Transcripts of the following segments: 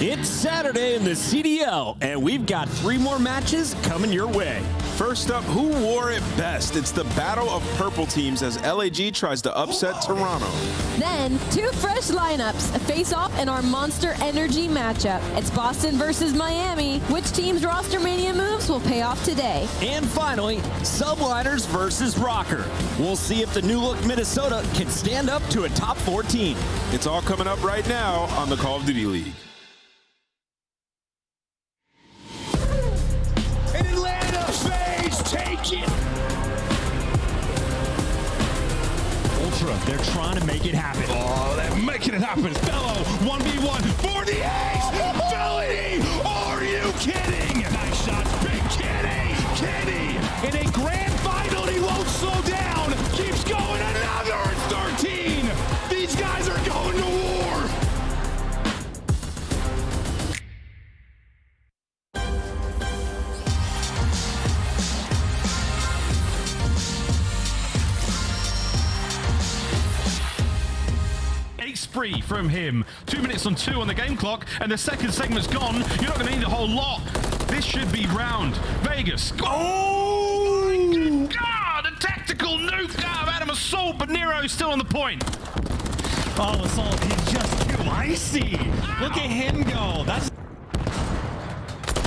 It's Saturday in the CDL, and we've got 3 more matches coming your way. First up, who wore it best? It's the battle of purple teams as LAG tries to upset Toronto. Then, 2 fresh lineups face off in our Monster Energy matchup. It's Boston versus Miami. Which team's roster mania moves will pay off today? And finally, Subliners versus Røkkr. We'll see if the new look Minnesota can stand up to a top 14. It's all coming up right now on the Call of Duty League. In Atlanta, FaZe take it. Ultra, they're trying to make it happen. Oh, they're making it happen. Fellow 1v1 for the ace. Felony, are you kidding? Nice shots, big Kenny. In a grand final, he won't slow down. Keeps going, another 13. These guys are going to war. spree from him. 2 minutes on 2 on the game clock, and the second segment's gone. You're not going to need a whole lot. This should be round. Vegas. Oh my God! A tactical nuke out of Adam Assault, but Nero's still on the point. Oh, Assault, he's just too icy. Look at him go.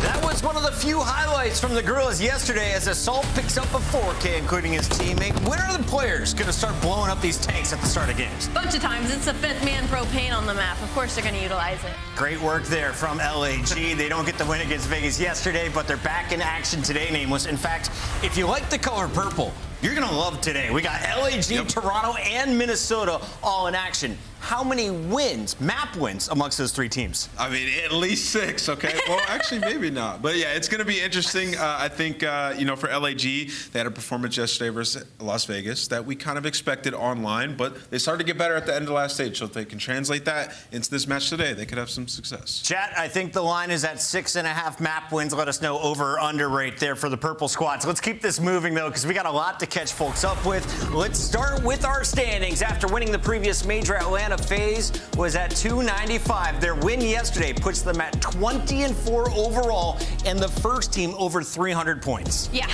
That was one of the few highlights from the Gorillas yesterday as Assault picks up a 4K, including his teammate. When are the players going to start blowing up these tanks at the start of games? Bunch of times. It's the 5th man propane on the map. Of course they're going to utilize it. Great work there from LAG. They don't get the win against Vegas yesterday, but they're back in action today, Nameless. In fact, if you like the color purple, you're going to love today. We got LAG, Toronto, and Minnesota all in action. How many wins, map wins, amongst those 3 teams? I mean, at least 6, okay? Well, actually, maybe not. But yeah, it's going to be interesting. I think, for LAG, they had a performance yesterday versus Las Vegas that we kind of expected online, but they started to get better at the end of the last stage. So if they can translate that into this match today, they could have some success. Chat, I think the line is at 6.5 map wins. Let us know over or under right there for the purple squads. Let's keep this moving, though, because we got a lot to catch folks up with. Let's start with our standings. After winning the previous major, Atlanta FaZe was at 295. Their win yesterday puts them at 20-4 overall and the first team over 300 points. Yeah,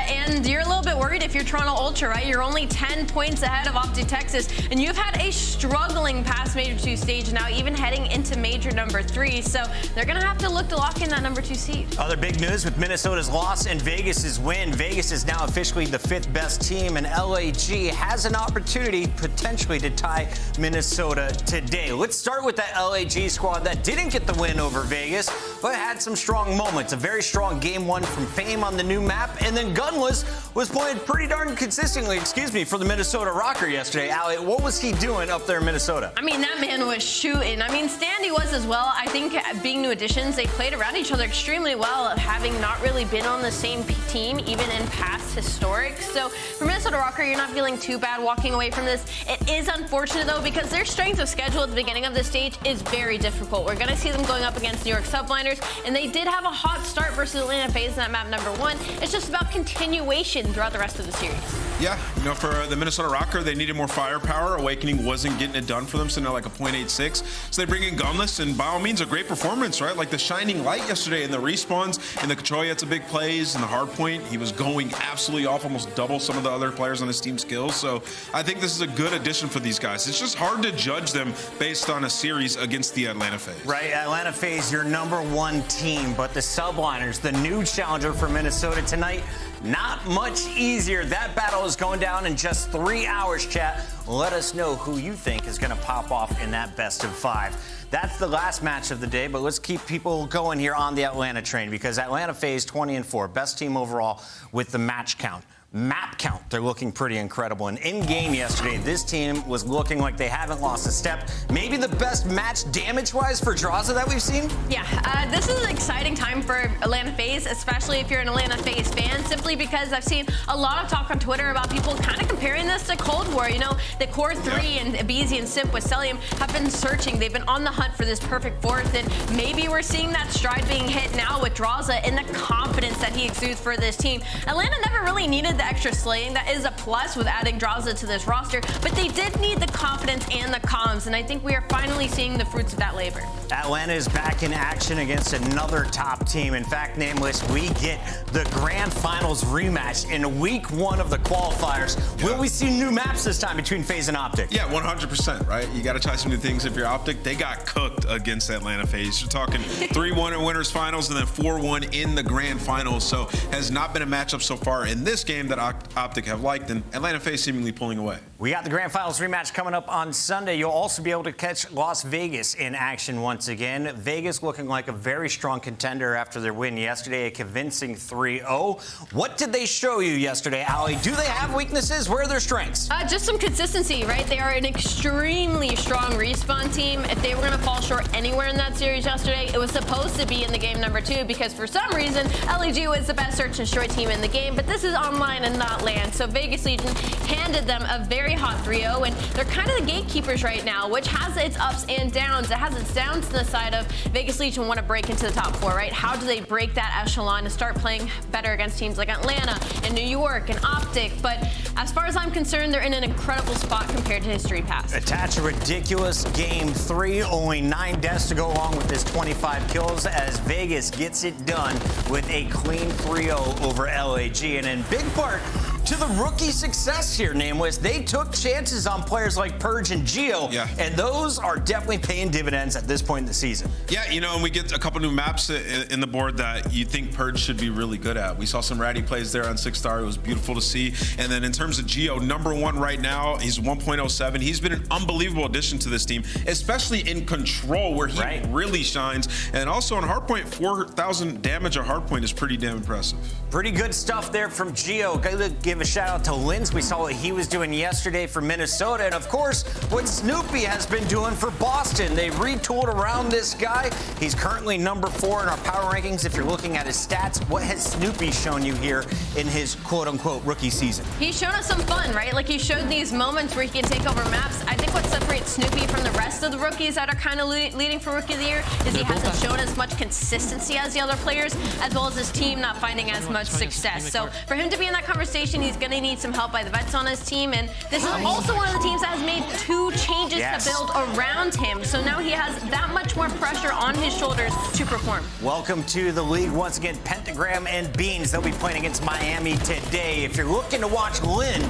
and you're a little bit worried if you're Toronto Ultra, right? You're only 10 points ahead of Optic Texas, and you've had a struggling past Major 2 stage now, even heading into Major number 3. So they're going to have to look to lock in that number 2 seed. Other big news with Minnesota's loss and Vegas's win. Vegas is now officially the 5th best team, and LAG has an opportunity potentially to tie Minnesota today. Let's start with that LAG squad that didn't get the win over Vegas, but had some strong moments. A very strong game 1 from Fame on the new map, and then Gunless was playing pretty darn consistently, for the Minnesota Røkkr yesterday. Ali, what was he doing up there in Minnesota? I mean, that man was shooting. I mean, Standy was as well. I think being new additions, they played around each other extremely well, having not really been on the same team, even in past historics. So for Minnesota Røkkr, you're not feeling too bad walking away from this. It is unfortunate, though, because their strength of schedule at the beginning of this stage is very difficult. We're going to see them going up against New York Subliners, and they did have a hot start versus Atlanta FaZe in that map number 1. It's just about continuation throughout the rest of the series. Yeah, for the Minnesota Røkkr, they needed more firepower. Awakening wasn't getting it done for them, so now like a 0.86. So they bring in Gunless, and by all means, a great performance, right? Like the shining light yesterday in the respawns, and the Control had some big plays, and the Hardpoint, he was going absolutely off, almost double some of the other players on his team skills. So I think this is a good addition for these guys. It's just hard to judge them based on a series against the Atlanta FaZe. Right, Atlanta FaZe, your number 1 team, but the Subliners, the new challenger for Minnesota tonight, not much easier. That battle is going down in just 3 hours, chat. Let us know who you think is going to pop off in that best of 5. That's the last match of the day, but let's keep people going here on the Atlanta train because Atlanta FaZe 20-4, best team overall with the match count. Map count, they're looking pretty incredible. And in-game yesterday, this team was looking like they haven't lost a step. Maybe the best match damage-wise for Drazah that we've seen? Yeah, this is an exciting time for Atlanta FaZe, especially if you're an Atlanta FaZe fan, simply because I've seen a lot of talk on Twitter about people kind of comparing this to Cold War. You know, the Core 3 and Abeezy and Simp with Celium have been searching. They've been on the hunt for this perfect 4th, and maybe we're seeing that stride being hit now with Drazah and the confidence that he exudes for this team. Atlanta never really needed the extra slaying. That is a plus with adding Drazah to this roster, but they did need the confidence and the comms, and I think we are finally seeing the fruits of that labor. Atlanta is back in action against another top team. In fact, Nameless, we get the Grand Finals rematch in week 1 of the qualifiers. Yeah. Will we see new maps this time between FaZe and Optic? Yeah, 100%, right? You got to try some new things if you're Optic. They got cooked against Atlanta FaZe. You're talking 3-1 in winners finals and then 4-1 in the Grand Finals. So has not been a matchup so far in this game that Optic have liked, and Atlanta FaZe seemingly pulling away. We got the Grand Finals rematch coming up on Sunday. You'll also be able to catch Las Vegas in action once again. Vegas looking like a very strong contender after their win yesterday, a convincing 3-0. What did they show you yesterday, Ali? Do they have weaknesses? Where are their strengths? Just some consistency, right? They are an extremely strong respawn team. If they were going to fall short anywhere in that series yesterday, it was supposed to be in the game number 2 because for some reason, LEG was the best search and destroy team in the game, but this is online and not LAN. So Vegas Legion handed them a very very hot 3-0, and they're kind of the gatekeepers right now, which has its ups and downs. It has its downs to the side of Vegas Legion want to break into the top 4, right? How do they break that echelon and start playing better against teams like Atlanta and New York and Optic? But as far as I'm concerned, they're in an incredible spot compared to history past. Attach a ridiculous game 3, only 9 deaths to go along with this 25 kills as Vegas gets it done with a clean 3-0 over LAG. And in big part to the rookie success here, Nameless, they took chances on players like Purge and Geo, and those are definitely paying dividends at this point in the season. Yeah, and we get a couple new maps in the board that you think Purge should be really good at. We saw some ratty plays there on 6-star. It was beautiful to see. And then in terms of Geo, #1 right now, he's 1.07. He's been an unbelievable addition to this team, especially in control where he really shines. And also on Hardpoint, 4,000 damage on Hardpoint is pretty damn impressive. Pretty good stuff there from Geo. Gotta give a shout out to Linz. We saw what he was doing yesterday for Minnesota. And of course, what Snoopy has been doing for Boston. They retooled around this guy. He's currently #4 in our power rankings. If you're looking at his stats, what has Snoopy shown you here in his quote-unquote rookie season? He's shown us some fun, right? Like he showed these moments where he can take over maps. I think what separates Snoopy from the rest of the rookies that are kind of leading for Rookie of the Year is he hasn't shown as much consistency as the other players, as well as his team not finding as much success. So for him to be in that conversation, he's going to need some help by the vets on his team. And this is also one of the teams that has made 2 changes to build around him. So now he has that much more pressure on his shoulders to perform. Welcome to the league once again. Pentagram and Beans, they'll be playing against Miami today. If you're looking to watch Gwyn,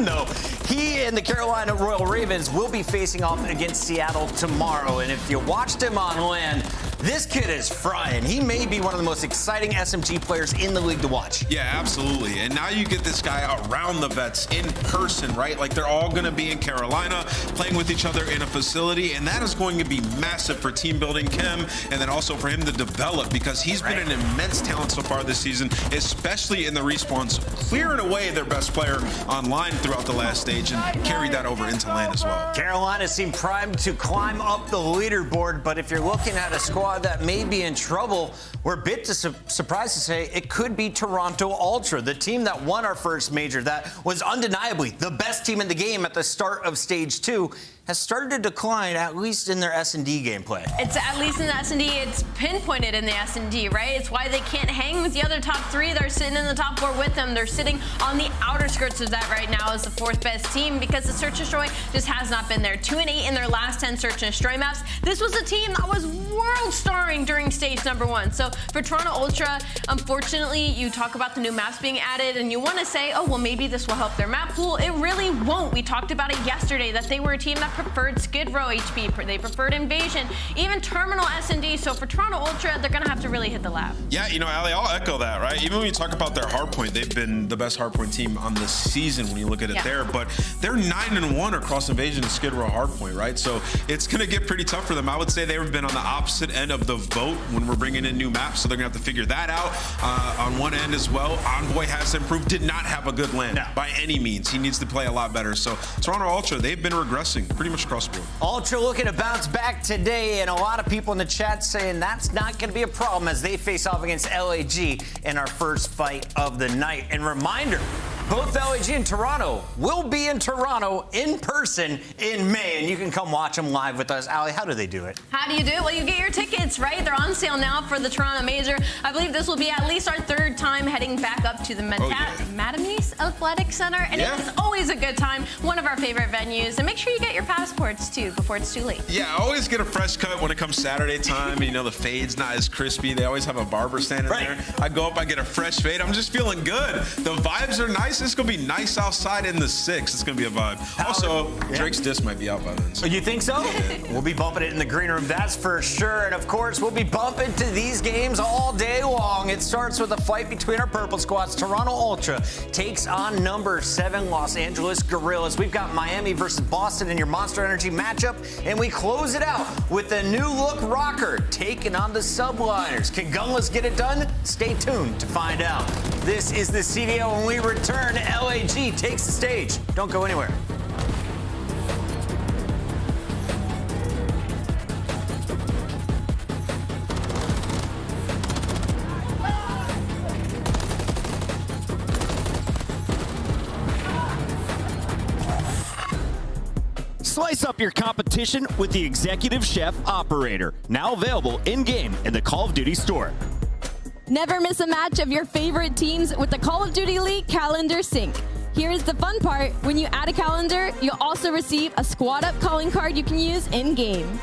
though, he and the Carolina Royal Ravens will be facing off against Seattle tomorrow. And if you watched him on LAN, this kid is frying. He may be one of the most exciting SMG players in the league to watch. Yeah, absolutely. And now you get this guy around the vets in person, right? Like they're all going to be in Carolina playing with each other in a facility. And that is going to be massive for team building Kim and then also for him to develop because he's been an immense talent so far this season, especially in the respawns, clearing away their best player online throughout the last stage and carried that over into LAN as well. Carolina seemed primed to climb up the leaderboard, but if you're looking at a squad that may be in trouble, we're a bit surprised to say it could be Toronto Ultra, the team that won our first major, that was undeniably the best team in the game at the start of Stage 2, has started to decline, at least in their S&D gameplay. It's at least in the S&D, it's pinpointed in the S&D, right? It's why they can't hang with the other top 3. They're sitting in the top 4 with them. They're sitting on the outer skirts of that right now as the 4th best team because the Search and Destroy just has not been there. 2-8 in their last 10 Search and Destroy maps. This was a team that was world starring during stage #1. So for Toronto Ultra, unfortunately, you talk about the new maps being added and you want to say, oh, well, maybe this will help their map pool. It really won't. We talked about it yesterday that they were a team that preferred Skid Row HP, they preferred Invasion, even Terminal S&D. So for Toronto Ultra, they're going to have to really hit the lab. Yeah, Ali, I'll echo that, right? Even when you talk about their hardpoint, they've been the best hardpoint team on this season when you look at it there, but they're 9-1 across Invasion and Skid Row hardpoint, right? So it's going to get pretty tough for them. I would say they've been on the opposite end of the vote when we're bringing in new maps, so they're going to have to figure that out on one end as well. Envoy has improved, did not have a good land by any means. He needs to play a lot better. So Toronto Ultra, they've been regressing pretty much across the board. Ultra looking to bounce back today, and a lot of people in the chat saying that's not going to be a problem as they face off against LAG in our first fight of the night. And reminder, both LAG and Toronto will be in Toronto in person in May, and you can come watch them live with us. Ali, how do they do it? How do you do it? Well, you get your tickets, right? They're on sale now for the Toronto Major. I believe this will be at least our 3rd time heading back up to the Matamis Athletic Center, and it is always a good time, one of our favorite venues. And make sure you get your passports, too, before it's too late. Yeah, always get a fresh cut when it comes Saturday time. You know, the fade's not as crispy. They always have a barber standing there. I go up, I get a fresh fade. I'm just feeling good. The vibes are nice. It's going to be nice outside in the 6. It's going to be a vibe. Also, Drake's disc might be out by then. So. You think so? We'll be bumping it in the green room, that's for sure. And of course, we'll be bumping to these games all day long. It starts with a fight between our purple squads. Toronto Ultra takes on #7 Los Angeles Guerrillas. We've got Miami versus Boston in your Monster Energy matchup. And we close it out with the new look Røkkr taking on the Subliners. Can Gunless get it done? Stay tuned to find out. This is the CDO when we return. LAG takes the stage. Don't go anywhere. Slice up your competition with the Executive Chef Operator, now available in-game in the Call of Duty store. Never miss a match of your favorite teams with the Call of Duty League Calendar Sync. Here's the fun part. When you add a calendar, you'll also receive a squad up calling card you can use in-game.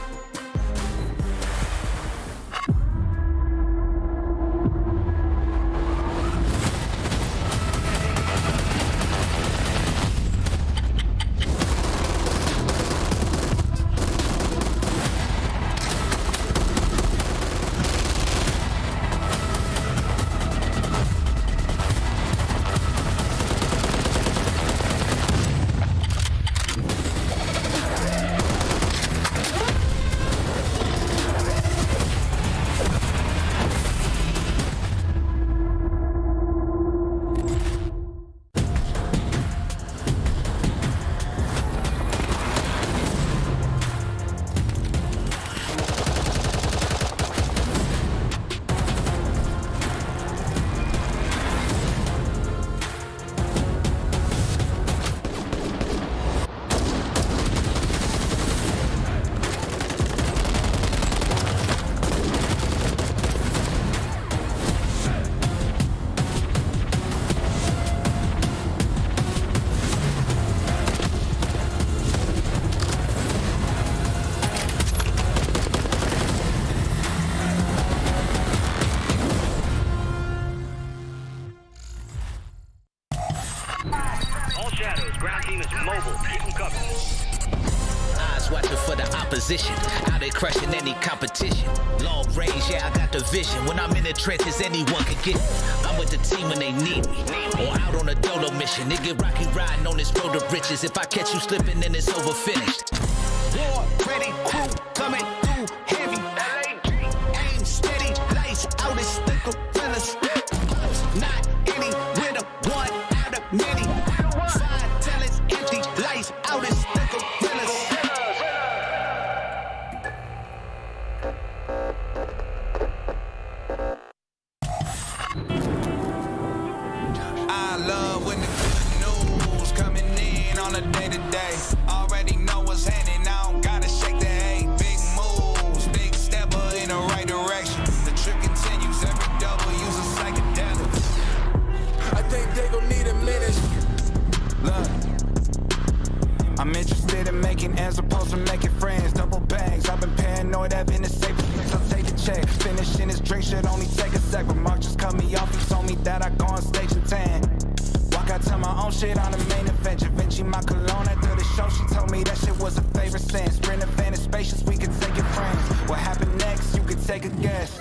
Out there crushing any competition. Long range, yeah, I got the vision. When I'm in the trenches, anyone can get me. I'm with the team when they need me. Or out on a dolo mission. Nigga rocky riding on this road of riches. If I catch you slipping, then it's over finished. War, ready, crew, coming through heavy. Aim steady, lights out, it's the gorillas. Not any winner, one out of many. Five talents, empty, lights out, it's the gorillas. Day-to-day, already know what's happening. I don't gotta shake the hay. Big moves, big stepper in the right direction. The trip continues, every double use a psychedelic. I think they gon' need a minute. Look, I'm interested in making as opposed to making friends. Double bags, I've been paranoid, having a safe place. I'll take a check. Finishing his drink should only take a sec. But Mark just cut me off, he told me that I go on stage and tan. I tell my own shit on the main event. Da Vinci, my cologne after the show. She told me that shit was a favorite sin. Sprint a fan in spacious, we could take it friends. What happened next? You could take a guess.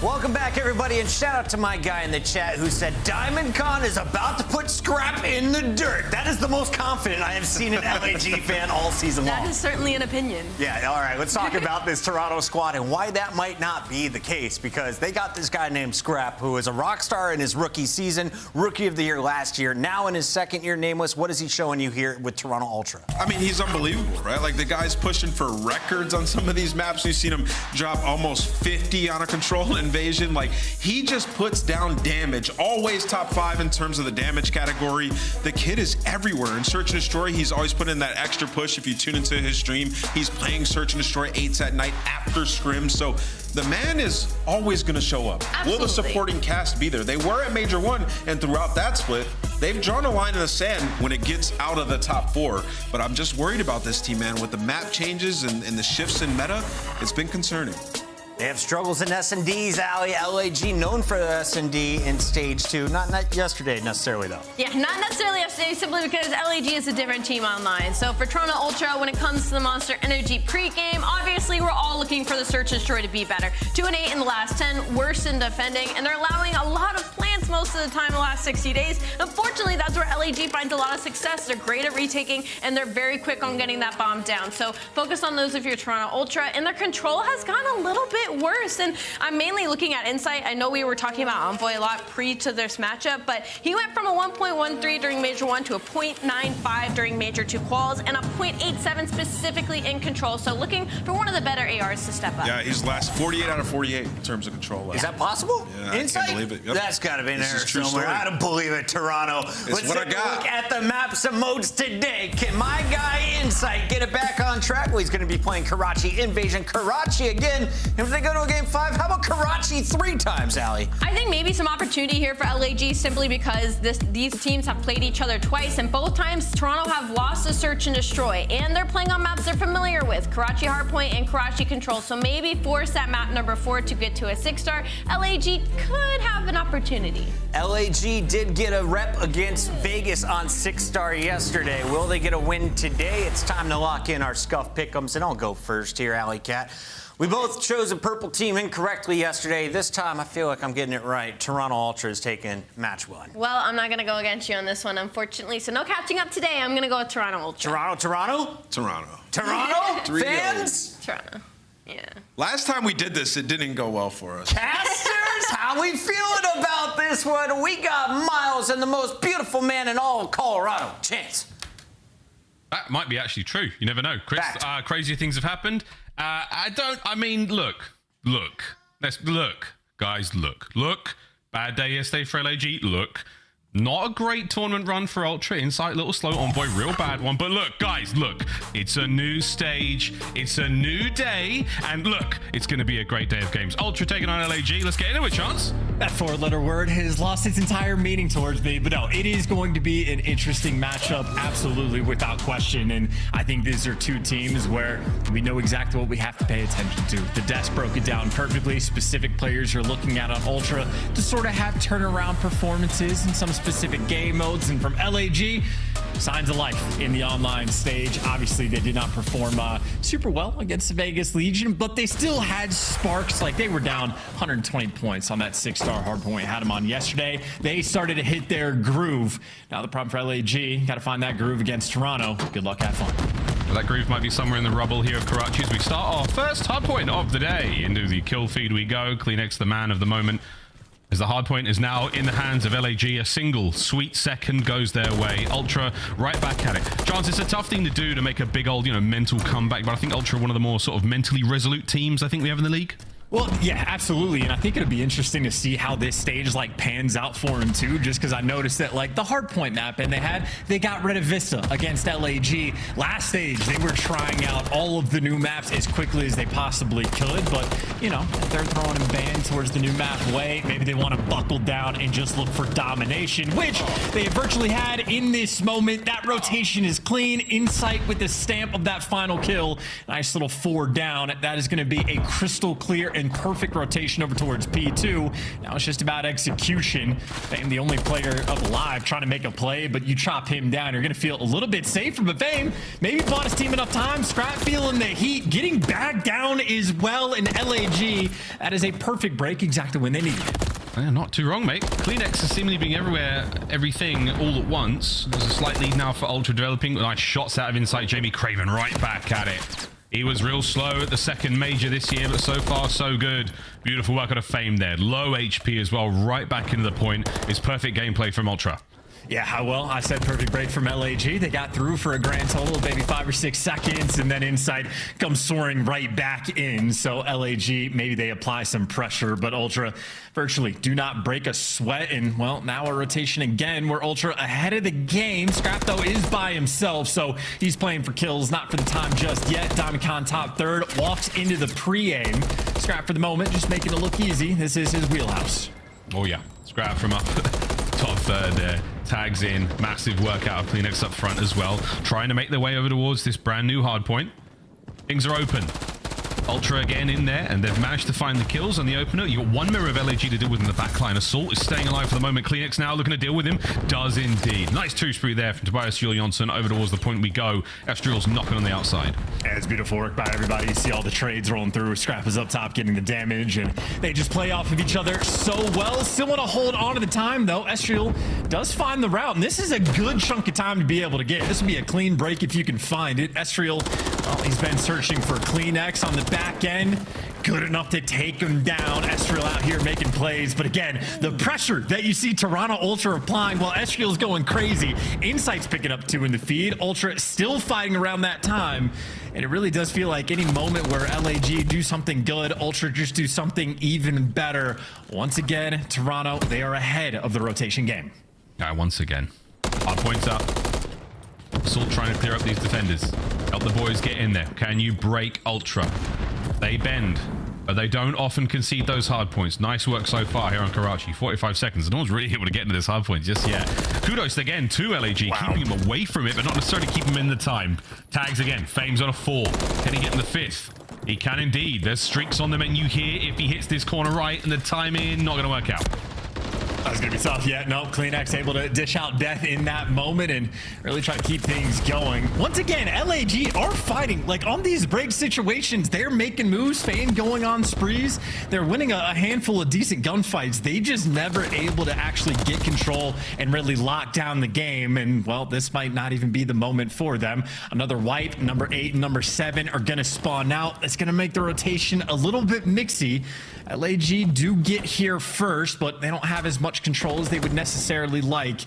Welcome back, everybody, and shout out to my guy in the chat who said Diamond Con is about to put Scrap in the dirt. That is the most confident I have seen an LAG fan all season long. That is certainly an opinion. Yeah, all right, let's talk about this Toronto squad and why that might not be the case, because they got this guy named Scrap who is a rock star in his rookie season, Rookie of the Year last year, now in his second year nameless. What is he showing you here with Toronto Ultra? I mean, he's unbelievable, right? Like, the guy's pushing for records on some of these maps. You've seen him drop almost 50 on a control invasion. Like, he just puts down damage, always top 5 in terms of the damage category. The kid is everywhere. In Search and Destroy, he's always putting in that extra push. If you tune into his stream, he's playing Search and Destroy 8s at night after scrims. So the man is always going to show up. Absolutely. Will the supporting cast be there? They were at Major 1, and throughout that split, they've drawn a line in the sand when it gets out of the top 4. But I'm just worried about this team, man. With the map changes and the shifts in meta, it's been concerning. They have struggles in S&Ds, Ali. LAG known for S&D in stage 2. Not yesterday necessarily, though. Yeah, not necessarily yesterday, simply because LAG is a different team online. So for Toronto Ultra, when it comes to the Monster Energy pregame, obviously we're all looking for the Search and Destroy to be better. 2-8 in the last 10, worse in defending, and they're allowing a lot of plants most of the time in the last 60 days. Unfortunately, that's where LAG finds a lot of success. They're great at retaking, and they're very quick on getting that bomb down. So focus on those if you're Toronto Ultra, and their control has gone a little bit worse. And I'm mainly looking at Insight. I know we were talking about Envoy a lot pre to this matchup, but he went from a 1.13 during Major 1 to a 0.95 during Major 2 quals and a 0.87 specifically in control. So looking for one of the better ARs to step up. Yeah, he's last 48 out of 48 in terms of control. Is that possible? Yeah, Insight? I can't believe it. Yep. That's got to be. in This there is true somewhere. story. I don't believe it, Toronto. Let's what I take a got. look at the maps and modes today. Can my guy Insight get it back on track? Well, he's going to be playing Karachi Invasion. Karachi again. And if they go to a game 5, how about Karachi 3 times, Allie? I think maybe some opportunity here for LAG simply because these teams have played each other twice, and both times Toronto have lost the search and destroy, and they're playing on maps they're familiar with, Karachi Hardpoint and Karachi Control. So maybe force that map number 4 to get to a 6-star. LAG could have an opportunity. LAG did get a rep against Vegas on 6-star yesterday. Will they get a win today? It's time to lock in our scuff pick'ems, and I'll go first here, Alley Cat. We both chose a purple team incorrectly yesterday. This time, I feel like I'm getting it right. Toronto Ultra is taking match 1. Well, I'm not going to go against you on this one, unfortunately. So no catching up today. I'm going to go with Toronto Ultra. Toronto? Fans? Toronto. Yeah. Last time we did this, it didn't go well for us. Casters, how we feeling about this one? We got Miles and the most beautiful man in all of Colorado. Chance. That might be actually true. You never know. Chris, Fact. crazier things have happened. Look. Bad day yesterday for LAG. Look. Not a great tournament run for Ultra. Insight, little slow Envoy, real bad one. But look, guys, look. It's a new stage. It's a new day. And look, it's going to be a great day of games. Ultra taking on LAG. Let's get into it, Chance. That 4-letter word has lost its entire meaning towards me, but no, it is going to be an interesting matchup, absolutely, without question. And I think these are two teams where we know exactly what we have to pay attention to. The desk broke it down perfectly. Specific players you're looking at on Ultra to sort of have turnaround performances in some specific game modes. And from LAG, signs of life in the online stage. Obviously, they did not perform super well against the Vegas Legion, but they still had sparks. Like, they were down 120 points on that 6-star Hardpoint. Had them on yesterday. They started to hit their groove. Now the problem for LAG, got to find that groove against Toronto. Good luck, have fun. Well, that groove might be somewhere in the rubble here of Karachi as we start our first hardpoint of the day. Into the kill feed we go. CleanX, the man of the moment, as the hardpoint is now in the hands of LAG. A single sweet second goes their way. Ultra right back at it. Chance, it's a tough thing to do to make a big old, mental comeback, but I think Ultra are one of the more sort of mentally resolute teams I think we have in the league. Well, yeah, absolutely. And I think it'll be interesting to see how this stage pans out for him too, just because I noticed that the Hardpoint map, and they got rid of Vista against LAG. Last stage, they were trying out all of the new maps as quickly as they possibly could, but if they're throwing a ban towards the new map way, maybe they want to buckle down and just look for domination, which they virtually had in this moment. That rotation is clean. Insight with the stamp of that final kill. Nice little 4 down. That is going to be a crystal clear and perfect rotation over towards P2. Now it's just about execution. Fame, the only player alive trying to make a play, but you chop him down, you're going to feel a little bit safer. But Fame maybe bought his team enough time. Scrap feeling the heat, getting back down as well in LAG. That is a perfect break, exactly when they need it. Yeah, not too wrong, mate. CleanX is seemingly being everything all at once. There's a slight lead now for Ultra developing. Nice shots out of Insight. Jamie Craven right back at it. He was real slow at the second major this year, but so far, so good. Beautiful work out of Fame there. Low HP as well, right back into the point. It's perfect gameplay from Ultra. Yeah, well, I said perfect break from LAG. They got through for a grand total of maybe 5 or 6 seconds, and then Insight comes soaring right back in. So LAG, maybe they apply some pressure, but Ultra virtually do not break a sweat. And, well, now a rotation again where Ultra ahead of the game. Scrap, though, is by himself, so he's playing for kills, not for the time just yet. Diamond Con top third, walks into the pre-aim. Scrap for the moment, just making it look easy. This is his wheelhouse. Oh, yeah. Scrap from up top third there. Tags in. Massive work out of CleanX up front as well. Trying to make their way over towards this brand new hardpoint. Things are open. Ultra again in there, and they've managed to find the kills on the opener. You got one mirror of LAG to deal with in the backline. Assault is staying alive for the moment. CleanX now looking to deal with him. Does indeed. Nice 2-spree there from Tobias Jules Jonsson. Over towards the point we go. Estriel's knocking on the outside. Yeah, it's beautiful work by everybody. You see all the trades rolling through. Scrap is up top getting the damage, and they just play off of each other so well. Still want to hold on to the time, though. Estriel does find the route, and this is a good chunk of time to be able to get. This would be a clean break if you can find it. Estriel, well, he's been searching for CleanX on the back end. good enough to take him down. Estriel out here making plays, but again, the pressure that you see Toronto Ultra applying while Estriel's going crazy. Insight's picking up 2 in the feed. Ultra still fighting around that time, and it really does feel like any moment where LAG do something good, Ultra just do something even better. Once again, Toronto, they are ahead of the rotation game. Once again. Hardpoint's up. Assault trying to clear up these defenders. Help the boys get in there. Can you break Ultra? They bend, but they don't often concede those hard points. Nice work so far here on Karachi. 45 seconds. No one's really able to get into this hard point just yet. Kudos again to LAG, keeping him away from it, but not necessarily keeping him in the time. Tags again. Fame's on a 4. Can he get in the 5th? He can indeed. There's streaks on the menu here. If he hits this corner right and the timing, not going to work out. That's gonna be tough. Yeah, no, CleanX able to dish out death in that moment and really try to keep things going. Once again, LAG are fighting. Like, on these break situations, they're making moves, Fame going on sprees. They're winning a handful of decent gunfights. They just never able to actually get control and really lock down the game. And, well, this might not even be the moment for them. Another wipe. Number 8 and number 7 are gonna spawn out. It's gonna make the rotation a little bit mixy. LAG do get here first, but they don't have as much control as they would necessarily like.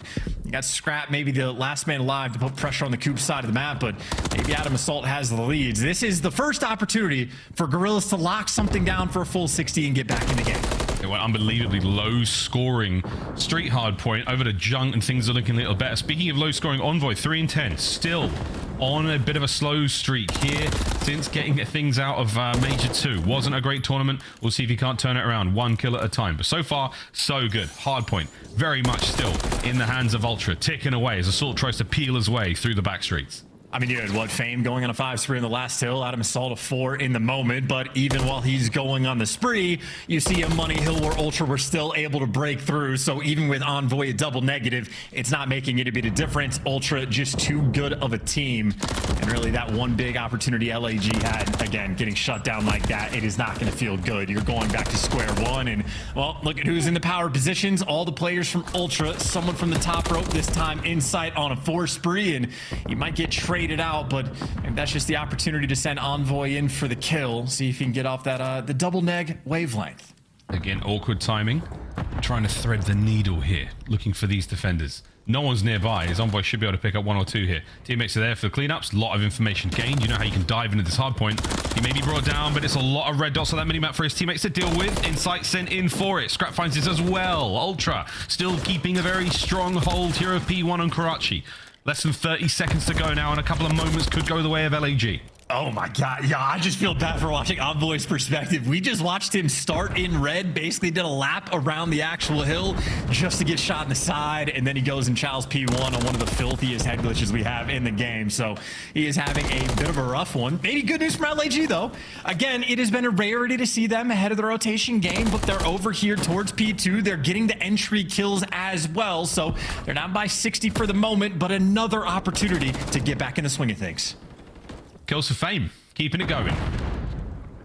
You got Scrap, maybe the last man alive to put pressure on the Coop side of the map, but maybe Adam Assault has the leads. This is the first opportunity for Gorillas to lock something down for a full 60 and get back in the game. It went unbelievably low scoring street hard point over to Junk, and things are looking a little better. Speaking of low scoring, Envoy 3 and 10 still on a bit of a slow streak here since getting things out of Major 2. Wasn't a great tournament. We'll see if he can't turn it around 1 kill at a time. But so far, so good. Hardpoint very much still in the hands of Ultra, ticking away as Assault tries to peel his way through the back streets. I mean, you had what, Fame going on a 5 spree in the last hill, Adam Assault a 4 in the moment, but even while he's going on the spree, you see a Money Hill where Ultra were still able to break through. So even with Envoy a double negative, it's not making it a bit of difference. Ultra just too good of a team. And really that one big opportunity LAG had, again, getting shut down like that, it is not going to feel good. You're going back to square one. And, well, look at who's in the power positions. All the players from Ultra, someone from the top rope this time, Insight on a 4 spree, and you might get traded out, but that's just the opportunity to send Envoy in for the kill. See if he can get off that the double neg wavelength. Again, awkward timing. Trying to thread the needle here, looking for these defenders. No one's nearby. His Envoy should be able to pick up 1 or 2 here. Teammates are there for the cleanups. A lot of information gained. You know how you can dive into this hard point. He may be brought down, but it's a lot of red dots on that minimap for his teammates to deal with. Insight sent in for it. Scrap finds this as well. Ultra still keeping a very strong hold here of P1 on Karachi. Less than 30 seconds to go now, and a couple of moments could go the way of LAG. Oh my God, yeah, I just feel bad for watching Envoy's perspective. We just watched him start in red, basically did a lap around the actual hill just to get shot in the side, and then he goes and chows P1 on one of the filthiest head glitches we have in the game. So he is having a bit of a rough one. Maybe good news from LAG though. Again, it has been a rarity to see them ahead of the rotation game, but they're over here towards P2. They're getting the entry kills as well, so they're down by 60 for the moment, but another opportunity to get back in the swing of things. Kills for Fame, keeping it going.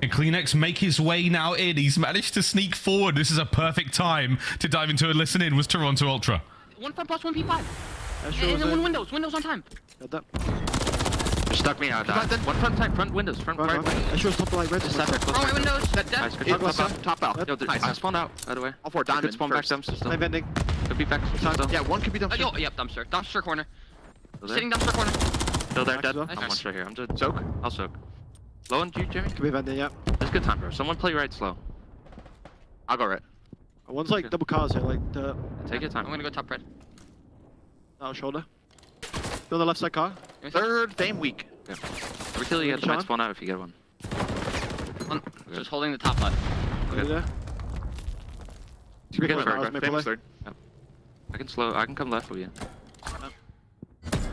And CleanX make his way now in. He's managed to sneak forward. This is a perfect time to dive into a listen in with Toronto Ultra. 1 front plus 1 P5. And then 1 windows. Windows on time. Stuck me out. 1 front side, front windows, front right. I sure top right, red. Wrong way windows. Nice, good top out. Yo, I spawned out, by the way. All 4 diamond. Could spawn back dumpster still. Could be back still. Yeah, 1 could be dumpster. Yep, dumpster. Dumpster corner. Sitting dumpster corner. Still there, dead. I'm one straight here. I'm just soak. I'll soak. Low on you, Jimmy? Could be vending, yeah. It's good time, bro. Someone play right slow. I'll go right. One's like double cars here, like take your time. I'm gonna go top red. Now shoulder. Still the left side car. Third Fame weak. Yeah. Every kill you get, the might spawn out if you get one. Just holding the top left. Okay. Yeah. You get Fame's third. Yep. I can slow. I can come left with you.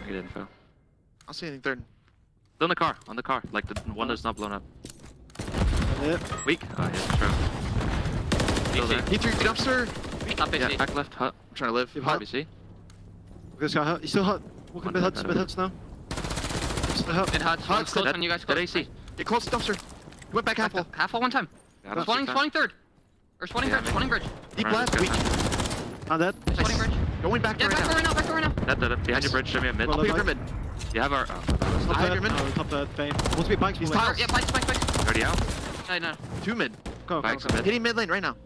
Get info. I'll see anything third. Still in the car, on the car. Like the one that's not blown up. Weak. Oh, yeah, true. Still there. He threw dumpster. Top yeah, back left hut. I'm trying to live. Hut. BC. This guy hut. He's still hut. Walking mid huts now. Still hut. Mid huts. Hut's close on you guys. Dead AC. Get close to dumpster. He went back half wall. Half wall one time. Yeah, spawning third. Or spawning bridge. Spawning bridge. Deep left. Weak. On that. Spawning bridge. Going back to right now. Back to right now. Dead. Behind your bridge. Show me a mid. I'll pick up mid. You have our... Top that Fame. Wants to be bikes. He's tiles. Yeah, bikes. Already out? I know. 2 mid. Go. Bikes mid. Hitting mid lane right now.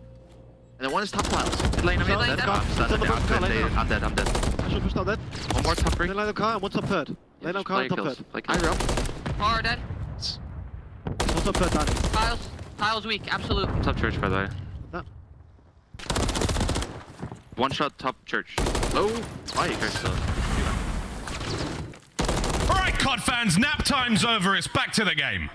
And then 1 is top tiles. Mid lane, mid lane. I'm dead. I should push top dead. One more top 3. Lane line of car and 1 top third. Lane of car and top third. Higher up. Car dead. 1 top third, Danny. Tiles weak, absolute. Top church, by the way. That. 1 shot top church. Low. Why are you guys still? All right, COD fans, nap time's over. It's back to the game.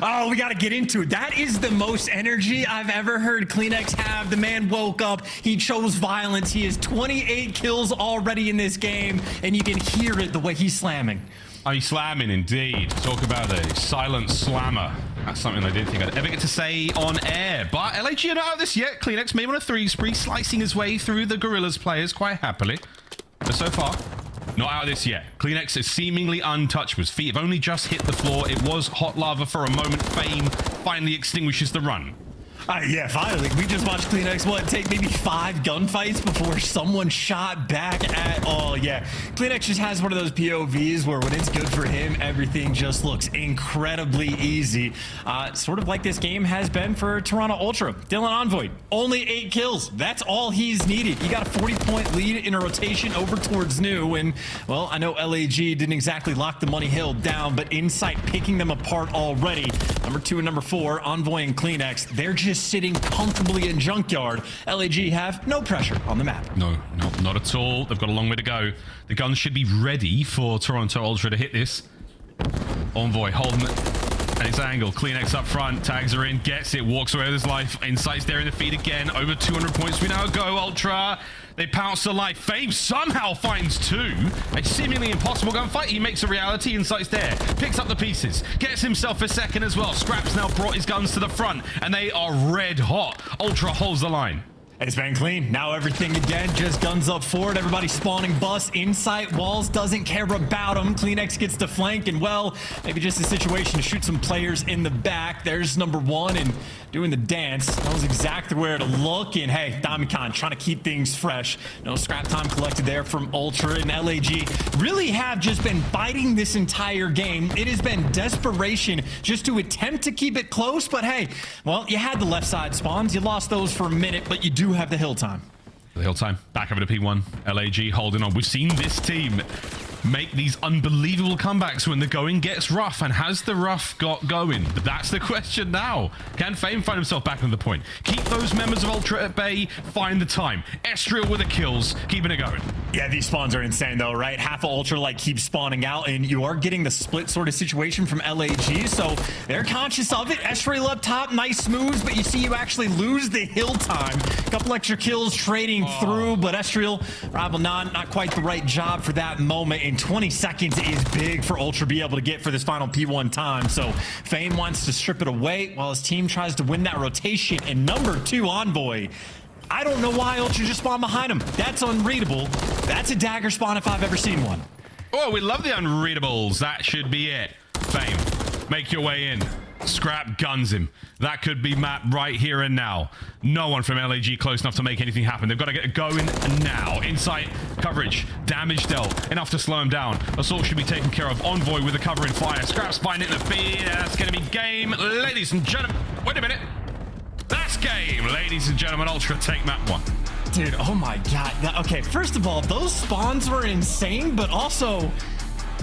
Oh, we got to get into it. That is the most energy I've ever heard CleanX have. The man woke up. He chose violence. He has 28 kills already in this game, and you can hear it the way he's slamming. Oh, he's slamming indeed. Talk about a silent slammer. That's something I didn't think I'd ever get to say on air. But LAG are not out of this yet. CleanX maybe on a 3 spree, slicing his way through the Gorillas players quite happily. But so far, not out of this yet. CleanX is seemingly untouched. His feet have only just hit the floor. It was hot lava for a moment. Fame finally extinguishes the run. Yeah, finally. We just watched CleanX, take maybe 5 gunfights before someone shot back at... Oh, yeah. CleanX just has one of those POVs where when it's good for him, everything just looks incredibly easy. Sort of like this game has been for Toronto Ultra. Dylan Envoy, only 8 kills. That's all he's needed. He got a 40-point lead in a rotation over towards New, and, well, I know LAG didn't exactly lock the Money Hill down, but Insight picking them apart already. Number 2 and number 4, Envoy and CleanX, they're just sitting comfortably in Junkyard. LAG have no pressure on the map. No, not at all. They've got a long way to go. The guns should be ready for Toronto Ultra to hit this. Envoy holding it at his angle. CleanX up front. Tags are in. Gets it. Walks away with his life. Insight's there in the feed again. Over 200 points. We now go Ultra. They pounce the life. Fame somehow finds 2. A seemingly impossible gunfight. He makes a reality. Insight's there. Picks up the pieces. Gets himself a second as well. Scraps now brought his guns to the front. And they are red hot. Ultra holds the line. It's been clean. Now everything again, just guns up forward. Everybody spawning bus. Insight walls doesn't care about them. CleanX gets to flank, and well, maybe just a situation to shoot some players in the back. There's number 1 and doing the dance. That was exactly where to look. And hey, Damikon trying to keep things fresh. No scrap time collected there from Ultra, and LAG really have just been fighting this entire game. It has been desperation just to attempt to keep it close, but hey, well, you had the left side spawns. You lost those for a minute, but you do have the hill time. The hill time. Back over to P1. LAG holding on. We've seen this team make these unbelievable comebacks when the going gets rough, and has the rough got going? But that's the question now. Can Fame find himself back on the point? Keep those members of Ultra at bay, find the time. Estriel with the kills, keeping it going. Yeah, these spawns are insane though, right? Half of Ultra like keeps spawning out, and you are getting the split sort of situation from LAG, so they're conscious of it. Estriel up top, nice moves, but you see you actually lose the hill time. A couple extra kills trading through, but Estriel, Rival not quite the right job for that moment. And 20 seconds is big for Ultra to be able to get for this final P1 time. So Fame wants to strip it away while his team tries to win that rotation. And number 2, Envoy, I don't know why Ultra just spawned behind him. That's unreadable. That's a dagger spawn if I've ever seen one. Oh, we love the unreadables. That should be it. Fame, make your way in. Scrap guns him. That could be map right here and now. No one from LAG close enough to make anything happen. They've got to get it going now. Insight, coverage, damage dealt. Enough to slow him down. Assault should be taken care of. Envoy with a cover in fire. Scraps find it in the feed. That's going to be game. Ladies and gentlemen, wait a minute. That's game. Ladies and gentlemen, Ultra take map 1. Dude, oh my God. Okay, first of all, those spawns were insane, but also...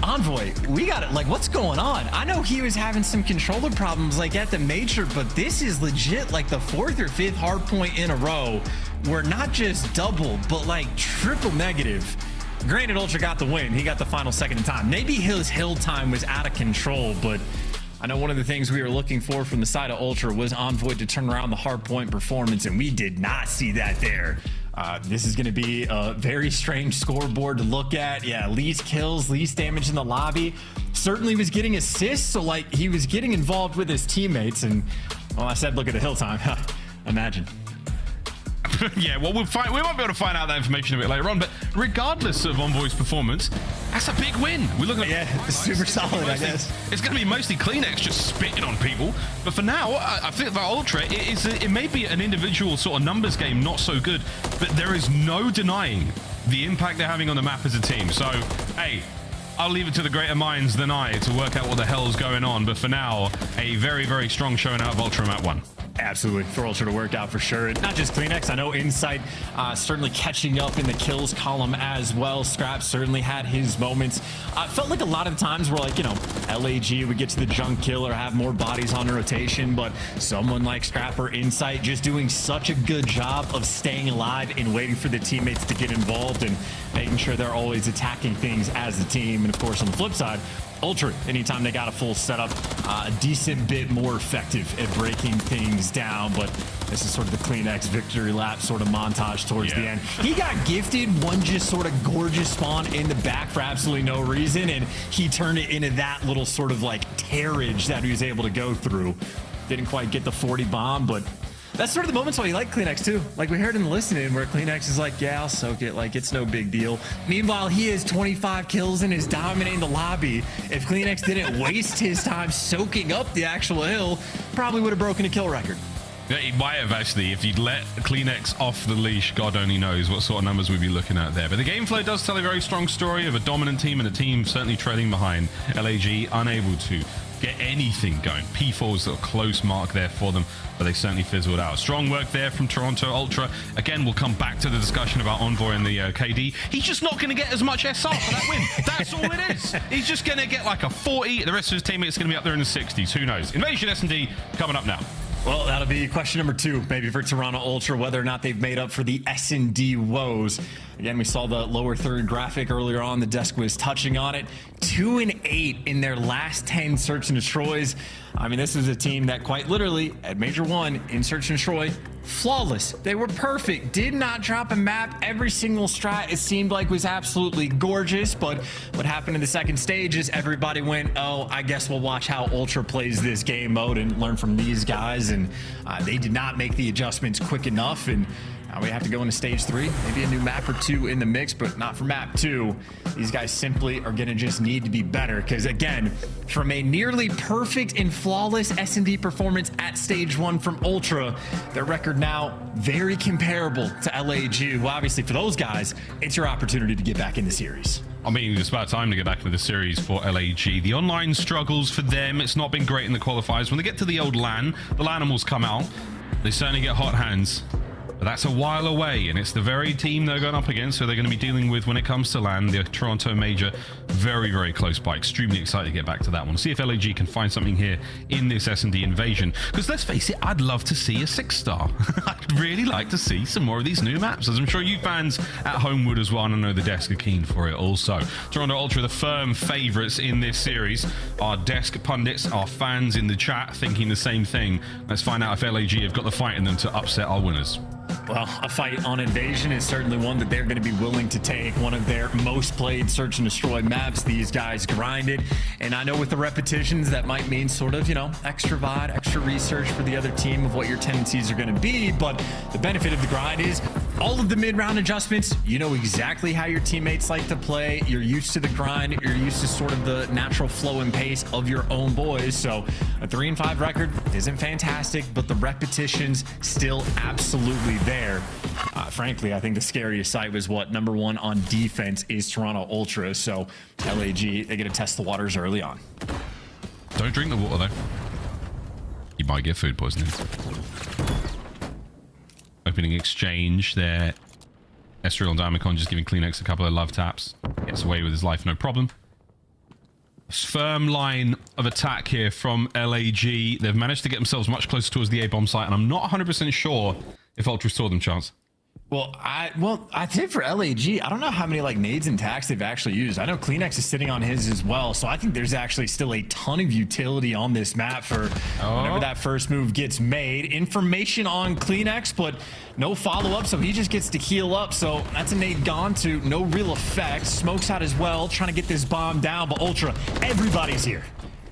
Envoy, we got it. Like, what's going on? I know he was having some controller problems like at the major, but this is legit like the 4th or 5th hardpoint in a row where not just double, but like triple negative. Granted, Ultra got the win. He got the final second in time. Maybe his hill time was out of control, but I know one of the things we were looking for from the side of Ultra was Envoy to turn around the hardpoint performance, and we did not see that there. This is going to be a very strange scoreboard to look at. Yeah, least kills, least damage in the lobby. Certainly was getting assists, so like he was getting involved with his teammates. And well, I said, look at the hill time. Imagine. Yeah, well, we might be able to find out that information a bit later on. But regardless of Envoy's performance, that's a big win. We're looking at super solid, I guess. It's going to be mostly CleanX just spitting on people. But for now, I think for Ultra, it may be an individual sort of numbers game, not so good. But there is no denying the impact they're having on the map as a team. So, hey, I'll leave it to the greater minds than I to work out what the hell's going on. But for now, a very, very strong showing out of Ultra Map 1. Absolutely, for Ultra to work out for sure. And not just CleanX, I know Insight certainly catching up in the kills column as well. Scrap certainly had his moments. Felt like a lot of times where, like, you know, LAG would get to the junk kill or have more bodies on rotation, but someone like Scrap or Insight just doing such a good job of staying alive and waiting for the teammates to get involved and making sure they're always attacking things as a team. And of course, on the flip side, Ultra, anytime they got a full setup, a decent bit more effective at breaking things down. But this is sort of the CleanX victory lap sort of montage towards the end. He got gifted one just sort of gorgeous spawn in the back for absolutely no reason, and he turned it into that little sort of like terrage that he was able to go through. Didn't quite get the 40 bomb, but that's sort of the moments why you like CleanX too. Like we heard in the listening where CleanX is like, yeah, I'll soak it. Like it's no big deal. Meanwhile, he has 25 kills and is dominating the lobby. If CleanX didn't waste his time soaking up the actual hill, probably would have broken a kill record. Yeah, he might have actually. If you'd let CleanX off the leash, God only knows what sort of numbers we'd be looking at there. But the game flow does tell a very strong story of a dominant team and a team certainly trailing behind. LAG unable to get anything going. P4 was a close mark there for them, but they certainly fizzled out. Strong work there from Toronto Ultra. Again, we'll come back to the discussion about Envoy and the KD. He's just not going to get as much SR for that win. That's all it is. He's just going to get like a 40. The rest of his teammates going to be up there in the 60s. Who knows? Invasion S&D coming up now. Well, that'll be question number 2, maybe for Toronto Ultra, whether or not they've made up for the S&D woes. Again, we saw the lower third graphic earlier on. The desk was touching on it. 2 and 8 in their last 10 search and destroys. I mean, this is a team that quite literally at Major 1 in search and destroy, flawless. They were perfect. Did not drop a map. Every single strat, it seemed like, was absolutely gorgeous. But what happened in the second stage is everybody went, oh, I guess we'll watch how Ultra plays this game mode and learn from these guys. And they did not make the adjustments quick enough. And now we have to go into stage 3, maybe a new map or 2 in the mix, but not for map 2. These guys simply are going to just need to be better because, again, from a nearly perfect and flawless S&D performance at stage 1 from Ultra, their record now very comparable to LAG, who obviously for those guys, it's your opportunity to get back in the series. I mean, it's about time to get back into the series for LAG. The online struggles for them, it's not been great in the qualifiers. When they get to the old LAN, the LANimals come out. They certainly get hot hands. But that's a while away, and it's the very team they're going up against, so they're going to be dealing with when it comes to LAN, the Toronto Major, very, very close by. Extremely excited to get back to that one. See if LAG can find something here in this S&D invasion. Because let's face it, I'd love to see a 6-star. I'd really like to see some more of these new maps, as I'm sure you fans at home would as well, and I know the desk are keen for it also. Toronto Ultra, the firm favorites in this series. Our desk pundits, our fans in the chat thinking the same thing. Let's find out if LAG have got the fight in them to upset our winners. Well, a fight on Invasion is certainly one that they're going to be willing to take. One of their most played search and destroy maps. These guys grinded. And I know with the repetitions, that might mean sort of, you know, extra VOD, extra research for the other team of what your tendencies are going to be. But the benefit of the grind is all of the mid-round adjustments. You know exactly how your teammates like to play. You're used to the grind. You're used to sort of the natural flow and pace of your own boys. So a 3-5 record isn't fantastic, but the repetitions still absolutely there. Frankly, I think the scariest sight was what number 1 on defense is Toronto Ultra. So LAG, they get to test the waters early on. Don't drink the water though. You might get food poisoning. Opening exchange there. Estriel and Diamond just giving CleanX a couple of love taps. Gets away with his life, no problem. Firm line of attack here from LAG. They've managed to get themselves much closer towards the A-bomb site, and I'm not 100% sure if Ultra saw them, Chance. Well, I think for LAG, I don't know how many like nades and tacks they've actually used. I know CleanX is sitting on his as well, so I think there's actually still a ton of utility on this map for whenever that first move gets made. Information on CleanX, but no follow-up, so he just gets to heal up. So that's a nade gone to no real effect. Smokes out as well, trying to get this bomb down, but Ultra, everybody's here.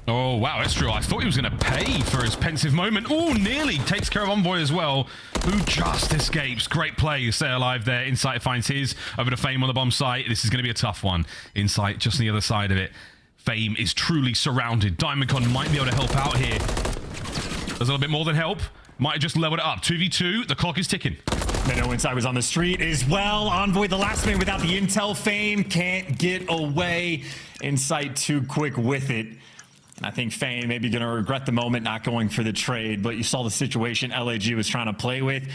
Oh, wow, Estriel. I thought he was going to pay for his pensive moment. Oh, nearly takes care of Envoy as well, who just escapes. Great play to stay alive there. Insight finds his over to Fame on the bomb site. This is going to be a tough one. Insight just on the other side of it. Fame is truly surrounded. Diamondcon might be able to help out here. There's a little bit more than help. Might have just leveled it up. 2v2. The clock is ticking. Minnow inside was on the street as well. Envoy, the last man without the intel. Fame can't get away. Insight too quick with it. And I think Fame maybe going to regret the moment not going for the trade, but you saw the situation LAG was trying to play with.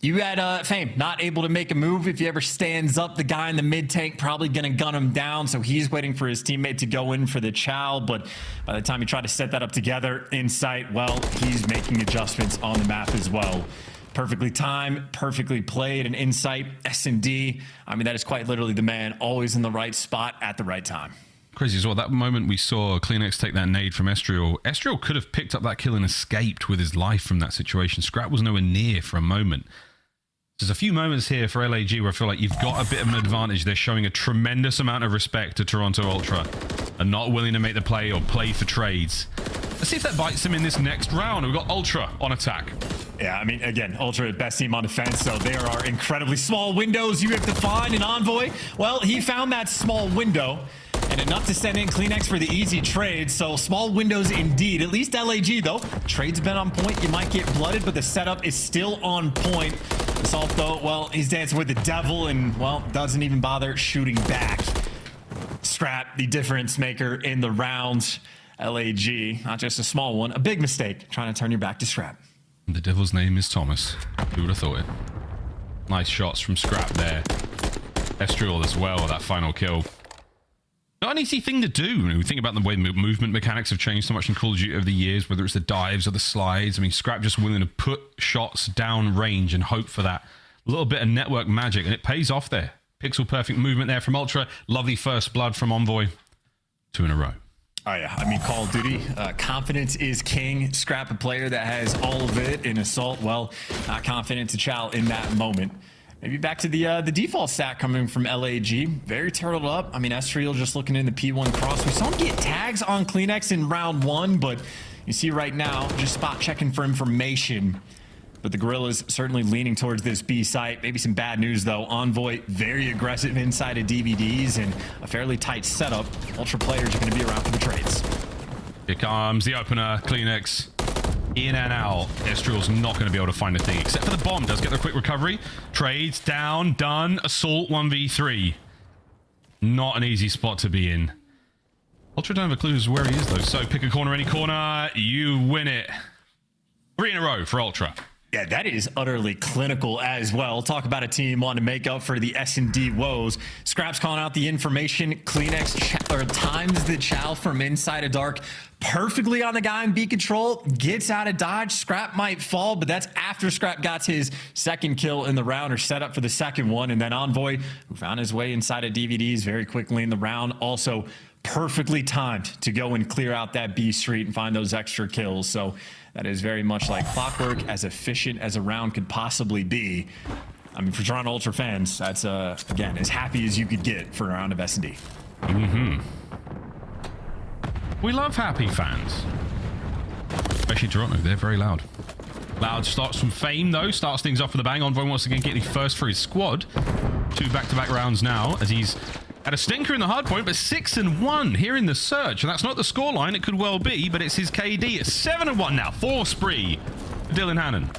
You had Fame not able to make a move. If he ever stands up, the guy in the mid tank probably going to gun him down. So he's waiting for his teammate to go in for the chow. But by the time he tried to set that up together, Insight, well, he's making adjustments on the map as well. Perfectly timed, perfectly played, and Insight, S&D. I mean, that is quite literally the man, always in the right spot at the right time. Crazy as well. That moment we saw CleanX take that nade from Estriel. Estriel could have picked up that kill and escaped with his life from that situation. Scrap was nowhere near for a moment. There's a few moments here for LAG where I feel like you've got a bit of an advantage. They're showing a tremendous amount of respect to Toronto Ultra and not willing to make the play or play for trades. Let's see if that bites them in this next round. We've got Ultra on attack. Yeah, I mean, again, Ultra best team on defense, so there are incredibly small windows you have to find. And Envoy, well, he found that small window and enough to send in CleanX for the easy trade. So small windows indeed. At least LAG, though. Trade's been on point. You might get blooded, but the setup is still on point. Assault, though, well, he's dancing with the devil and, well, doesn't even bother shooting back. Scrap, the difference maker in the round. LAG, not just a small one, a big mistake, trying to turn your back to Scrap. The devil's name is Thomas. Who would have thought it? Nice shots from Scrap there. Estriel as well, that final kill. Not an easy thing to do. When we think about the way movement mechanics have changed so much in Call of Duty over the years, whether it's the dives or the slides. I mean, Scrap just willing to put shots down range and hope for that little bit of network magic, and it pays off there. Pixel perfect movement there from Ultra. Lovely first blood from Envoy. 2 in a row. Oh yeah, I mean, Call of Duty, confidence is king. Scrap, a player that has all of it in Assault, well, not confident to chow in that moment. Maybe back to the default stat coming from LAG. Very turtled up. I mean, Estriel just looking in the P1 cross. We saw him get tags on CleanX in round 1, but you see right now, just spot checking for information. But the Gorillas certainly leaning towards this B site. Maybe some bad news, though. Envoy, very aggressive inside of DVDs and a fairly tight setup. Ultra players are going to be around for the trades. Here comes the opener, CleanX. In and out. Estriel's not going to be able to find a thing, except for the bomb. Does get the quick recovery. Trades, down, done. Assault 1v3. Not an easy spot to be in. Ultra don't have a clue as where he is, though. So pick a corner, any corner. You win it. 3 in a row for Ultra. Yeah, that is utterly clinical as well. Talk about a team wanting to make up for the S&D woes. Scrap's calling out the information. CleanX times the chow from inside of dark perfectly on the guy in B control. Gets out of dodge. Scrap might fall, but that's after Scrap got his second kill in the round, or set up for the second one. And then Envoy, who found his way inside of DVDs very quickly in the round, also perfectly timed to go and clear out that B street and find those extra kills. So that is very much like clockwork, as efficient as a round could possibly be. I mean, for Toronto Ultra fans, that's, again, as happy as you could get for a round of S&D. We love happy fans. Especially Toronto, they're very loud. Loud starts from Fame, though. Starts things off with a bang. Envoy once again getting first for his squad. 2 back-to-back rounds now, as he's had a stinker in the hardpoint, but 6-1 here in the search. And that's not the scoreline. It could well be, but it's his KD. It's 7-1 now. 4 spree for Dylan Hannon.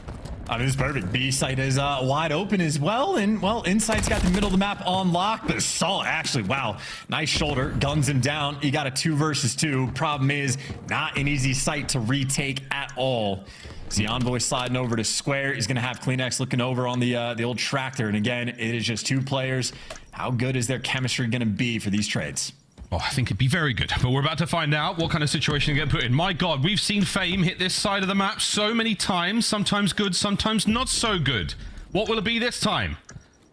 I mean, it's perfect. B site is wide open as well. And, well, Insight's got the middle of the map on lock. But Assault, actually, wow. Nice shoulder. Guns him down. You got a 2 versus 2. Problem is, not an easy site to retake at all. See Envoy sliding over to square. He's going to have CleanX looking over on the old tractor. And again, it is just 2 players. How good is their chemistry going to be for these trades? Oh, I think it'd be very good, but we're about to find out what kind of situation to get put in. My God, we've seen Fame hit this side of the map so many times, sometimes good, sometimes not so good. What will it be this time?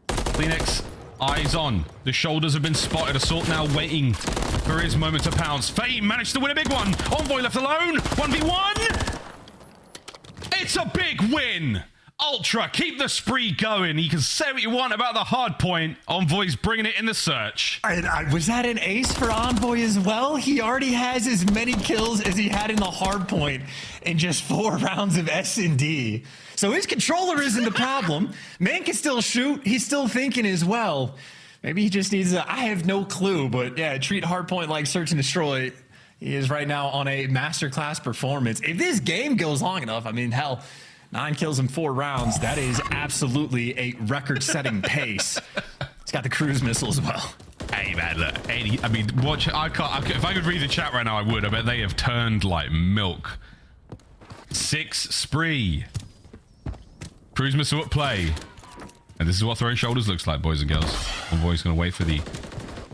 CleanX, eyes on. The shoulders have been spotted. Assault now waiting for his moment to pounce. Fame managed to win a big one. Envoy left alone. 1v1. It's a big win. Ultra, keep the spree going. You can say what you want about the hard point. Envoy's bringing it in the search. Was that an ace for Envoy as well? He already has as many kills as he had in the hard point in just 4 rounds of S&D. So his controller isn't the problem. Man can still shoot. He's still thinking as well. Maybe he just needs I have no clue, but yeah, treat hardpoint like search and destroy. He is right now on a masterclass performance. If this game goes long enough, I mean, hell, 9 kills in 4 rounds. That is absolutely a record-setting pace. He's got the cruise missile as well. Hey man, look, I mean, watch. If I could read the chat right now, I would. I bet they have turned like milk. 6 spree. Cruise missile at play. And this is what throwing shoulders looks like, boys and girls. Envoy's going to wait for the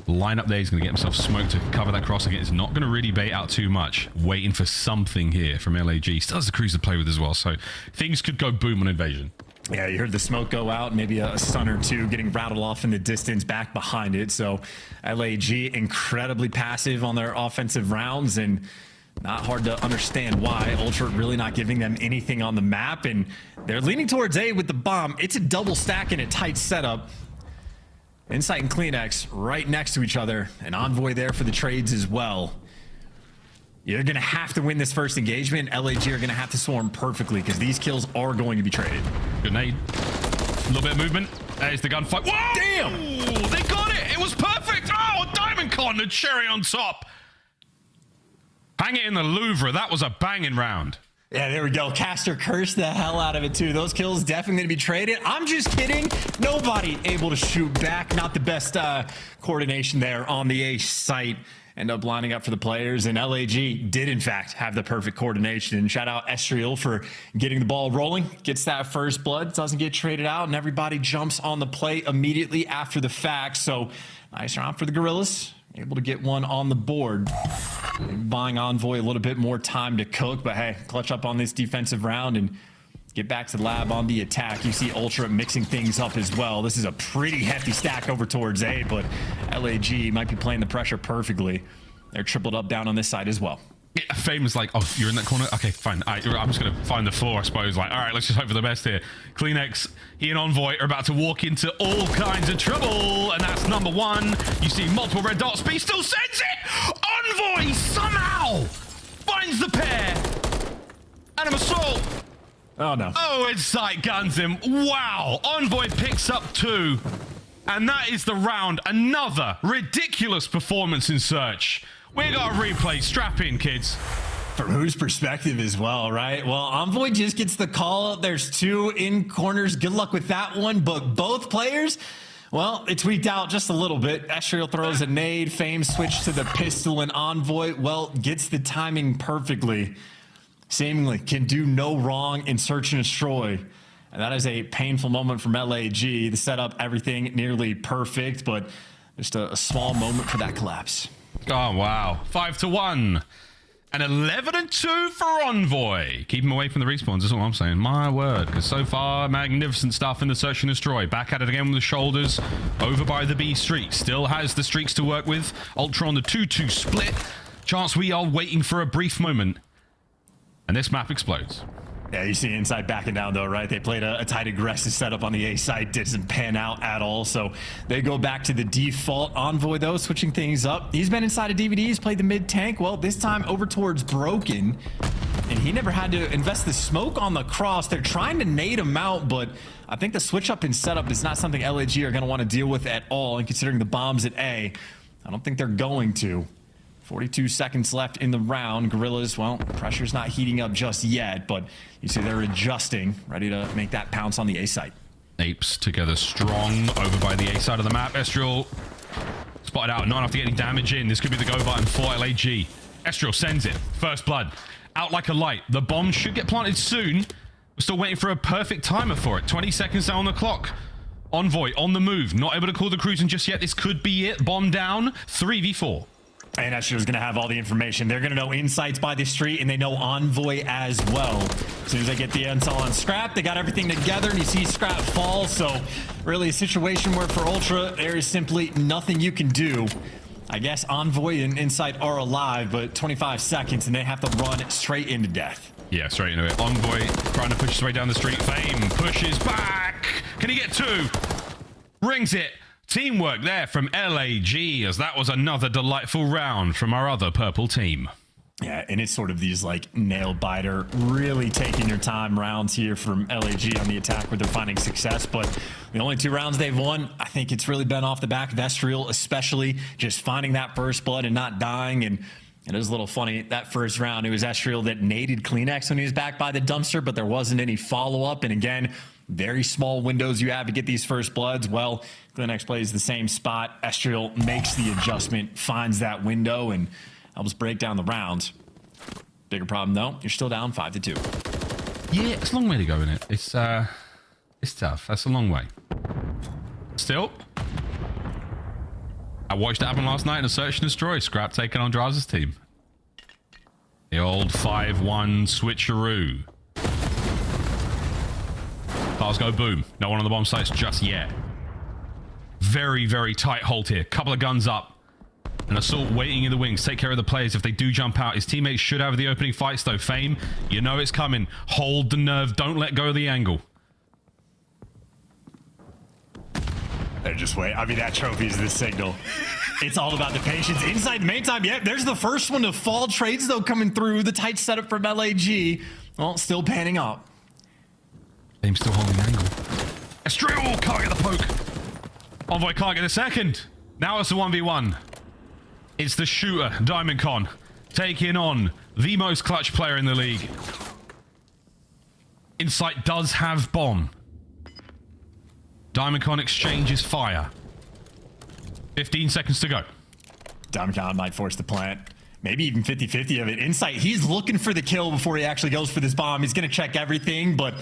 lineup there. He's going to get himself smoked to cover that cross again. It's not going to really bait out too much. Waiting for something here from LAG. Still has the cruise to play with as well, so things could go boom on Invasion. Yeah, you heard the smoke go out, maybe a stun or two getting rattled off in the distance back behind it. So LAG incredibly passive on their offensive rounds, and not hard to understand why. Ultra really not giving them anything on the map, and they're leaning towards A with the bomb. It's a double stack in a tight setup. Insight and CleanX right next to each other, and Envoy there for the trades as well. You're going to have to win this first engagement. LAG are going to have to swarm perfectly because these kills are going to be traded. Good nade. A little bit of movement. There's the gunfight. Whoa! Damn! They got it! It was perfect! Oh, Diamond Con, the cherry on top. Hang it in the Louvre. That was a banging round. Yeah, there we go. Caster cursed the hell out of it, too. Those kills definitely going to be traded. I'm just kidding. Nobody able to shoot back. Not the best coordination there on the A site. End up lining up for the players, and LAG did, in fact, have the perfect coordination. And shout out Estriel for getting the ball rolling. Gets that first blood, doesn't get traded out, and everybody jumps on the play immediately after the fact. So nice round for the Gorillas. Able to get one on the board. Buying Envoy a little bit more time to cook, but hey, clutch up on this defensive round and get back to the lab on the attack. You see Ultra mixing things up as well. This is a pretty hefty stack over towards A, but LAG might be playing the pressure perfectly. They're tripled up down on this side as well. Yeah, Fame is like, oh, you're in that corner? Okay, fine. I'm just going to find the floor, I suppose. Like, all right, let's just hope for the best here. CleanX, he and Envoy are about to walk into all kinds of trouble, and that's number 1. You see multiple red dots, but he still sends it! Envoy somehow finds the pair! And an assault! Oh, no. Oh, Insight guns him. Wow. Envoy picks up 2. And that is the round. Another ridiculous performance in Search. We got a replay. Strap in, kids. From whose perspective as well, right? Well, Envoy just gets the call. There's 2 in corners. Good luck with that one. But both players, well, it tweaked out just a little bit. Estriel throws a nade. Fame switched to the pistol, and Envoy, well, gets the timing perfectly. Seemingly can do no wrong in search and destroy. And that is a painful moment from LAG. The setup, everything nearly perfect, but just a small moment for that collapse. Oh, wow. 5-1. And 11-2 for Envoy. Keep him away from the respawns, that's all I'm saying. My word. Because so far, magnificent stuff in the search and destroy. Back at it again with the shoulders. Over by the B streak. Still has the streaks to work with. Ultra on the 2-2 split. Chance we are waiting for a brief moment. And this map explodes. Yeah, you see Inside backing down though, right? They played a tight aggressive setup on the A side, didn't pan out at all, so they go back to the default. Envoy though, switching things up. He's been inside of DVDs, played the mid tank. Well, this time over towards Broken, and he never had to invest the smoke on the cross. They're trying to nade him out, but I think the switch up in setup is not something LAG are going to want to deal with at all, and considering the bombs at A, I don't think they're going to. 42 seconds left in the round. Gorillas, well, pressure's not heating up just yet, but you see they're adjusting, ready to make that pounce on the A side. Apes together strong over by the A side of the map. Estriel spotted out, not enough to get any damage in. This could be the go button for LAG. Estriel sends it. First blood. Out like a light. The bomb should get planted soon. We're still waiting for a perfect timer for it. 20 seconds down on the clock. Envoy on the move. Not able to call the cruising just yet. This could be it. Bomb down. 3v4. And Estriel's going to have all the information. They're going to know insights by the street, and they know Envoy as well. As soon as they get the intel on Scrap, they got everything together, and you see Scrap fall. So really a situation where for Ultra, there is simply nothing you can do. I guess Envoy and Insight are alive, but 25 seconds, and they have to run straight into death. Yeah, straight into it. Envoy trying to push his way down the street. Fame pushes back. Can he get 2? Rings it. Teamwork there from LAG, as that was another delightful round from our other purple team. Yeah, and it's sort of these like nail biter, really taking your time rounds here from LAG on the attack where they're finding success. But the only 2 rounds they've won, I think it's really been off the back of Estriel, especially just finding that first blood and not dying. And It is a little funny. That first round, it was Estriel that naded Kleenex when he was back by the dumpster, but there wasn't any follow-up. And again, very small windows you have to get these first bloods. Well, Kleenex plays the same spot. Estriel makes the adjustment, finds that window, and helps break down the rounds. Bigger problem, though, you're still down 5-2. Yeah, it's a long way to go, isn't it? It's tough. That's a long way. Still, I watched it happen last night in a Search and Destroy. Scrap taking on Draz's team. The old 5-1 switcheroo. Cars go boom. No one on the bomb sites just yet. Very, very tight hold here. Couple of guns up. An assault waiting in the wings. Take care of the players if they do jump out. His teammates should have the opening fights though. Fame, you know it's coming. Hold the nerve. Don't let go of the angle. They're just wait. I mean, that trophy is the signal. It's all about the patience. Inside the main time, yep, there's the first one to fall. Trades, though, coming through. The tight setup from LAG. Well, still panning out. Fame's still holding the angle. Estriel can't get the poke. Envoy can't get the second. Now it's a 1v1. It's the shooter, DiamondCon, taking on the most clutch player in the league. Insight does have bomb. DiamondCon exchanges fire. 15 seconds to go. DiamondCon might force the plant. Maybe even 50-50 of it. Insight, he's looking for the kill before he actually goes for this bomb. He's going to check everything, but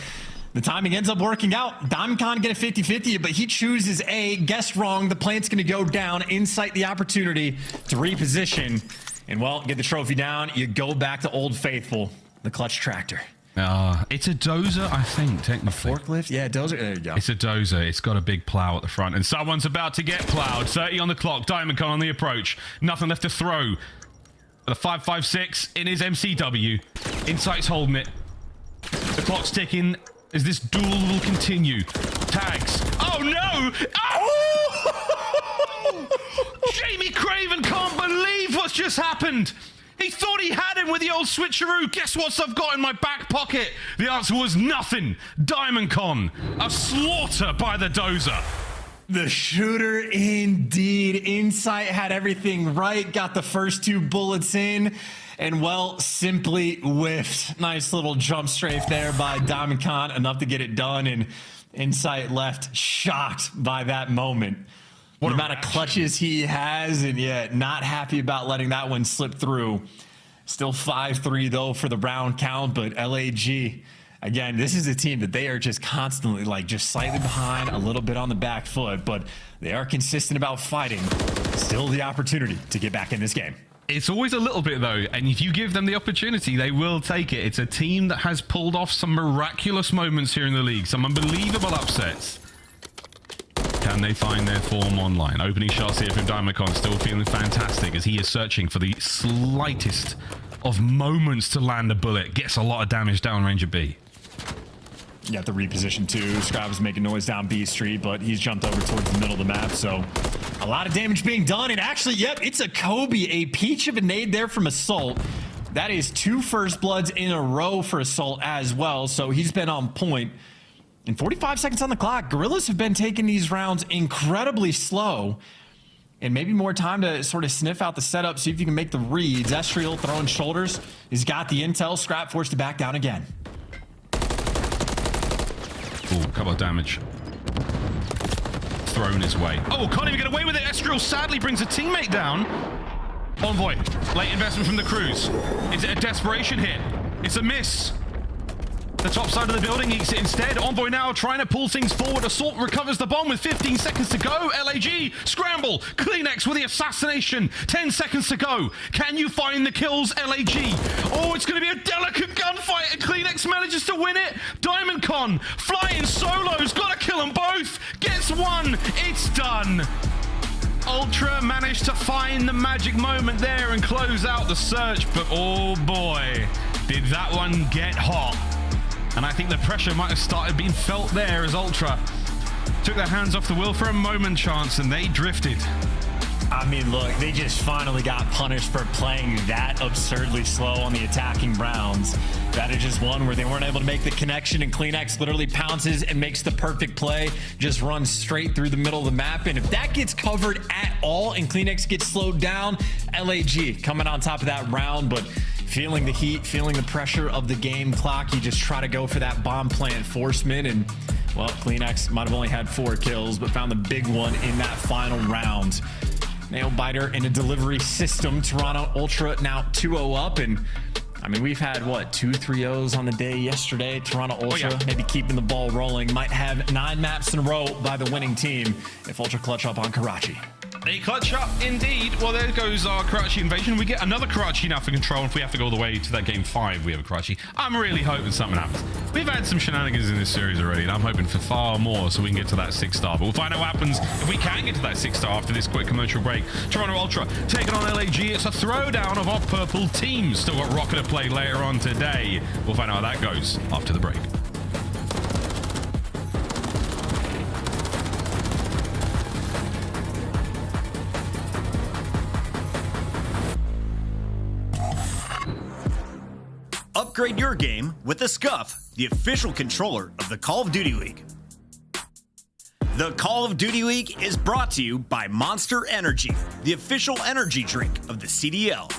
the timing ends up working out. DiamondCon get a 50-50, but he chooses A, guessed wrong. The plant's going to go down. Insight the opportunity to reposition. And, well, get the trophy down. You go back to Old Faithful, the clutch tractor. It's a dozer, I think, technically. A forklift? Yeah, dozer. There you go. It's a dozer. It's got a big plow at the front, and someone's about to get plowed. 30 on the clock. DiamondCon on the approach. Nothing left to throw. The 5.56 in his MCW. Insight's holding it. The clock's ticking as this duel will continue. Tags. Oh, no! Oh! Jamie Craven can't believe what's just happened. He thought he had him with the old switcheroo. Guess what I've got in my back pocket? The answer was nothing. DiamondCon. A slaughter by the dozer. The shooter indeed. Insight had everything right. Got the first 2 bullets in. And, well, simply whiffed. Nice little jump strafe there by DiamondCon. Enough to get it done. And Insight left shocked by that moment. What the amount of clutches he has, and yet not happy about letting that one slip through. Still 5-3 though for the round count, but LAG, again, this is a team that they are just constantly like just slightly behind, a little bit on the back foot, but they are consistent about fighting. Still the opportunity to get back in this game. It's always a little bit though, and if you give them the opportunity, they will take it. It's a team that has pulled off some miraculous moments here in the league, some unbelievable upsets. Can they find their form online? Opening shots here from DiamondCon, still feeling fantastic as he is searching for the slightest of moments to land a bullet. Gets a lot of damage downrange of B. You got the reposition too. Scrap is making noise down B Street, but he's jumped over towards the middle of the map, so a lot of damage being done. And actually, yep, it's a Kobe, a peach of a nade there from Assault. That is 2 first bloods in a row for Assault as well, so he's been on point. And 45 seconds on the clock. Gorillas have been taking these rounds incredibly slow. And maybe more time to sort of sniff out the setup, see if you can make the reads. Estriel throwing shoulders. He's got the intel. Scrap forced to back down again. Ooh, couple of damage. Thrown his way. Oh, can't even get away with it. Estriel sadly brings a teammate down. Envoy, late investment from the crews. Is it a desperation hit? It's a miss. The top side of the building eats it instead. Envoy now trying to pull things forward. Assault recovers the bomb with 15 seconds to go. LAG, scramble. Kleenex with the assassination. 10 seconds to go. Can you find the kills, LAG? Oh, it's going to be a delicate gunfight, and Kleenex manages to win it. DiamondCon flying solos. Got to kill them both. Gets one. It's done. Ultra managed to find the magic moment there and close out the search, but oh boy, did that one get hot. And I think the pressure might have started being felt there as Ultra took their hands off the wheel for a moment chance and they drifted. I mean, look, they just finally got punished for playing that absurdly slow on the attacking rounds. That is just one where they weren't able to make the connection, and CleanX literally pounces and makes the perfect play, just runs straight through the middle of the map. And if that gets covered at all and CleanX gets slowed down, LAG coming on top of that round, but feeling the heat, feeling the pressure of the game clock, you just try to go for that bomb plant forcement. And well, CleanX might have only had 4 kills, but found the big one in that final round. Nail biter in a delivery system. Toronto Ultra now 2-0 up. And I mean, we've had what, 2-3-0s on the day yesterday. Toronto Ultra maybe keeping the ball rolling. Might have 9 maps in a row by the winning team if Ultra clutch up on Karachi. They clutch up indeed. Well, there goes our Karachi invasion. We get another Karachi now for control. If we have to go all the way to that game 5, we have a Karachi. I'm really hoping something happens. We've had some shenanigans in this series already, and I'm hoping for far more so we can get to that 6-star. But we'll find out what happens if we can get to that 6-star after this quick commercial break. Toronto Ultra taking on LAG. It's a throwdown of our purple teams. Still got Røkkr to play later on today. We'll find out how that goes after the break. Upgrade your game with the Scuff, the official controller of the Call of Duty League. The Call of Duty League is brought to you by Monster Energy, the official energy drink of the CDL.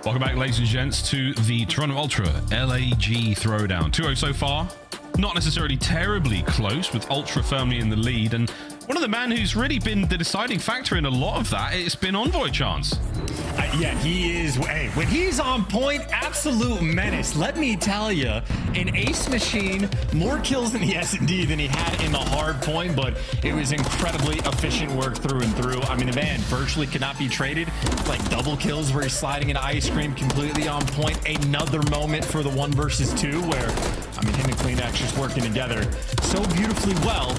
Welcome back, ladies and gents, to the Toronto Ultra LAG throwdown. 2-0 so far. Not necessarily terribly close, with Ultra firmly in the lead, and one of the men who's really been the deciding factor in a lot of that, it's been Envoy Chance. Yeah, he is. Hey, when he's on point, absolute menace. Let me tell you, an ace machine, more kills in the S&D than he had in the hard point, but it was incredibly efficient work through and through. I mean, the man virtually could not be traded. Like double kills where he's sliding into ice cream, completely on point. Another moment for the 1 versus 2 where, I mean, him and CleanX just working together so beautifully well.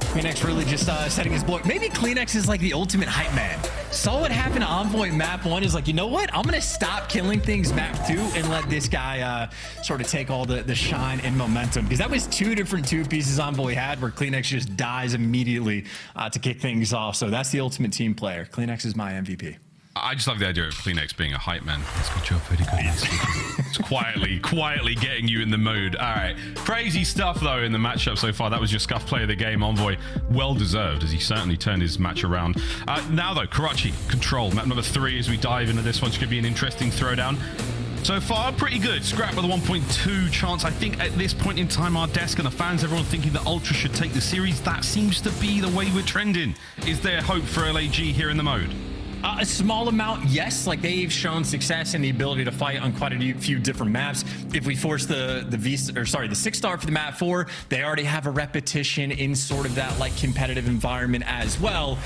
CleanX really just setting his block. Maybe CleanX is like the ultimate hype man. Saw what happened to Envoy map 1, is like, you know what? I'm going to stop killing things map 2 and let this guy sort of take all the shine and momentum. Because that was 2 different 2 pieces Envoy had where CleanX just dies immediately to kick things off. So that's the ultimate team player. CleanX is my MVP. I just love the idea of CleanX being a hype man. It's got your pretty good. It's quietly getting you in the mood. All right. Crazy stuff, though, in the matchup so far. That was your scuff player of the game, Envoy. Well deserved, as he certainly turned his match around. Now, though, Karachi, Control. Map number 3 as we dive into this one. It's going to be an interesting throwdown. So far, pretty good. Scrap with a 1.2 chance. I think at this point in time, our desk and the fans, everyone thinking that Ultra should take the series. That seems to be the way we're trending. Is there hope for LAG here in the mode? A small amount, yes. Like, they've shown success in the ability to fight on quite a few different maps. If we force the Vista, or sorry, the 6-star for the map 4, they already have a repetition in sort of that like competitive environment as well.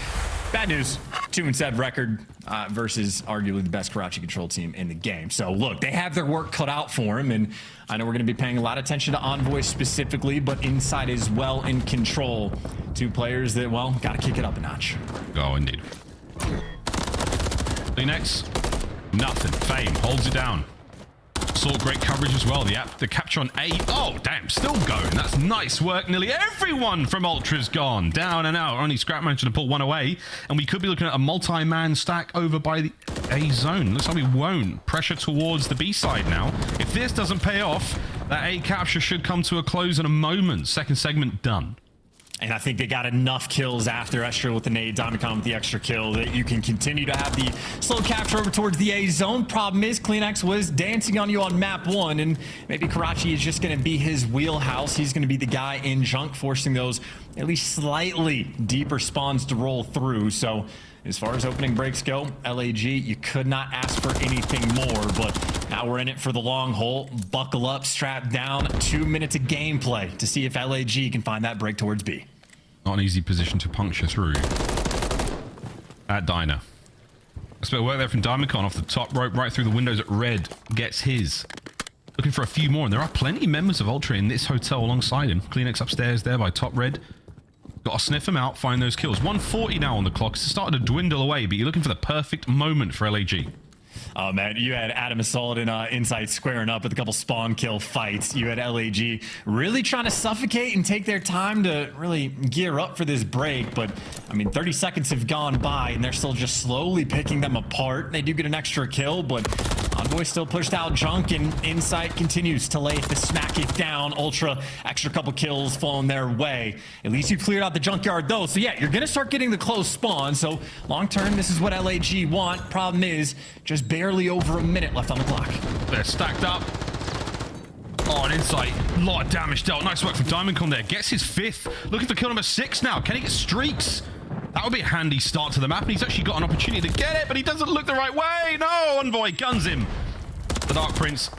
Bad news, 2-7 record versus arguably the best Karachi Control team in the game. So look, they have their work cut out for them, and I know we're going to be paying a lot of attention to Envoy specifically, but inside as well in Control. 2 players that, well, got to kick it up a notch. Oh, indeed. CleanX, nothing. Fame holds it down. Saw great coverage as well. The capture on A. Oh, damn, still going. That's nice work. Nearly everyone from Ultra's gone. Down and out. Only Scrap managed to pull one away. And we could be looking at a multi-man stack over by the A zone. Looks like we won't. Pressure towards the B side now. If this doesn't pay off, that A capture should come to a close in a moment. Second segment done. And I think they got enough kills after Estra with the nade, Diamondcon with the extra kill, that you can continue to have the slow capture over towards the A zone. Problem is, CleanX was dancing on you on map 1, and maybe Karachi is just going to be his wheelhouse. He's going to be the guy in junk, forcing those at least slightly deeper spawns to roll through. So as far as opening breaks go, LAG, you could not ask for anything more, but now we're in it for the long haul. Buckle up, strap down, 2 minutes of gameplay to see if LAG can find that break towards B. Not an easy position to puncture through. At Diner. That's a bit of work there from Diamondcon off the top rope, right through the windows at Red. Gets his. Looking for a few more, and there are plenty of members of Ultra in this hotel alongside him. CleanX upstairs there by top Red. Got to sniff him out, find those kills. 140 now on the clock. It's starting to dwindle away, but you're looking for the perfect moment for LAG. Oh, man, you had Adam Assault and Insight squaring up with a couple spawn kill fights. You had LAG really trying to suffocate and take their time to really gear up for this break. But, I mean, 30 seconds have gone by, and they're still just slowly picking them apart. They do get an extra kill, but Envoy still pushed out junk, and Insight continues to lay to smack it down. Ultra, extra couple kills falling their way. At least you cleared out the junkyard, though. So, yeah, you're going to start getting the close spawn. So, long term, this is what LAG want. Problem is, just barely over a minute left on the clock. They're stacked up. Oh, an Insight. A lot of damage dealt. Nice work from Diamondcon there. Gets his 5th. Looking for kill number 6 now. Can he get streaks? That would be a handy start to the map, and he's actually got an opportunity to get it, but he doesn't look the right way. No, Envoy guns him. The Dark Prince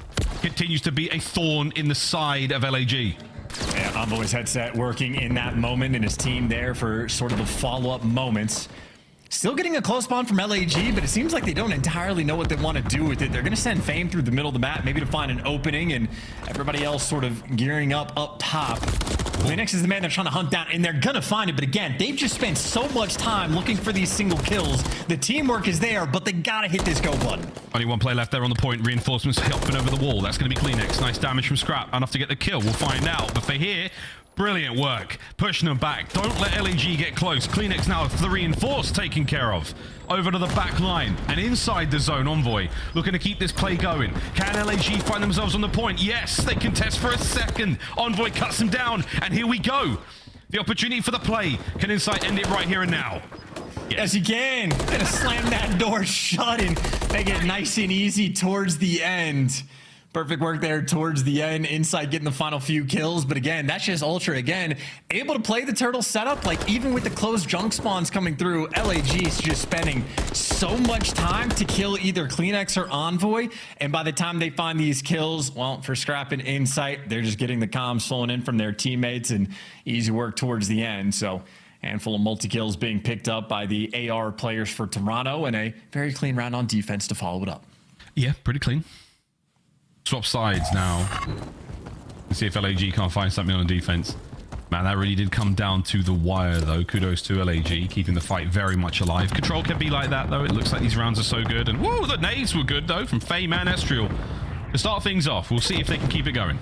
continues to be a thorn in the side of LAG. Yeah, Envoy's headset working in that moment, and his team there for sort of the follow-up moments. Still getting a close spawn from LAG, but it seems like they don't entirely know what they want to do with it. They're going to send Fame through the middle of the map, maybe to find an opening, and everybody else sort of gearing up top. CleanX is the man they're trying to hunt down, and they're going to find it. But again, they've just spent so much time looking for these single kills. The teamwork is there, but they got to hit this go button. Only one play left there on the point. Reinforcements helping over the wall. That's going to be CleanX. Nice damage from Scrap. Enough to get the kill. We'll find out. But for here, brilliant work. Pushing them back. Don't let LAG get close. CleanX now with the reinforce taken care of. Over to the back line and inside the zone. Envoy looking to keep this play going. Can LAG find themselves on the point? Yes, they contest for a second. Envoy cuts them down, and here we go. The opportunity for the play. Can Insight end it right here and now? Yes, he can. Gonna slam that door shut and make it nice and easy towards the end. Perfect work there towards the end. Insight getting the final few kills. But again, that's just Ultra again. Able to play the turtle setup. Like even with the closed junk spawns coming through, LAG is just spending so much time to kill either CleanX or Envoy. And by the time they find these kills, well, for Scrap and Insight, they're just getting the comms flowing in from their teammates and easy work towards the end. So handful of multi-kills being picked up by the AR players for Toronto and a very clean round on defense to follow it up. Yeah, pretty clean. Swap sides now. Let's see if LAG can't find something on defense. Man, that really did come down to the wire, though. Kudos to LAG, keeping the fight very much alive. Control can be like that, though. It looks like these rounds are so good. And whoa, the nades were good, though, from FaZe and Estriel. To start things off, we'll see if they can keep it going.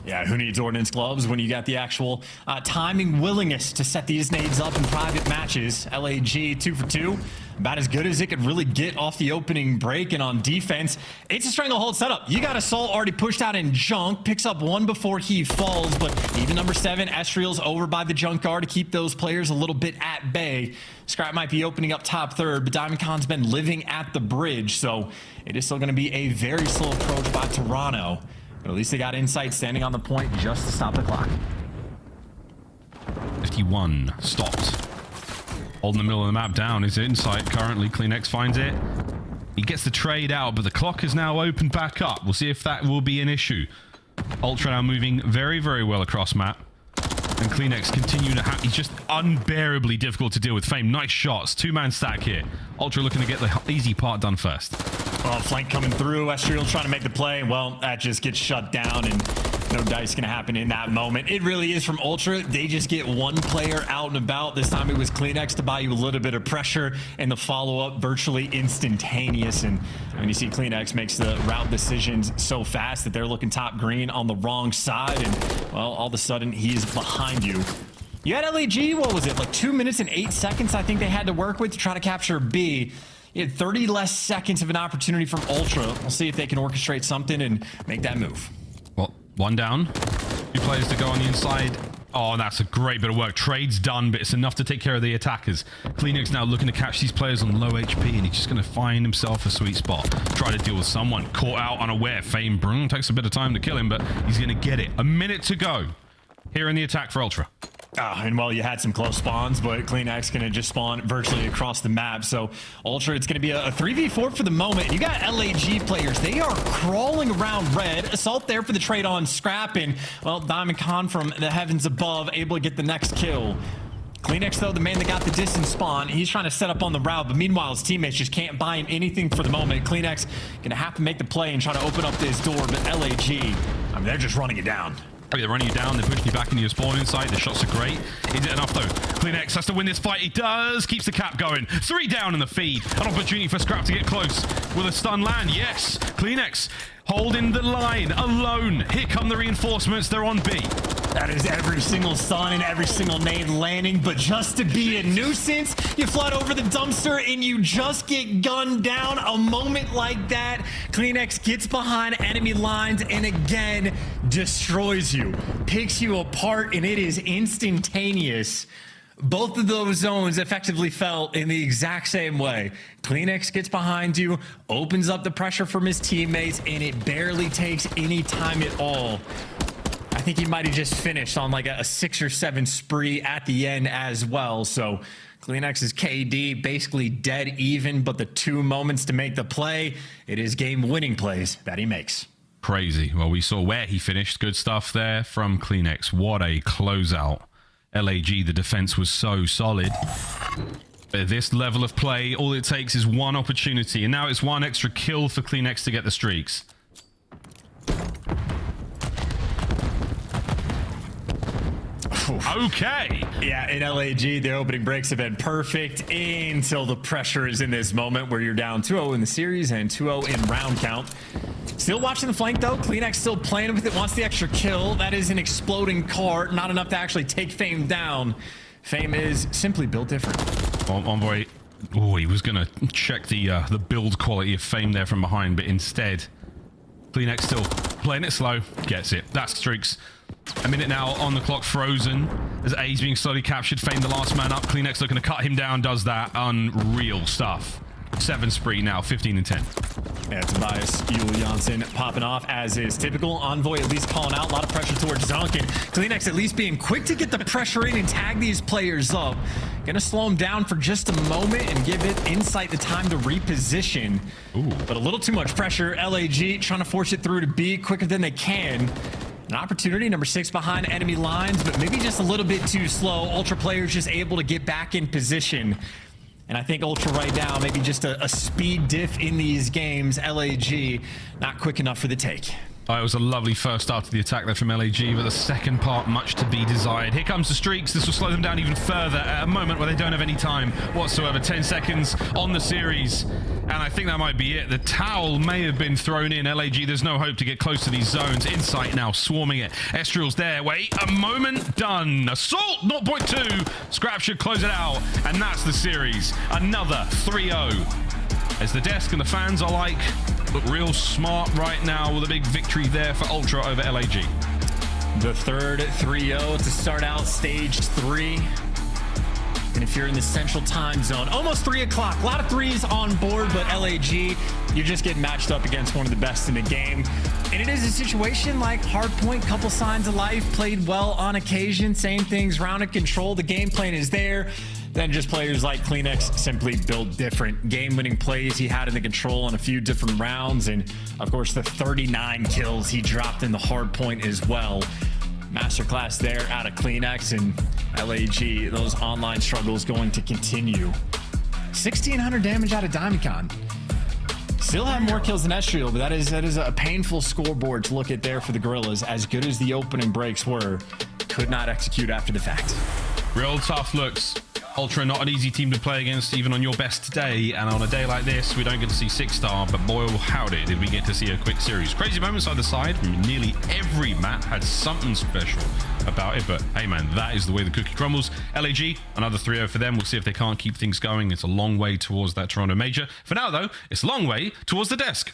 Yeah, who needs ordnance gloves when you got the actual timing willingness to set these nades up in private matches? LAG 2 for 2, about as good as it could really get off the opening break. And on defense, it's a stranglehold setup. You got Assault already pushed out in junk, picks up one before he falls, but even number 7, Estriel's over by the junkyard to keep those players a little bit at bay. Scrap might be opening up top third, but Diamond Khan's been living at the bridge, so it is still going to be a very slow approach by Toronto. But at least they got Insight standing on the point just to stop the clock. 51 stopped. Holding the middle of the map down is Insight currently. CleanX finds it. He gets the trade out, but the clock is now opened back up. We'll see if that will be an issue. Ultra now moving very, very well across map. And CleanX continue to have... He's just unbearably difficult to deal with. Fame, nice shots. 2-man stack here. Ultra looking to get the easy part done first. Oh, flank coming through. Estriel trying to make the play. Well, that just gets shut down and no dice going to happen in that moment. It really is from Ultra. They just get one player out and about. This time it was CleanX to buy you a little bit of pressure, and the follow-up virtually instantaneous. And when you see CleanX makes the route decisions so fast that they're looking top green on the wrong side, and well, all of a sudden he's behind you. You had LAG, what was it, like 2 minutes and 8 seconds I think they had to work with to try to capture B. You had 30 less seconds of an opportunity from Ultra. We'll see if they can orchestrate something and make that move. Well, one down. 2 players to go on the inside. Oh, that's a great bit of work. Trade's done, but it's enough to take care of the attackers. CleanX now looking to catch these players on low HP, and he's just going to find himself a sweet spot. Try to deal with someone. Caught out unaware. Fame Brun takes a bit of time to kill him, but he's going to get it. A minute to go here in the attack for Ultra. And well, you had some close spawns, but CleanX going to just spawn virtually across the map. So Ultra, it's going to be a 3v4 for the moment. You got LAG players. They are crawling around red. Assault there for the trade on Scrap, and well, Diamond Khan from the heavens above able to get the next kill. CleanX, though, the man that got the distance spawn, he's trying to set up on the route, but meanwhile his teammates just can't buy him anything for the moment. CleanX going to have to make the play and try to open up this door, but LAG, I mean, they're just running it down. They're running you down, they're pushing you back into your spawn inside. The shots are great. Is it enough, though? CleanX has to win this fight. He does. Keeps the cap going. 3 down in the feed. An opportunity for Scrap to get close. Will a stun land? Yes. CleanX holding the line alone. Here come the reinforcements. They're on B. That is every single stun and every single nade landing, but just to be a nuisance, you flood over the dumpster and you just get gunned down. A moment like that, CleanX gets behind enemy lines and again destroys you, picks you apart, and it is instantaneous. Both of those zones effectively fell in the exact same way. CleanX gets behind you, opens up the pressure from his teammates, and it barely takes any time at all. I think he might have just finished on like a 6 or 7 spree at the end as well. So CleanX's KD basically dead even, but the 2 moments to make the play, it is game-winning plays that he makes. Crazy. Well, we saw where he finished. Good stuff there from CleanX. What a closeout. LAG, the defense was so solid. But at this level of play, all it takes is one opportunity, and now it's 1 extra kill for CleanX to get the streaks. Okay. Yeah, in LAG, the opening breaks have been perfect until the pressure is in this moment where you're down 2-0 in the series and 2-0 in round count. Still watching the flank, though. CleanX still playing with it, wants the extra kill. That is an exploding cart, not enough to actually take Fame down. Fame is simply built different. Envoy, oh, he was going to check the build quality of Fame there from behind, but instead, CleanX still playing it slow, gets it. That's streaks. A minute now on the clock, frozen as A's being slowly captured. Fame the last man up. CleanX looking to cut him down, does that. Unreal stuff. 7 spree now, 15 and 10. Yeah, Tobias Janssen popping off as is typical. Envoy at least calling out a lot of pressure towards Duncan. Kleenex at least being quick to get the pressure in and tag these players up. Gonna slow them down for just a moment and give it Insight the time to reposition. Ooh. But a little too much pressure. LAG trying to force it through to B quicker than they can. An opportunity, number 6 behind enemy lines, but maybe just a little bit too slow. Ultra players just able to get back in position. And I think Ultra right now, maybe just a speed diff in these games. LAG not quick enough for the take. Oh, it was a lovely first start to the attack there from LAG, but the second part much to be desired. Here comes the streaks. This will slow them down even further at a moment where they don't have any time whatsoever. 10 seconds on the series, and I think that might be it. The towel may have been thrown in. LAG, there's no hope to get close to these zones. Insight now swarming it. Estriel's there. Wait a moment. Done. Assault 0.2. Scrap should close it out, and that's the series. Another 3-0. As the desk and the fans are like, look real smart right now with a big victory there for Ultra over LAG. The third 3-0 to start out stage 3. And if you're in the central time zone, almost 3 o'clock, a lot of threes on board, but LAG, you're just getting matched up against one of the best in the game. And it is a situation like Hardpoint, couple signs of life, played well on occasion, same things, rounded control, the game plan is there. Then just players like Kleenex simply build different game-winning plays he had in the control in a few different rounds. And of course, the 39 kills he dropped in the Hardpoint as well. Masterclass there out of Kleenex, and LAG, those online struggles going to continue. 1,600 damage out of Diamondcon. Still have more kills than Estriel, but that is a painful scoreboard to look at there for the Gorillas. As good as the opening breaks were, could not execute after the fact. Real tough looks. Ultra not an easy team to play against even on your best day, and on a day like this we don't get to see 6-star, but boy howdy did we get to see a quick series. Crazy moments either side. Nearly every map had something special about it, but hey man, that is the way the cookie crumbles. LAG, another 3-0 for them. We'll see if they can't keep things going. It's a long way towards that Toronto major. For now though, it's a long way towards the desk.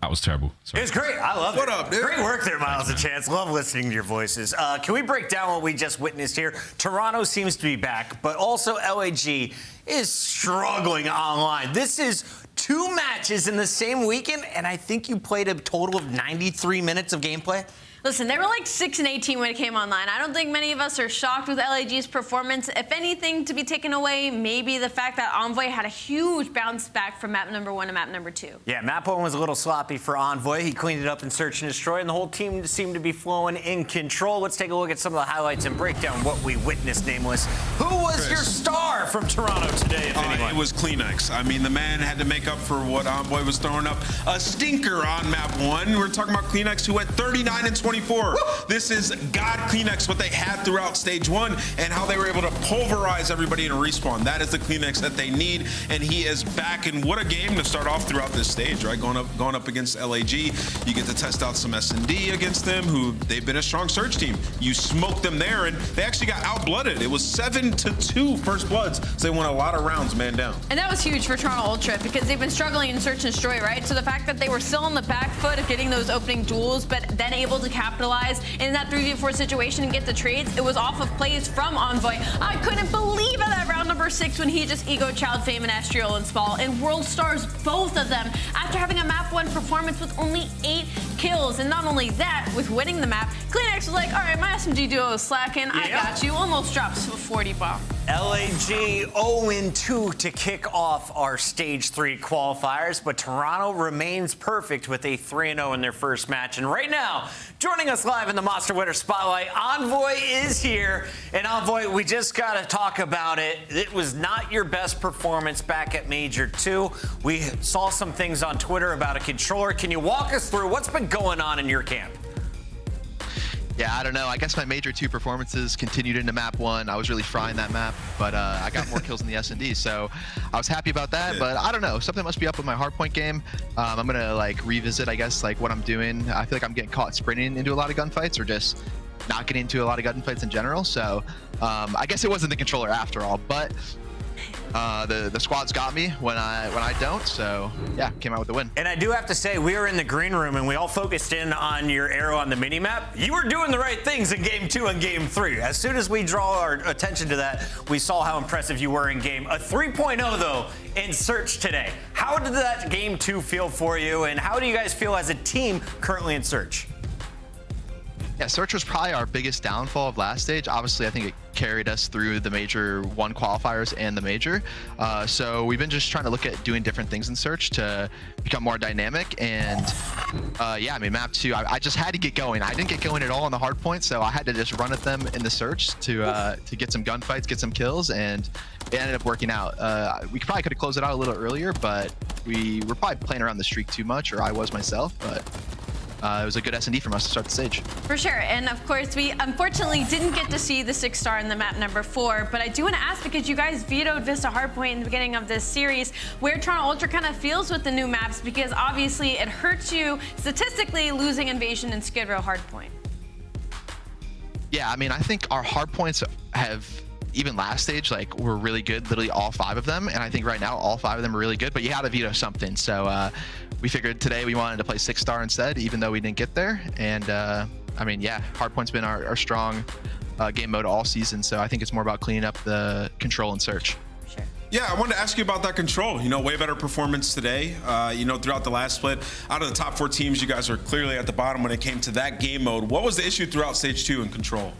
That was terrible. Sorry. It was great. I love it. What up, dude? Great work there, Miles and Chance. Love listening to your voices. Can we break down what we just witnessed here? Toronto seems to be back, but also LAG is struggling online. This is 2 matches in the same weekend, and I think you played a total of 93 minutes of gameplay. Listen, they were like 6 and 18 when it came online. I don't think many of us are shocked with LAG's performance. If anything to be taken away, maybe the fact that Envoy had a huge bounce back from map number 1 to map number 2. Yeah, map 1 was a little sloppy for Envoy. He cleaned it up in Search and Destroy, and the whole team seemed to be flowing in control. Let's take a look at some of the highlights and break down what we witnessed, Nameless. Who was your star from Toronto today, if anyone? It was Kleenex. I mean, the man had to make up for what Envoy was throwing up. A stinker on map 1. We're talking about Kleenex, who went 39 and 24. Woo! This is God Kleenex, what they had throughout stage 1 and how they were able to pulverize everybody in a respawn. That is the Kleenex that they need, and he is back. And what a game to start off throughout this stage, right? Going up against LAG. You get to test out some S&D against them, who they've been a strong surge team. You smoke them there, and they actually got outblooded. It was 7-2 first bloods, so they won a lot of rounds man down. And that was huge for Toronto Ultra because they've been struggling in Search and Destroy, right? So the fact that they were still on the back foot of getting those opening duels, but then able to capitalize in that 3v4 situation and get the trades, it was off of plays from Envoy. I couldn't believe it that round number 6 when he just ego child Fame and Estriel and Small and World Stars, both of them, after having a map 1 performance with only 8 kills. And not only that, with winning the map, Kleenex was like, all right, my SMG duo is slacking. I got you. Almost drops to a 40 bomb. LAG 0-2 to kick off our Stage 3 qualifiers, but Toronto remains perfect with a 3-0 in their first match. And right now, joining us live in the Monster Winter Spotlight, Envoy is here. And Envoy, we just got to talk about it. It was not your best performance back at Major 2. We saw some things on Twitter about a controller. Can you walk us through what's been going on in your camp? Yeah, I don't know. I guess my Major 2 performances continued into map 1. I was really frying that map, but I got more kills in the S&D, so I was happy about that. But I don't know. Something must be up with my Hardpoint game. I'm going to like revisit, I guess, like what I'm doing. I feel like I'm getting caught sprinting into a lot of gunfights or just not getting into a lot of gunfights in general. So I guess it wasn't the controller after all. But the squad's got me when I don't. So yeah, came out with the win. And I do have to say, we were in the green room and we all focused in on your arrow on the mini map. You were doing the right things in game 2 and game 3. As soon as we draw our attention to that, we saw how impressive you were in game. A 3.0 though in search today. How did that game 2 feel for you, and how do you guys feel as a team currently in search? Yeah, search was probably our biggest downfall of last stage. Obviously, I think it carried us through the major 1 qualifiers and the major. So we've been just trying to look at doing different things in search to become more dynamic. And yeah, I mean, map 2, I just had to get going. I didn't get going at all on the hard point, so I had to just run at them in the search to get some gunfights, get some kills, and it ended up working out. We probably could have closed it out a little earlier, but we were probably playing around the streak too much, or I was myself, but it was a good S&D from us to start the stage. For sure, and of course, we unfortunately didn't get to see the 6-star in the map number 4, but I do want to ask, because you guys vetoed Vista Hardpoint in the beginning of this series, where Toronto Ultra kind of feels with the new maps, because obviously it hurts you statistically losing Invasion and Skid Row Hardpoint. Yeah, I mean, I think our hardpoints have, even last stage, like, were really good, literally all 5 of them, and I think right now all 5 of them are really good, but you had to veto something, so we figured today we wanted to play 6-star instead, even though we didn't get there. And I mean, yeah, Hardpoint's been our strong game mode all season, so I think it's more about cleaning up the control and search. Sure. Yeah, I wanted to ask you about that control. You know, way better performance today. You know, throughout the last split, out of the top 4 teams, you guys are clearly at the bottom when it came to that game mode. What was the issue throughout stage 2 in control?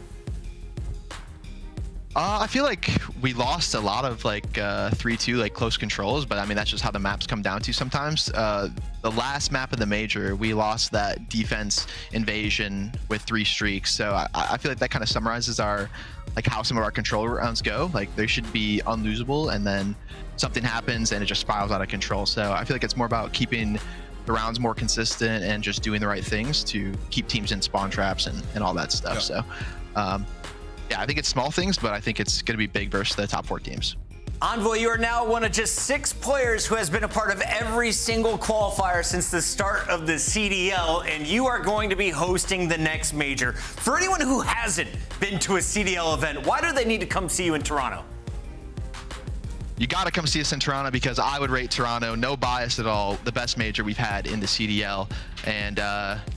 I feel like we lost a lot of like 3-2 like close controls, but I mean, that's just how the maps come down to sometimes. The last map of the major, we lost that defense invasion with 3 streaks. So I feel like that kind of summarizes our, like, how some of our control rounds go. Like, they should be unlosable, and then something happens and it just spirals out of control. So I feel like it's more about keeping the rounds more consistent and just doing the right things to keep teams in spawn traps and all that stuff. Yeah. So yeah, I think it's small things, but I think it's going to be big versus the top 4 teams. Envoy, you are now one of just 6 players who has been a part of every single qualifier since the start of the CDL, and you are going to be hosting the next major. For anyone who hasn't been to a CDL event, why do they need to come see you in Toronto? You got to come see us in Toronto, because I would rate Toronto, no bias at all, the best major we've had in the CDL. And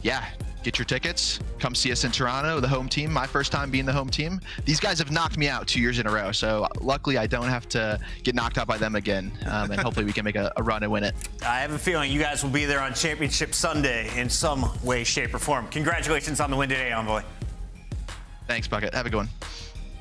yeah, get your tickets, come see us in Toronto, the home team. My first time being the home team. These guys have knocked me out 2 years in a row, so luckily I don't have to get knocked out by them again, and hopefully we can make a run and win it. I have a feeling you guys will be there on Championship Sunday in some way, shape, or form. Congratulations on the win today, Envoy. Thanks, Bucket. Have a good one.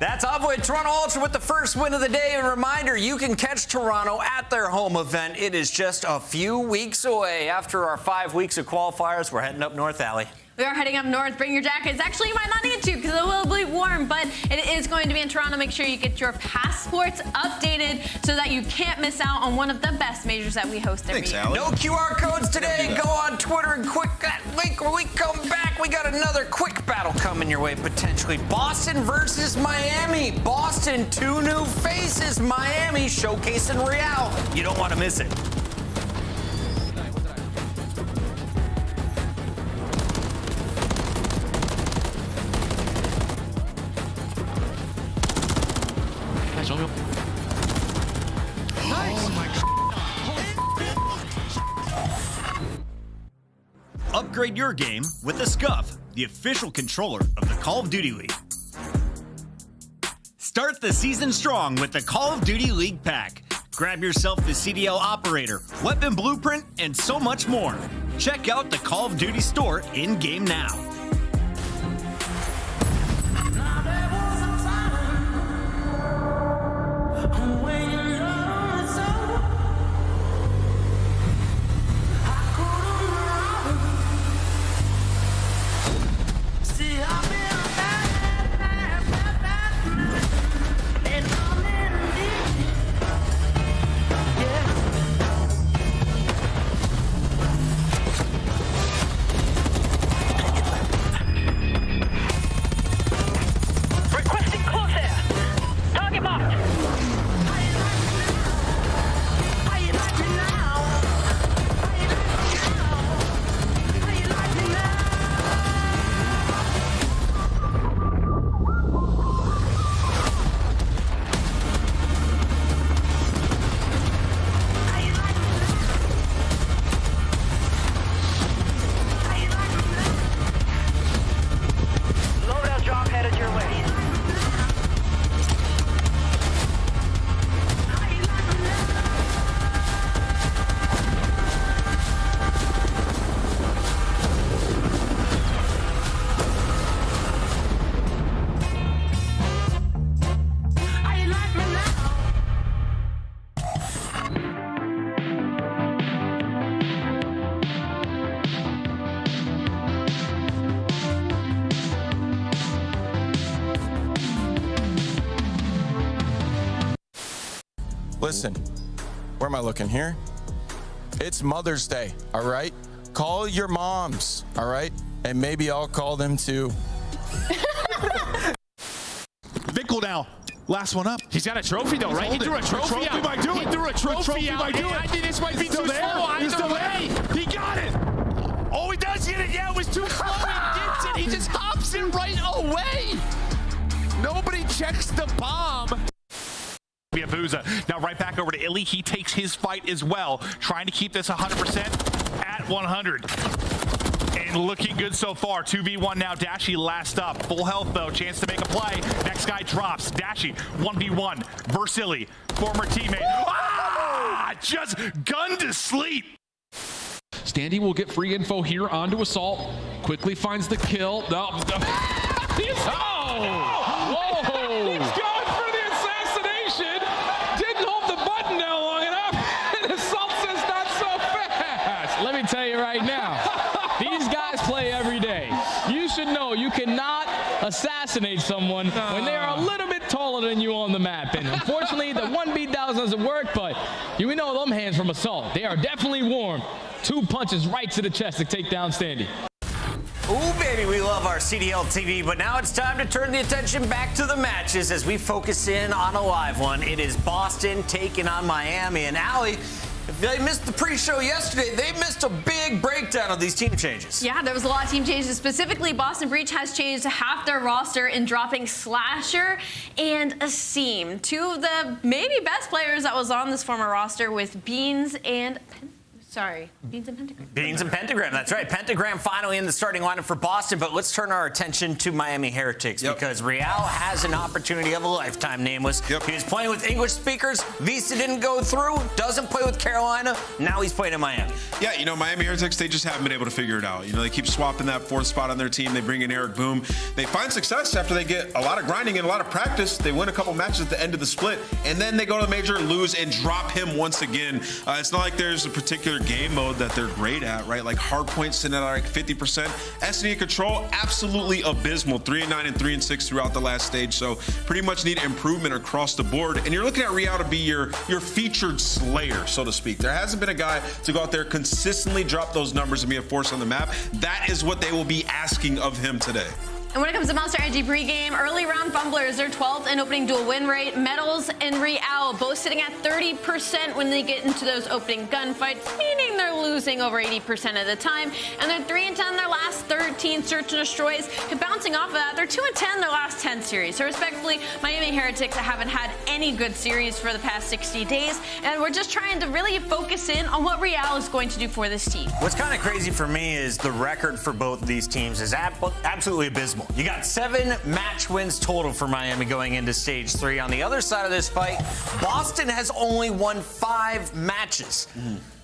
That's Envoy Toronto Ultra with the first win of the day. And a reminder, you can catch Toronto at their home event. It is just a few weeks away. After our 5 weeks of qualifiers, we're heading up north, Allie. We are heading up north. Bring your jackets. Actually, you might not need to, because it will be warm, but it is going to be in Toronto. Make sure you get your passports updated so that you can't miss out on one of the best majors that we host every year. No QR codes today. Go on Twitter and click that link. When we come back, we got another quick battle coming your way, potentially. Boston versus Miami. Boston, 2 new faces. Miami showcasing Real. You don't want to miss it. Upgrade your game with the Scuff, the official controller of the Call of Duty League. Start the season strong with the Call of Duty League pack. Grab yourself the CDL operator, weapon blueprint, and so much more. Check out the Call of Duty store in-game now. Listen, where am I looking here? It's Mother's Day, all right? Call your moms, all right? And maybe I'll call them too. Vickle now. Last one up. He's got a trophy though, right? He threw a trophy out. Might do He it. threw a trophy out. Might do it. I think this might be Still too there. slow. He's still there. He got it. Oh, he does get it. Yeah, it was too slow. He gets it. He just hops it right away. Nobody checks the bomb. Vista. Now right back over to Illy. He takes his fight as well, trying to keep this 100% at 100. And looking good so far. 2v1 now. Dashy last up. Full health though. Chance to make a play. Next guy drops. Dashy 1v1. Versili, former teammate. Ah! Just gunned to sleep. Standy will get free info here onto Assault. Quickly finds the kill. No. Whoa! He's going for the assassination. Didn't hold the button down long enough. And Assault says not so fast. Let me tell you right now, these guys play every day. You should know you cannot assassinate someone when they are a little bit taller than you on the map. And unfortunately, the 1v doesn't work, but you know them hands from Assault. They are definitely warm. 2 punches right to the chest to take down Standy. Ooh, baby, we love our CDL TV, but now it's time to turn the attention back to the matches as we focus in on a live one. It is Boston taking on Miami. And Allie, if they missed the pre-show yesterday, they missed a big breakdown of these team changes. Yeah, there was a lot of team changes. Specifically, Boston Breach has changed half their roster in dropping Slasher and Asim, 2 of the maybe best players that was on this former roster with Beans and Beans and Pentagram. Beans and Pentagram, that's right. Pentagram finally in the starting lineup for Boston, but let's turn our attention to Miami Heretics because Real has an opportunity of a lifetime, Nameless. He was playing with English speakers. Vista didn't go through, doesn't play with Carolina. Now he's playing in Miami. Yeah, you know, Miami Heretics, they just haven't been able to figure it out. You know, they keep swapping that 4th spot on their team. They bring in Eric Boom. They find success after they get a lot of grinding and a lot of practice. They win a couple matches at the end of the split, and then they go to the major, lose, and drop him once again. It's not like there's a particular game mode that they're great at, right? Like Hardpoint sitting at like 50%. S&D control, absolutely abysmal. 3-9 and 3-6 throughout the last stage. So pretty much need improvement across the board. And you're looking at Real to be your featured slayer, so to speak. There hasn't been a guy to go out there consistently drop those numbers and be a force on the map. That is what they will be asking of him today. And when it comes to Monster Energy pregame, early round fumblers, they're 12th in opening duel win rate. Metals and Real both sitting at 30% when they get into those opening gunfights, meaning they're losing over 80% of the time. And they're 3-10 their last 13 search and destroys. And bouncing off of that, they're 2-10 their last 10 series. So respectfully, Miami Heretics haven't had any good series for the past 60 days. And we're just trying to really focus in on what Real is going to do for this team. What's kind of crazy for me is the record for both of these teams is absolutely abysmal. You got 7 match wins total for Miami going into stage 3. On the other side of this fight, Boston has only won 5 matches.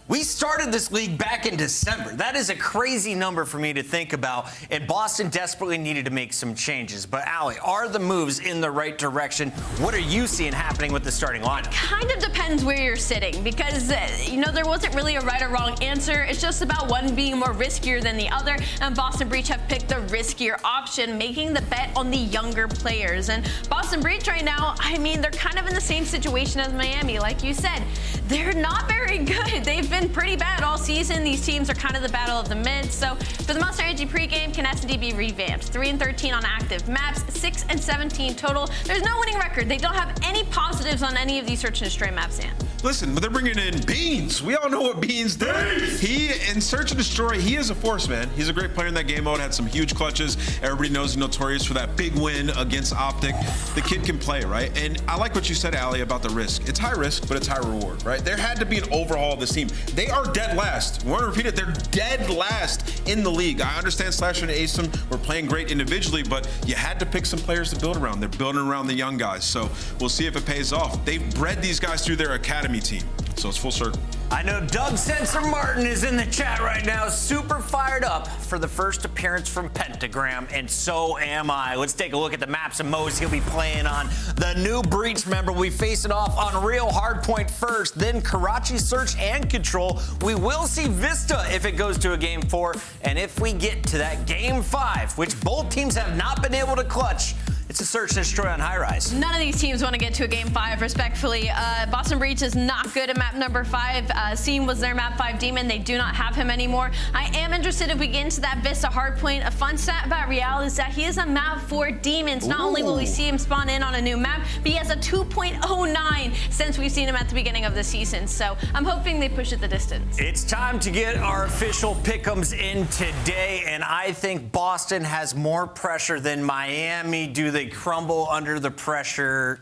We started this league back in December. That is a crazy number for me to think about, and Boston desperately needed to make some changes. But Allie, are the moves in the right direction? What are you seeing happening with the starting lineup? Kind of depends where you're sitting because, you know, there wasn't really a right or wrong answer. It's just about one being more riskier than the other, and Boston Breach have picked the riskier option, making the bet on the younger players. And Boston Breach right now, I mean, they're kind of in the same situation as Miami. Like you said, they're not very good. They've been pretty bad all season. These teams are kind of the battle of the mids. So for the Monster Energy pregame, can S&D be revamped? 3-13 on active maps, 6-17 total. There's no winning record. They don't have any positives on any of these search and destroy maps, Sam. Listen, but they're bringing in Beans. We all know what Beans does. He, in Search and Destroy, he is a force, man. He's a great player in that game mode, had some huge clutches. Everybody knows he's notorious for that big win against Optic. The kid can play, right? And I like what you said, Allie, about the risk. It's high risk, but it's high reward, right? There had to be an overhaul of this team. They are dead last. We want to repeat it. They're dead last in the league. I understand Slasher and Asim were playing great individually, but you had to pick some players to build around. They're building around the young guys, so we'll see if it pays off. They've bred these guys through their academy team, so it's full circle. I know Doug Sensor Martin is in the chat right now, super fired up for the first appearance from Pentagram, and so am I. Let's take a look at the maps and modes he'll be playing on. The new Breach member, we face it off on Real Hardpoint first, then Karachi Search and Control. We will see Vista if it goes to a Game 4, and if we get to that Game 5, which both teams have not been able to clutch, It's a search and destroy on Highrise. None of these teams want to get to a game 5, respectfully. Boston Breach is not good at map number 5. Seam was their map 5 demon. They do not have him anymore. I am interested if we get into that Vista Hardpoint. A fun stat about Real is that he is a map 4 demons. Not only will we see him spawn in on a new map, but he has a 2.09 since we've seen him at the beginning of the season. So I'm hoping they push it the distance. It's time to get our official pick'ems in today, and I think Boston has more pressure than Miami. Do they crumble under the pressure?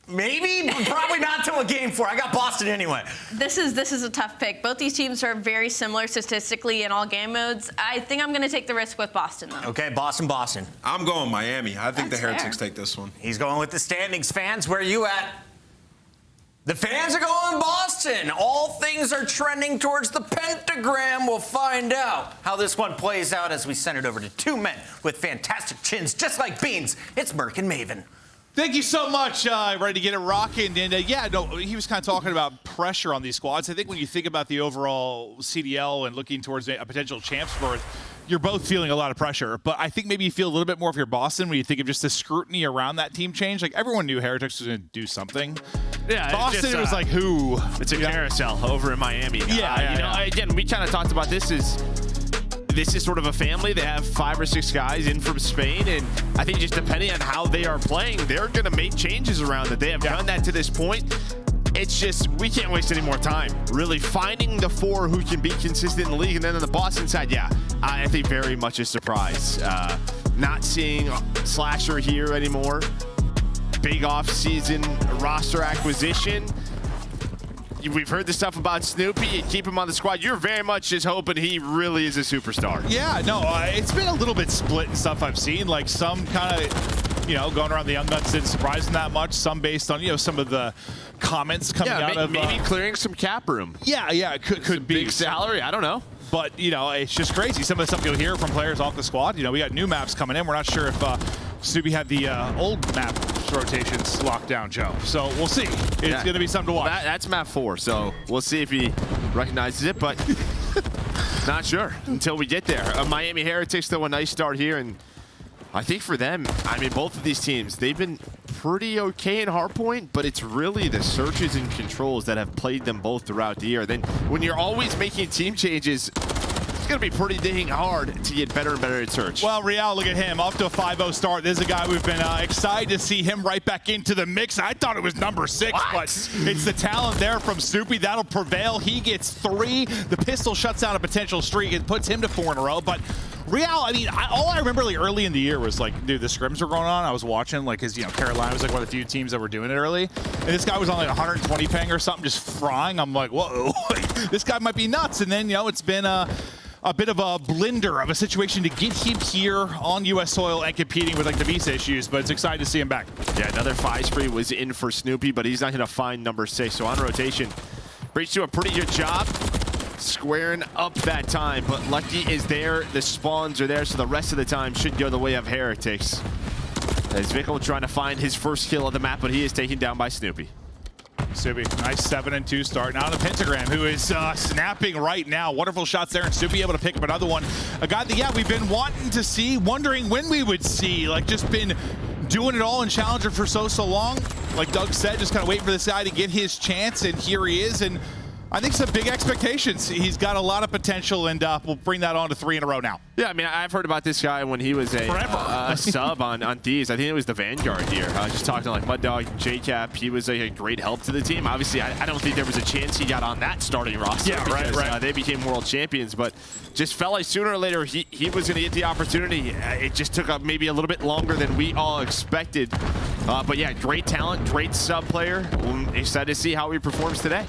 Maybe, but probably not till a game 4. I got Boston anyway. This is a tough pick. Both these teams are very similar statistically in all game modes. I think I'm going to take the risk with Boston, though. Okay, Boston. I'm going Miami. I think That's the Heretics fair. take this one. He's going with the standings. Fans, where are you at? The fans are going Boston. All things are trending towards the pentagram. We'll find out how this one plays out as we send it over to two men with fantastic chins, just like Beans. It's Merc and Maven. Thank you so much. Ready to get it rocking. And yeah, no, he was kind of talking about pressure on these squads. I think when you think about the overall CDL and looking towards a potential champs berth, you're both feeling a lot of pressure. But I think maybe you feel a little bit more if you're Boston when you think of just the scrutiny around that team change. Like, everyone knew Heretics was going to do something. Yeah, Boston, it was like, who? It's a carousel over in Miami. Again, we kind of talked about this is sort of a family. They have 5 or 6 guys in from Spain, and I think just depending on how they are playing, they're going to make changes around it. They have done that to this point. It's just, we can't waste any more time. Really finding the 4 who can be consistent in the league. And then on the Boston side, yeah, I think very much a surprise. Not seeing Slasher here anymore. Big off-season roster acquisition. We've heard the stuff about Snoopy. You keep him on the squad. You're very much just hoping he really is a superstar. Yeah, no, it's been a little bit split in stuff I've seen. Like, some kind of, going around the Young Guns didn't surprise them that much. Some based on, some of the comments coming out of... maybe clearing some cap room. Yeah, it could be. Big salary, I don't know. But, it's just crazy. Some of the stuff you'll hear from players off the squad. We got new maps coming in. We're not sure if Snoopy had the old map rotations locked down, Joe. So we'll see. It's going to be something to watch. That's map 4, so we'll see if he recognizes it, but not sure until we get there. Miami Heretics, though, a nice start here, and I think for them, both of these teams, they've been pretty okay in Hardpoint, but it's really the searches and controls that have played them both throughout the year. Then when you're always making team changes, it's going to be pretty dang hard to get better and better at search. Well, Real, look at him. Off to a 5-0 start. This is a guy we've been excited to see him right back into the mix. I thought it was number 6, but it's the talent there from Snoopy. That'll prevail. He gets 3. The pistol shuts down a potential streak. It puts him to 4 in a row. But Real, all I remember early in the year was dude, the scrims were going on. I was watching, because, Carolina was one of the few teams that were doing it early. And this guy was on 120 ping or something, just frying. I'm like, whoa, this guy might be nuts. And then, it's been a bit of a blender of a situation to get him here on U.S. soil and competing with the visa issues, but it's exciting to see him back. Yeah, another 5 spree was in for Snoopy, but he's not going to find number 6. So on rotation, Breach do a pretty good job squaring up that time, but Lucky is there. The spawns are there, so the rest of the time should go the way of Heretics. As Vickle trying to find his first kill of the map, but he is taken down by Snoopy. Snoopy, nice 7-2 start. Now the Pentagram, who is snapping right now. Wonderful shots there, and Snoopy able to pick up another one. A guy that, we've been wanting to see, wondering when we would see. Just been doing it all in Challenger for so long. Like Doug said, just kind of waiting for this guy to get his chance, and here he is. And I think some big expectations. He's got a lot of potential, and we'll bring that on to 3 in a row now. Yeah, I've heard about this guy when he was a sub on Thieves. I think it was the Vanguard here. Just talking to Mud Dog, JCap. He was a great help to the team. Obviously, I don't think there was a chance he got on that starting roster. Yeah, because, right. They became world champions, but just felt like sooner or later he was going to get the opportunity. It just took up maybe a little bit longer than we all expected. But yeah, great talent, great sub player. I'm excited to see how he performs today.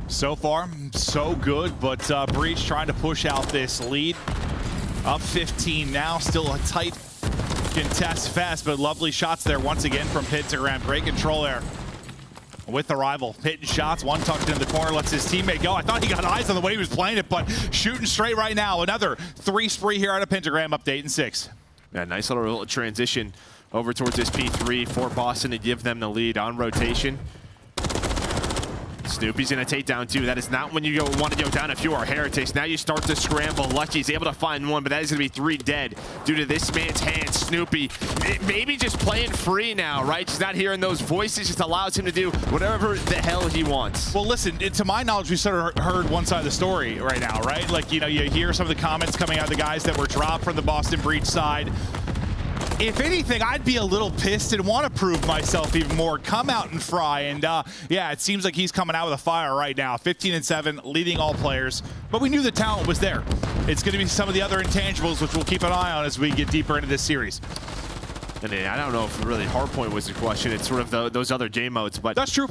So far, so good, but Breach trying to push out this lead. Up 15 now, still a tight contest fest, but lovely shots there once again from Pentagram. Great control there with the rival. Hitting shots, one tucked into the corner, lets his teammate go. I thought he got eyes on the way he was playing it, but shooting straight right now. Another 3 spree here out of Pentagram, up to 8 and 6. Yeah, nice little transition over towards this P3 for Boston to give them the lead on rotation. Snoopy's gonna take down 2. That is not when you want to go down if you are Heretics. Now you start to scramble. Lucky's able to find 1, but that is gonna be 3 dead due to this man's hands. Snoopy maybe just playing free now, right? Just not hearing those voices, just allows him to do whatever the hell he wants. Well, listen, to my knowledge, we sort of heard one side of the story right now, right? Like, you know, you hear some of the comments coming out of the guys that were dropped from the Boston Breach side. If anything, I'd be a little pissed and want to prove myself even more. Come out and fry. And yeah, it seems like he's coming out with a fire right now. 15-7, leading all players. But we knew the talent was there. It's going to be some of the other intangibles, which we'll keep an eye on as we get deeper into this series. And I don't know if really Hardpoint was the question. It's sort of those other J modes. But that's true.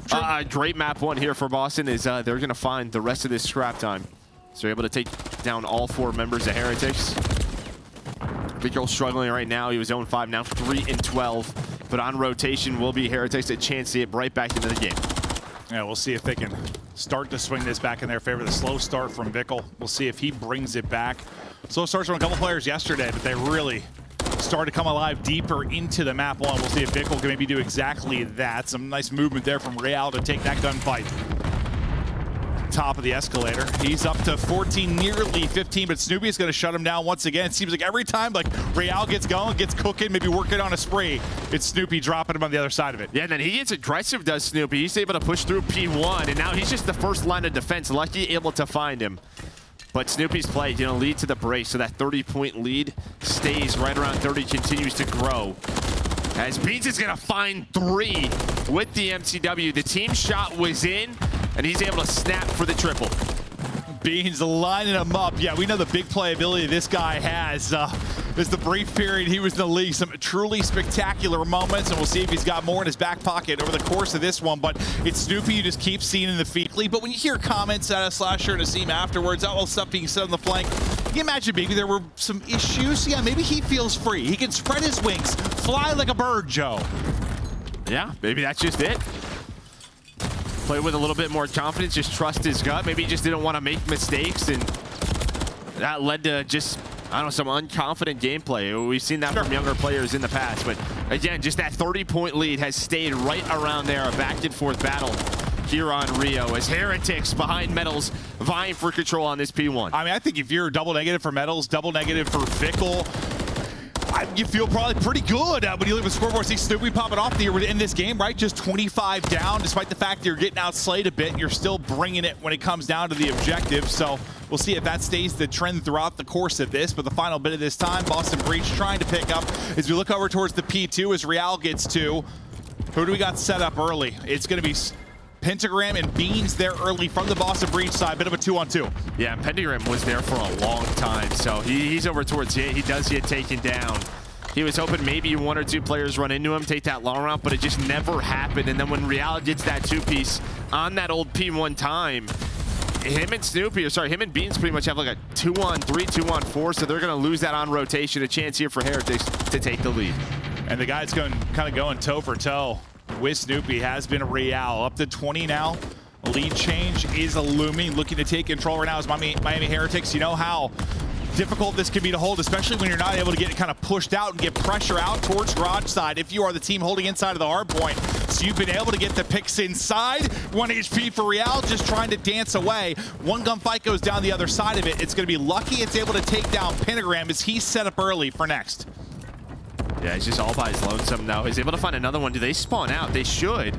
Great map 1 here for Boston is they're going to find the rest of this scrap time. So they're able to take down all 4 members of Heretics. Røkkr struggling right now. He was 0-5, now 3-12. But on rotation will be Heretics, a chance to get right back into the game. Yeah, we'll see if they can start to swing this back in their favor. The slow start from Røkkr. We'll see if he brings it back. Slow starts from a couple players yesterday, but they really started to come alive deeper into the map 1. We'll see if Røkkr can maybe do exactly that. Some nice movement there from Real to take that gunfight. Top of the escalator. He's up to 14, nearly 15, but Snoopy's going to shut him down once again. It seems like every time like Real gets going, gets cooking, maybe working on a spree, it's Snoopy dropping him on the other side of it. Yeah, and then he gets aggressive, does Snoopy. He's able to push through P1, and now he's just the first line of defense. Lucky able to find him. But Snoopy's play, you know, lead to the brace, so that 30-point lead stays right around 30, continues to grow. As Beans is going to find 3 with the MCW. The team shot was in, and he's able to snap for the triple. Beans lining him up. Yeah, we know the big playability this guy has. This is the brief period he was in the league. Some truly spectacular moments, and we'll see if he's got more in his back pocket over the course of this one. But it's Snoopy you just keep seeing in the feedly. But when you hear comments out of Slasher and Asim afterwards, all stuff being said on the flank, can you imagine maybe there were some issues? Yeah, maybe he feels free. He can spread his wings, fly like a bird, Joe. Yeah, maybe that's just it. Play with a little bit more confidence, just trust his gut. Maybe he just didn't want to make mistakes, and that led to just, I don't know, some unconfident gameplay. We've seen that from younger players in the past, but again, just that 30-point lead has stayed right around there. A back and forth battle here on Rio as Heretics behind Metals vying for control on this P1. I mean, I think if you're double negative for Metals, double negative for Røkkr, you feel probably pretty good when you look at the scoreboard. See Snoopy popping off in this game, right? Just 25 down, despite the fact that you're getting outslayed a bit. You're still bringing it when it comes down to the objective. So we'll see if that stays the trend throughout the course of this. But the final bit of this time, Boston Breach trying to pick up as we look over towards the P2 as Real gets 2. Who do we got set up early? It's going to be Pentagram and Beans there early from the Boston Breach side. Bit of a 2-on-2. Yeah, Pentagram was there for a long time, so he's over towards it. He does get taken down. He was hoping maybe 1 or 2 players run into him, take that long route, but it just never happened. And then when Real gets that 2-piece on that old P1 time, him and Beans pretty much have like a 2-on-3, 2-on-4, so they're going to lose that on rotation. A chance here for Heretics to take the lead. And the guy's going toe for toe with Snoopy has been Real. Up to 20 now. Lead change is looming. Looking to take control right now is Miami Heretics. You know how difficult this can be to hold, especially when you're not able to get kind of pushed out and get pressure out towards garage side if you are the team holding inside of the hard point. So you've been able to get the picks inside. 1 HP for Real, just trying to dance away. One gunfight goes down the other side of it. It's going to be Lucky it's able to take down Pentagram as he's set up early for next. Yeah, he's just all by his lonesome now. He's able to find another one. Do they spawn out? They should.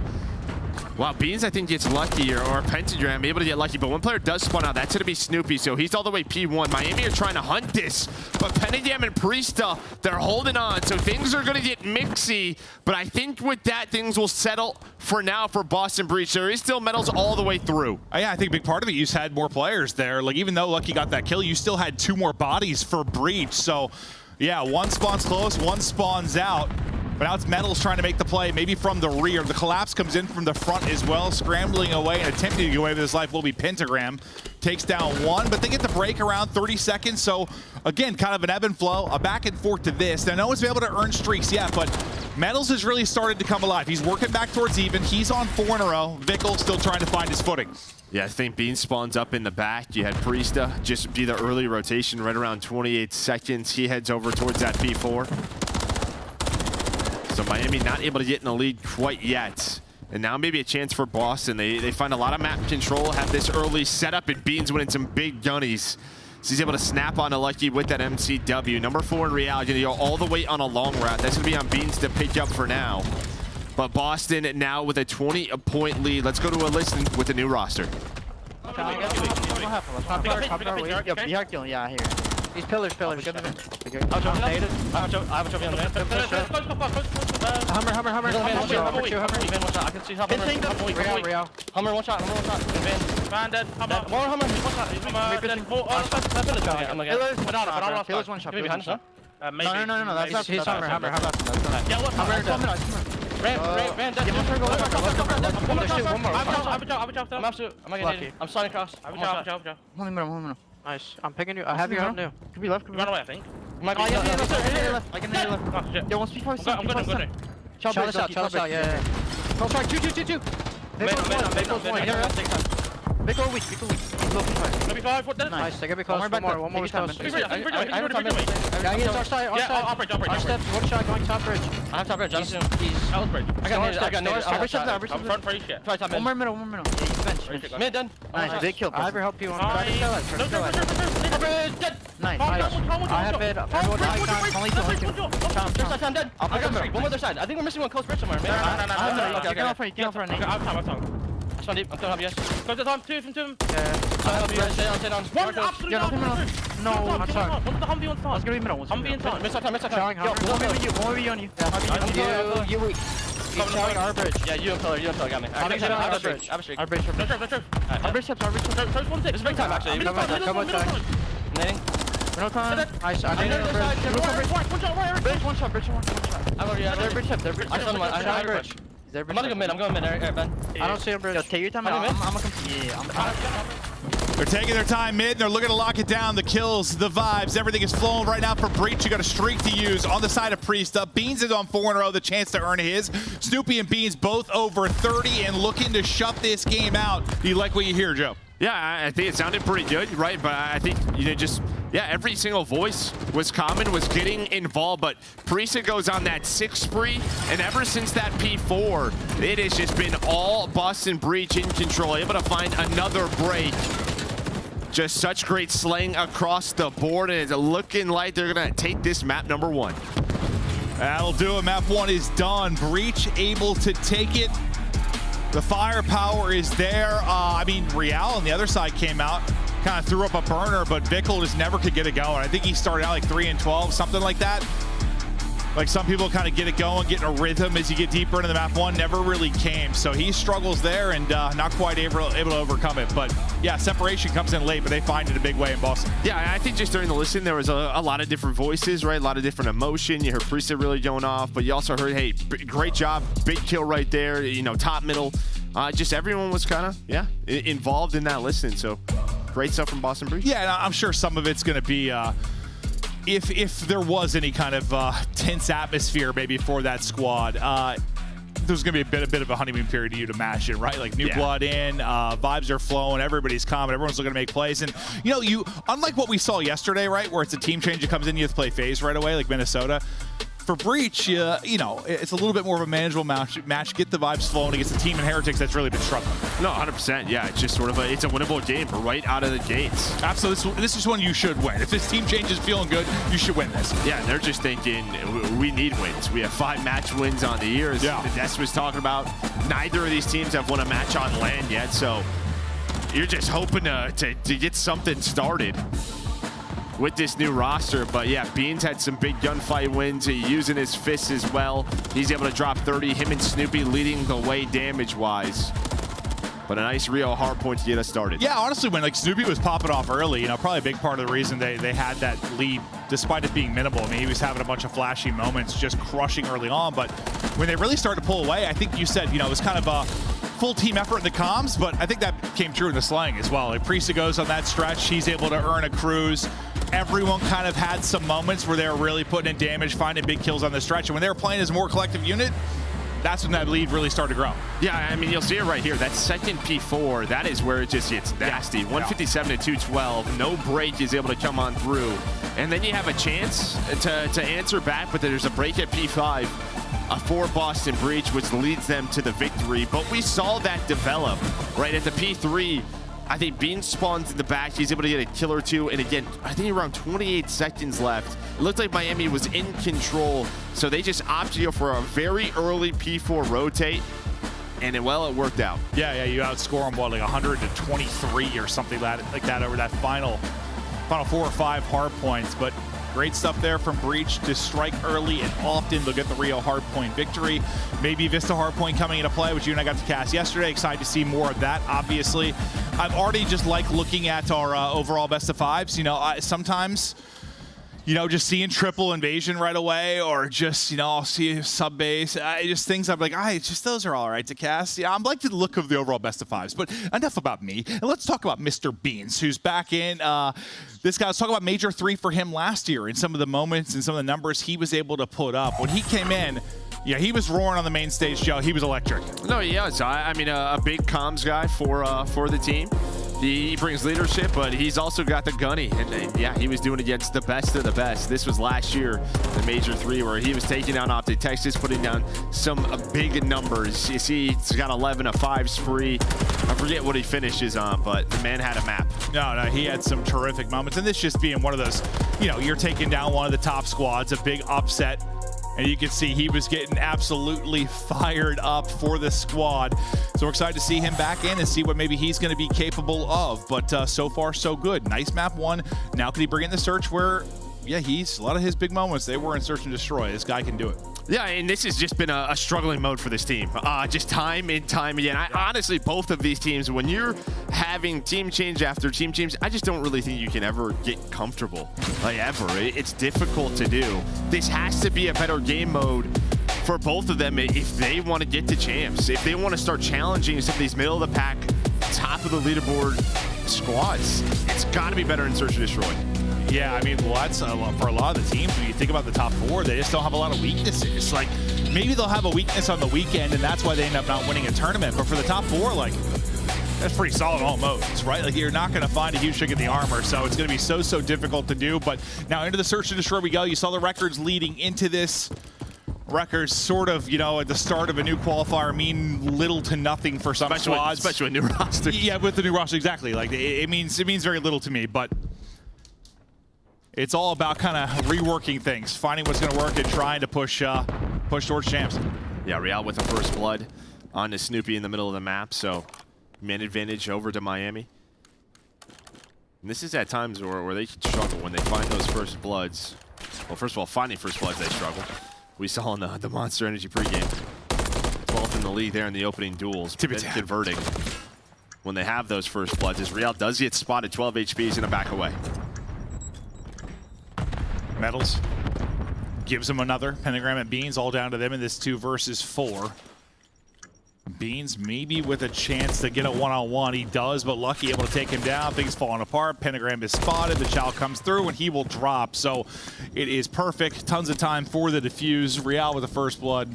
Wow, Beans, I think, gets lucky, or Pentagram able to get lucky, but one player does spawn out. That's going to be Snoopy, so he's all the way P1. Miami are trying to hunt this, but Pentagram and Priesta, they're holding on, so things are going to get mixy, but I think with that, things will settle for now for Boston Breach. There is still Metals all the way through. Yeah, I think a big part of it, you just had more players there. Like, even though Lucky got that kill, you still had 2 more bodies for Breach, so yeah, one spawns close, one spawns out. But now it's Metals trying to make the play, maybe from the rear. The collapse comes in from the front as well, scrambling away and attempting to get away with his life will be Pentagram. Takes down 1, but they get the break around 30 seconds. So again, kind of an ebb and flow, a back and forth to this. Now, no one's been able to earn streaks yet, but Metals has really started to come alive. He's working back towards even. He's on 4 in a row. Røkkr still trying to find his footing. Yeah, I think Bean spawns up in the back. You had Priesta just be the early rotation right around 28 seconds. He heads over towards that P4. So Miami not able to get in the lead quite yet. And now maybe a chance for Boston. They find a lot of map control, have this early setup, and Beans winning some big gunnies. So he's able to snap on a Lucky with that MCW. Number 4 in Real, gonna go all the way on a long route. That's gonna be on Beans to pick up for now. But Boston now with a 20-point lead. Let's go to a listen with the new roster. Yeah, here. These pillars. I have a trophy on the man. Hummer. I can see Hummer. Real. Hummer, one shot. Man, dead. More Hummer. One shot. Pillars, one shot. Behind us, huh? No. That's he's Hummer. Yeah, what? Hummer, Ran, dead. One more. I'm sliding across. One minute. Nice. I'm picking you. I have your help. Could be left. Run away, I think. I can nail left. Oh, shit. Yo, once before I'm good. Shot out. Yeah. Go strike. 2. Big go weak. Maybe 5 foot dead. Nice. Take it close. One more coming. Yeah, he's our side. I'll bridge. Steps. One shot going top bridge. I have top bridge. I got nailed. I'm front for each shit. One more middle. Yeah, he's bench. Mid done. Nice. Big kill. I have your help you on. Nice. I have mid. Only two. I'm dead. I got one more other side. I think we're missing one close bridge somewhere. No. Get off for a name. I'm deep. I'm still yes. Go to the top. 2 from 2. Yeah. Stay on. One absolute no, I'm sorry. One with the Humvee on top. It's gonna be middle. Humvee in top. Miss our time. One more on you. You weak. Showing our bridge. Yeah, you and Pillar got me. Our bridge. Our bridge. Our bridge steps. It's big time actually. Come on. Netting. No time. Nice. I need a bridge. One shot. I'm already out. They're bridge step. I have bridge. I'm going mid, Ben. I don't see a bridge. Take your time. I'm They're taking their time mid, and they're looking to lock it down. The kills, the vibes, everything is flowing right now for Breach. You got a streak to use on the side of Priest up. Beans is on 4 in a row, the chance to earn his. Snoopy and Beans both over 30 and looking to shut this game out. Do you like what you hear, Joe? Yeah, I think it sounded pretty good, right? But I think, every single voice was common, was getting involved. But Priest goes on that 6 spree, and ever since that P4, it has just been all Boston Breach in control, able to find another break. Just such great slaying across the board, and it's looking like they're gonna take this map number 1. That'll do it. Map 1 is done. Breach able to take it. The firepower is there. Real on the other side came out, kind of threw up a burner, but Vickle just never could get it going. I think he started out like 3 and 12, something like that. Like some people kind of get it going, get in a rhythm as you get deeper into the map 1, never really came. So he struggles there and not quite able to overcome it. But yeah, separation comes in late, but they find it a big way in Boston. Yeah, I think just during the listen, there was a lot of different voices, right? A lot of different emotion. You heard Priest really going off, but you also heard, hey, great job, big kill right there, top, middle. Just everyone was kind of, involved in that listen. So great stuff from Boston Breach. Yeah, and I'm sure some of it's going to be, if there was any kind of tense atmosphere maybe for that squad, there's going to be a bit of a honeymoon period to you to match it, right? Like new blood in, vibes are flowing, everybody's calm, everyone's looking to make plays. And, you unlike what we saw yesterday, right, where it's a team change that comes in, you have to play FaZe right away, like Minnesota. For Breach, it's a little bit more of a manageable match. Get the vibes flowing against a team in Heretics that's really been struggling. No, 100%. Yeah, it's just sort of it's a winnable game right out of the gates. Absolutely. This is one you should win. If this team change is feeling good, you should win this. Yeah, they're just thinking we need wins. We have 5 match wins on the year. Yeah. That's what was talking about. Neither of these teams have won a match on land yet, so you're just hoping to get something started with this new roster. But yeah, Beans had some big gunfight wins, using his fists as well. He's able to drop 30, him and Snoopy leading the way damage-wise. But a nice Rio Hardpoint to get us started. Yeah, honestly, when Snoopy was popping off early, probably a big part of the reason they had that lead, despite it being minimal. He was having a bunch of flashy moments, just crushing early on. But when they really started to pull away, I think you said, it was kind of a full team effort in the comms, but I think that came true in the slaying as well. Like Priest goes on that stretch, he's able to earn a cruise. Everyone kind of had some moments where they were really putting in damage, finding big kills on the stretch. And when they were playing as a more collective unit, that's when that lead really started to grow. Yeah, you'll see it right here. That second P4, that is where it just gets nasty. 157 to 212. No break is able to come on through. And then you have a chance to answer back, but there's a break at P5. for Boston Breach, which leads them to the victory. But we saw that develop right at the P3. I think Bean spawns in the back. He's able to get a kill or two. And again, I think around 28 seconds left. It looked like Miami was in control. So they just opted to go for a very early P4 rotate. And it worked out. Yeah, you outscore them, what, like 123 or something like that over that final 4 or 5 hard points. But great stuff there from Breach to strike early and often. They'll get the real hardpoint victory. Maybe Vista hardpoint coming into play, which you and I got to cast yesterday. Excited to see more of that, obviously. I've already just like looking at our overall best of 5s. You know, sometimes, you know, just seeing triple invasion right away, or just, you know, I'll see sub base. Just things I'm like, just those are all right to cast. Yeah, I'm like the look of the overall best of 5s, but enough about me. And let's talk about Mr. Beans, who's back in. This guy, let's talk about Major 3 for him last year and some of the moments and some of the numbers he was able to put up. When he came in, yeah, he was roaring on the main stage, Joe. He was electric. No, he is. I mean, a big comms guy for the team. He brings leadership, but he's also got the gunny. And yeah, he was doing against the best of the best. This was last year, the Major 3, where he was taking down Optic Texas, putting down some big numbers. You see, he's got 11 of 5 spree. I forget what he finishes on, but the man had a map. No, he had some terrific moments. And this just being one of those, you know, you're taking down one of the top squads, a big upset. And you can see he was getting absolutely fired up for the squad. So we're excited to see him back in and see what maybe he's going to be capable of. But so far, so good. Nice map 1. Now can he bring in the search where, yeah, a lot of his big moments, they were in search and destroy. This guy can do it. Yeah, and this has just been a struggling mode for this team. Just time and time again. Honestly, both of these teams, when you're having team change after team change, I just don't really think you can ever get comfortable, like ever. It's difficult to do. This has to be a better game mode for both of them if they want to get to champs, if they want to start challenging some of these middle of the pack, top of the leaderboard squads. It's got to be better in search and destroy. Yeah, I mean, well, that's for a lot of the teams. When you think about the top 4, they just don't have a lot of weaknesses. Like, maybe they'll have a weakness on the weekend, and that's why they end up not winning a tournament. But for the top 4, like, that's pretty solid all modes, right? Like, you're not going to find a huge trick in the armor, so it's going to be so difficult to do. But now into the search and destroy we go. You saw the records leading into this. Records sort of, you know, at the start of a new qualifier mean little to nothing for some squads. Especially a new roster. Yeah, with the new roster, exactly. Like, it means very little to me, but it's all about kind of reworking things, finding what's going to work and trying to push towards champs. Yeah, Real with the first blood on to Snoopy in the middle of the map, so man advantage over to Miami. And this is at times where they struggle when they find those first bloods. Well, first of all, finding first bloods, they struggle. We saw in the Monster Energy pregame. 12th in the league there in the opening duels. Converting when they have those first bloods. As Real does get spotted, 12 HP, is going to back away. Metals gives him another. Pentagram and Beans all down to them in this 2 versus 4. Beans maybe with a chance to get a one-on-one. He does, but Lucky able to take him down. Things falling apart. Pentagram is spotted. The Chow comes through, and he will drop. So it is perfect. Tons of time for the defuse. Real with the first blood.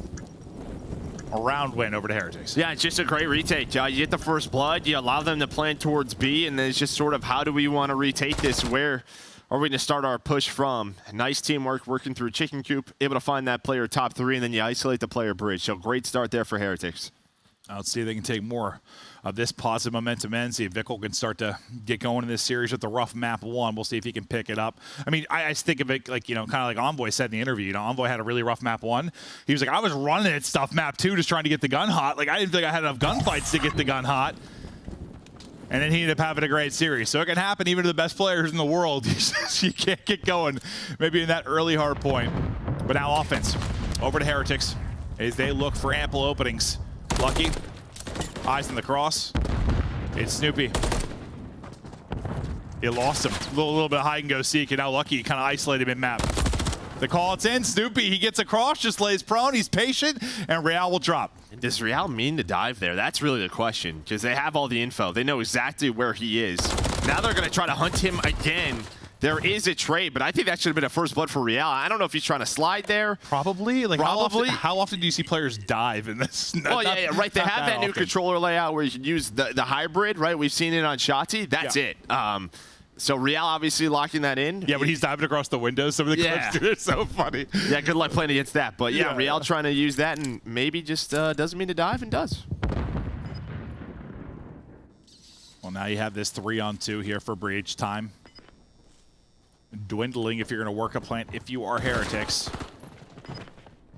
A round win over to Heretics. Yeah, it's just a great retake. You get the first blood. You allow them to plan towards B, and then it's just sort of how do we want to retake this? Where are we going to start our push from? Nice teamwork working through Chicken Coop. Able to find that player top 3, and then you isolate the player bridge. So great start there for Heretics. Let's see if they can take more of this positive momentum in. See if Vickle can start to get going in this series with the rough map 1. We'll see if he can pick it up. I mean, I think of it like, you know, kind of like Envoy said in the interview. You know, Envoy had a really rough map 1. He was like, I was running it stuff map 2 just trying to get the gun hot. Like, I didn't think I had enough gunfights to get the gun hot. And then he ended up having a great series. So it can happen even to the best players in the world. You can't get going maybe in that early hard point. But now offense over to Heretics as they look for ample openings. Lucky, eyes on the cross. It's Snoopy. He lost him. A little bit of hide and go seek, and now Lucky kind of isolated him mid-map. The call, it's in. Snoopy, he gets across, just lays prone. He's patient, and Real will drop. Does Real mean to dive there? That's really the question, because they have all the info. They know exactly where he is. Now they're going to try to hunt him again. There is a trade, but I think that should have been a first blood for Real. I don't know if he's trying to slide there. Probably. Like, probably. How often do you see players dive in this? Oh, yeah, right. They have that new controller layout where you can use the hybrid, right? We've seen it on Shotzi. That's it. So Real obviously locking that in. Yeah, but he's diving across the windows. Some of the clips, dude, they're so funny. Yeah, good luck playing against that. But yeah, Real trying to use that and maybe just doesn't mean to dive and does. Well, now you have this 3-on-2 here for Breach. Time dwindling if you're going to work a plant if you are Heretics.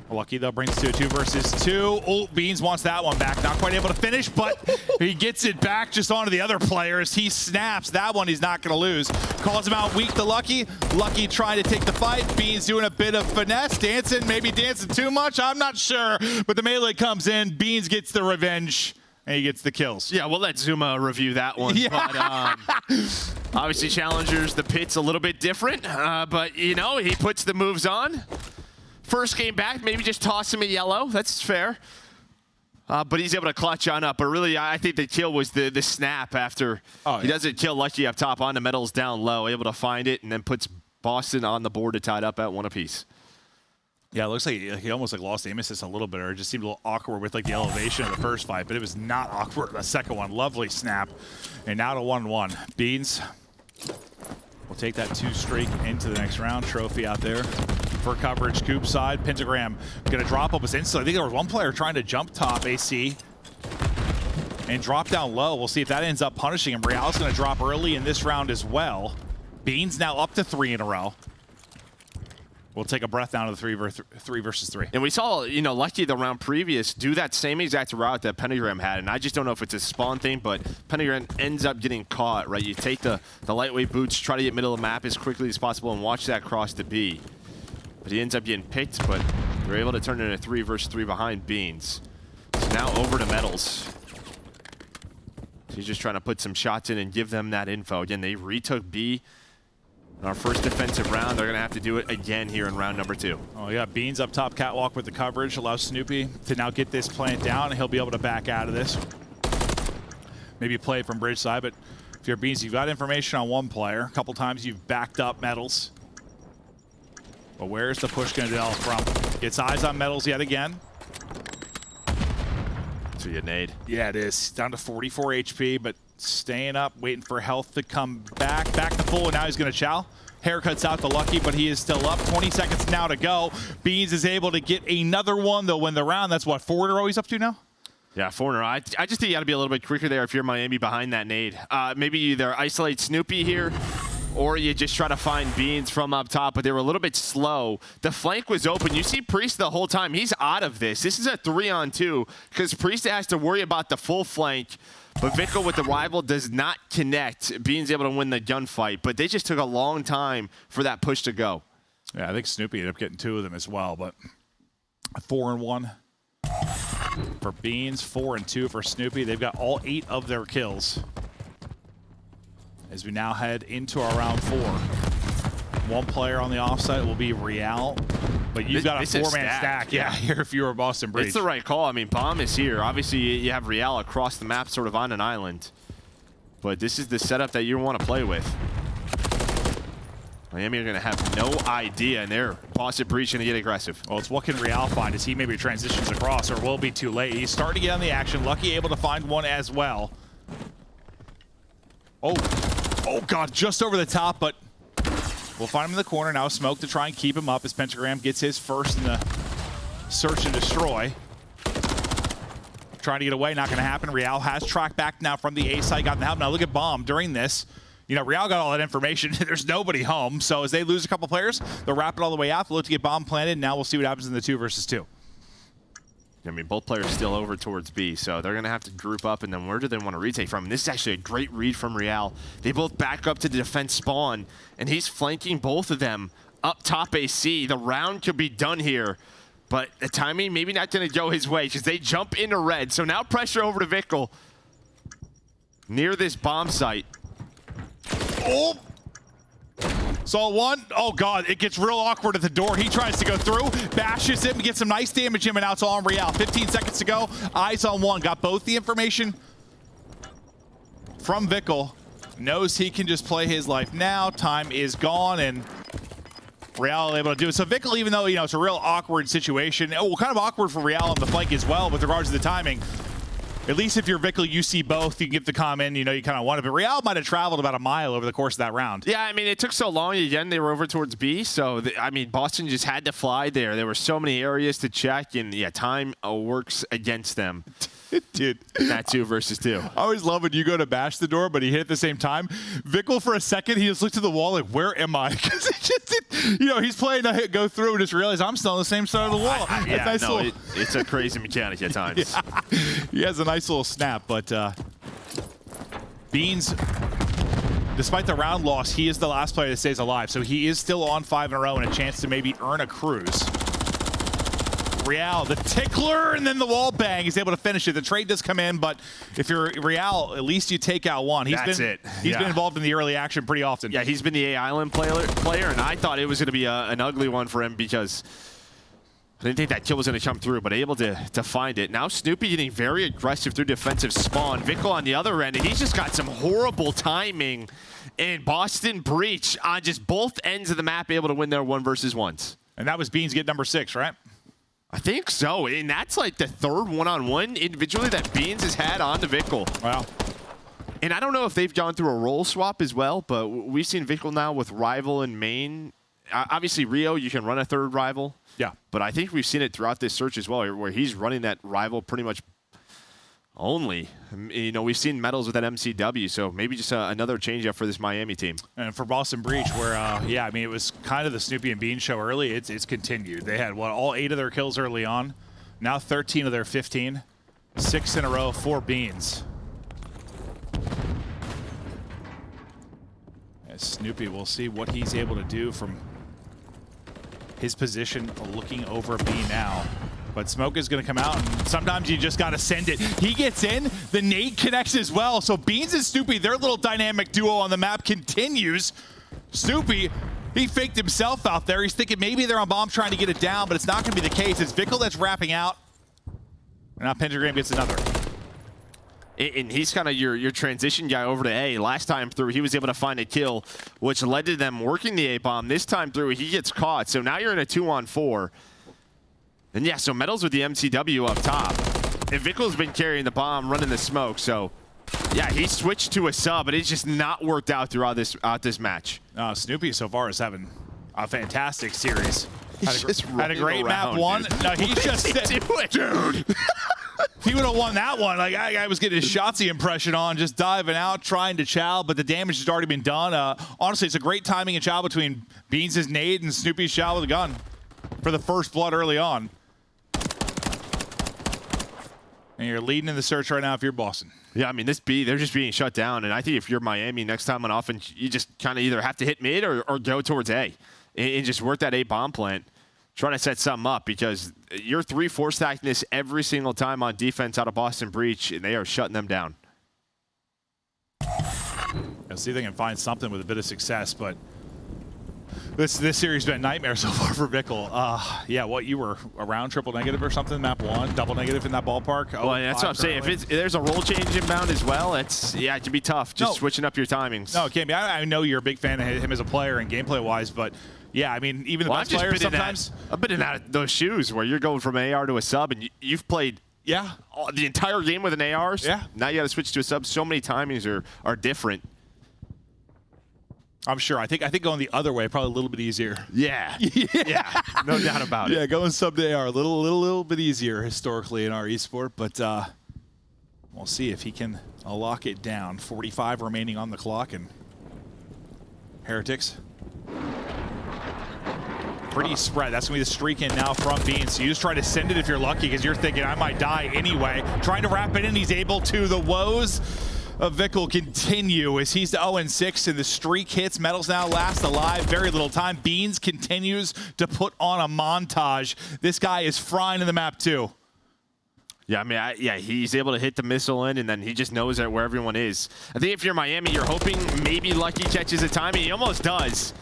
Lucky, though, brings it to a 2 versus 2. Oh, Beans wants that one back. Not quite able to finish, but he gets it back just onto the other players. He snaps. That one he's not going to lose. Calls him out weak to Lucky. Lucky trying to take the fight. Beans doing a bit of finesse. Dancing, maybe dancing too much. I'm not sure. But the melee comes in. Beans gets the revenge, and he gets the kills. Yeah, we'll let Zuma review that one. Yeah. But obviously, Challengers, the pit's a little bit different. But, you know, he puts the moves on. First game back, maybe just toss him a yellow. That's fair. But he's able to clutch on up. But really, I think the kill was the snap after he doesn't kill Lucky up top on the metals down low, able to find it, and then puts Boston on the board to tie it up at 1 apiece. Yeah, it looks like he almost lost aim assist a little bit, or it just seemed a little awkward with the elevation of the first fight, but it was not awkward. The second one, lovely snap. And now to 1-1. Beans will take that 2 streak into the next round. Trophy out there for coverage. Coop side. Pentagram going to drop up his instantly. I think there was one player trying to jump top AC and drop down low. We'll see if that ends up punishing him. Real's going to drop early in this round as well. Beans now up to 3 in a row. We'll take a breath down to the 3 versus 3. And we saw, you know, Lucky the round previous do that same exact route that Pentagram had, and I just don't know if it's a spawn thing, but Pentagram ends up getting caught, right? You take the lightweight boots, try to get middle of the map as quickly as possible, and watch that cross to B. But he ends up getting picked, but they're able to turn it into 3 versus 3 behind Beans. So now over to Metals. He's just trying to put some shots in and give them that info. Again, they retook B. In our first defensive round, they're going to have to do it again here in round number 2. Oh, yeah, Beans up top catwalk with the coverage. Allows Snoopy to now get this plant down, and he'll be able to back out of this. Maybe play from bridge side, but if you're Beans, you've got information on one player. A couple times you've backed up Metals. But where's the push going to develop from? Gets eyes on Metals yet again. It's a nade. Yeah, it is. Down to 44 HP, but staying up, waiting for health to come back. Back to full, and now he's going to chow. Haircuts out to Lucky, but he is still up. 20 seconds now to go. Beans is able to get another one. They'll win the round. That's what, Forner always up to now? Yeah, Forner. I just think you got to be a little bit quicker there if you're Miami behind that nade. Maybe you either isolate Snoopy here, or you just try to find Beans from up top, but they were a little bit slow. The flank was open. You see Priest the whole time. He's out of this. This is a 3-on-2 because Priest has to worry about the full flank. But Vickle with the rival does not connect. Beans able to win the gunfight, but they just took a long time for that push to go. Yeah, I think Snoopy ended up getting 2 of them as well, but 4-1 for Beans, 4-2 for Snoopy. They've got all 8 of their kills. As we now head into our round 4. One player on the offsite will be Real, but you've got a 4-man stack. Yeah, here if you were Boston Breach. It's the right call. I mean, Bomb is here. Obviously, you have Real across the map, sort of on an island. But this is the setup that you want to play with. Miami are going to have no idea, and they're Boston Breach going to get aggressive. Well, it's what can Real find as he maybe transitions across, or will it be too late? He's starting to get on the action. Lucky able to find one as well. Oh God, just over the top, but we'll find him in the corner now. Smoke to try and keep him up as Pentagram gets his first in the search and destroy. Trying to get away, not going to happen. Real has tracked back now from the A side, got the help. Now look at Bomb during this. You know, Real got all that information. There's nobody home, so as they lose a couple players, they'll wrap it all the way out. They'll look to get Bomb planted. Now we'll see what happens in the 2 versus 2. I mean, both players still over towards B, so they're going to have to group up, and then where do they want to retake from? And this is actually a great read from Real. They both back up to the defense spawn, and he's flanking both of them up top AC. The round could be done here, but the timing maybe not going to go his way because they jump into red. So now pressure over to Vickle near this bomb site. Oh! Saw one. Oh, God. It gets real awkward at the door. He tries to go through, bashes him, gets some nice damage in, and now it's all on Real. 15 seconds to go. Eyes on one. Got both the information from Vickle. Knows he can just play his life now. Time is gone, and Real able to do it. So Vickle, even though, you know, it's a real awkward situation, well, kind of awkward for Real on the flank as well with regards to the timing. At least if you're Vickle, you see both. You can get the comment, you know, you kind of want it. But Real might have traveled about a mile over the course of that round. Yeah, I mean, it took so long. Again, they were over towards B. So, I mean, Boston just had to fly there. There were so many areas to check. And, yeah, time works against them. Dude. That 2 versus 2. I always love when you go to bash the door, but he hit at the same time. Vickle, for a second, he just looked at the wall like, where am I? Because you know, he's playing to hit, go through and just realize I'm still on the same side of the wall. Yeah, nice no, little... it's a crazy mechanic at times. Yeah. He has a nice little snap, but Beans, despite the round loss, he is the last player that stays alive. So he is still on 5 in a row and a chance to maybe earn a cruise. Real, the tickler, and then the wall bang. He's able to finish it. The trade does come in, but if you're Real, at least you take out one. He's been involved in the early action pretty often. Yeah, he's been the A Island player, and I thought it was going to be an ugly one for him because I didn't think that kill was going to come through, but able to find it. Now Snoopy getting very aggressive through defensive spawn. Vickle on the other end, and he's just got some horrible timing. And Boston Breach on just both ends of the map, able to win their 1 versus 1s. And that was Beans get number 6, right? I think so, and that's like the third one-on-one individually that Beans has had on to Vickle. Wow. And I don't know if they've gone through a role swap as well, but we've seen Vickle now with Rival and Main. Obviously, Rio, you can run a third Rival. Yeah. But I think we've seen it throughout this search as well, where he's running that Rival pretty much only. You know, we've seen medals with that MCW, so maybe just another change-up for this Miami team. And for Boston Breach, where, yeah, I mean, it was kind of the Snoopy and Bean show early. It's continued. They had, what, all 8 of their kills early on. Now 13 of their 15. 6 in a row for Beans. As Snoopy, we'll see what he's able to do from his position looking over B now. But smoke is going to come out, and sometimes you just got to send it. He gets in, the nade connects as well. So Beans and Snoopy, their little dynamic duo on the map continues. Snoopy, he faked himself out there. He's thinking maybe they're on bomb trying to get it down, but it's not going to be the case. It's Vickle that's wrapping out. And now Pentagram gets another. And he's kind of your transition guy over to A. Last time through, he was able to find a kill, which led to them working the A-bomb. This time through, he gets caught. So now you're in a 2-on-4. And yeah, so Metals with the MCW up top. And Vickle's been carrying the bomb, running the smoke. So yeah, he switched to a sub, but it's just not worked out throughout this match. Snoopy so far is having a fantastic series. Had a great around, map 1. dude. No, he's just dude. He would have won that one. Like, I was getting his Shotzi impression on, just diving out, trying to chow, but the damage has already been done. Honestly, it's a great timing and chow between Beans' nade and Snoopy's chow with a gun for the first blood early on. And you're leading in the search right now if you're Boston. Yeah, I mean, this B, they're just being shut down. And I think if you're Miami, next time on offense, you just kind of either have to hit mid or go towards A and just work that A bomb plant. Trying to set something up because you're 3-4 stacking this every single time on defense out of Boston Breach, and they are shutting them down. Let's see if they can find something with a bit of success, but this series has been a nightmare so far for Vickle. Yeah, what, you were around triple negative or something, map 1, double negative in that ballpark? Well, that's what I'm saying. If there's a role change inbound as well, it can be tough just switching up your timings. No, it can't be. I know you're a big fan of him as a player and gameplay-wise, but yeah, I mean, even the best players sometimes. I've been in those shoes where you're going from AR to a sub, and you've played the entire game with an AR. Yeah. Now you got to switch to a sub. So many timings are different. I'm sure. I think going the other way probably a little bit easier. Yeah. Yeah. No doubt about it. Yeah, going sub to AR a little bit easier historically in our esport, but we'll see if he can lock it down. 45 remaining on the clock, and Heretics. Pretty spread. That's going to be the streak in now from Beans. So you just try to send it if you're lucky because you're thinking, I might die anyway. Trying to wrap it in. He's able to. The woes of Vickle continue as he's 0-6 and the streak hits. Metals now last alive. Very little time. Beans continues to put on a montage. This guy is frying in the map too. Yeah, I mean, he's able to hit the missile in, and then he just knows where everyone is. I think if you're Miami, you're hoping maybe Lucky catches a timing. He almost does.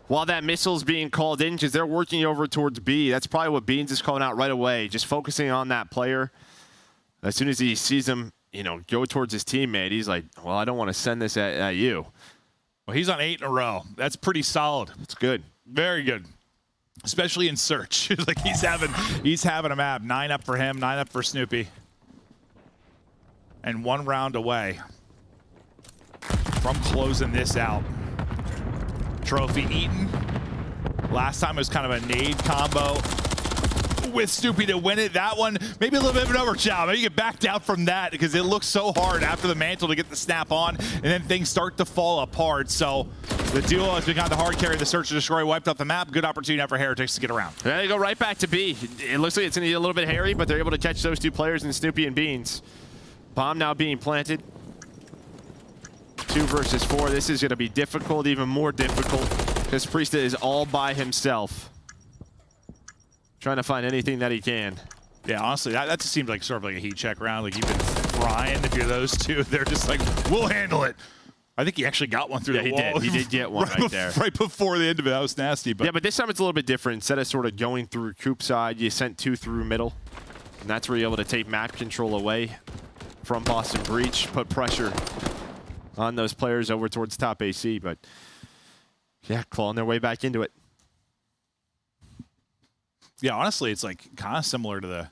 While that missile's being called in, because they're working over towards B. That's probably what Beans is calling out right away, just focusing on that player. As soon as he sees him, go towards his teammate, he's like, well, I don't want to send this at you. Well, he's on 8 in a row. That's pretty solid. That's good. Very good. Especially in search. Like he's having a map. 9 up for him, 9 up for Snoopy. and 1 round away from closing this out. Trophy eaten. Last time it was kind of a nade combo with Stoopy to win it. That one, maybe a little bit of an overshot. Maybe you get back down from that because it looks so hard after the mantle to get the snap on, and then things start to fall apart. So the duo has become the hard carry. The search and destroy wiped off the map. Good opportunity now for Heretics to get around. They go right back to B. It looks like it's going to be a little bit hairy, but they're able to catch those 2 players in Snoopy and Beans. Bomb now being planted. 2 versus 4. This is going to be difficult, even more difficult, because Priesta is all by himself. Trying to find anything that he can. Yeah, honestly, that just seems like sort of like a heat check round. Like you've been frying if you're those 2. They're just like, we'll handle it. I think he actually got one through the wall. He did get one right there. Right before the end of it. That was nasty. But yeah, but this time it's a little bit different. Instead of sort of going through Coop side, you sent 2 through middle. And that's where you're able to take map control away from Boston Breach, put pressure on those players over towards top AC. But yeah, clawing their way back into it. Yeah, honestly, it's like kind of similar to the,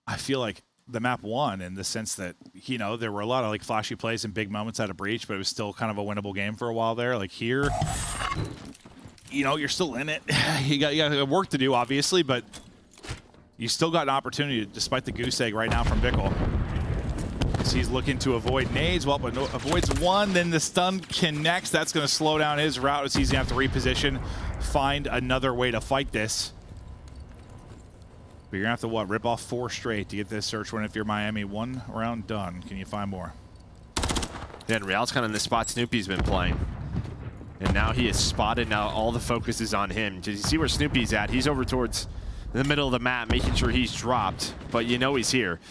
I feel like the map 1 in the sense that, you know, there were a lot of like flashy plays and big moments out of Breach, but it was still kind of a winnable game for a while there. Like here, you know, you're still in it. You got work to do, obviously, but you still got an opportunity despite the goose egg right now from Bickle. So he's looking to avoid nades. Well, but avoids 1, then the stun connects. That's going to slow down his route as he's going to have to reposition, find another way to fight this. But you're going to have to, rip off 4 straight to get this search win if you're Miami. 1 round done. Can you find more? Yeah, and Real's kind of in the spot Snoopy's been playing. And now he is spotted. Now all the focus is on him. Did you see where Snoopy's at? He's over towards the middle of the map, making sure he's dropped. But you know he's here.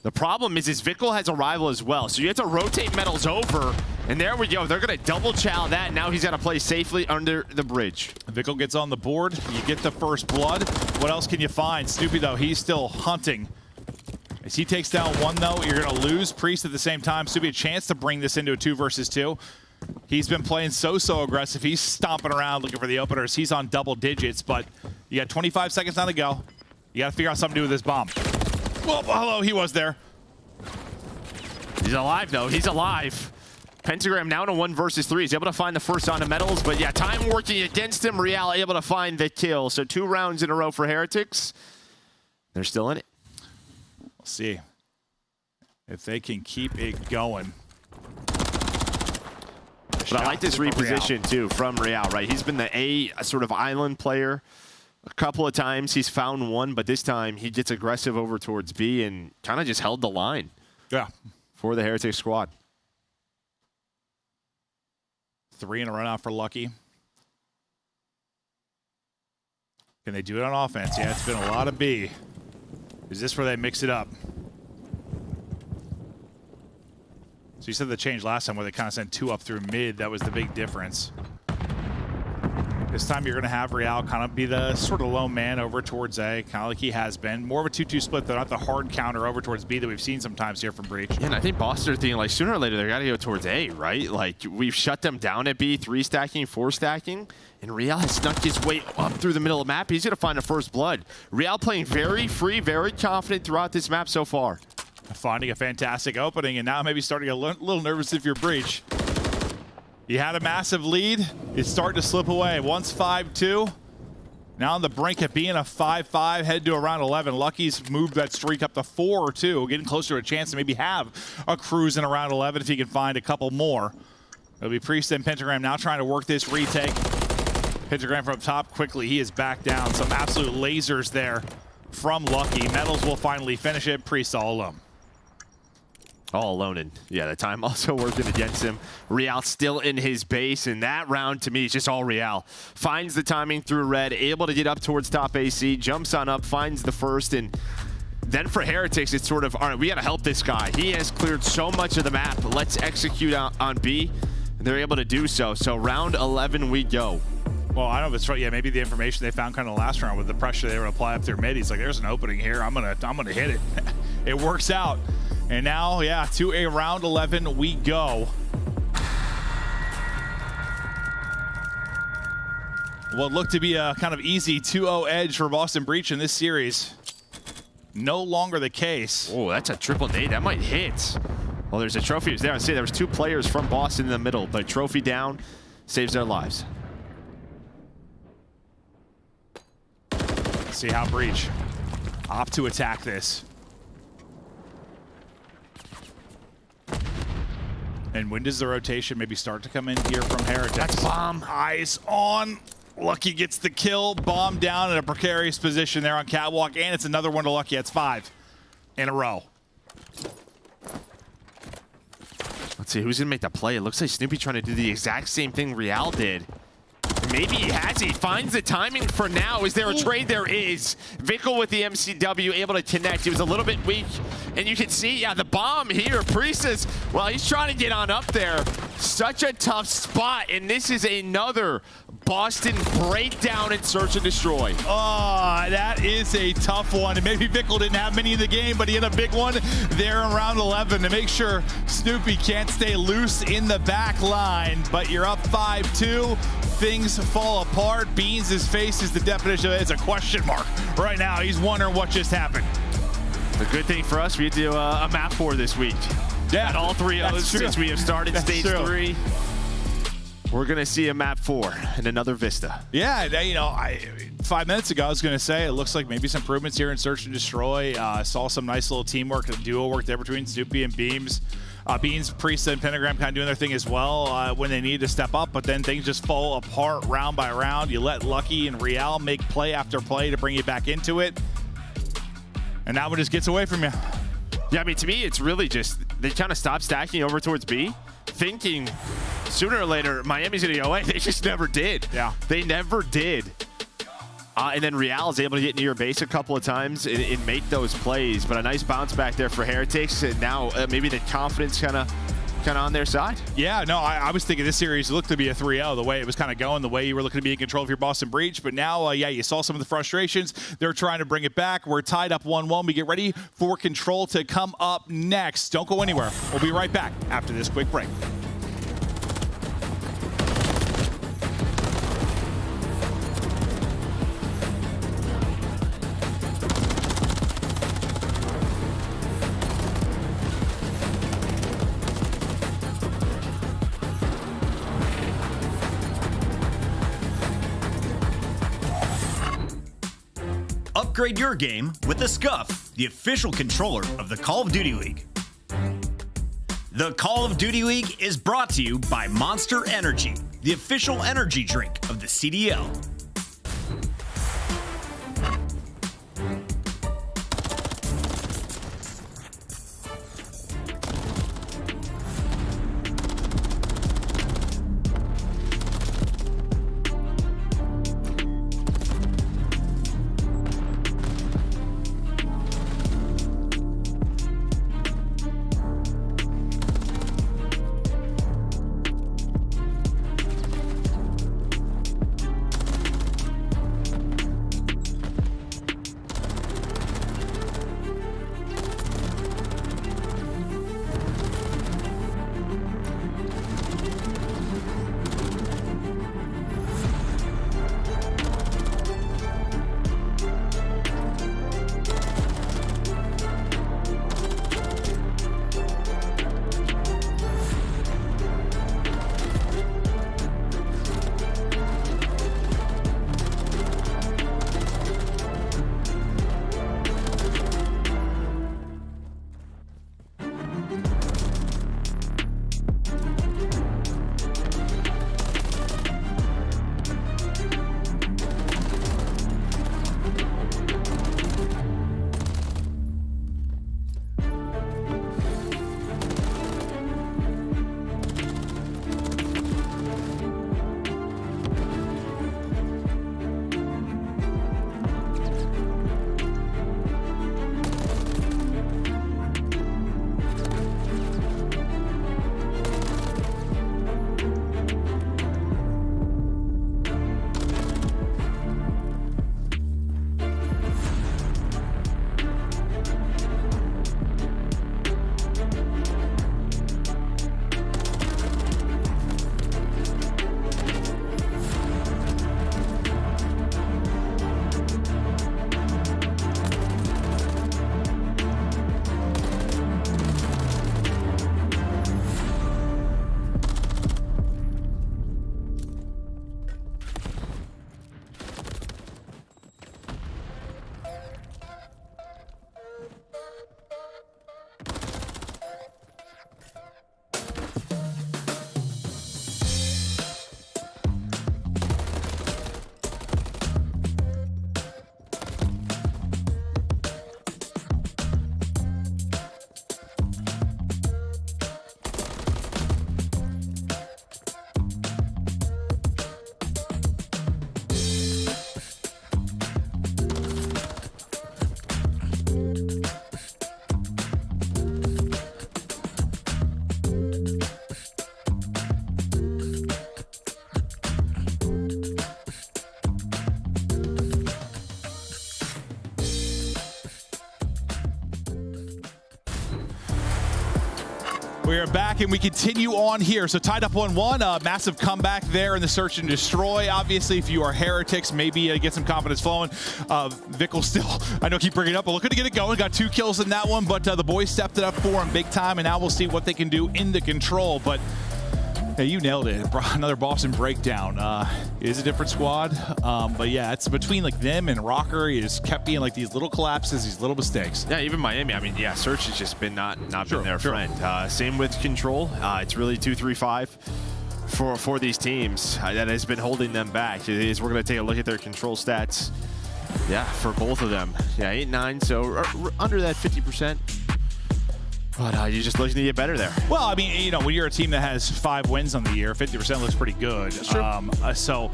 The problem is Vickle has a rival as well. So you have to rotate metals over. And there we go. They're going to double chow that. Now he's got to play safely under the bridge. Vickle gets on the board. You get the first blood. What else can you find? Snoopy, though, he's still hunting. As he takes down 1, though, you're going to lose Priest at the same time. Snoopy a chance to bring this into a 2 versus 2. He's been playing so aggressive. He's stomping around looking for the openers. He's on double digits, but you got 25 seconds on the go. You got to figure out something to do with this bomb. Well, hello, he was there. He's alive, though. He's alive. Pentagram now in a 1 versus 3. He's able to find the first on the metals, but yeah, time working against him. Real able to find the kill. So 2 rounds in a row for Heretics. They're still in it. We'll see if they can keep it going. But I like this reposition, too, from Real, right? He's been the A sort of island player a couple of times. He's found 1, but this time he gets aggressive over towards B and kind of just held the line. Yeah. For the Heretics squad. 3 in a run out for Lucky. Can they do it on offense? Yeah, it's been a lot of B. Is this where they mix it up? So you said the change last time where they kind of sent 2 up through mid. That was the big difference. This time you're going to have Real kind of be the sort of lone man over towards A, kind of like he has been. More of a 2-2 split, though, not the hard counter over towards B that we've seen sometimes here from Breach. Yeah, and I think Boston are thinking, like, sooner or later, they got to go towards A, right? Like, we've shut them down at B, 3 stacking, 4 stacking, and Real has snuck his way up through the middle of the map. He's going to find a first blood. Real playing very free, very confident throughout this map so far. Finding a fantastic opening, and now maybe starting a little nervous if you're Breach. You had a massive lead. It's starting to slip away. Once 5-2. Now on the brink of being a 5-5, head to around 11. Lucky's moved that streak up to 4 or 2, getting closer to a chance to maybe have a cruise in around 11 if he can find a couple more. It'll be Priest and Pentagram now trying to work this retake. Pentagram from up top quickly. He is back down. Some absolute lasers there from Lucky. Metals will finally finish it. Priest all alone. All alone, and yeah, the time also working against him. Real still in his base, and that round to me is just all Real. Finds the timing through red, able to get up towards top AC, jumps on up, finds the first, and then for Heretics, it's sort of, all right, we got to help this guy. He has cleared so much of the map. Let's execute on B, and they're able to do so. So round 11 we go. Well, I don't know if it's right. Yeah, maybe the information they found kind of last round with the pressure they were apply up their mid. He's like, there's an opening here. I'm gonna hit it. It works out. And now, yeah, to a round 11 we go. What looked to be a kind of easy 2-0 edge for Boston Breach in this series. no longer the case. Oh, that's a triple nade. That might hit. Well, there's a trophy. It was there. I see there was 2 players from Boston in the middle, but trophy down saves their lives. See how Breach opt to attack this. And when does the rotation maybe start to come in here from Heretics? That's bomb. Eyes on. Lucky gets the kill. Bomb down in a precarious position there on Catwalk. And it's another one to Lucky. It's 5 in a row. Let's see, who's going to make the play? It looks like Snoopy trying to do the exact same thing Real did. Maybe he has. He finds the timing for now. Is there a trade? There is. Vickle with the MCW able to connect. He was a little bit weak. And you can see, yeah, the bomb here. Priest is, well, he's trying to get on up there. Such a tough spot. And this is another Boston breakdown and search and destroy. Oh, that is a tough one. And maybe Vickle didn't have many in the game, but he had a big one there in round 11 to make sure Snoopy can't stay loose in the back line. But you're up 5-2. Things fall apart. Beans' face is the definition of it. It's a question mark right now. He's wondering what just happened. The good thing for us, we do a map 4 this week. Yeah, at all 3 of those since we have started stage 3. We're going to see a map 4 and another Vista. Yeah, you know, 5 minutes ago I was going to say it looks like maybe some improvements here in Search and Destroy. Saw some nice little teamwork, duo work there between Snoopy and Beams. Beans, Priest, and Pentagram kind of doing their thing as well when they need to step up, but then things just fall apart round by round. You let Lucky and Real make play after play to bring you back into it, and that one just gets away from you. Yeah, I mean, to me, it's really just they kind of stopped stacking over towards B, thinking sooner or later Miami's going to go away. They just never did. Yeah. They never did. And then Real is able to get near base a couple of times and make those plays. But a nice bounce back there for Heretics. And now maybe the confidence kind of on their side. Yeah, no, I was thinking this series looked to be a 3-0, the way it was kind of going, the way you were looking to be in control of your Boston Breach. But now, yeah, you saw some of the frustrations. They're trying to bring it back. We're tied up 1-1. We get ready for Control to come up next. Don't go anywhere. We'll be right back after this quick break. Upgrade your game with the Scuff, the official controller of the Call of Duty League. The Call of Duty League is brought to you by Monster Energy, the official energy drink of the CDL. We are back and we continue on here. So tied up 1-1, massive comeback there in the search and destroy. Obviously, if you are Heretics, maybe get some confidence flowing. Vickle still, I know keep bringing it up, but looking to get it going. Got 2 kills in that one, but the boys stepped it up for him big time, and now we'll see what they can do in the control. But yeah, you nailed it. Another Boston breakdown. It is a different squad, but yeah, it's between like them and Røkkr. He just kept being like these little collapses, these little mistakes. Yeah, even Miami. I mean, yeah, Search has just been not been their friend. Same with Control. It's really 2-3-5 for these teams that has been holding them back. We're going to take a look at their control stats. Yeah, for both of them. Yeah, 8-9, so under that 50%. But you're just looking to get better there. Well, I mean, you know, when you're a team that has 5 wins on the year, 50% looks pretty good. So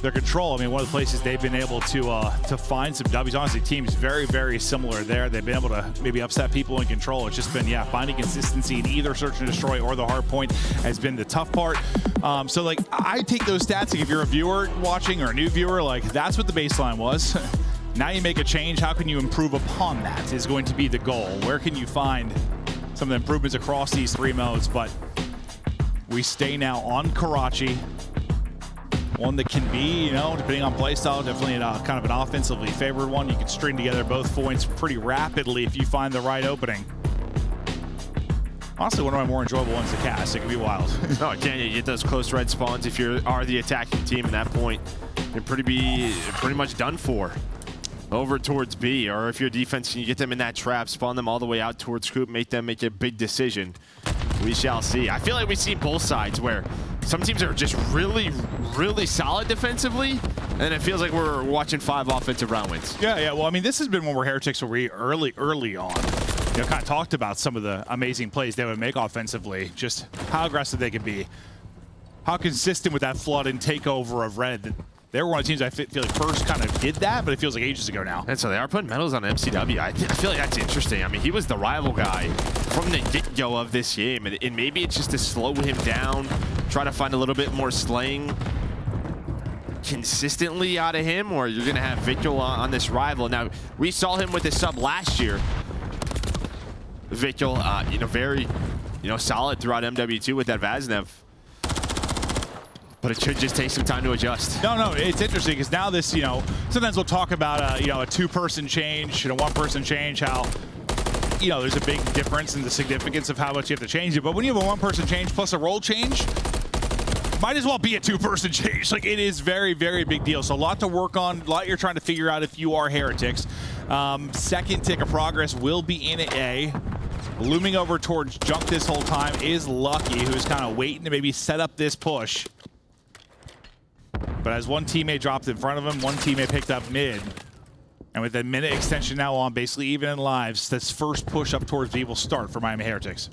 their control, I mean, one of the places they've been able to find some W's. Honestly, teams very, very similar there. They've been able to maybe upset people in control. It's just been, yeah, finding consistency in either search and destroy or the hard point has been the tough part. So, like, I take those stats. Like, if you're a viewer watching or a new viewer, like, that's what the baseline was. Now you make a change. How can you improve upon that is going to be the goal. Where can you find some of the improvements across these 3 modes? But we stay now on Karachi. One that can be, you know, depending on playstyle, definitely kind of an offensively favored one. You can string together both points pretty rapidly if you find the right opening. Honestly, one of my more enjoyable ones to cast. It can be wild. Oh, can you get those close red spawns if you are the attacking team at that point? You're pretty much done for. Over towards B, or if you're defense, can you get them in that trap, spawn them all the way out towards Scoop, make them make a big decision? We shall see. I feel like we've seen both sides where some teams are just really, really solid defensively, and then it feels like we're watching 5 offensive round wins. Yeah. Well, I mean, this has been one where Heretics were early on. You know, kind of talked about some of the amazing plays they would make offensively, just how aggressive they could be, how consistent with that flood and takeover of red. They were one of the teams I feel like first kind of did that, but it feels like ages ago now. And so they are putting medals on MCW. I feel like that's interesting. I mean, he was the rival guy from the get-go of this game, and maybe it's just to slow him down, try to find a little bit more slaying consistently out of him, or you're going to have Vickle on this rival. Now, we saw him with his sub last year. Vickle, you know, very, you know, solid throughout MW2 with that Vaznev. But it should just take some time to adjust. No, it's interesting because now this, you know, sometimes we'll talk about, you know, a 2-person change and a 1-person change, how, you know, there's a big difference in the significance of how much you have to change it. But when you have a 1-person change plus a role change, might as well be a 2-person change. Like, it is very, very big deal. So a lot to work on, a lot you're trying to figure out if you are Heretics. Second tick of progress will be in A. Looming over towards Junk this whole time is Lucky, who's kind of waiting to maybe set up this push. But as one teammate dropped in front of him, one teammate picked up mid. And with a minute extension now on, basically even in lives, this first push up towards B will start for Miami Heretics.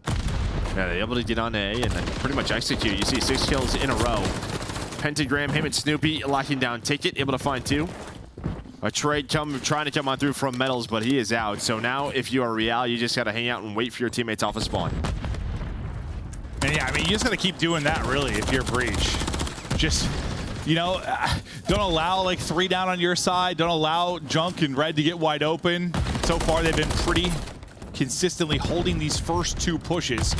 Yeah, they're able to get on A and then pretty much execute. You see 6 kills in a row. Pentagram, him and Snoopy locking down Ticket, able to find 2. A trade trying to come on through from Metals, but he is out. So now if you are Real, you just got to hang out and wait for your teammates off a spawn. And yeah, I mean, you just got to keep doing that, really, if you're Breach. Just, you know, don't allow like 3 down on your side. Don't allow Junk and Red to get wide open. So far, they've been pretty consistently holding these first 2 pushes.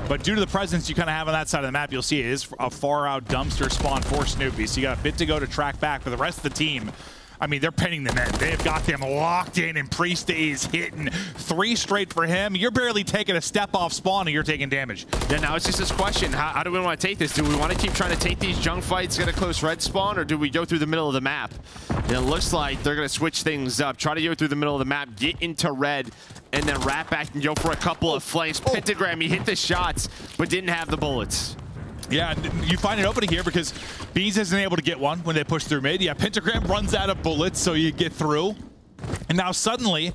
But due to the presence you kind of have on that side of the map, you'll see it is a far out dumpster spawn for Snoopy. So you got a bit to go to track back. For the rest of the team, I mean, they're pinning them in. They've got them locked in, and Priest is hitting 3 straight for him. You're barely taking a step off spawn, and you're taking damage. Yeah, now it's just this question. How do we want to take this? Do we want to keep trying to take these junk fights, get a close red spawn, or do we go through the middle of the map? And it looks like they're going to switch things up. Try to go through the middle of the map, get into red, and then wrap back and go for a couple of flanks. Pentagram, he hit the shots, but didn't have the bullets. Yeah, you find an opening here because Beans isn't able to get one when they push through mid. Yeah, Pentagram runs out of bullets, so you get through. And now suddenly,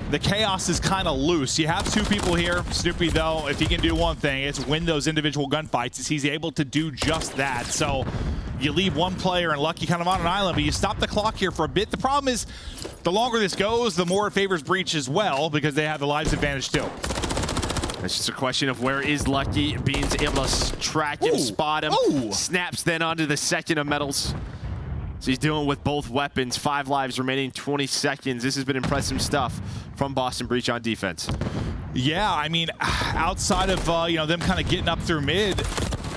the chaos is kind of loose. You have 2 people here. Snoopy, though, if he can do one thing, it's win those individual gunfights. He's able to do just that. So you leave one player and Lucky kind of on an island, but you stop the clock here for a bit. The problem is, the longer this goes, the more it favors Breach as well, because they have the lives advantage too. It's just a question of where is Lucky. Beans able to track him, spot him. Snaps then onto the second of Metals. So he's dealing with both weapons. 5 lives remaining, 20 seconds. This has been impressive stuff from Boston Breach on defense. Yeah, I mean, outside of them kind of getting up through mid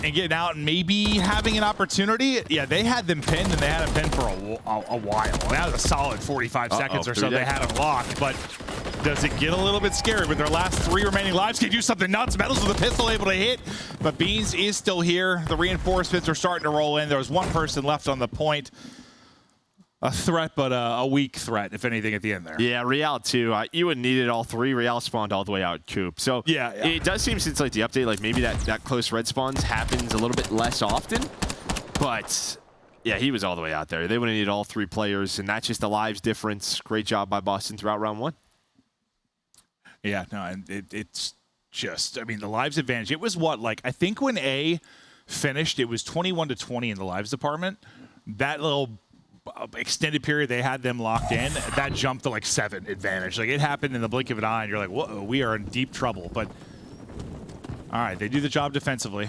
and getting out and maybe having an opportunity, yeah, they had them pinned, and they had them pinned for a while. That was a solid 45 seconds or so they had them locked, but does it get a little bit scary with their last 3 remaining lives? Can do something nuts. Metals with a pistol able to hit, but Beans is still here. The reinforcements are starting to roll in. There was 1 person left on the point. A threat, but a weak threat, if anything, at the end there. Yeah, Real too. You would need it all 3. Real spawned all the way out Coop. So yeah. It does seem since like the update, like maybe that close red spawns happens a little bit less often. But yeah, he was all the way out there. They would have needed all 3 players, and that's just the lives difference. Great job by Boston throughout round 1. Yeah, no, and it's just, I mean, the lives advantage. It was what, like, I think when A finished, it was 21-20 in the lives department. That little extended period they had them locked in, that jumped to like 7 advantage. Like, it happened in the blink of an eye, and you're like, whoa, we are in deep trouble. But all right, they do the job defensively.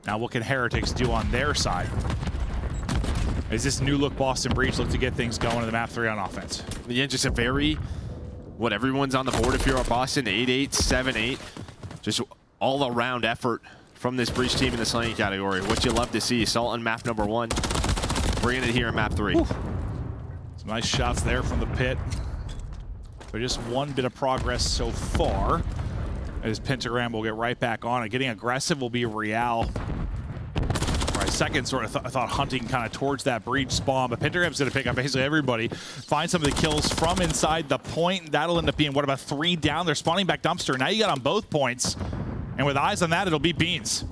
Now what can Heretics do on their side? Is this new look Boston Breach look to get things going in the map 3 on offense? Yeah, just a very, what, everyone's on the board if you're at Boston, 8-8, 7-8. Just all around effort from this Breach team in the slaying category. What you love to see. Salt on map number 1. Bringing it here in map 3. Some nice shots there from the pit. But just 1 bit of progress so far. As Pentagram will get right back on it. Getting aggressive will be Real. Right, second sort of thought hunting kind of towards that breach spawn, but Pentagram's going to pick up basically everybody. Find some of the kills from inside the point. That'll end up being, what, about 3 down? They're spawning back Dumpster. Now you got on both points. And with eyes on that, it'll be Beans.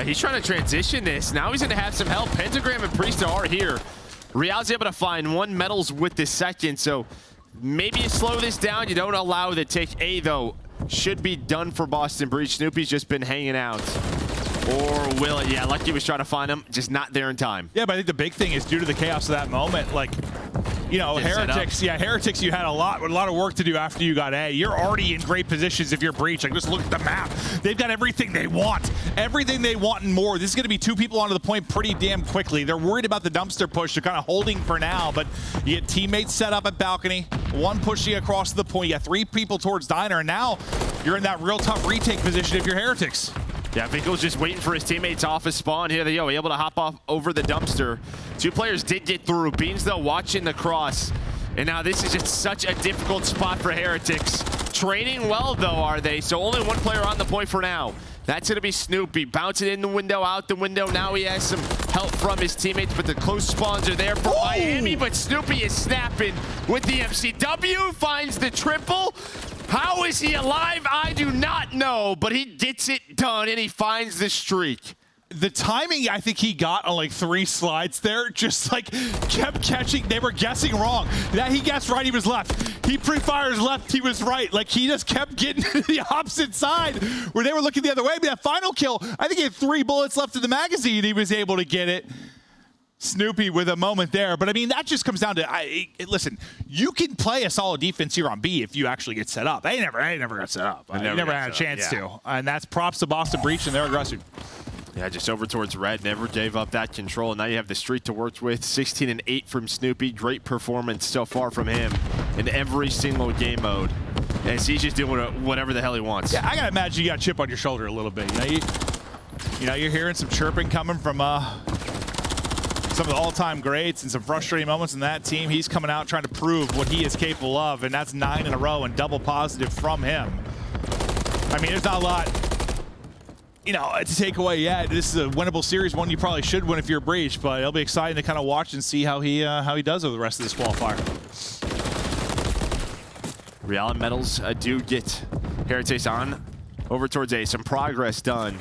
He's trying to transition this. Now he's going to have some help. Pentagram and Priest are here. Real's able to find 1 metals with the second, so maybe you slow this down. You don't allow the take. A, though, should be done for Boston Breach. Snoopy's just been hanging out. Or will it? Yeah, Lucky was trying to find him, just not there in time. Yeah, but I think the big thing is due to the chaos of that moment, like, you know, Heretics, you had a lot of work to do after you got A. You're already in great positions if you're Breach. Like, just look at the map. They've got everything they want. Everything they want and more. This is going to be 2 people onto the point pretty damn quickly. They're worried about the dumpster push. They're kind of holding for now, but you get teammates set up at balcony, 1 pushing across the point. You got 3 people towards Diner, and now you're in that real tough retake position if you're Heretics. Yeah, Finkel's just waiting for his teammates off his spawn. Here they go, able to hop off over the dumpster. 2 players did get through. Beans, though, watching the cross. And now this is just such a difficult spot for Heretics. Training well, though, are they? So only 1 player on the point for now. That's going to be Snoopy. Bouncing in the window, out the window. Now he has some help from his teammates, but the close spawns are there for Miami. But Snoopy is snapping with the MCW. Finds the triple. How is he alive? I do not know, but he gets it done, and he finds the streak. The timing I think he got on like 3 slides there, just like kept catching. They were guessing wrong. That he guessed right, he was left. He pre-fires left, he was right. Like, he just kept getting to the opposite side where they were looking the other way. But that final kill, I think he had 3 bullets left in the magazine. He was able to get it. Snoopy with a moment there. But I mean, that just comes down to, listen, you can play a solid defense here on B if you actually get set up. They never got set up. They never had a chance to. And that's props to Boston Breach and their aggressive. Yeah, just over towards red. Never gave up that control. Now you have the streak to work with. 16 and 8 from Snoopy. Great performance so far from him in every single game mode. As he's just doing whatever the hell he wants. Yeah, I gotta imagine you got a chip on your shoulder a little bit. You know, you're hearing some chirping coming from some of the all-time greats and some frustrating moments in that team. He's coming out trying to prove what he is capable of, and that's 9 in a row and double positive from him. I mean, there's not a lot, you know, to take away yet. This is a winnable series, one you probably should win if you're Breach, but it'll be exciting to kind of watch and see how he does over the rest of this qualifier. Real and Metals do get Heretics on over towards A. Some progress done.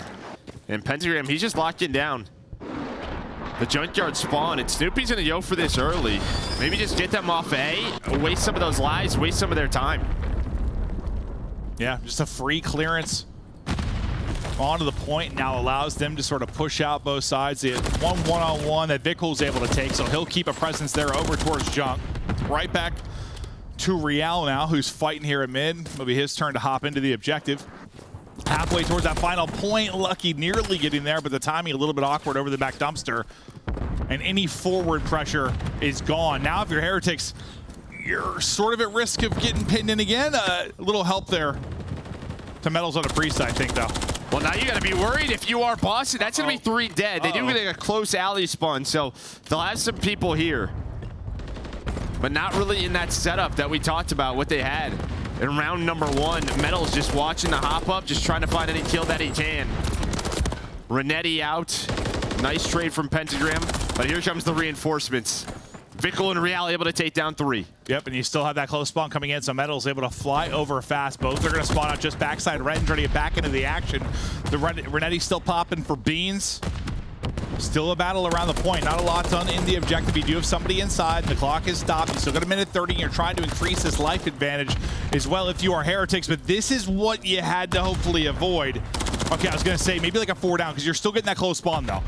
And Pentagram, he's just locking down the junkyard spawn, and Snoopy's gonna go for this early. Maybe just get them off A, waste some of those lives, waste some of their time. Yeah, just a free clearance onto the point now allows them to sort of push out both sides. They have 1 one-on-one that Vickel's able to take, so he'll keep a presence there over towards Junk. Right back to Real now, who's fighting here at mid. It'll be his turn to hop into the objective. Halfway towards that final point, Lucky nearly getting there, but the timing a little bit awkward over the back dumpster. And any forward pressure is gone. Now if you're Heretics, you're sort of at risk of getting pinned in again. A little help there to Metals on the Priest, I think, though. Well, now you got to be worried if you are Boston. That's going to be 3 dead. They do get a close alley spawn, so they'll have some people here. But not really in that setup that we talked about, what they had in round number 1. Metals just watching the hop up, just trying to find any kill that he can. Renetti out. Nice trade from Pentagram, but here comes the reinforcements. Vickle and Real able to take down 3. Yep, and you still have that close spawn coming in, so Metal's able to fly over fast. Both are going to spawn out just backside. Ren's trying to get back into the action. The Renetti's still popping for beans. Still a battle around the point. Not a lot done in the objective. You do have somebody inside. The clock is stopped. You still got a minute 30, and you're trying to increase this life advantage as well if you are Heretics, but this is what you had to hopefully avoid. Okay, I was going to say maybe like a 4 down, because you're still getting that close spawn, though.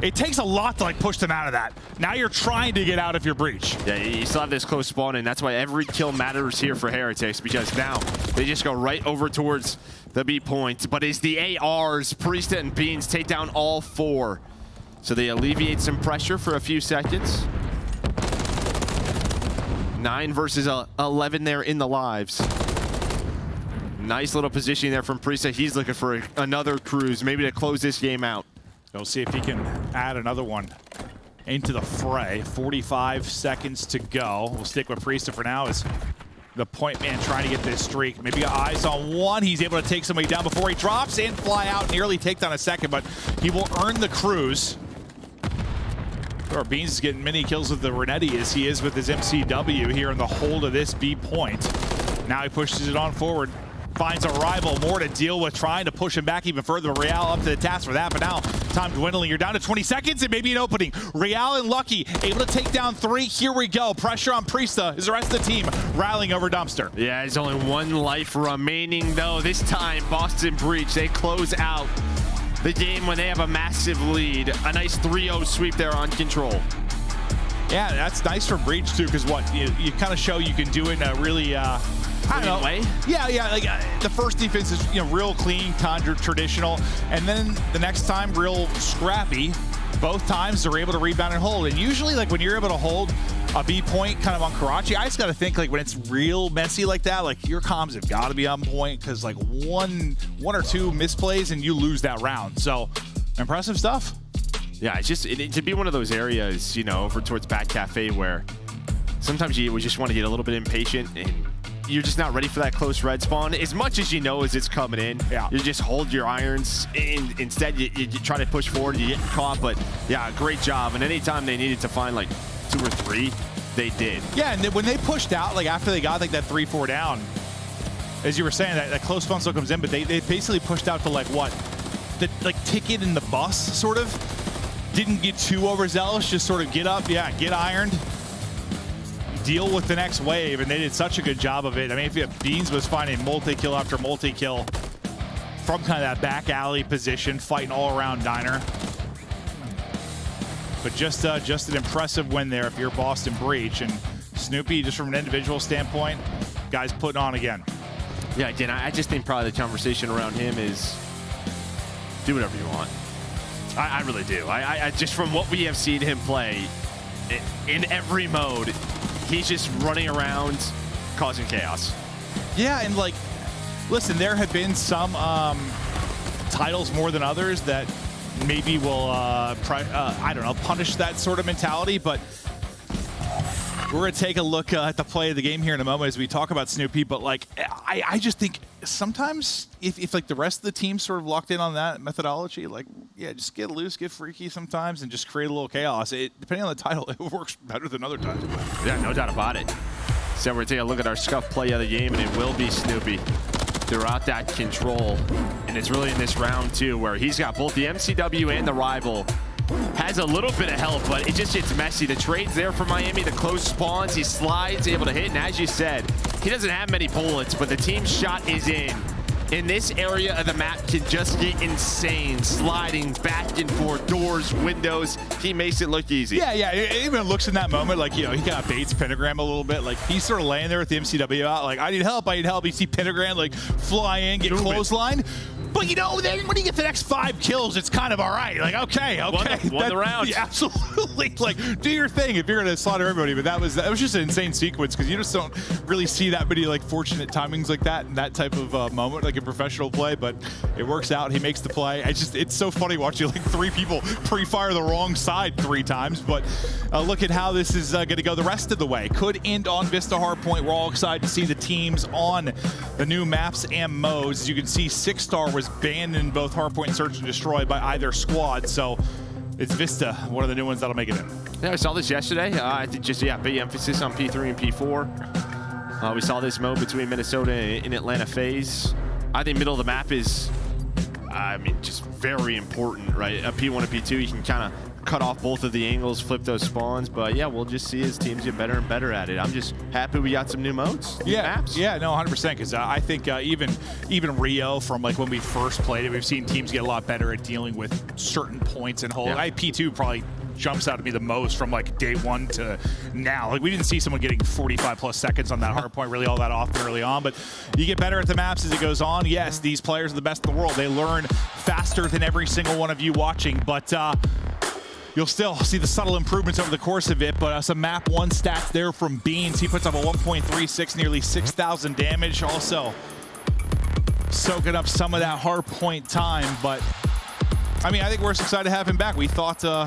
It takes a lot to like push them out of that. Now you're trying to get out of your breach. Yeah, you still have this close spawn, and that's why every kill matters here for Heretics, because now they just go right over towards the B point. But as the ARs, Priest and Beans take down all 4. So they alleviate some pressure for a few seconds. 9 versus 11 there in the lives. Nice little positioning there from Priest. He's looking for another cruise, maybe to close this game out. We'll see if he can add another one into the fray. 45 seconds to go. We'll stick with Priesta for now as the point man trying to get this streak. Maybe got eyes on one. He's able to take somebody down before he drops and fly out. Nearly take down a second, but he will earn the cruise. Or Beans is getting many kills with the Renetti as he is with his MCW here in the hold of this B point. Now he pushes it on forward. Finds a rival, more to deal with, trying to push him back even further. Real up to the task for that, but now time dwindling. You're down to 20 seconds and maybe an opening. Real and Lucky able to take down 3. Here we go. Pressure on Priesta as the rest of the team rallying over Dumpster. Yeah, there's only 1 life remaining, though. This time, Boston Breach, they close out the game when they have a massive lead. A nice 3-0 sweep there on Control. Yeah, that's nice for Breach, too, because what? You kind of show you can do it in a really... I don't know. Way? Yeah, like the first defense is real clean, kind of traditional, and then the next time real scrappy. Both times they're able to rebound and hold, and usually like when you're able to hold a B point kind of on Karachi, I just got to think like when it's real messy like that, like your comms have got to be on point because like one or 2 misplays and you lose that round. So impressive stuff. Yeah, it's just to be one of those areas, over towards Bat Cafe where sometimes you just want to get a little bit impatient and you're just not ready for that close red spawn. As much as you know as it's coming in, you just hold your irons. Instead, you try to push forward, you get caught. But yeah, great job. And anytime they needed to find like 2 or 3, they did. Yeah, and when they pushed out, like after they got like that 3-4 down, as you were saying, that close spawn still comes in, but they basically pushed out to like what? The like ticket in the bus, sort of. Didn't get too overzealous, just sort of get up, get ironed. Deal with the next wave, and they did such a good job of it. I mean, if you have Beans was finding multi-kill after multi-kill from kind of that back alley position, fighting all around Diner. But just an impressive win there if you're Boston Breach. And Snoopy, just from an individual standpoint, guys putting on again. Yeah, again, I just think probably the conversation around him is do whatever you want. I really do. I just from what we have seen him play in every mode, he's just running around causing chaos. Yeah, and like, listen, there have been some titles more than others that maybe will, I don't know, punish that sort of mentality, but we're going to take a look at the play of the game here in a moment as we talk about Snoopy, but like, I just think sometimes if like the rest of the team sort of locked in on that methodology, like, yeah, just get loose, get freaky sometimes, and just create a little chaos. Depending on the title, it works better than other times. Yeah, no doubt about it. So we're going to take a look at our scuff play of the game, and it will be Snoopy throughout that Control. And it's really in this round, too, where he's got both the MCW and the rival. Has a little bit of help, but it just gets messy. The trade's there for Miami, the close spawns, he slides, able to hit, and as you said, he doesn't have many bullets, but the team shot is in. And this area of the map can just get insane, sliding back and forth, doors, windows. He makes it look easy. Yeah, it even looks in that moment like, he kind of baits Pentagram a little bit. Like, he's sort of laying there with the MCW out, like, I need help. You see Pentagram, like, fly in, get clothesline. But you know, then when you get the next 5 kills, it's kind of all right. Like, okay. Won the round. Yeah, absolutely. Like, do your thing if you're going to slaughter everybody. But that was just an insane sequence because you just don't really see that many like fortunate timings like that in that type of moment, like in professional play. But it works out. He makes the play. It's so funny watching like 3 people pre-fire the wrong side 3 times. But look at how this is going to go the rest of the way. Could end on Vista Hardpoint. We're all excited to see the teams on the new maps and modes. As you can see, 6-star was banned in both Hardpoint and Search and Destroy by either squad. So it's Vista, one of the new ones that'll make it in. Yeah, I saw this yesterday. I think just, big emphasis on P3 and P4. We saw this mode between Minnesota and Atlanta FaZe. I think middle of the map is, just very important, right? A P1 and P2, you can kind of cut off both of the angles, flip those spawns. But yeah, we'll just see as teams get better and better at it. I'm just happy we got some new modes, new maps. Yeah, no, 100%. Because I think even Rio, from like when we first played it, we've seen teams get a lot better at dealing with certain points and holes. Yeah. P2 probably jumps out at me the most from like day 1 to now. Like we didn't see someone getting 45+ seconds on that hard point really all that often early on, but you get better at the maps as it goes on. Yes, these players are the best in the world. They learn faster than every single one of you watching, but you'll still see the subtle improvements over the course of it. But some map 1 stats there from Beans. He puts up a 1.36, nearly 6,000 damage. Also soaking up some of that hard point time. But I think we're excited to have him back. We thought there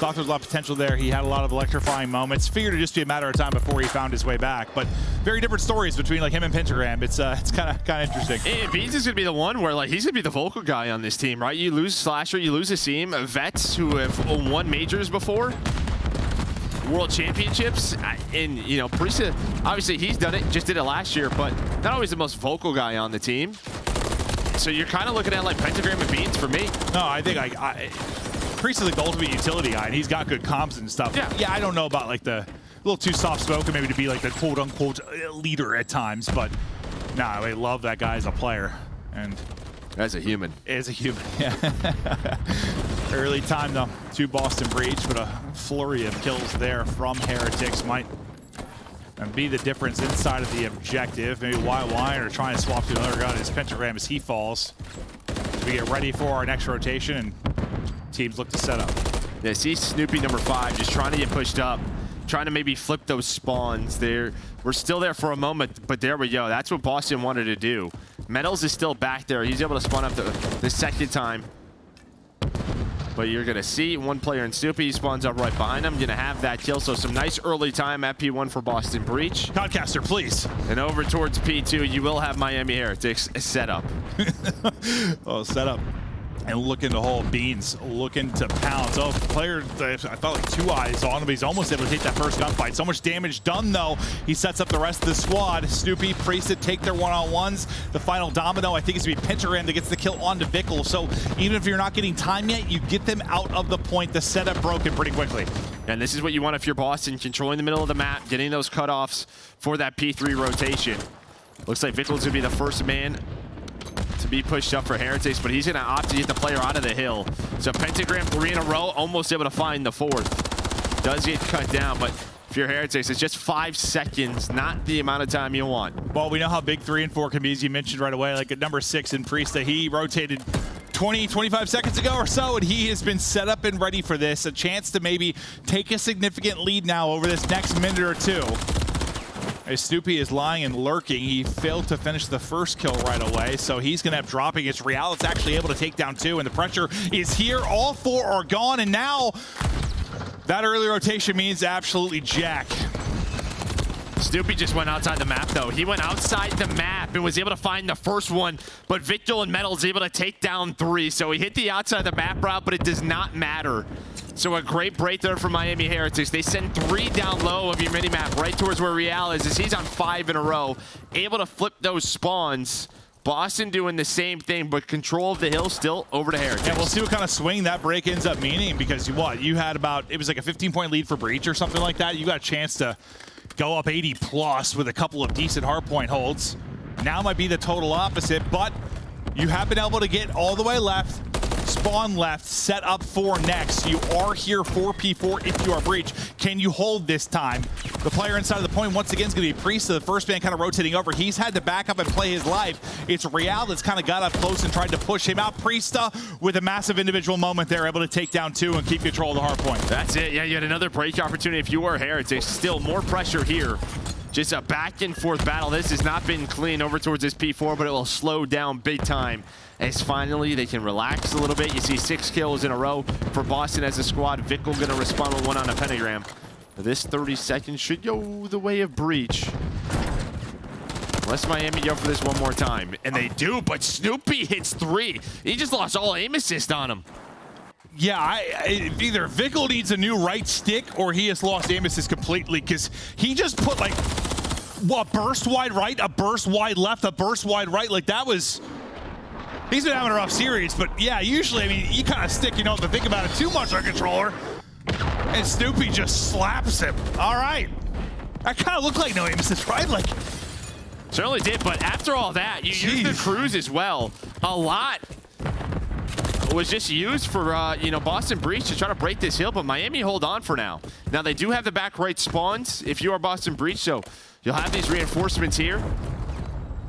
was a lot of potential there. He had a lot of electrifying moments. Figured it'd just be a matter of time before he found his way back. But very different stories between like him and Pentagram. It's kind of interesting. And Beans is gonna be the one where like he's gonna be the vocal guy on this team, right? You lose Slasher, you lose Asim, vets who have won majors before, world championships, and Parisa, obviously he's done it, just did it last year, but not always the most vocal guy on the team. So you're kind of looking at like Pentagram and Beans for me. No, I think Priest is like the ultimate utility guy, and he's got good comms and stuff. Yeah, I don't know about like the little too soft-spoken maybe to be like the quote-unquote leader at times, but nah, I love that guy as a player. And as a human. As a human, yeah. Early time though, 2 Boston Breach, but a flurry of kills there from Heretics might be the difference inside of the objective. Maybe YY are trying to swap to another gun as Pentagram as he falls. As we get ready for our next rotation and teams look to set up. Yeah, see Snoopy number 5 just trying to get pushed up, trying to maybe flip those spawns there. We're still there for a moment, but there we go. That's what Boston wanted to do. Metals is still back there. He's able to spawn up the second time. But you're going to see one player in Snoopy spawns up right behind him. Going to have that kill. So some nice early time at P1 for Boston Breach. Podcaster, please. And over towards P2, you will have Miami Heretics set up. Oh, set up. And looking to hold Beans, looking to pounce. Oh, player, I felt like 2 eyes on him. He's almost able to take that first gunfight. So much damage done, though. He sets up the rest of the squad. Snoopy, Priesthood take their one-on-ones. The final domino, I think, is going to be Pentagram that gets the kill onto Vickle. So even if you're not getting time yet, you get them out of the point. The setup broken pretty quickly. And this is what you want if you're Boston, controlling the middle of the map, getting those cutoffs for that P3 rotation. Looks like Vickle's going to be the first man to be pushed up for Heretics, but he's going to opt to get the player out of the hill. So Pentagram 3 in a row, almost able to find the 4th. Does get cut down, but if you're Heretics, it's just 5 seconds, not the amount of time you want. Well, we know how big 3 and 4 can be, as you mentioned right away. Like at number 6 in Priesta, he rotated 25 seconds ago or so, and he has been set up and ready for this. A chance to maybe take a significant lead now over this next minute or 2. As Snoopy is lying and lurking, he failed to finish the first kill right away, so he's going to have dropping. It's Real that's actually able to take down 2, and the pressure is here. All 4 are gone, and now that early rotation means absolutely jack. Snoopy just went outside the map, though. He went outside the map and was able to find the first one, but Victor and Metal's able to take down 3, so he hit the outside the map route, but it does not matter. So a great break there for Miami Heretics. They send 3 down low of your minimap right towards where Real is, as he's on 5 in a row, able to flip those spawns. Boston doing the same thing, but control of the hill still over to Heretics. Yeah, we'll see what kind of swing that break ends up meaning, because you had about, it was like a 15-point lead for Breach or something like that. You got a chance to go up 80 plus with a couple of decent hardpoint holds. Now might be the total opposite, but you have been able to get all the way left, Spawn left, set up 4 next. You are here for P4 if you are breach. Can you hold this time? The player inside of the point once again is going to be Priest, the first man kind of rotating over. He's had to back up and play his life. It's Real that's kind of got up close and tried to push him out. Priesta with a massive individual moment there, able to take down 2 and keep control of the hard point. That's it. Yeah, you had another break opportunity if you were Heretics. Still more pressure here. Just a back and forth battle. This has not been clean over towards this P4, but it will slow down big time as finally they can relax a little bit. You see 6 kills in a row for Boston as a squad. Vickle going to respond with 1 on a pentagram. This 30 seconds should go the way of breach. Unless Miami go for this one more time. And they do, but Snoopy hits 3. He just lost all aim assist on him. Yeah, either Vickle needs a new right stick or he has lost aim assist completely, because he just put like a burst wide right, a burst wide left, a burst wide right. Like that was... He's been having a rough series, but yeah, usually, I mean, you kind of stick, you don't have to think about it too much on controller. And Snoopy just slaps him. All right. That kind of looked like no aim assist, right? Like, certainly did, but after all that, you used the cruise as well. A lot was just used for, you know, Boston Breach to try to break this hill, but Miami hold on for now. Now, they do have the back right spawns if you are Boston Breach, so you'll have these reinforcements here.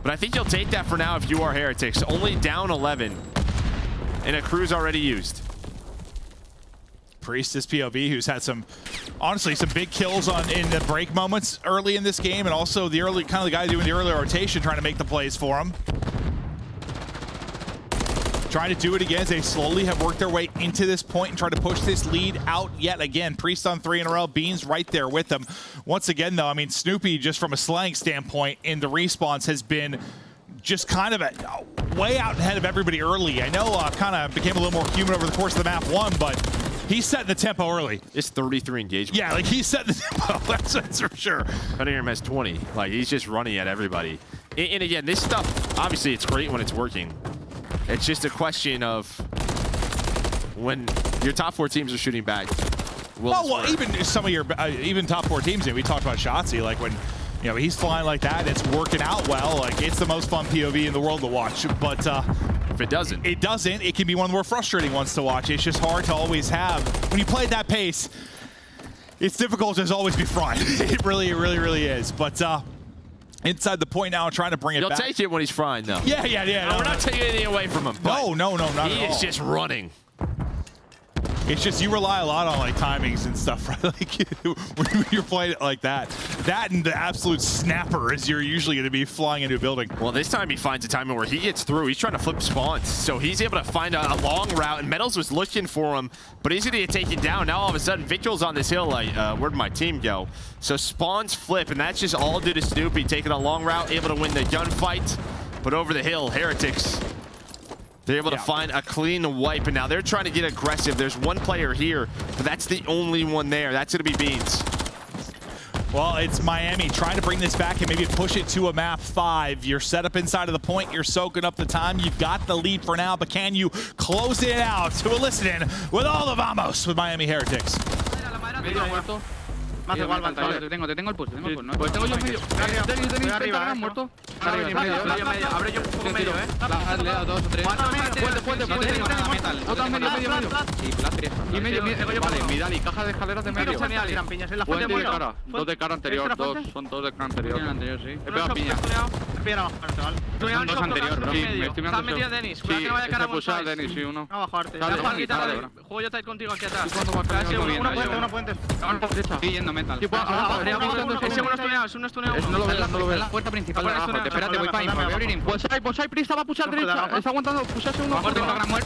But I think you'll take that for now if you are Heretics. Only down 11, and a cruise already used. Priest is POV, who's had some, honestly, some big kills in the break moments early in this game, and also the early, kind of the guy doing the early rotation, trying to make the plays for him. Trying to do it again as they slowly have worked their way into this point and try to push this lead out yet again. Priest on 3 in a row. Beans right there with them. Once again, though, I mean, Snoopy, just from a slang standpoint, in the respawns has been just kind of way out ahead of everybody early. I know kind of became a little more human over the course of the map 1, but he set the tempo early. It's 33 engagement. Yeah, like he set the tempo. That's for sure. Pentagram has 20. Like, he's just running at everybody. And again, this stuff, obviously, it's great when it's working. It's just a question of when your top 4 teams are shooting back. Well, even some of your even top 4 teams, we talked about Shotzzy, like when, you know, he's flying like that, it's working out well. Like, it's the most fun POV in the world to watch. But if it doesn't, it can be one of the more frustrating ones to watch. It's just hard to always have. When you play at that pace, it's difficult to always be fried. It really is. But inside the point now, trying to bring it back. You'll take it when he's frying, though. Yeah. No, we're not taking anything away from him. No, not at all. He is just running. It's just you rely a lot on like timings and stuff, right? Like when you're playing it like that. That and the absolute snapper is you're usually going to be flying into a building. Well, this time he finds a timing where he gets through. He's trying to flip spawns. So he's able to find a long route, and Metals was looking for him, but he's going to get taken down. Now all of a sudden, Victor's on this hill like, where'd my team go? So spawns flip, and that's just all due to Snoopy taking a long route, able to win the gunfight. But over the hill, Heretics, they're able to find a clean wipe, and now they're trying to get aggressive. There's one player here, but that's the only one there. That's going to be Beans. Well, it's Miami trying to bring this back and maybe push it to a map 5. You're set up inside of the point. You're soaking up the time. You've got the lead for now, but can you close it out to a listen with all the vamos with Miami Heretics? Más igual, vale, te tengo el push, ¿no? Pues tengo yo medio. Denis, pentagram muerto. Medio. Abre yo un poco medio, Le he dado 2 o 3. Fuerte. Otra medio. Sí, plastre. Y medio. Vale, Vidal y caja de escaleras de medio. Puente de cara. 2 de cara anterior, 2. Son 2 de cara anterior. He pegado piña. Son 2 anterior, bro. Sí, me estoy mirando. Está metido Denis. Cuidado que no vaya a cara a Denis, sí, uno. No, bajarte. Juego yo tight contigo aquí atrás. Una puente. Sí, yendo metal. Uno estuneado. No lo ves. La puerta principal de abajo. Espérate, voy para info. Voy a abrir info. Pues hay prisa, va a pushar derecha. Está aguantando, pusharse uno.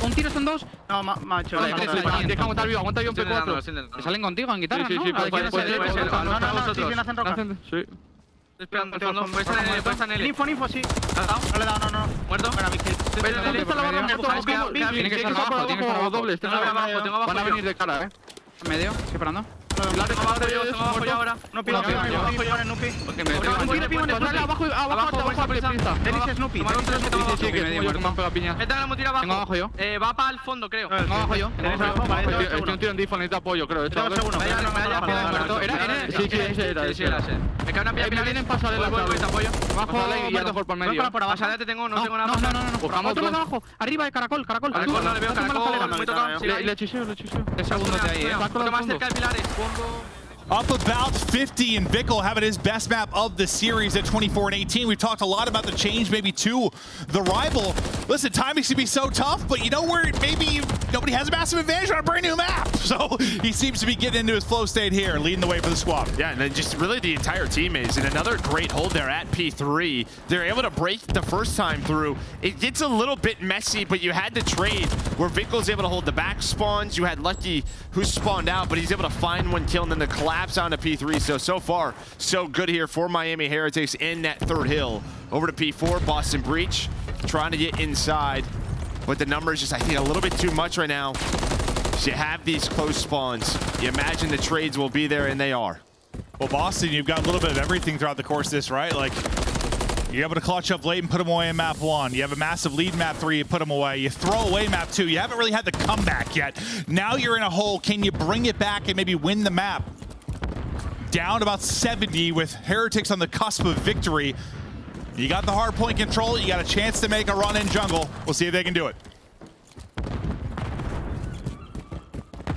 Un tiro son 2. No, macho. Vale, 3. Tienes que aguantar vivo, aguanta vivo en P4. Que salen contigo en guitarra, ¿no? Sí, puede ser. No. Sí. Esperando, puede estar en el info, sí. No le he dado, no. Muerto. Tiene que estar abajo, doble. Tengo abajo. Van a venir de cara, Medio, esperando. Tengo yo ahora. No pido, abajo yo ahora en Nupi. Porque me abajo, Denis es Nupi. Sí, que medio, muerto, me han pegado piña. Tengo abajo yo. Va para el fondo, creo. Tengo abajo yo. Estoy un tiro en default, necesito apoyo, creo. Tengo segundo. Sí, era ese. Me cae una pila de Vienen pasarela. Voy, te apoyo. Abajo, y a lo mejor por medio. Por abajo. Pasarela te tengo, no tengo nada. No. Buscamos Otro dos. abajo. Arriba de caracol. Caracol, no le veo caracol. Muy tocado. Le chiseo. 3 segundos de ahí, Mucho más cerca de pilares. Up about 50, and Vickle having his best map of the series at 24-18. We've talked a lot about the change maybe to the rival. Listen, timing's gonna be so tough, but you know where maybe nobody has a massive advantage on a brand new map. So he seems to be getting into his flow state here, leading the way for the squad. Yeah, and then just really the entire team is in another great hold there at P3. They're able to break the first time through. It gets a little bit messy, but you had the trade where Vickle's able to hold the back spawns. You had Lucky who spawned out, but he's able to find one kill and then the collapse onto P3. So far, so good here for Miami Heretics in that third hill. Over to P4, Boston Breach, trying to get inside, but the numbers just, I think, a little bit too much right now. So you have these close spawns. You imagine the trades will be there, and they are. Well, Boston, you've got a little bit of everything throughout the course of this, right? Like, you're able to clutch up late and put them away in map 1. You have a massive lead map 3, you put them away. You throw away map 2. You haven't really had the comeback yet. Now you're in a hole. Can you bring it back and maybe win the map? Down about 70 with Heretics on the cusp of victory. You got the hard point control. You got a chance to make a run in jungle. We'll see if they can do it.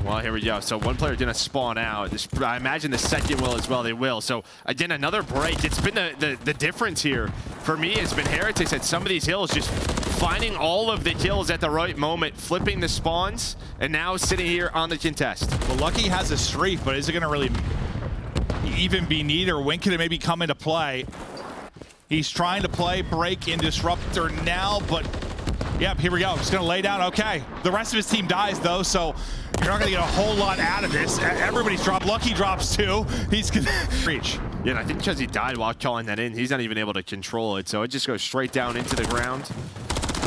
Well, here we go. So one player didn't spawn out. I imagine the second will as well. They will. So again, another break. It's been the difference here for me has been Heretics at some of these hills just finding all of the kills at the right moment, flipping the spawns, and now sitting here on the contest. Well, Lucky has a streak, but is it going to really even be needed, or when can it maybe come into play? He's trying to play break and disruptor now, but yep, here we go. Just gonna lay down. Okay, the rest of his team dies though, so you're not gonna get a whole lot out of this. Everybody's dropped. Lucky drops too. He's gonna reach. Yeah, and I think because he died while calling that in, he's not even able to control it, so it just goes straight down into the ground.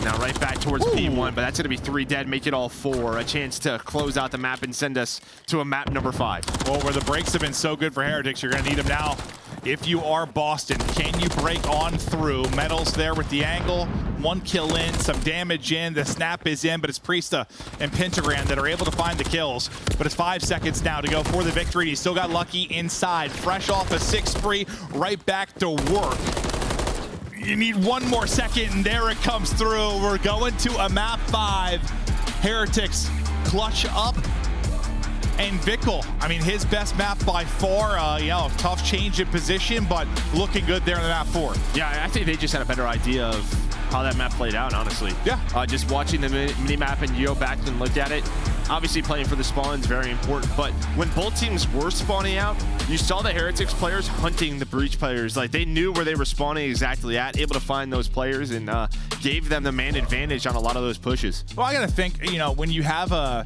Now right back towards P1, but that's going to be 3 dead, make it all 4. A chance to close out the map and send us to a map number 5. Well, where the breaks have been so good for Heretics, you're going to need them now. If you are Boston, can you break on through? Metals there with the angle. 1 kill in, some damage in. The snap is in, but it's Priesta and Pentagram that are able to find the kills. But it's 5 seconds now to go for the victory. He's still got Lucky inside. Fresh off a 6-free, right back to work. You need 1 more second, and there it comes through. We're going to a map 5. Heretics clutch up. And Vickle, I mean, his best map by far. You know, tough change in position, but looking good there in the map 4. Yeah, I think they just had a better idea of how that map played out, honestly. Yeah. Just watching the mini-map and you go back and look at it, obviously playing for the spawn is very important, but when both teams were spawning out, you saw the Heretics players hunting the Breach players. Like, they knew where they were spawning exactly at, able to find those players, and gave them the man advantage on a lot of those pushes. Well, I gotta think, you know, when you have a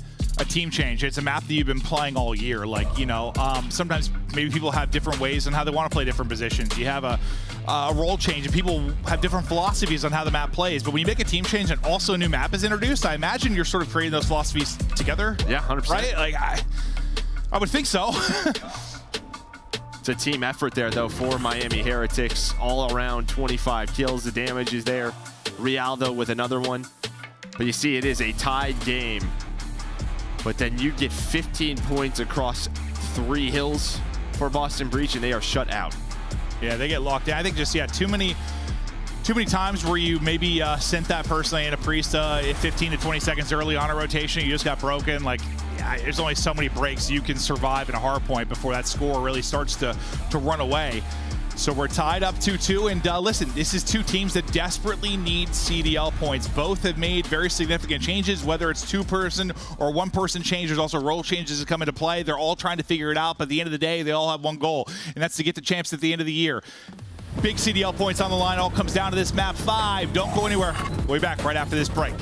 team change, it's a map that you've been playing all year. Like, you know, sometimes maybe people have different ways on how they want to play different positions. You have a role change, and people have different philosophies on how the map plays. But when you make a team change and also a new map is introduced, I imagine you're sort of creating those philosophies together. Yeah, 100%. Right? Like, I would think so. It's a team effort there, though, for Miami Heretics. All around 25 kills. The damage is there. Rialdo with another one. But you see, it is a tied game. But then you get 15 points across 3 hills for Boston Breach, and they are shut out. Yeah, they get locked down. I think just, yeah, too many times where you maybe sent that person in a Priesta 15 to 20 seconds early on a rotation. You just got broken. Like, yeah, there's only so many breaks you can survive in a hard point before that score really starts to run away. So we're tied up 2-2, and listen, this is 2 teams that desperately need CDL points. Both have made very significant changes, whether it's 2-person or 1-person change. There's also role changes that come into play. They're all trying to figure it out, but at the end of the day, they all have one goal, and that's to get the champs at the end of the year. Big CDL points on the line. All comes down to this map 5. Don't go anywhere. We'll be back right after this break.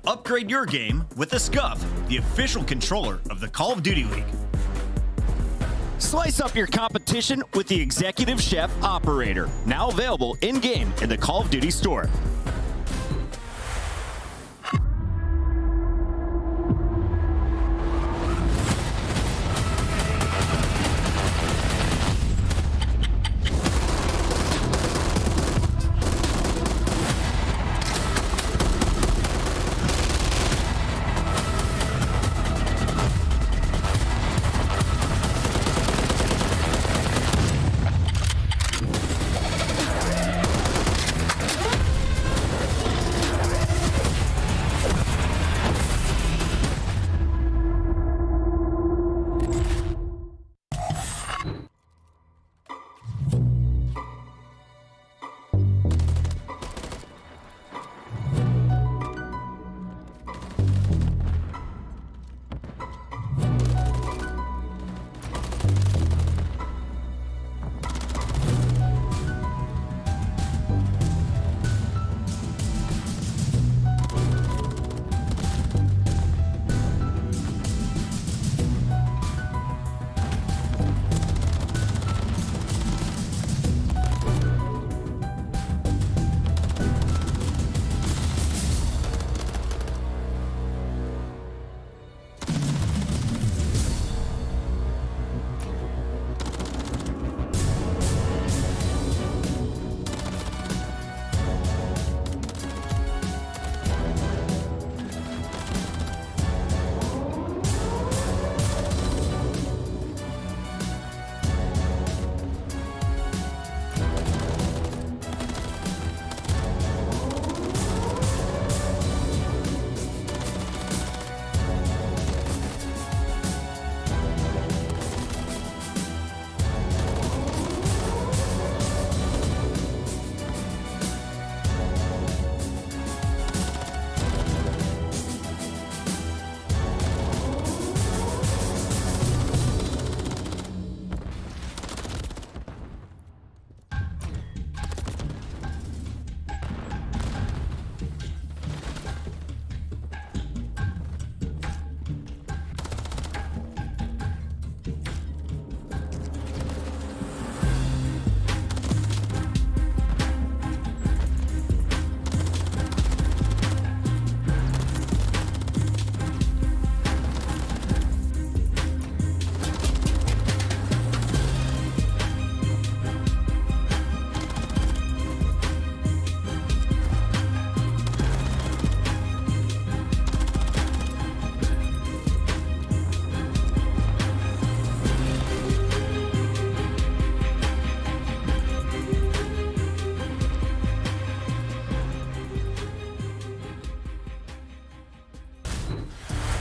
Upgrade your game with the Scuff, the official controller of the Call of Duty League. Slice up your competition with the Executive Chef Operator, now available in-game in the Call of Duty store.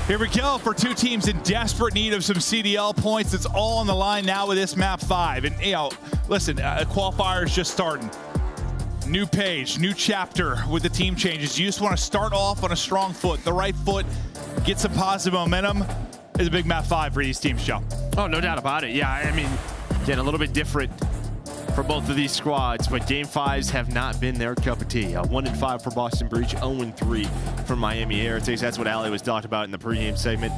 Here we go for two teams in desperate need of some CDL points. It's all on the line now with this map 5. And, you know, listen, qualifiers just starting. New page, new chapter with the team changes. You just want to start off on a strong foot, the right foot, get some positive momentum. It's a big map 5 for these teams, Joe. Oh, no doubt about it. Yeah, I mean, again, a little bit different for both of these squads, but game 5s have not been their cup of tea. 1-5 for Boston Breach, 0-3 for Miami Heretics. That's what Ali was talking about in the pregame segment.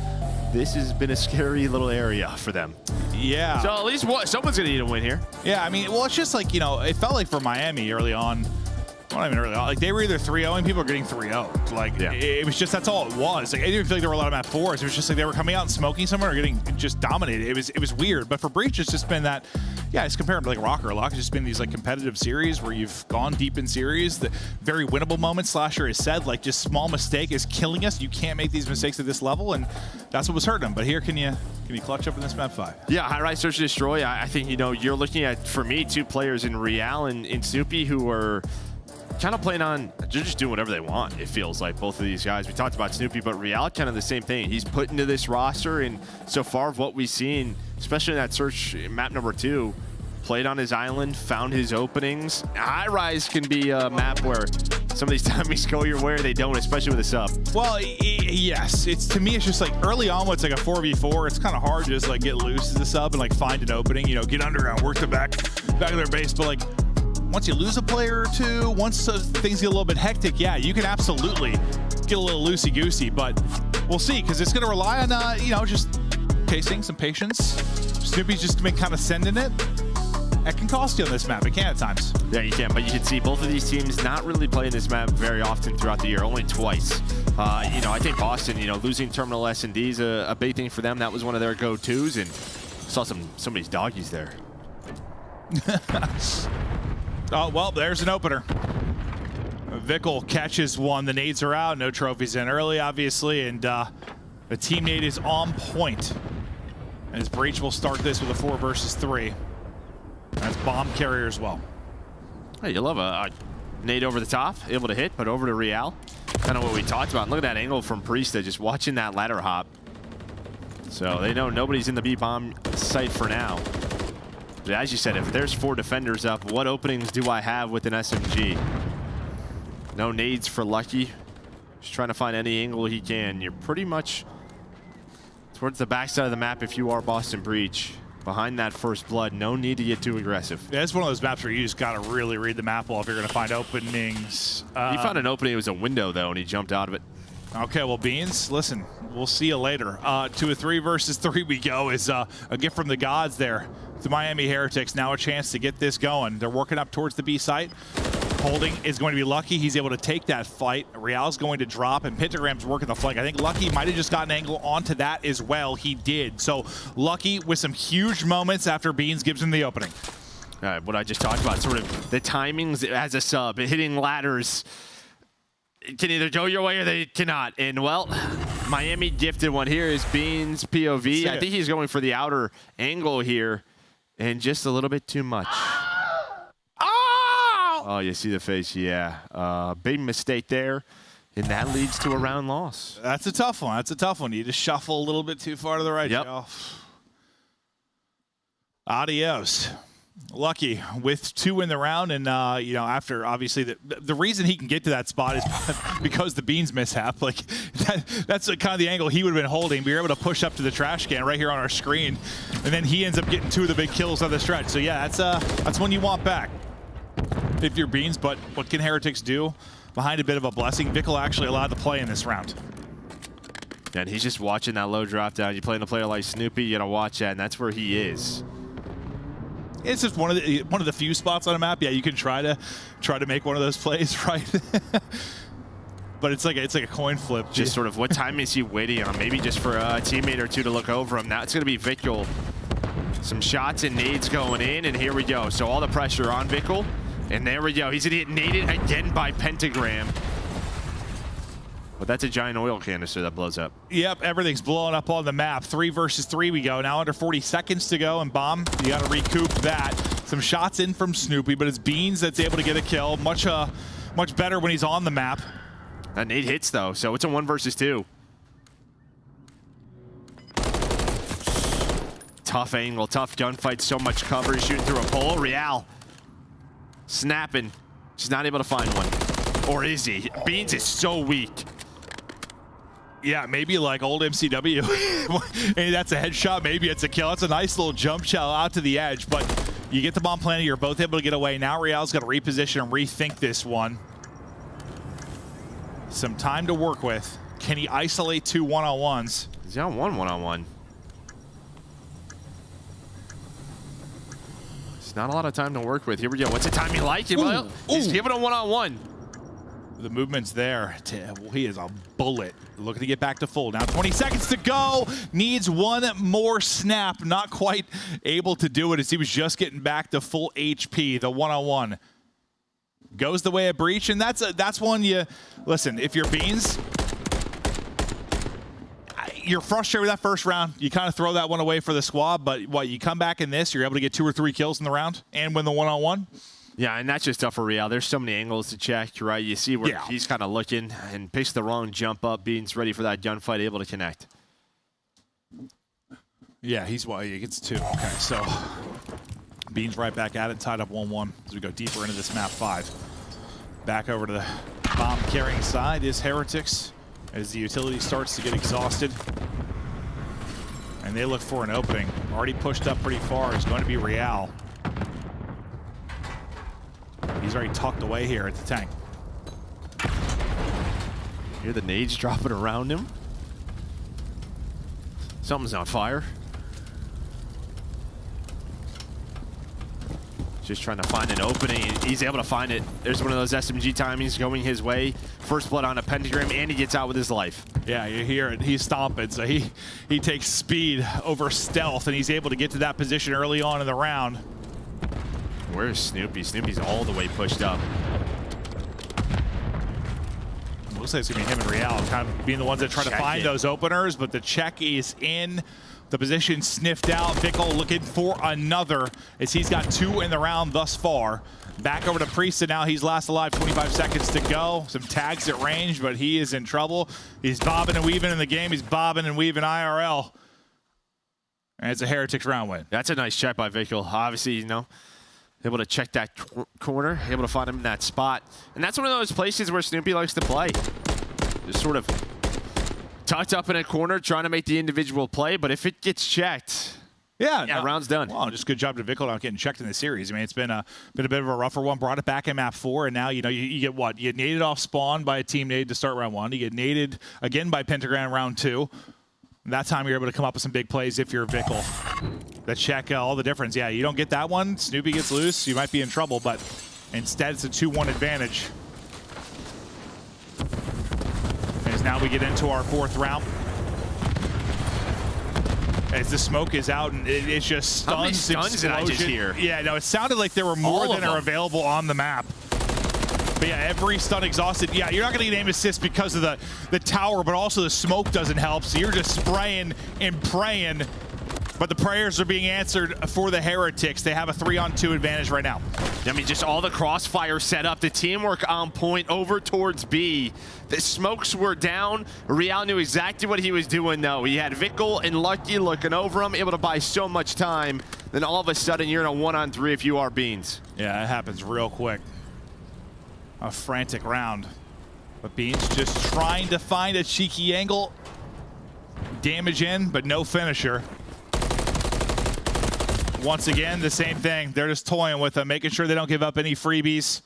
This has been a scary little area for them. Yeah. So at least someone's going to need a win here. Yeah, I mean, well, it's just like, you know, it felt like for Miami early on, well, not even early on, like they were either 3-0 and people were getting 3-0. Like, it was just, that's all it was. Like, I didn't feel like there were a lot of map 4s. It was just like they were coming out and smoking somewhere or getting just dominated. It was weird. But for Breach, it's just been that, yeah, it's compared to like Røkkr a lot. It's just been these like competitive series where you've gone deep in series. The very winnable moments, Slasher has said, like just small mistake is killing us. You can't make these mistakes at this level, and that's what was hurting them. But here, can you clutch up in this map 5? Yeah, Highrise Search and Destroy. I think, you know, you're looking at, for me, two players in Real and Snoopy who are kind of playing on, they're just doing whatever they want, it feels like, both of these guys. We talked about Snoopy, but Real, kind of the same thing. He's put into this roster, and so far of what we've seen, especially in that search map number 2, played on his island, found his openings. Highrise can be a map where some of these timings go your way or they don't, especially with a sub. Well, yes. To me, it's just like early on when it's like a 4v4, it's kind of hard to just like get loose as a sub and like find an opening, you know, get underground, work the back of their base. But like, once you lose a player or two, once things get a little bit hectic, yeah, you can absolutely get a little loosey-goosey, but we'll see, because it's going to rely on, you know, just tasting some patience. Snoopy's just been kind of sending it. That can cost you on this map. It can at times. Yeah, you can, but you can see both of these teams not really playing this map very often throughout the year, only twice. You know, I think Boston, you know, losing Terminal S&D is a big thing for them. That was one of their go-tos, and saw somebody's doggies there. Oh, well, there's an opener. Vickle catches one. The nades are out. No trophies in early, obviously, and the team nade is on point. As Breach will start this with a 4 versus 3. That's bomb carrier as well. Hey, you love a nade over the top, able to hit, but over to Real. Kind of what we talked about. Look at that angle from Priesta, just watching that ladder hop. So they know nobody's in the B-bomb site for now. But as you said, if there's 4 defenders up, what openings do I have with an SMG? No nades for Lucky. Just trying to find any angle he can. You're pretty much towards the backside of the map if you are Boston Breach. Behind that first blood, no need to get too aggressive. Yeah, it's one of those maps where you just got to really read the map well if you're going to find openings. He found an opening. It was a window, though, and he jumped out of it. Okay, well, Beans, listen, we'll see you later. To a 3 versus 3 we go is a gift from the gods there. The Miami Heretics, now a chance to get this going. They're working up towards the B site. Holding is going to be Lucky. He's able to take that fight. Real's going to drop, and Pentagram's working the flank. I think Lucky might have just got an angle onto that as well. He did. So Lucky with some huge moments after Beans gives him the opening. All right, what I just talked about, sort of the timings as a sub, hitting ladders can either go your way or they cannot. And, well, Miami gifted one here is Beans POV. I think he's going for the outer angle here, and just a little bit too much. Oh, you see the face, yeah. Big mistake there, and that leads to a round loss. That's a tough one. That's a tough one. You just shuffle a little bit too far to the right. Yep. Joe. Adios. Lucky with 2 in the round, and you know, after obviously the reason he can get to that spot is because the Beans mishap. Like that's kind of the angle he would have been holding. We were able to push up to the trash can right here on our screen, and then he ends up getting 2 of the big kills on the stretch. So yeah, that's one you want back if you're Beans. But what can Heretics do? Behind a bit of a blessing, Vickle actually allowed to play in this round. And he's just watching that low drop down. You playing a player like Snoopy, you gotta watch that, and that's where he is. It's just one of the few spots on a map. Yeah, you can try to make one of those plays, right? But it's like a coin flip. Just sort of what time is he waiting on? Maybe just for a teammate or two to look over him. Now it's going to be Vickle. Some shots and nades going in, and here we go. So all the pressure on Vickle, and there we go. He's going to get naded again by Pentagram. But that's a giant oil canister that blows up. Yep, everything's blowing up on the map. 3 versus 3 we go. Now under 40 seconds to go, and Bomb, you got to recoup that. Some shots in from Snoopy, but it's Beans that's able to get a kill. Much better when he's on the map. That nade hits, though, so it's a 1 versus 2. Tough angle, tough gunfight, so much cover. He's shooting through a pole. Real snapping. She's not able to find one. Or is he? Beans is so weak. Yeah, maybe like old MCW. Hey, that's a headshot. Maybe it's a kill. That's a nice little jump shell out to the edge. But you get the bomb planted. You're both able to get away. Now Real's got to reposition and rethink this one. Some time to work with. Can he isolate 2 1-on-1s? He's got 1 1-on-1. It's not a lot of time to work with. Here we go. What's the timing like? He's giving a 1-on-1. The movement's there. He is a bullet. Looking to get back to full. Now 20 seconds to go. Needs one more snap. Not quite able to do it as he was just getting back to full HP. The 1-on-1 goes the way of Breach, and that's one you listen. If you're Beans, you're frustrated with that first round. You kind of throw that one away for the squad, but what, you come back in this, you're able to get 2 or 3 kills in the round and win the 1-on-1. Yeah, and that's just tough for Real. There's so many angles to check, right? You see where he's kind of looking and picks the wrong jump up. Beans ready for that gunfight, able to connect. Yeah, he gets 2. Okay, so Beans right back at it, tied up 1-1 as we go deeper into this map 5. Back over to the bomb carrying side is Heretics as the utility starts to get exhausted. And they look for an opening. Already pushed up pretty far. It's going to be Real. He's already tucked away here at the tank. Hear the nades dropping around him. Something's on fire. Just trying to find an opening. He's able to find it. There's one of those SMG timings going his way. First blood on a pentagram, and he gets out with his life. Yeah, you hear it. He's stomping. So he takes speed over stealth, and he's able to get to that position early on in the round. Where's Snoopy? Snoopy's all the way pushed up. Looks like it's going to be him and Real kind of being the ones that try to find those openers, but the check is in. The position sniffed out. Vickle looking for another as he's got 2 in the round thus far. Back over to Priest, and now he's last alive. 25 seconds to go. Some tags at range, but he is in trouble. He's bobbing and weaving in the game. He's bobbing and weaving IRL. And it's a Heretics round win. That's a nice check by Vickle. Obviously, you know, able to check that corner, able to find him in that spot. And that's one of those places where Snoopy likes to play. Just sort of tucked up in a corner, trying to make the individual play, but if it gets checked, yeah, round's done. Well, just good job to Vickle not getting checked in the series. I mean, it's been a bit of a rougher one. Brought it back in map 4, and now you get what? You get naded off spawn by a team nade to start round 1. You get naded again by Pentagram round 2. That time you're able to come up with some big plays if you're Vickle. That check all the difference. Yeah, you don't get that one. Snoopy gets loose. You might be in trouble, but instead it's a 2-1 advantage. As now we get into our 4th round. As the smoke is out and it's just stuns. How many stuns did I just hear? Yeah, no, it sounded like there were more than are available on the map. But yeah, every stun exhausted. Yeah, you're not going to get aim assist because of the tower, but also the smoke doesn't help. So you're just spraying and praying. But the prayers are being answered for the Heretics. They have a 3-on-2 advantage right now. I mean, just all the crossfire set up, the teamwork on point over towards B. The smokes were down. Real knew exactly what he was doing, though. He had Vickle and Lucky looking over him, able to buy so much time. Then all of a sudden, you're in a 1-on-3 if you are Beans. Yeah, it happens real quick. A frantic round. But Beans just trying to find a cheeky angle. Damage in, but no finisher. Once again, the same thing. They're just toying with them, making sure they don't give up any freebies.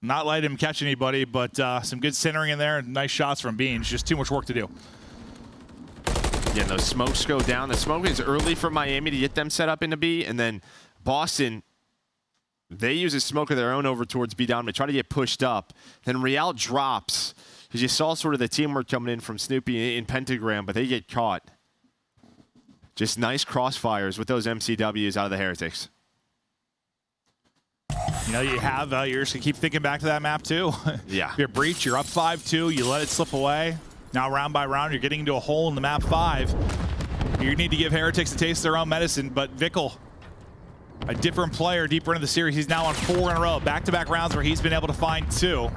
Not letting him catch anybody, but some good centering in there. Nice shots from Beans. Just too much work to do. Yeah, those smokes go down. The smoke is early for Miami to get them set up into B, and then Boston, they use a smoke of their own over towards B down to try to get pushed up. Then Real drops, because you saw sort of the teamwork coming in from Snoopy in Pentagram, but they get caught. Just nice crossfires with those MCWs out of the Heretics. You know, you have, you're just going to keep thinking back to that map, too. Yeah. You're breach, you're up 5-2, you let it slip away. Now, round by round, you're getting into a hole in the map 5. You need to give Heretics a taste of their own medicine, but Vickle, a different player deeper into the series. He's now on 4 in a row, back-to-back rounds where he's been able to find 2.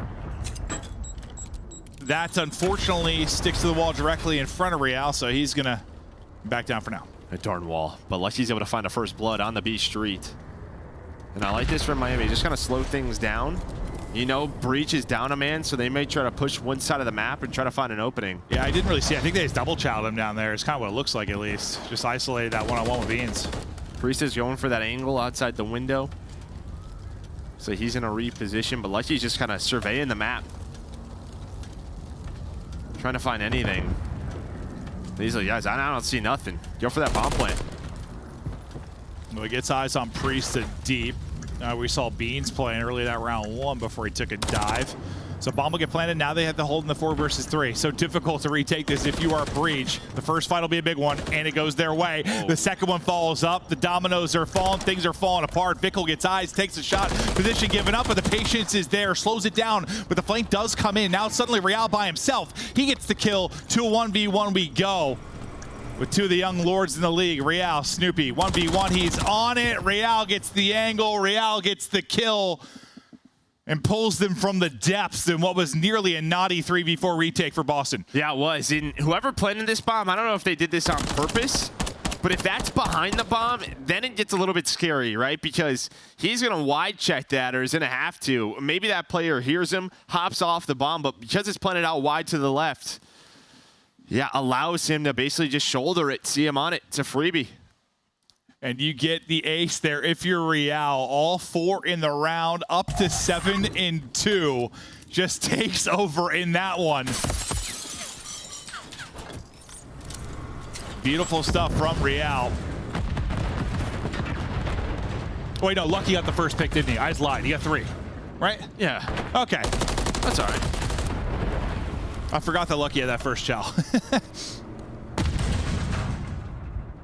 That, unfortunately, sticks to the wall directly in front of Real, so he's going to back down for now. A darn wall. But Lucky's able to find a first blood on the B street. And I like this from Miami. Just kind of slow things down. You know, Breach is down a man, so they may try to push one side of the map and try to find an opening. Yeah, I didn't really see. I think they just double-chowed him down there. It's kind of what it looks like, at least. Just isolated that one-on-one with Beans. Priest is going for that angle outside the window. So he's in a reposition, but Lucky's just kind of surveying the map. Trying to find anything. He's like, guys, I don't see nothing. Go for that bomb plant. Well, he gets eyes on Priest to deep. We saw Beans playing early that round 1 before he took a dive. So bomb will get planted. Now they have to hold in the 4 versus 3. So difficult to retake this if you are Breach. The first fight will be a big one, and it goes their way. Oh. The second one follows up. The dominoes are falling. Things are falling apart. Vickle gets eyes, takes a shot. Position given up, but the patience is there. Slows it down, but the flank does come in. Now suddenly Real by himself. He gets the kill. 2-1v1 we go. With 2 of the young lords in the league, Real, Snoopy, 1v1, he's on it. Real gets the angle, Real gets the kill, and pulls them from the depths in what was nearly a naughty 3v4 retake for Boston. Yeah, it was. And whoever planted this bomb, I don't know if they did this on purpose, but if that's behind the bomb, then it gets a little bit scary, right? Because he's going to wide check that, or is going to have to. Maybe that player hears him, hops off the bomb, but because it's planted out wide to the left, yeah, allows him to basically just shoulder it, see him on it. It's a freebie. And you get the ace there if you're Real. All 4 in the round, up to 7-2. Just takes over in that one. Beautiful stuff from Real. Wait, no, Lucky got the first pick, didn't he? I just lied. He got 3, right? Yeah. Okay. That's all right. I forgot that Lucky had that first chow.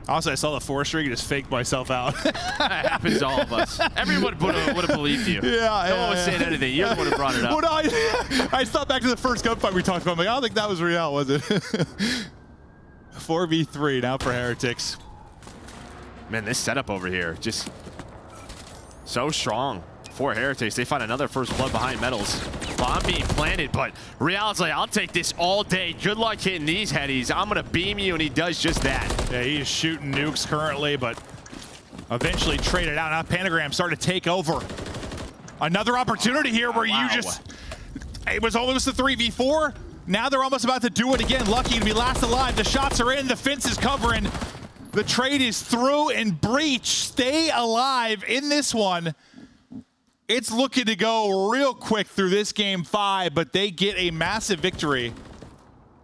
Also, I saw the 4 string and just faked myself out. That happens to all of us. Everyone would have believed you. Yeah, no one was saying anything. You would have brought it up. Well, no, I just thought back to the first gunfight we talked about. I'm like, I don't think that was Real, was it? 4v3 now for Heretics. Man, this setup over here, just so strong. For Heretics, they find another first blood behind Metals. Bomb being planted, but Real's like, I'll take this all day. Good luck hitting these headies. I'm going to beam you, and he does just that. Yeah, he's shooting nukes currently, but eventually traded out. Now Pentagram starting to take over. Another opportunity here where you just... It was almost a 3v4. Now they're almost about to do it again. Lucky to be last alive. The shots are in. The fence is covering. The trade is through, and Breach stay alive in this one. It's looking to go real quick through this game 5, but they get a massive victory.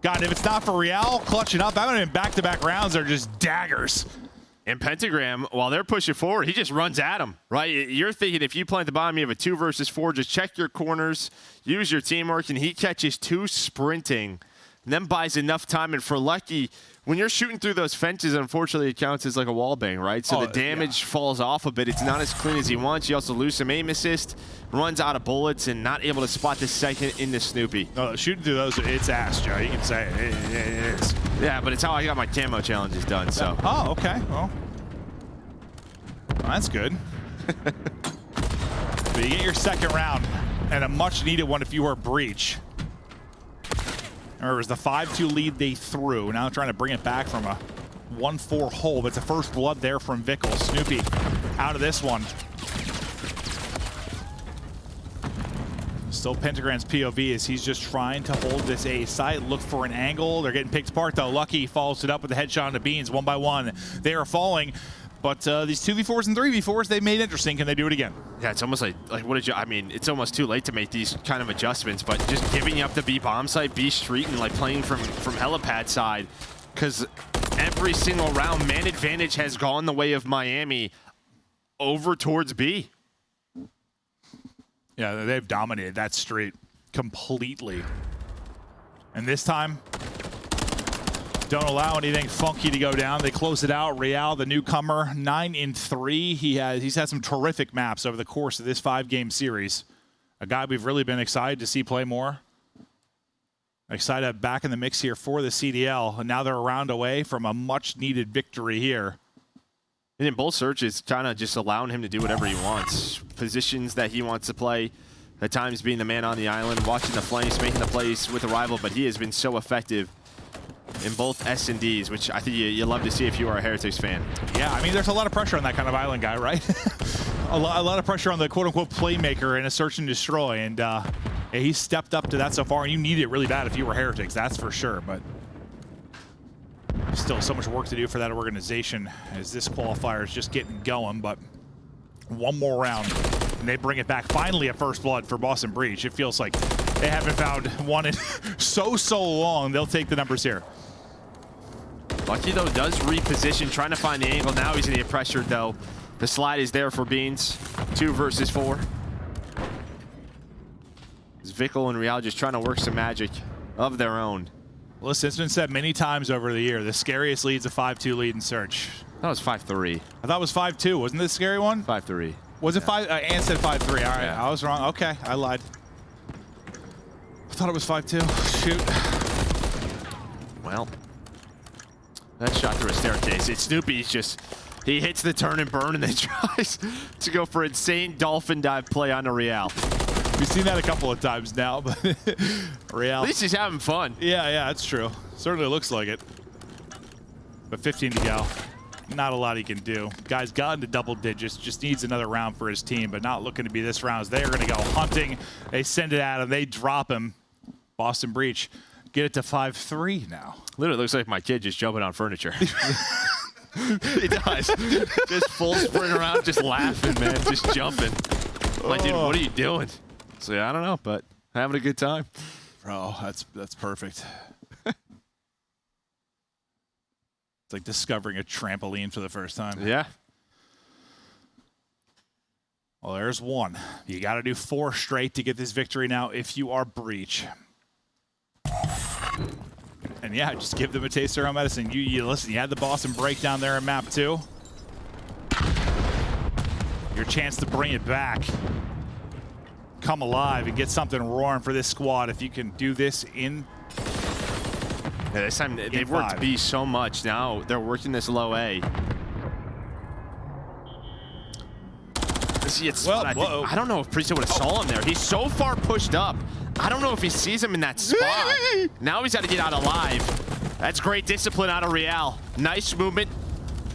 God, if it's not for Real clutching up, that would have been back-to-back rounds are just daggers. And Pentagram, while they're pushing forward, he just runs at them, right? You're thinking if you plant the bomb, you have a 2 versus 4, just check your corners, use your teamwork, and he catches 2 sprinting, and then buys enough time. And for Lucky, when you're shooting through those fences, unfortunately, it counts as like a wall bang, right? So the damage falls off a bit. It's not as clean as he wants. You also lose some aim assist, runs out of bullets, and not able to spot the second into Snoopy. Shooting through those, it's ass, Joe. You can say it is. Yeah, but it's how I got my camo challenges done, so. Oh, okay. Well, that's good. But you get your second round, and a much-needed one if you are Breach. Remember, it was the 5-2 lead they threw. Now trying to bring it back from a 1-4 hole. But it's a first blood there from Vickle. Snoopy out of this one. Still Pentagram's POV as he's just trying to hold this A site, look for an angle. They're getting picked apart though. Lucky follows it up with the headshot on the Beans, 1 by 1. They are falling. But these 2v4s and 3v4s, they've made interesting. Can they do it again? Yeah, it's almost like what did you, I mean, it's almost too late to make these kind of adjustments, but just giving up the B bomb site, B street, and like playing from helipad side, because every single round, man advantage has gone the way of Miami over towards B. Yeah, they've dominated that street completely. And this time, don't allow anything funky to go down. They close it out. Real, the newcomer, 9-3. He's had some terrific maps over the course of this 5-game series. A guy we've really been excited to see play more. Excited to have back in the mix here for the CDL. And now they're a round away from a much-needed victory here. And in Bull Search is kind of just allowing him to do whatever he wants. Positions that he wants to play. At times being the man on the island, watching the flanks, making the plays with the rival. But he has been so effective in both S&Ds, which I think you love to see if you are a Heretics fan. Yeah, I mean, there's a lot of pressure on that kind of island guy, right? a lot of pressure on the quote-unquote playmaker in a search and destroy, and yeah, he stepped up to that so far, and you need it really bad if you were Heretics, that's for sure, but still so much work to do for that organization as this qualifier is just getting going, but one more round, and they bring it back. Finally a first blood for Boston Breach. It feels like they haven't found one in so long. They'll take the numbers here. Lucky, though, does reposition, trying to find the angle. Now he's going to get pressured, though. The slide is there for Beans. 2 versus 4. Vickle and Real just trying to work some magic of their own. Listen, it's been said many times over the year, the scariest lead's a 5-2 lead in search. That was 5-3. I thought it was 5-2. Wasn't this a scary one? 5-3. Was it 5? Ann said 5-3. All right, yeah. I was wrong. Okay, I lied. I thought it was 5-2. Shoot. Well, that shot through a staircase. It's Snoopy's just, he hits the turn and burn and then tries to go for insane dolphin dive play on a Real. We've seen that a couple of times now, but Real. At least he's having fun. Yeah, that's true. Certainly looks like it. But 15 to go. Not a lot he can do. Guy's gotten to double digits, just needs another round for his team, but not looking to be this round. They're going to go hunting. They send it at him. They drop him. Boston Breach get it to 5-3 now. Literally looks like my kid just jumping on furniture. He does. Just full sprint around, just laughing, man, just jumping. I'm like, dude, what are you doing? So yeah, I don't know, but having a good time. Bro, that's perfect. It's like discovering a trampoline for the first time. Yeah. Well, there's one. You got to do 4 straight to get this victory now if you are Breach. And yeah, just give them a taste of their own medicine. You listen, you had the Boston breakdown there in map 2. Your chance to bring it back. Come alive and get something roaring for this squad if you can do this in. Yeah, this time they've worked B so much. Now they're working this low A. See, it's I don't know if Priesthood would have saw him there. He's so far pushed up. I don't know if he sees him in that spot. Now he's got to get out alive. That's great discipline out of Real. Nice movement.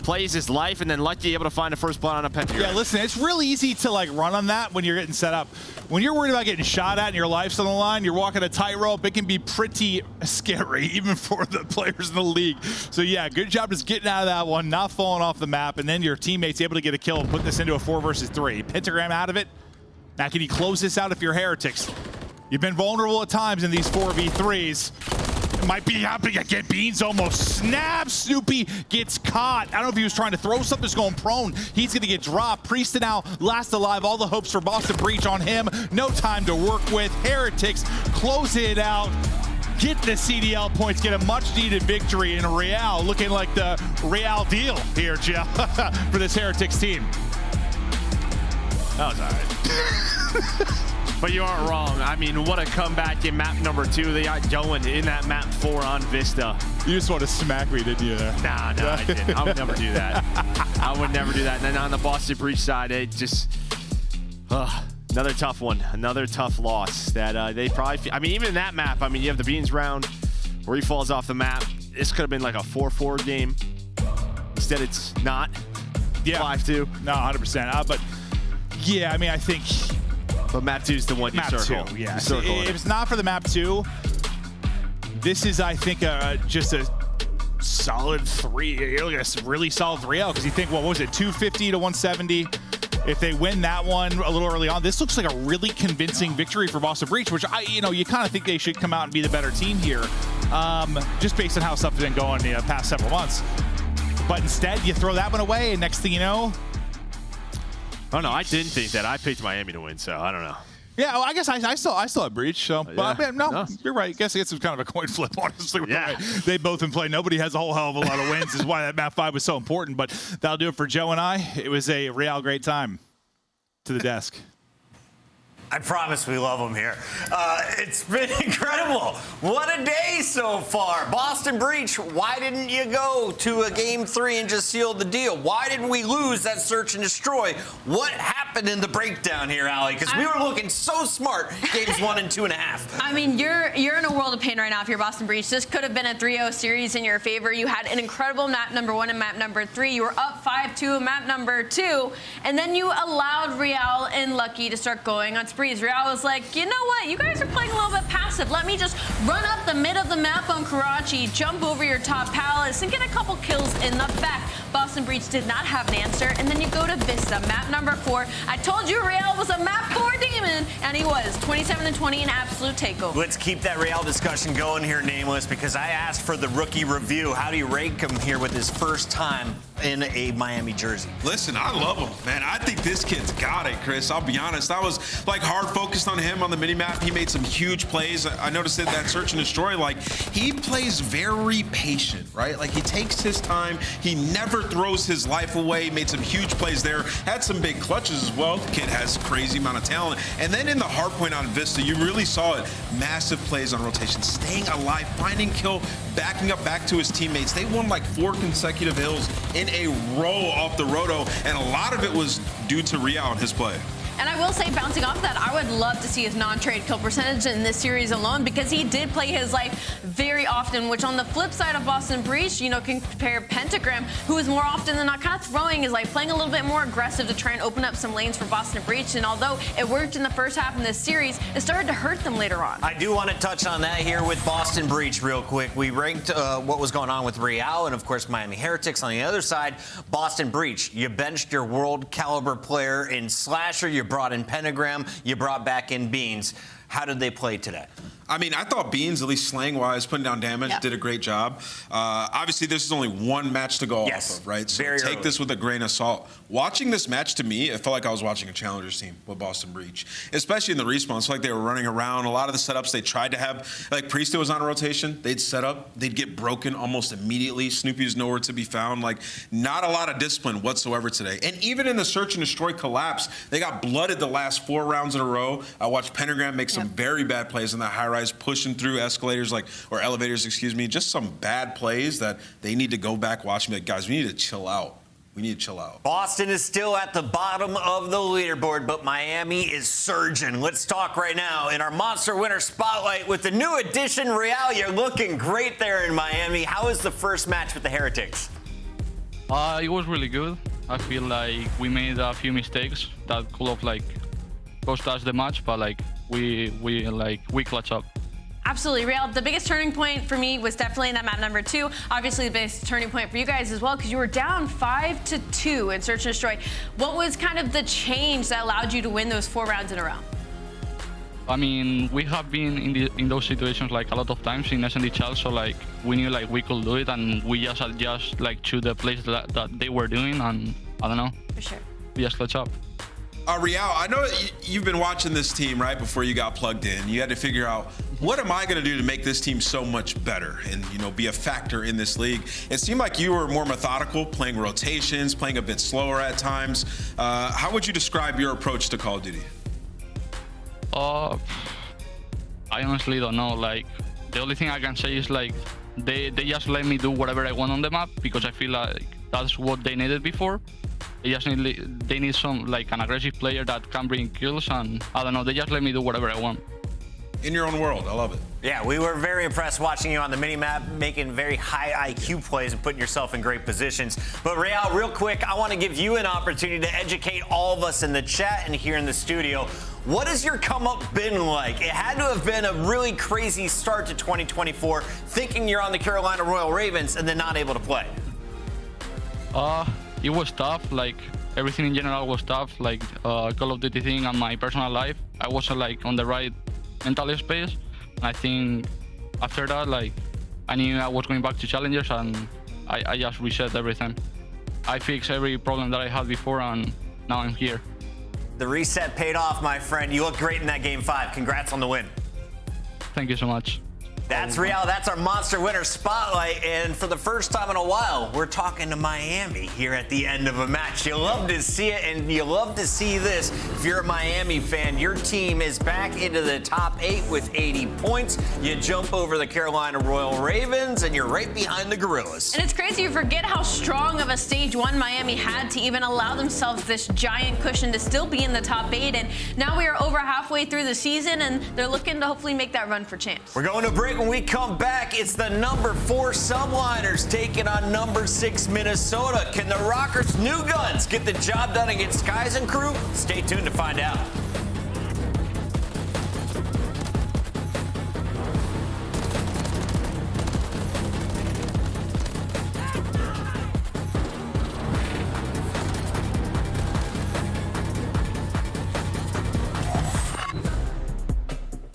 Plays his life, and then Lucky able to find a first blood on a pentagram. Yeah, listen, it's really easy to like run on that when you're getting set up. When you're worried about getting shot at and your life's on the line, you're walking a tightrope, it can be pretty scary, even for the players in the league. So yeah, good job just getting out of that one, not falling off the map, and then your teammates able to get a kill and put this into a 4 versus 3. Pentagram out of it. Now can you close this out if you're Heretics? You've been vulnerable at times in these 4v3s. It might be happening again. Beans almost snaps. Snoopy gets caught. I don't know if he was trying to throw something, going prone. He's going to get dropped. Priest now last alive. All the hopes for Boston Breach on him. No time to work with. Heretics close it out. Get the CDL points. Get a much-needed victory in Real. Looking like the Real deal here, Jeff, for this Heretics team. That was all right. But you aren't wrong. I mean, what a comeback in map number 2. They got going in that map 4 on Vista. You just want to smack me, didn't you? Nah, I didn't. I would never do that. I would never do that. And then on the Boston Breach side, it just... another tough one. Another tough loss that they probably... I mean, even in that map, I mean, you have the Beans round where he falls off the map. This could have been like a 4-4 game. Instead, it's not. Yeah. 5-2. No, 100%. But, yeah, I mean, I think... But map 2 is the one you circle. Map 2, yeah. If it's not for the map 2, this is, I think, just a solid 3. A really solid 3L, because you think, what was it, 250 to 170? If they win that one a little early on, this looks like a really convincing victory for Boston Breach, which you kind of think they should come out and be the better team here, just based on how stuff has been going in the past several months. But instead, you throw that one away, and next thing you know. Oh no, I didn't think that. I picked Miami to win, so I don't know. Yeah, well, I guess I still have Breach. So, but I mean, no, you're right. I guess it's kind of a coin flip, honestly. Yeah, right. They both in play. Nobody has a whole hell of a lot of wins. Is why that map 5 was so important. But that'll do it for Joe and I. It was a real great time. To the desk. I promise we love them here. It's been incredible. What a day so far. Boston Breach, why didn't you go to a game 3 and just seal the deal? Why did we lose that search and destroy? What happened in the breakdown here, Allie? Because we were looking so smart games 1 and 2.5. I mean, you're in a world of pain right now if you're Boston Breach. This could have been a 3-0 series in your favor. You had an incredible map number 1 and map number 3. You were up 5-2 in map number 2. And then you allowed Real and Lucky to start going on sprees. Real was like, you know what? You guys are playing a little bit passive. Let me just run up the mid of the map on Karachi, jump over your top palace, and get a couple kills in the back. Boston Breach did not have an answer. And then you go to Vista, map number 4. I told you Real was a map 4 demon, and he was. 27-20, an absolute takeover. Let's keep that Real discussion going here, Nameless, because I asked for the rookie review. How do you rank him here with his first time in a Miami jersey? Listen, I love him, man. I think this kid's got it, Chris. I'll be honest. I was like hard focused on him on the mini-map. He made some huge plays. I noticed that search and destroy, like, he plays very patient, right? Like, he takes his time. He never throws his life away. He made some huge plays there. Had some big clutches as well. The kid has a crazy amount of talent. And then in the Hardpoint on Vista, you really saw it. Massive plays on rotation, staying alive, finding kill, backing up back to his teammates. They won like 4 consecutive hills in a row off the roto, and a lot of it was due to Real and his play. And I will say, bouncing off that, I would love to see his non-trade kill percentage in this series alone, because he did play his life very often, which on the flip side of Boston Breach, you know, can compare Pentagram, who is more often than not kind of throwing his life, playing a little bit more aggressive to try and open up some lanes for Boston Breach. And although it worked in the first half in this series, it started to hurt them later on. I do want to touch on that here with Boston Breach real quick. We ranked what was going on with Real and, of course, Miami Heretics on the other side. Boston Breach, you benched your world caliber player in Slasher. You brought in Pentagram. You brought back in Beans. How did they play today? I mean, I thought Beans, at least slang-wise, putting down damage, did a great job. Obviously, this is only one match to go off of, right? So take this with a grain of salt. Watching this match, to me, it felt like I was watching a Challengers team with Boston Breach, especially in the respawn. It's like they were running around. A lot of the setups they tried to have, like Priesta was on a rotation. They'd set up. They'd get broken almost immediately. Snoopy was nowhere to be found. Like, not a lot of discipline whatsoever today. And even in the search and destroy collapse, they got blooded the last 4 rounds in a row. I watched Pentagram make some very bad plays in the Highrise, pushing through escalators, or elevators, excuse me. Just some bad plays that they need to go back, watch and be like, guys, we need to chill out. We need to chill out. Boston is still at the bottom of the leaderboard, but Miami is surging. Let's talk right now in our Monster Winner Spotlight with the new addition, Real. You're looking great there in Miami. How was the first match with the Heretics? It was really good. I feel like we made a few mistakes that could have cost us the match, but we clutch up. Absolutely, Real. The biggest turning point for me was definitely in that map number 2. Obviously, the biggest turning point for you guys as well, because you were down 5-2 in Search and Destroy. What was kind of the change that allowed you to win those 4 rounds in a row? I mean, we have been in those situations a lot of times in S&D Chal, so we knew we could do it, and we just adjust to the plays that they were doing, and I don't know. For sure. We just clutch up. Real, I know you've been watching this team right before you got plugged in. You had to figure out, what am I going to do to make this team so much better and, be a factor in this league? It seemed like you were more methodical, playing rotations, playing a bit slower at times. How would you describe your approach to Call of Duty? I honestly don't know. The only thing I can say is they just let me do whatever I want on the map, because I feel like that's what they needed before. They need some an aggressive player that can bring kills, and I don't know, they just let me do whatever I want. In your own world, I love it. Yeah, we were very impressed watching you on the mini-map, making very high IQ plays and putting yourself in great positions. But Real, real quick, I want to give you an opportunity to educate all of us in the chat and here in the studio. What has your come-up been like? It had to have been a really crazy start to 2024, thinking you're on the Carolina Royal Ravens and then not able to play. It was tough. Everything in general was tough. Call of Duty thing and my personal life, I wasn't on the right mental space. I think after that, I knew I was going back to Challengers, and I just reset everything. I fixed every problem that I had before, and now I'm here. The reset paid off, my friend. You look great in that Game 5. Congrats on the win. Thank you so much. That's real. That's our Monster Winner Spotlight. And for the first time in a while, we're talking to Miami here at the end of a match. You love to see it, and you love to see this. If you're a Miami fan, your team is back into the top 8 with 80 points. You jump over the Carolina Royal Ravens, and you're right behind the Gorillas. And it's crazy you forget how strong of a stage 1 Miami had to even allow themselves this giant cushion to still be in the top 8. And now we are over halfway through the season, and they're looking to hopefully make that run for champs. We're going to break. When we come back, it's the number 4 Subliners taking on number 6 Minnesota. Can the Røkkr's new guns get the job done against Skies and crew? Stay tuned to find out.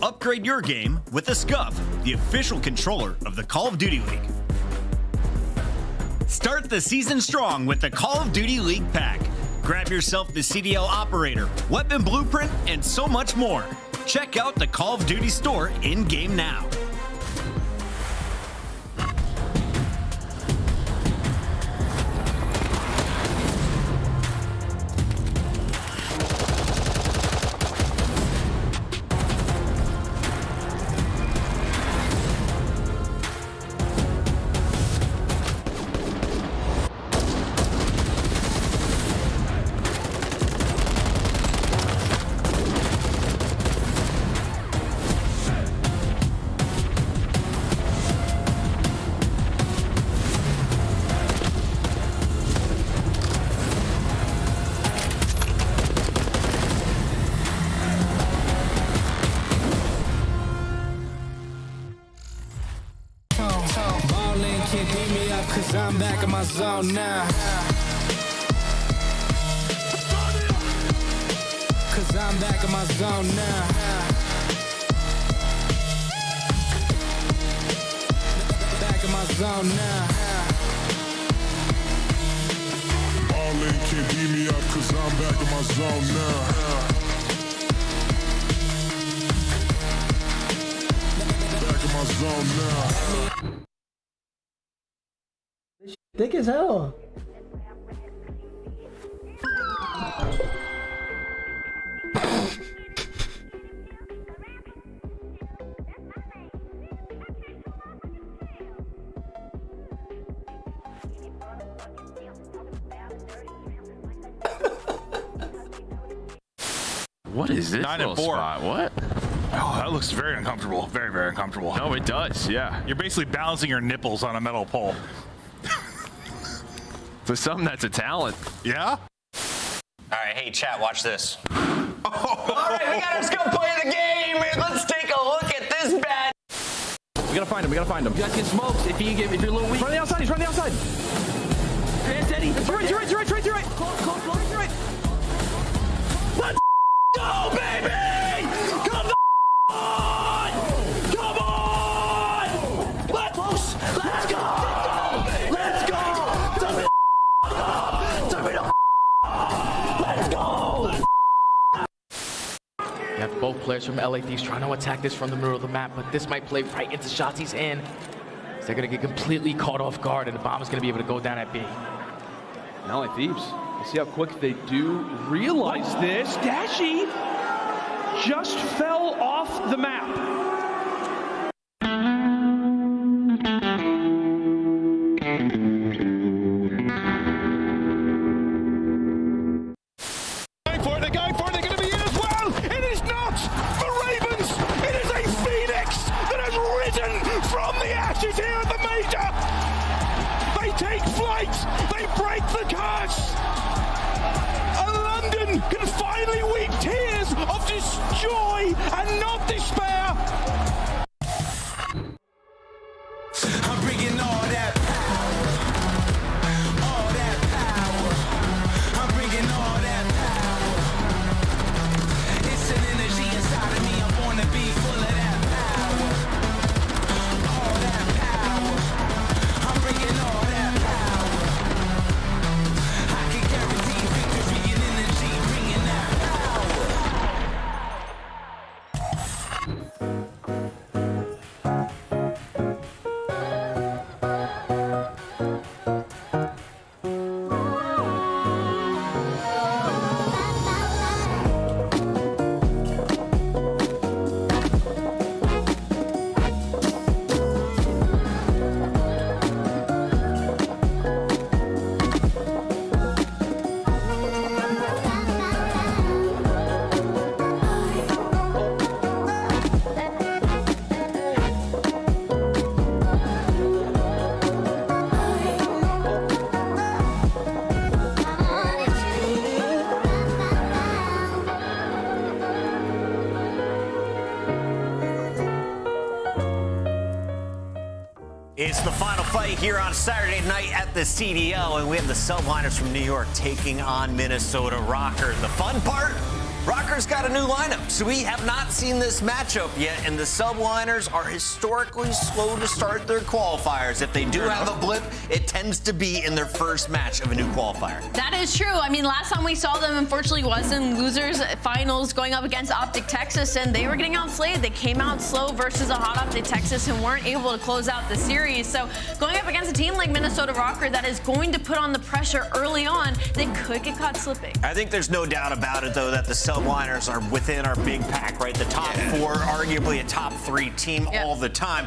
Upgrade your game with the Scuff, the official controller of the Call of Duty League. Start the season strong with the Call of Duty League pack. Grab yourself the CDL operator, weapon blueprint, and so much more. Check out the Call of Duty store in-game now. Cause I'm back in my zone now. Cause I'm back in my zone now. Back in my zone now. Ballin' can't beat me up cause I'm back in my zone now. Back in my zone now. Thick as hell. What is this 9 and 4. spot? What? Oh, that looks very uncomfortable. Very, very uncomfortable. No, it does. Yeah. You're basically balancing your nipples on a metal pole. For some, that's a talent. Yeah? All right, hey, chat, watch this. All right, let's go play the game. Let's take a look at this bad. We gotta find him. We gotta find him. You guys get smokes if you're a little weak. Run the outside. He's running the outside. Hey, steady. It's right. Close, right. Let's go, baby! Come on! Come on! Let's go! Let's go! Let's go! You have both players from LA Thieves trying to attack this from the middle of the map, but this might play right into Shotzi's in. They're gonna get completely caught off guard, and the bomb is gonna be able to go down at B. LA Thieves, we'll see how quick they do realize this. Dashy just fell off the map. Take flight! They break the curse! And London can finally weep tears of joy and not despair! I'm bringing all that power. All that power. I'm bringing all that power. the final fight here on Saturday night at the CDL, and we have the Subliners from New York taking on Minnesota Røkkr. The fun part? Røkkr's got a new lineup, so we have not seen this matchup yet, and the Subliners are historically slow to start their qualifiers. If they do have a blip, it tends to be in their first match of a new qualifier. That is true. I mean, last time we saw them, unfortunately, was in losers finals going up against Optic Texas, and they were getting outplayed. They came out slow versus a hot Optic Texas and weren't able to close out the series. So going up against a team like Minnesota Røkkr that is going to put on the pressure early on, they could get caught slipping. I think there's no doubt about it, though, that the Subliners are within our big pack, right? The top four, arguably a top three team all the time.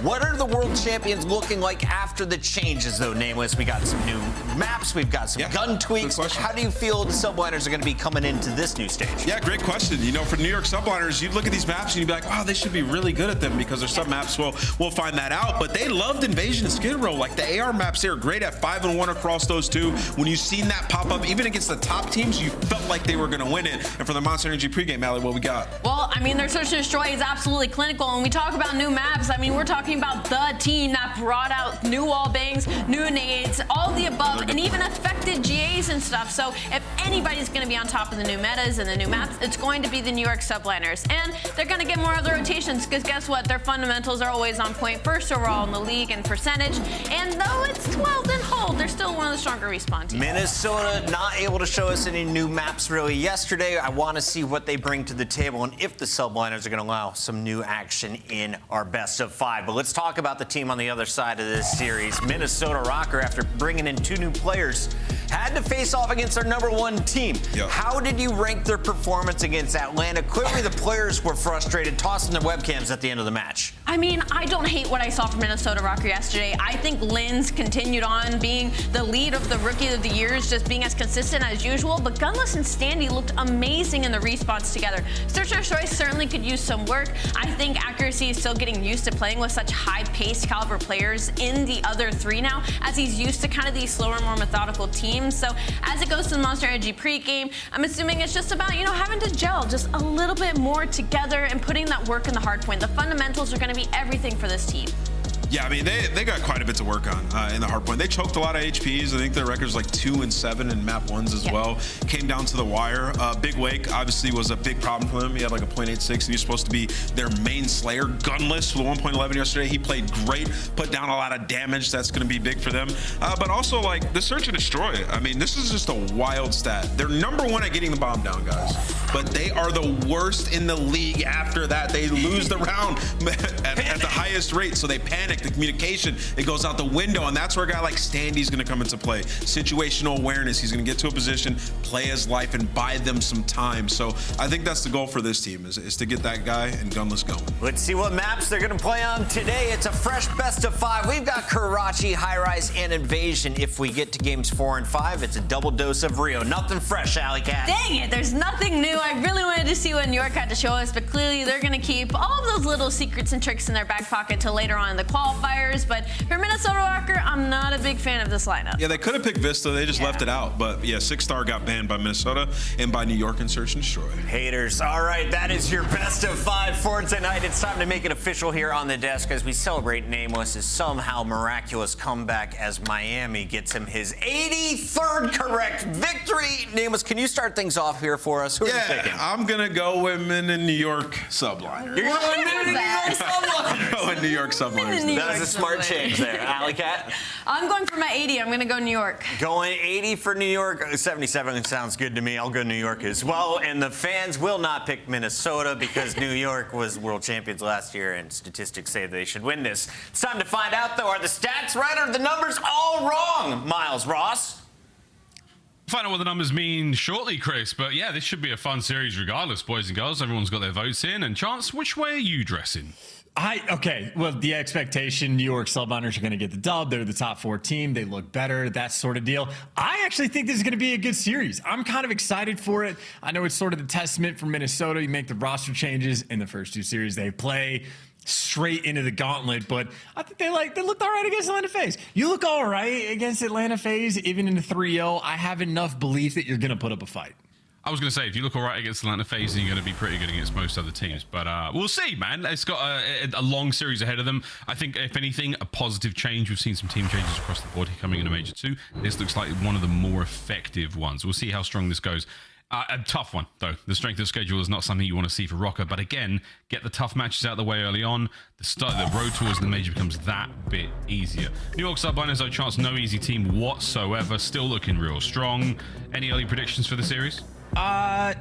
What are the world champions looking like after the changes, though, Nameless? We got some new maps, we've got some gun tweaks. How do you feel the Subliners are going to be coming into this new stage? Yeah, great question. You know, for New York Subliners, you look at these maps and you'd be like, oh, they should be really good at them because their sub maps will find that out. But they loved Invasion and Skid Row. Like, the AR maps here are great at 5-1 across those two. When you've seen that pop up, even against the top teams, you felt like they were going to win it. And for the Monster Energy pregame, Allie, what we got? Well, I mean, their search and destroy is absolutely clinical. And we talk about new maps, I mean, we're talking about the team that brought out new wall bangs, new nades, all the above, and even affected GAs and stuff. So if anybody's going to be on top of the new metas and the new maps, it's going to be the New York Subliners. And they're going to get more of the rotations because guess what? Their fundamentals are always on point, first overall in the league and percentage. And though it's 12th in hold, they're still one of the stronger respawn teams. Minnesota not able to show us any new maps really yesterday. I want to see what they bring to the table and if the Subliners are going to allow some new action in our best of 5. But let's talk about the team on the other side of this series. Minnesota Røkkr, after bringing in 2 new players, had to face off against their #1 team. How did you rank their performance against Atlanta? Clearly the players were frustrated, tossing their webcams at the end of the match. I mean, I don't hate what I saw from Minnesota Røkkr yesterday. I think Linz continued on being the lead of the Rookie of the Years, just being as consistent as usual. But Gunless and Standy looked amazing in the respawns together. Search and Destroy certainly could use some work. I think Accuracy is still getting used to playing with such high-paced caliber players in the other 3 now, as he's used to kind of these slower, more methodical teams. So as it goes to the Monster Energy pregame, I'm assuming it's just about, you know, having to gel just a little bit more together and putting that work in the hardpoint. The fundamentals are going to be everything for this team. Yeah, I mean, they got quite a bit to work on in the hardpoint. They choked a lot of HPs. I think their record's like 2-7 in map 1s as well. Came down to the wire. Big Wake obviously was a big problem for them. He had like a .86. He was supposed to be their main slayer. Gunless with a 1.11 yesterday. He played great, put down a lot of damage. That's going to be big for them. But also, like, the search and destroy. I mean, this is just a wild stat. They're #1 at getting the bomb down, guys. But they are the worst in the league after that. They lose the round at the highest rate, so they panic. The communication, it goes out the window, and that's where a guy like Standy's going to come into play. Situational awareness. He's going to get to a position, play his life, and buy them some time. So I think that's the goal for this team, is to get that guy and Gunless going. Let's see what maps they're going to play on today. It's a fresh best of 5. We've got Karachi, Highrise, and Invasion. If we get to games 4 and 5, it's a double dose of Rio. Nothing fresh, Alley Cat. Dang it, there's nothing new. I really wanted to see what New York had to show us, but clearly they're going to keep all of those little secrets and tricks in their back pocket till later on in the qualifiers. But for Minnesota Røkkr, I'm not a big fan of this lineup. Yeah, they could have picked Vista. They just left it out. But yeah, 6-star got banned by Minnesota and by New York in search and destroy. Haters. All right, that is your best of 5 for tonight. It's time to make it official here on the desk as we celebrate Nameless's somehow miraculous comeback as Miami gets him his 83rd correct victory. Nameless, can you start things off here for us? Who are you picking? I'm going to go with New York Subliners. You're going with New York Subliners? I'm going New York Subliners. That was a smart change there. Alley Cat? I'm going for my 80. I'm going to go New York. Going 80 for New York. 77 sounds good to me. I'll go New York as well. And the fans will not pick Minnesota because New York was world champions last year, and statistics say they should win this. It's time to find out, though. Are the stats right or are the numbers all wrong, Miles Ross? Find out what the numbers mean shortly, Chris. But yeah, this should be a fun series regardless, boys and girls. Everyone's got their votes in. And Chance, which way are you dressing? Okay, well, the expectation, New York Subliners are going to get the dub. They're the top 4 team. They look better, that sort of deal. I actually think this is going to be a good series. I'm kind of excited for it. I know it's sort of the testament for Minnesota. You make the roster changes in the first 2 series. They play straight into the gauntlet, but I think they looked all right against Atlanta FaZe. You look all right against Atlanta FaZe, even in the 3-0. I have enough belief that you're going to put up a fight. I was going to say, if you look all right against Atlanta FaZe, you're going to be pretty good against most other teams. But we'll see, man. It's got a long series ahead of them. I think, if anything, a positive change. We've seen some team changes across the board coming into Major 2. This looks like one of the more effective ones. We'll see how strong this goes. A tough one, though. The strength of schedule is not something you want to see for Røkkr. But again, get the tough matches out of the way early on. The road towards the Major becomes that bit easier. New York Subliners, though, chance no easy team whatsoever. Still looking real strong. Any early predictions for the series?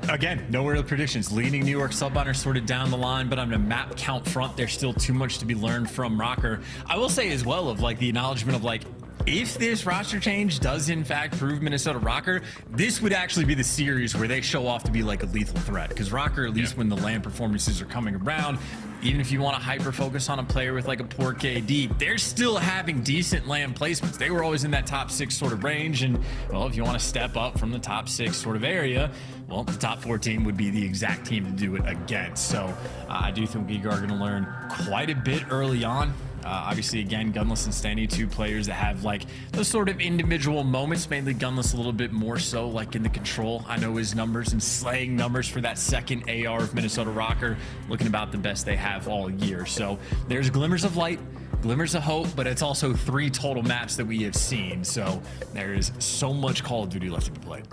Again, no real predictions. Leaning New York Subliners sort of down the line, but on a map count front, there's still too much to be learned from Røkkr. I will say as well, of like the acknowledgement of like, if this roster change does in fact prove Minnesota Røkkr, this would actually be the series where they show off to be like a lethal threat. Because Røkkr, at least when the LAN performances are coming around, even if you want to hyper focus on a player with like a poor KD, they're still having decent LAN placements. They were always in that top 6 sort of range. And well, if you want to step up from the top 6 sort of area, well, the top 4 team would be the exact team to do it against. So I do think we are going to learn quite a bit early on. Obviously, again, Gunless and Standy, 2 players that have like those sort of individual moments, mainly Gunless a little bit more so like in the control. I know his numbers and slaying numbers for that second AR of Minnesota Røkkr looking about the best they have all year. So there's glimmers of light, glimmers of hope, but it's also 3 total maps that we have seen. So there is so much Call of Duty left to be played.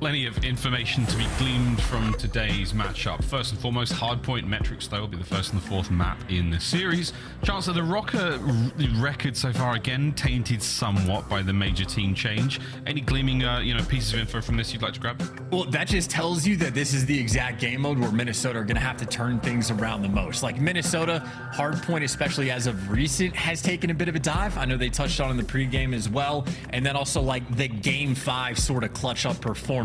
Plenty of information to be gleaned from today's matchup. First and foremost, Hardpoint metrics, though, will be the 1st and the 4th map in the series. Chance of the Røkkr record so far, again, tainted somewhat by the major team change. Any gleaming, pieces of info from this you'd like to grab? Well, that just tells you that this is the exact game mode where Minnesota are going to have to turn things around the most. Like Minnesota, Hardpoint, especially as of recent, has taken a bit of a dive. I know they touched on in the pregame as well. And then also like the Game 5 sort of clutch up performance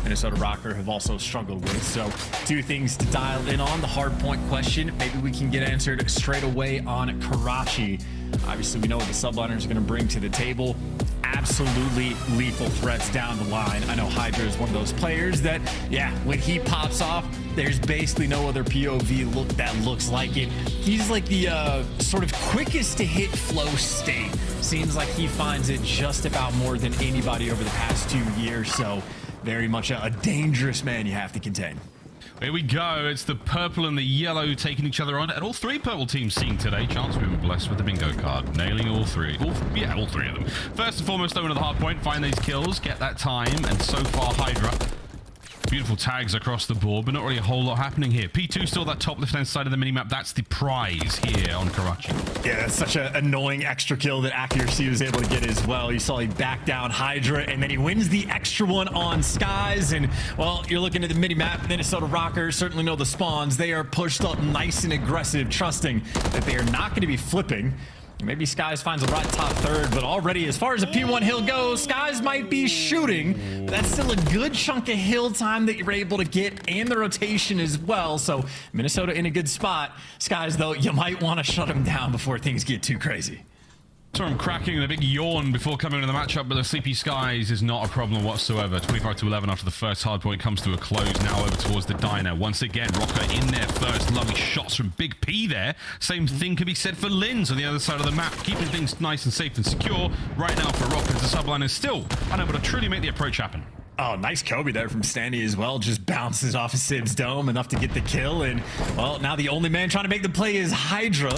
Minnesota Røkkr have also struggled with. So 2 things to dial in on. The Hardpoint question, maybe we can get answered straight away on Karachi. Obviously, we know what the Subliners are going to bring to the table. Absolutely lethal threats down the line. I know Hydra is one of those players that, yeah, when he pops off, there's basically no other POV look that looks like it. He's like the sort of quickest to hit flow state. Seems like he finds it just about more than anybody over the past 2 years. So very much a dangerous man you have to contain. Here we go. It's the purple and the yellow taking each other on. And all 3 purple teams seen today. Chance we've been blessed with the bingo card. Nailing all 3. All 3 of them. First and foremost, though, into the hard point. Find these kills. Get that time. And so far, Hydra. Beautiful tags across the board, but not really a whole lot happening here. P2 still that top left-hand side of the minimap. That's the prize here on Karachi. Yeah, that's such an annoying extra kill that Accuracy was able to get as well. You saw he back down Hydra, and then he wins the extra one on Skies. And, well, you're looking at the minimap. Minnesota Røkkr certainly know the spawns. They are pushed up nice and aggressive, trusting that they are not going to be flipping. Maybe Skies finds a right top 3rd, but already as far as the P1 hill goes, Skies might be shooting. But that's still a good chunk of hill time that you're able to get, and the rotation as well. So Minnesota in a good spot. Skies, though, you might want to shut him down before things get too crazy. Saw him cracking and a big yawn before coming into the matchup, but the Sleepy Skies is not a problem whatsoever. 25-11 after the first hardpoint comes to a close. Now over towards the diner. Once again, Røkkr in there first. Lovely shots from Big P there. Same thing can be said for Linz on the other side of the map. Keeping things nice and safe and secure. Right now for Røkkr, the Subliners still unable to truly make the approach happen. Oh, nice Kobe there from Standy as well. Just bounces off of Sib's dome enough to get the kill. And, well, now the only man trying to make the play is Hydra.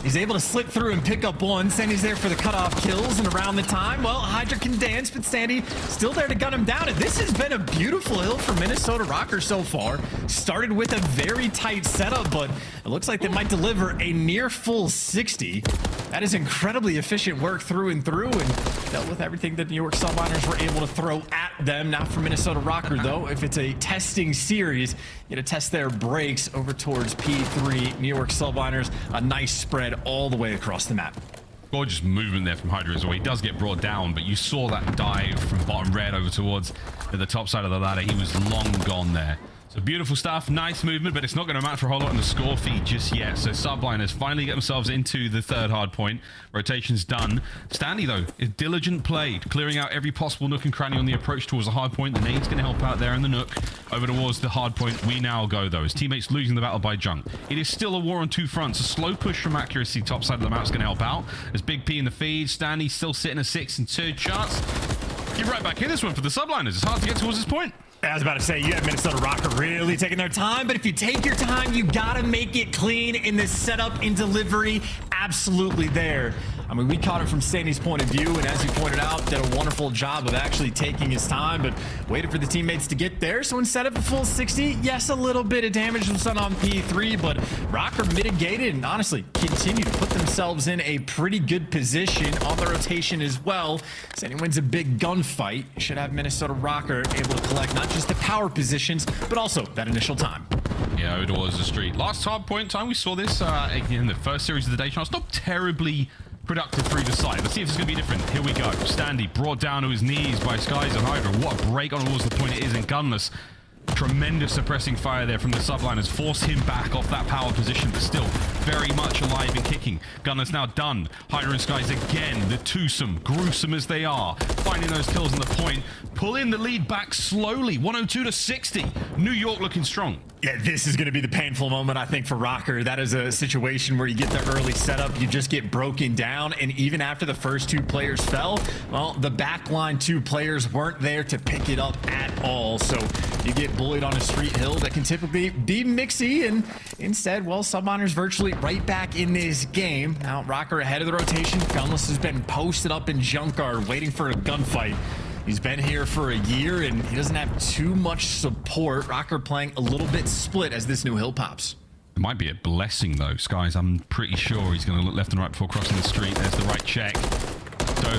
He's able to slip through and pick up one. Standy's there for the cutoff kills, and around the time, well, Hydra can dance, but Standy still there to gun him down. And this has been a beautiful hill for Minnesota Røkkr so far. Started with a very tight setup, but it looks like they might deliver a near full 60. That is incredibly efficient work through and through, and dealt with everything that the New York Subliners were able to throw at them. Now for Minnesota Røkkr, though, if it's a testing series, you got to test their brakes over towards P3. New York Subliners, a nice spread all the way across the map. Gorgeous movement there from Hydra as well. He does get brought down, but you saw that dive from bottom red over towards the top side of the ladder. He was long gone there. So beautiful stuff, nice movement, but it's not going to matter for a whole lot on the score feed just yet. So Subliners finally get themselves into the 3rd hard point. Rotation's done. Standy, though, is diligent play, clearing out every possible nook and cranny on the approach towards the hard point. The nade's going to help out there in the nook. Over towards the hard point we now go, though. His teammates losing the battle by junk. It is still a war on 2 fronts. A slow push from Accuracy, top side of the map, is going to help out. There's Big P in the feed. Standy still sitting a 6 and 2 chance. Get right back in this one for the Subliners. It's hard to get towards this point. I was about to say, you have Minnesota Røkkr really taking their time, but if you take your time, you gotta make it clean in this setup and delivery. Absolutely there. I mean, we caught it from Sandy's point of view, and as you pointed out, did a wonderful job of actually taking his time, but waited for the teammates to get there. So instead of a full 60, yes, a little bit of damage was done on P3, but Røkkr mitigated and honestly continued to put themselves in a pretty good position on the rotation as well. Sandy wins a big gunfight. Should have Minnesota Røkkr able to collect not just the power positions, but also that initial time. Yeah, it was the street. Last hard point time, we saw this in the first series of the day. It's not terribly productive through the side. Let's see if it's going to be different. Here we go. Standy brought down to his knees by Skies and Hydra. What a break on towards the point it is in Gunless. Tremendous suppressing fire there from the Subliners. Forced him back off that power position, but still very much alive and kicking. Gunless now done. Hydra and Skies again, the twosome, gruesome as they are, finding those kills on the point, pulling the lead back slowly, 102 to 60. New York looking strong. Yeah, this is going to be the painful moment, I think, for Røkkr. That is a situation where you get the early setup, you just get broken down, and even after the first two players fell, well, the backline two players weren't there to pick it up at all. So you get bullied on a street hill that can typically be mixy, and instead, well, Subliners virtually right back in this game. Now, Røkkr ahead of the rotation. Gunless has been posted up in Junkyard, waiting for a gunfight. He's been here for a year, and he doesn't have too much support. Røkkr playing a little bit split as this new hill pops. It might be a blessing, though, Skies. I'm pretty sure he's going to look left and right before crossing the street. There's the right check.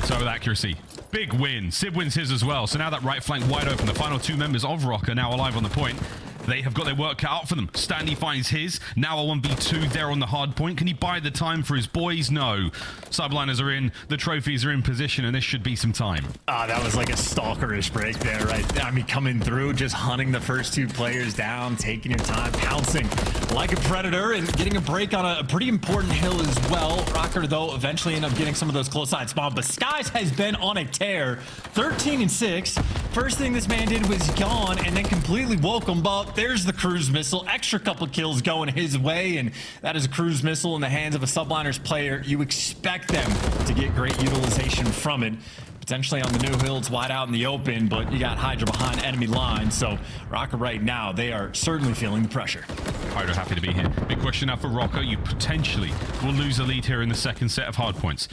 So with accuracy. Big win. Sib wins his as well. So now that right flank wide open. The final two members of Røkkr are now alive on the point. They have got their work cut out for them. Standy finds his. Now a 1v2 there on the hard point. Can he buy the time for his boys? No. Subliners are in. The trophies are in position, and this should be some time. That was like a stalkerish break there, right? I mean, coming through, just hunting the first two players down, taking your time, pouncing like a predator, and getting a break on a pretty important hill as well. Røkkr, though, eventually end up getting some of those close side spawn, but Skies has been on a tear. 13 and 6. First thing this man did was gone, and then completely woke him up. There's the cruise missile, extra couple kills going his way, and that is a cruise missile in the hands of a Subliners player. You expect them to get great utilization from it. Potentially on the new hill, it's wide out in the open, but you got Hydra behind enemy lines, so Røkkr right now, they are certainly feeling the pressure. Hydra happy to be here. Big question now for Røkkr. You potentially will lose a lead here in the second set of hard points.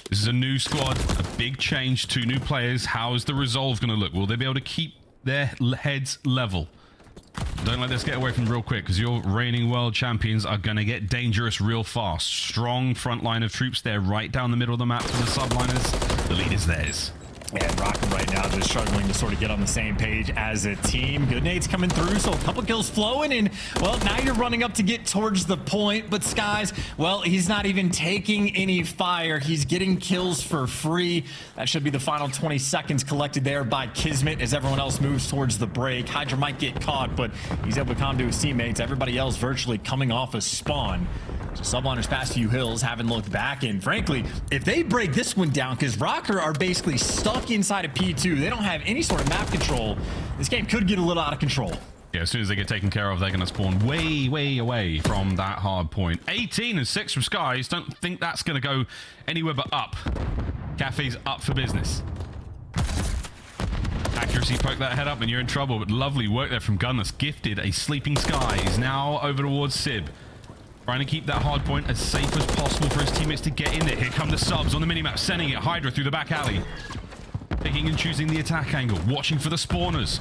This is a new squad, a big change, 2 new players. How is the resolve going to look? Will they be able to keep their heads level? Don't let this get away from real quick, because your reigning world champions are going to get dangerous real fast. Strong front line of troops there right down the middle of the map for the Subliners. The lead is theirs. And Røkkr right now just struggling to sort of get on the same page as a team. Good nades coming through, so a couple kills flowing, and well, now you're running up to get towards the point, but Skies, well, he's not even taking any fire. He's getting kills for free. That should be the final 20 seconds collected there by Kismet as everyone else moves towards the break. Hydra might get caught, but he's able to calm to his teammates. Everybody else virtually coming off a spawn. So Subliners past few hills haven't looked back, and frankly, if they break this one down, because Røkkr are basically stuck inside of P2, they don't have any sort of map control, this game could get a little out of control. Yeah, as soon as they get taken care of, they're going to spawn way, way away from that hard point. 18 and 6 from Skies. Don't think that's going to go anywhere but up. Cafe's up for business. Accuracy, poke that head up and you're in trouble, but lovely work there from Gunless. Gifted a sleeping Skies. Now over towards Sib. Trying to keep that hard point as safe as possible for his teammates to get in there. Here come the subs on the minimap, sending it. Hydra through the back alley. Picking and choosing the attack angle. Watching for the spawners.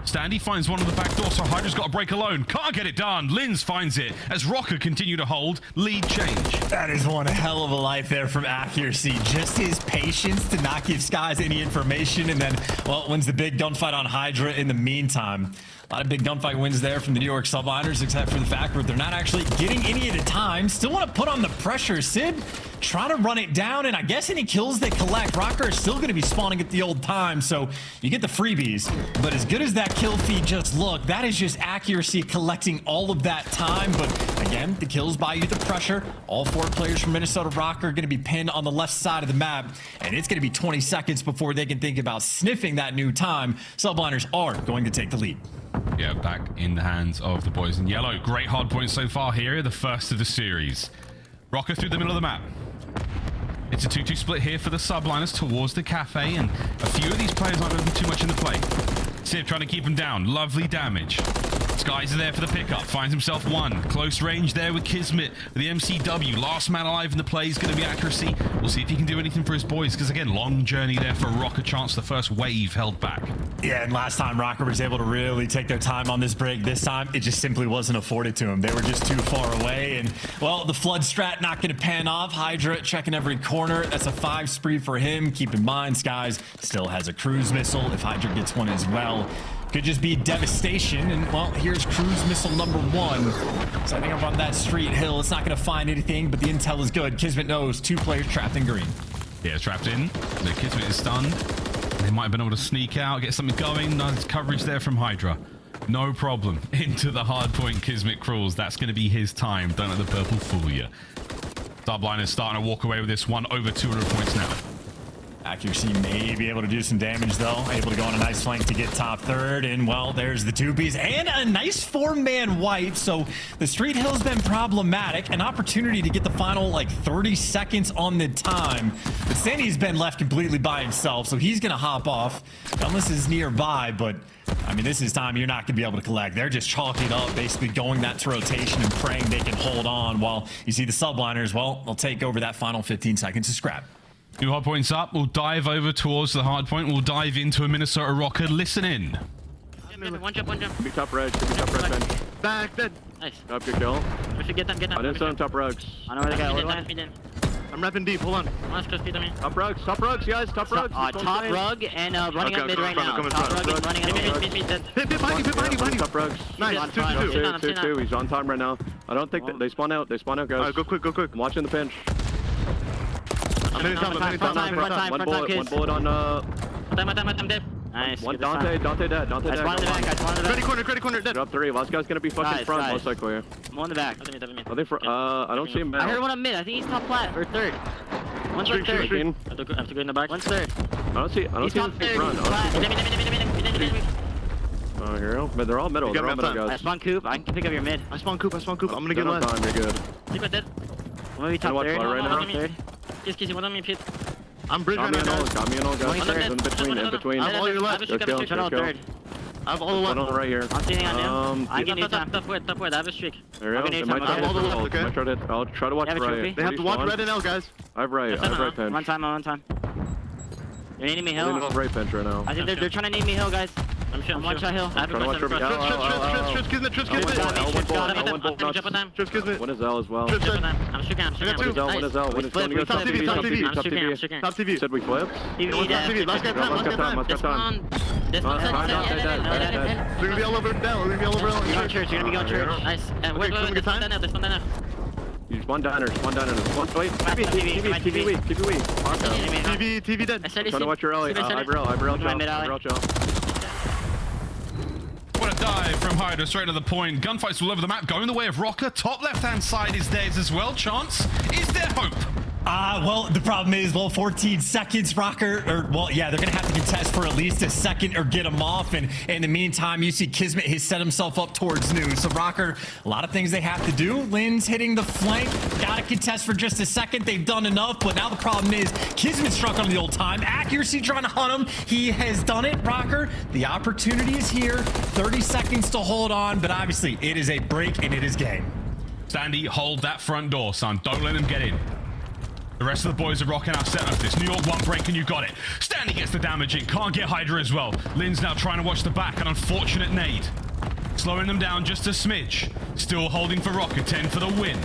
Standy finds one of the back doors, so Hydra's got to break alone. Can't get it done. Linz finds it as Røkkr continue to hold. Lead change. That is one hell of a life there from Accuracy. Just his patience to not give Skies any information, and then, well, wins the big gunfight on Hydra in the meantime. A lot of big gunfight wins there from the New York Subliners, except for the fact that they're not actually getting any at a time. Still want to put on the pressure. Sid trying to run it down, and I guess any kills they collect, Røkkr is still going to be spawning at the old time, so you get the freebies. But as good as that kill feed just looked, that is just Accuracy collecting all of that time. But again, the kills buy you the pressure. All 4 players from Minnesota Røkkr are going to be pinned on the left side of the map, and it's going to be 20 seconds before they can think about sniffing that new time. Subliners are going to take the lead. Yeah, back in the hands of the boys in yellow. Great hard points so far here, the first of the series. Røkkr through the middle of the map. It's a 2-2 split here for the Subliners towards the cafe, and a few of these players aren't going to be too much in the play. Civ trying to keep him down. Lovely damage. Skies are there for the pickup. Finds himself one. Close range there with Kismet with the MCW. Last man alive in the play is going to be accuracy. We'll see if he can do anything for his boys, because again, long journey there for Røkkr. Chance the first wave held back. Yeah, and last time Røkkr was able to really take their time on this break. This time, it just simply wasn't afforded to him. They were just too far away, and well, the flood strat not going to pan off. Hydra checking every corner. That's a 5 spree for him. Keep in mind, Skies still has a cruise missile. If Hydra gets one as well, could just be devastation. And well, here's cruise missile number 1. So I think up on that street hill, it's not going to find anything, but the intel is good. Kismet knows 2 players trapped in green. Yeah, trapped in. The Kismet is stunned. They might have been able to sneak out, get something going. Nice coverage there from Hydra. No problem. Into the hard point, Kismet crawls. That's going to be his time. Don't let the purple fool you. Subliners starting to walk away with this one. Over 200 points now. Accuracy may be able to do some damage, though. Able to go on a nice flank to get top 3rd. And, well, there's the 2Bs and a nice 4-man wipe. So the street hill's been problematic. An opportunity to get the final, like, 30 seconds on the time. But Sandy's been left completely by himself, so he's going to hop off. Gunless is nearby, but, I mean, this is time you're not going to be able to collect. They're just chalking up, basically going that to rotation and praying they can hold on, while you see the Subliners, well, they'll take over that final 15 seconds to scrap. 2 hard points up. We'll dive over towards the hard point. We'll dive into a Minnesota Røkkr. Listen in. One jump. Be top red. Be top red bench. Back, dead. Nice. Up, good kill. We should get them. I didn't on top rugs. I know where they go. I'm repping deep. Hold on. Top rugs, guys. Top rugs. Top rug and running up mid right now. Top rug and running up mid. Hit behind you. Top rugs. Nice. 2. He's on time right now. I don't think they spawn out. They spawn out, guys. Go quick. I'm watching the pinch. One bullet on I'm dead. Nice. One Dante dead. I spawned in the back. Ready corner, dead. Drop 3. Last guy's gonna be fucking front, most likely. I'm on the back. Are they I don't see him. I heard one on mid. I think he's top flat or 3rd. One's like 3rd. I have to go in the back. One's 3rd. I don't see him front. Oh, here. But they're all middle. They're all middle, guys. I spawn Coop. I can pick up your mid. I spawn Coop. I'm gonna get left. You're good. Sleep dead. Maybe top 3rd. Right now. Kiss, one on me, Pete. I'm bridge right now. Got me an all, guys. In between. I'm all your left. Let's go. I have all the left. One right here. I'm standing on you. I can do time. Top wood. I have a streak. There we go. I have all the left, okay? I'll try to watch right. They have to watch red and L, guys. I have right pinch. One time. You're needing me hill? I'm right pinch right now. I think they're trying to need me hill, guys. I'm sure. One shot hill. I have a question. Trips, Kismet. One is L as well. I'm shooting. One is L. One is going to go top TV. Top TV. Said we flip. Last guy time. This one's They're going to be all over L. You're going church. Nice. Wait. This one down. You spawn diner. Wait. TV weak. TV dead. Trying to watch your alley. Ivory L. What a dive from Hydra straight to the point. Gunfights all over the map, going the way of Røkkr. Top left-hand side is theirs as well. Chance, is there hope? Well, the problem is, 14 seconds, Røkkr, yeah, they're going to have to contest for at least a second or get them off. And in the meantime, you see Kismet has set himself up towards new. So Røkkr, a lot of things they have to do. Lynn's hitting the flank. Got to contest for just a second. They've done enough, but now the problem is Kismet struck on the old time. Accuracy trying to hunt him. He has done it, Røkkr. The opportunity is here. 30 seconds to hold on, but obviously it is a break and it is game. Sandy, hold that front door, son. Don't let him get in. The rest of the boys are rocking out set up this. New York one break and you got it. Stanley gets the damage in. Can't get Hydra as well. Lynn's now trying to watch the back. An unfortunate nade. Slowing them down just a smidge. Still holding for Røkkr. 10 for the win.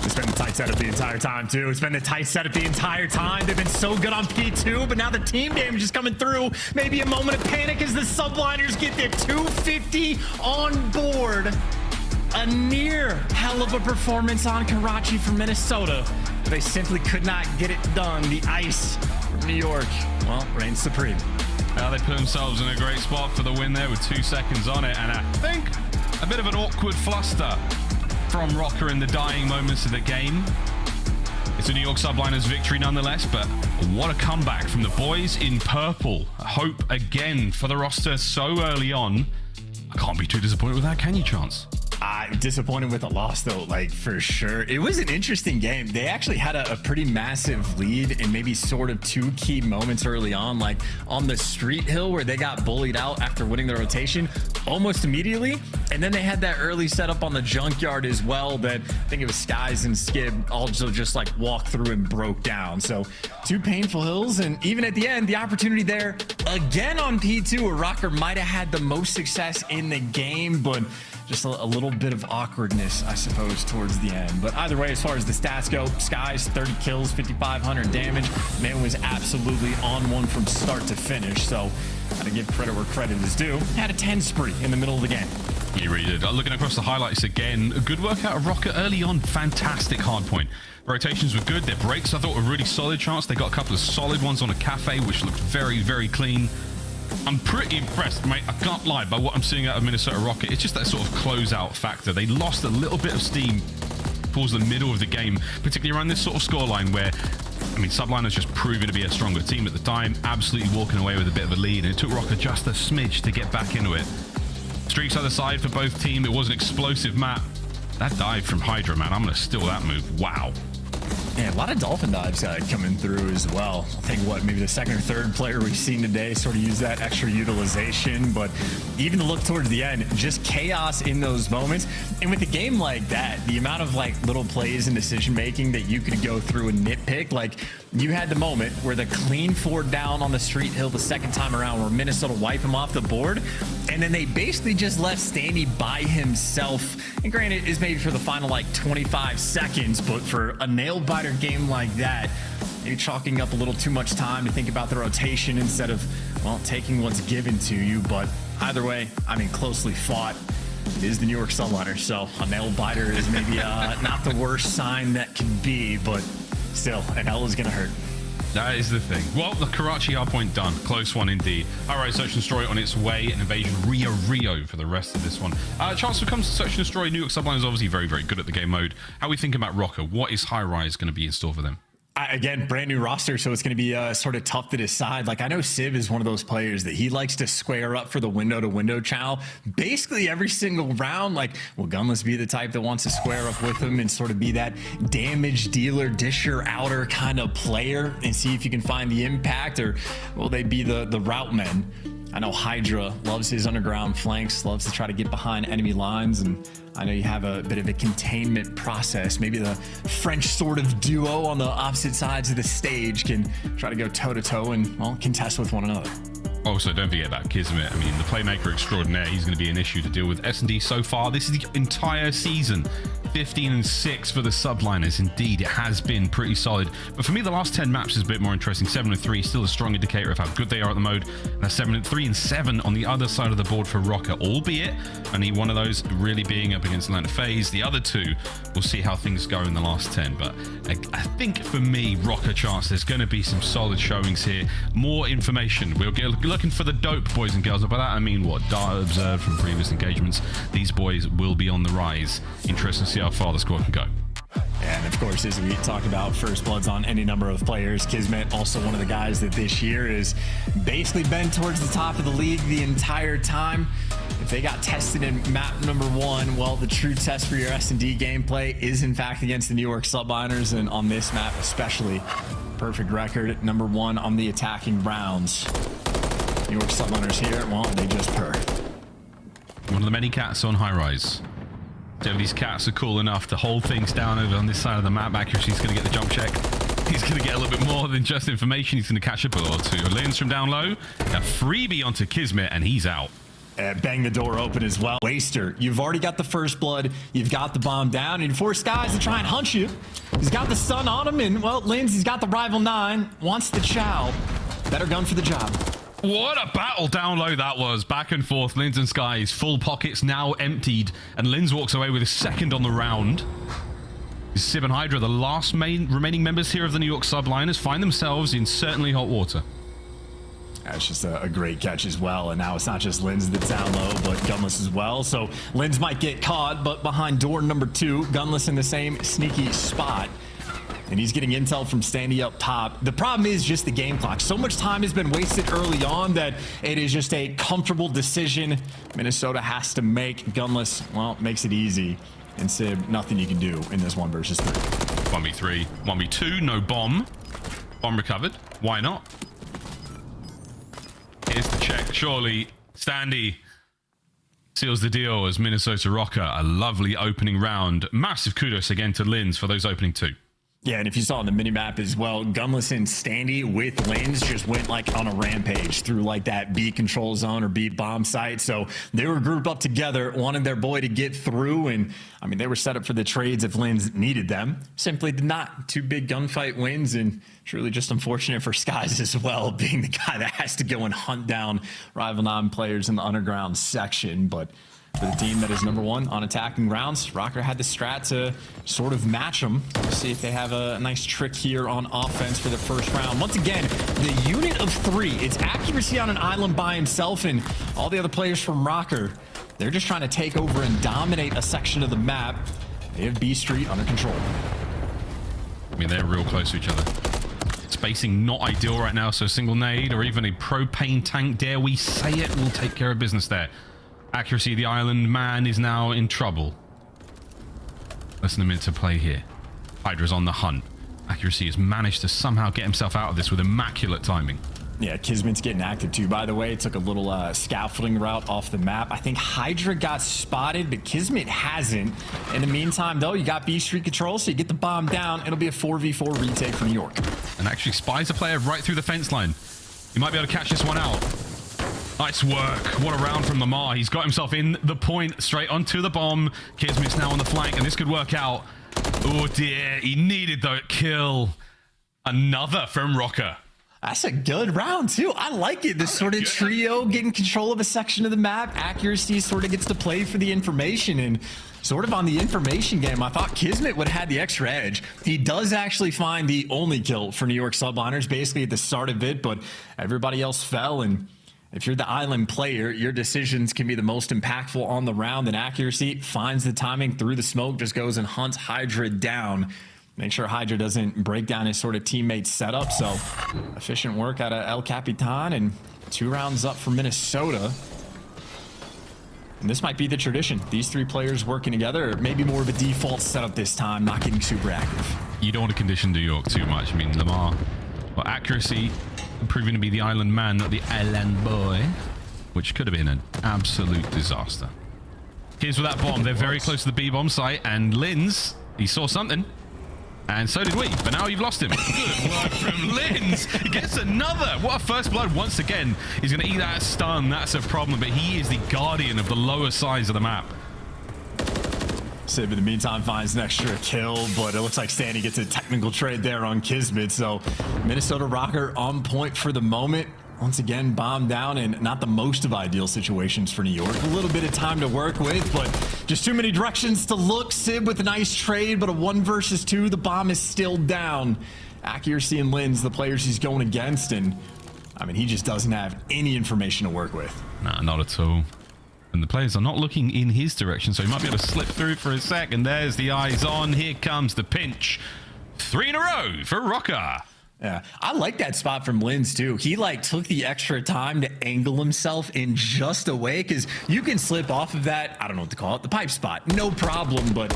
It's been the tight setup the entire time, too. It's been the tight setup the entire time. They've been so good on P2, but now the team damage is coming through. Maybe a moment of panic as the Subliners get their 250 on board. A near hell of a performance on Karachi from Minnesota. They simply could not get it done. The ice from New York, well, reigns supreme. Now they put themselves in a great spot for the win there with 2 seconds on it. And I think a bit of an awkward fluster from Røkkr in the dying moments of the game. It's a New York Subliners victory nonetheless, but what a comeback from the boys in purple. Hope again for the roster so early on. I can't be too disappointed with that, can you, Chance? Disappointed with the loss, though, like, for sure. It was an interesting game. They actually had a pretty massive lead and maybe sort of two key moments early on, like on the street hill where they got bullied out after winning the rotation almost immediately. And then they had that early setup on the junkyard as well that I think it was Skies and Skib also just like walked through and broke down. So two painful hills. And even at the end, the opportunity there again on P2 where Røkkr might have had the most success in the game, but just a little bit of awkwardness, I suppose, towards the end. But either way, as far as the stats go, Skies, 30 kills, 5,500 damage. Man was absolutely on one from start to finish. So gotta give credit where credit is due. Had a 10 spree in the middle of the game. You really did. Looking across the highlights again, a good work out of Røkkr early on. Fantastic hardpoint. Rotations were good. Their breaks, I thought, were really solid chance. They got a couple of solid ones on a cafe, which looked very, very clean. I'm pretty impressed, mate. I can't lie by what I'm seeing out of Minnesota Røkkr. It's just that sort of closeout factor. They lost a little bit of steam towards the middle of the game, particularly around this sort of scoreline where, I mean, Subliners just proven to be a stronger team at the time, absolutely walking away with a bit of a lead, and it took Røkkr just a smidge to get back into it. Streaks either side for both teams. It was an explosive map. That dive from Hydra, man, I'm going to steal that move. Wow. Yeah, a lot of dolphin dives coming through as well. I think maybe the second or third player we've seen today sort of use that extra utilization, but even to look towards the end, just chaos in those moments. And with a game like that, the amount of like little plays and decision making that you could go through and nitpick, like you had the moment where the clean 4 down on the street hill the second time around where Minnesota wiped him off the board, and then they basically just left Standy by himself. And granted, is maybe for the final like 25 seconds, but for a nail biter game like that, maybe chalking up a little too much time to think about the rotation instead of, well, taking what's given to you. But either way, I mean, closely fought. It is the New York Subliners, so a nail biter is maybe not the worst sign that can be, but still, an L is going to hurt. That is the thing. Well, the Karachi hardpoint done. Close one indeed. Highrise Search and Destroy on its way. An invasion Rio for the rest of this one. Chance when it comes to Search and Destroy, New York Subliners obviously very, very good at the game mode. How are we thinking about Røkkr? What is Highrise going to be in store for them? Again, brand new roster, so it's going to be sort of tough to decide. Like, I know Civ is one of those players that he likes to square up for the window-to-window chow basically every single round. Like, will Gunless be the type that wants to square up with him and sort of be that damage dealer, disher, outer kind of player and see if you can find the impact, or will they be the route men? I know Hydra loves his underground flanks, loves to try to get behind enemy lines, and I know you have a bit of a containment process. Maybe the French sort of duo on the opposite sides of the stage can try to go toe-to-toe and, well, contest with one another. Also, don't forget about Kismet. I mean, the playmaker extraordinaire, he's going to be an issue to deal with. S&D so far, this is the entire season. 15-6 for the Subliners. Indeed, it has been pretty solid. But for me, the last 10 maps is a bit more interesting. 7-3, still a strong indicator of how good they are at the mode. And that's 7-3-7 on the other side of the board for Røkkr, albeit only one of those really being up against Atlanta FaZe. The other two, we'll see how things go in the last 10. But I think for me, Røkkr chance, there's going to be some solid showings here. More information. We'll get looking for the dope, boys and girls. And by that, I mean what Dart observed from previous engagements. These boys will be on the rise. Interesting to see how far the squad can go. And of course, as we talked about, first bloods on any number of players. Kismet, also one of the guys that this year has basically been towards the top of the league the entire time. If they got tested in map number 1, well, the true test for your S&D gameplay is in fact against the New York Subliners, and on this map especially, perfect record at number 1 on the attacking rounds. New York Subliners here, well, they just purr. One of the many cats on Highrise. So these cats are cool enough to hold things down over on this side of the map. Accuracy's going to get the jump check. He's going to get a little bit more than just information. He's going to catch a bullet or two. Lins from down low. A freebie onto Kismet, and he's out. Bang the door open as well. Waster, you've already got the first blood. You've got the bomb down, and you force Skies to try and hunt you. He's got the stun on him, and, well, Lins, he's got the rival 9. Wants the chow. Better gun for the job. What a battle down low that was. Back and forth. Lins and Skies. Full pockets now emptied. And Lins walks away with a second on the round. Civ and Hydra, the last remaining members here of the New York Subliners, find themselves in certainly hot water. That's just a great catch as well. And now it's not just Lins that's down low, but Gunless as well. So Lins might get caught, but behind door number 2, Gunless in the same sneaky spot. and he's getting intel from standing up top. The problem is just the game clock. So much time has been wasted early on that it is just a comfortable decision Minnesota has to make. Gunless, well, makes it easy. And Sib, nothing you can do in this 1 versus 3. 1v3, 1v2, no bomb. Bomb recovered. Why not? Here's the check. Surely Standy seals the deal as Minnesota Røkkr. A lovely opening round. Massive kudos again to Lins for those opening 2. Yeah, and if you saw on the minimap as well, Gunless and Standy with Lins just went like on a rampage through like that B control zone or B bomb site. So they were grouped up together, wanted their boy to get through. And I mean, they were set up for the trades if Lins needed them. Simply did not. 2 big gunfight wins, and truly just unfortunate for Skies as well, being the guy that has to go and hunt down rival non-players in the underground section. But for the team that is number 1 on attacking rounds, Røkkr had the strat to sort of match them. We'll see if they have a nice trick here on offense for the first round. Once again, the unit of 3. It's accuracy on an island by himself, and all the other players from Røkkr, they're just trying to take over and dominate a section of the map. They have B Street under control. I mean, they're real close to each other. Spacing not ideal right now, so a single nade or even a propane tank, dare we say it, will take care of business there. Accuracy, the island man is now in trouble. Less than a minute to play here. Hydra's on the hunt. Accuracy has managed to somehow get himself out of this with immaculate timing. Yeah, Kismet's getting active too, by the way. Took a little scaffolding route off the map. I think Hydra got spotted, but Kismet hasn't. In the meantime, though, you got B Street control, so you get the bomb down. It'll be a 4v4 retake for New York. And actually spies a player right through the fence line. He might be able to catch this one out. Nice work. What a round from Lamar. He's got himself in the point, straight onto the bomb. Kismet's now on the flank, and this could work out. Oh dear, he needed the kill. Another from Røkkr. That's a good round, too. I like it. This sort of trio getting control of a section of the map. Accuracy sort of gets to play for the information. And sort of on the information game, I thought Kismet would have had the extra edge. He does actually find the only kill for New York Subliners, basically at the start of it, but everybody else fell. And if you're the island player, your decisions can be the most impactful on the round. And Accuracy finds the timing through the smoke, just goes and hunts Hydra down. Make sure Hydra doesn't break down his sort of teammate setup. So efficient work out of El Capitan, and 2 rounds up for Minnesota. And this might be the tradition. These 3 players working together, or maybe more of a default setup this time, not getting super active. You don't want to condition New York too much. I mean, Lamar, well, Accuracy proving to be the island man, not the island boy, which could have been an absolute disaster. Here's with that bomb. They're very close to the B bomb site, and Lins, he saw something. And so did we, but now you've lost him. Good work from Lins. He gets another. What a first blood once again. He's going to eat that stun. That's a problem, but he is the guardian of the lower sides of the map. Sib, in the meantime, finds an extra kill, but it looks like Standy gets a technical trade there on Kismet. So Minnesota Røkkr on point for the moment. Once again, bomb down, and not the most of ideal situations for New York. A little bit of time to work with, but just too many directions to look. Sib with a nice trade, but a 1 versus 2. The bomb is still down. Accuracy and Lins, the players he's going against, and I mean, he just doesn't have any information to work with. Nah, not at all. And the players are not looking in his direction, so he might be able to slip through for a sec. And there's the eyes on. Here comes the pinch. 3 in a row for Røkkr. Yeah, I like that spot from Lins too. He like took the extra time to angle himself in just a way, because you can slip off of that, I don't know what to call it, the pipe spot, no problem, but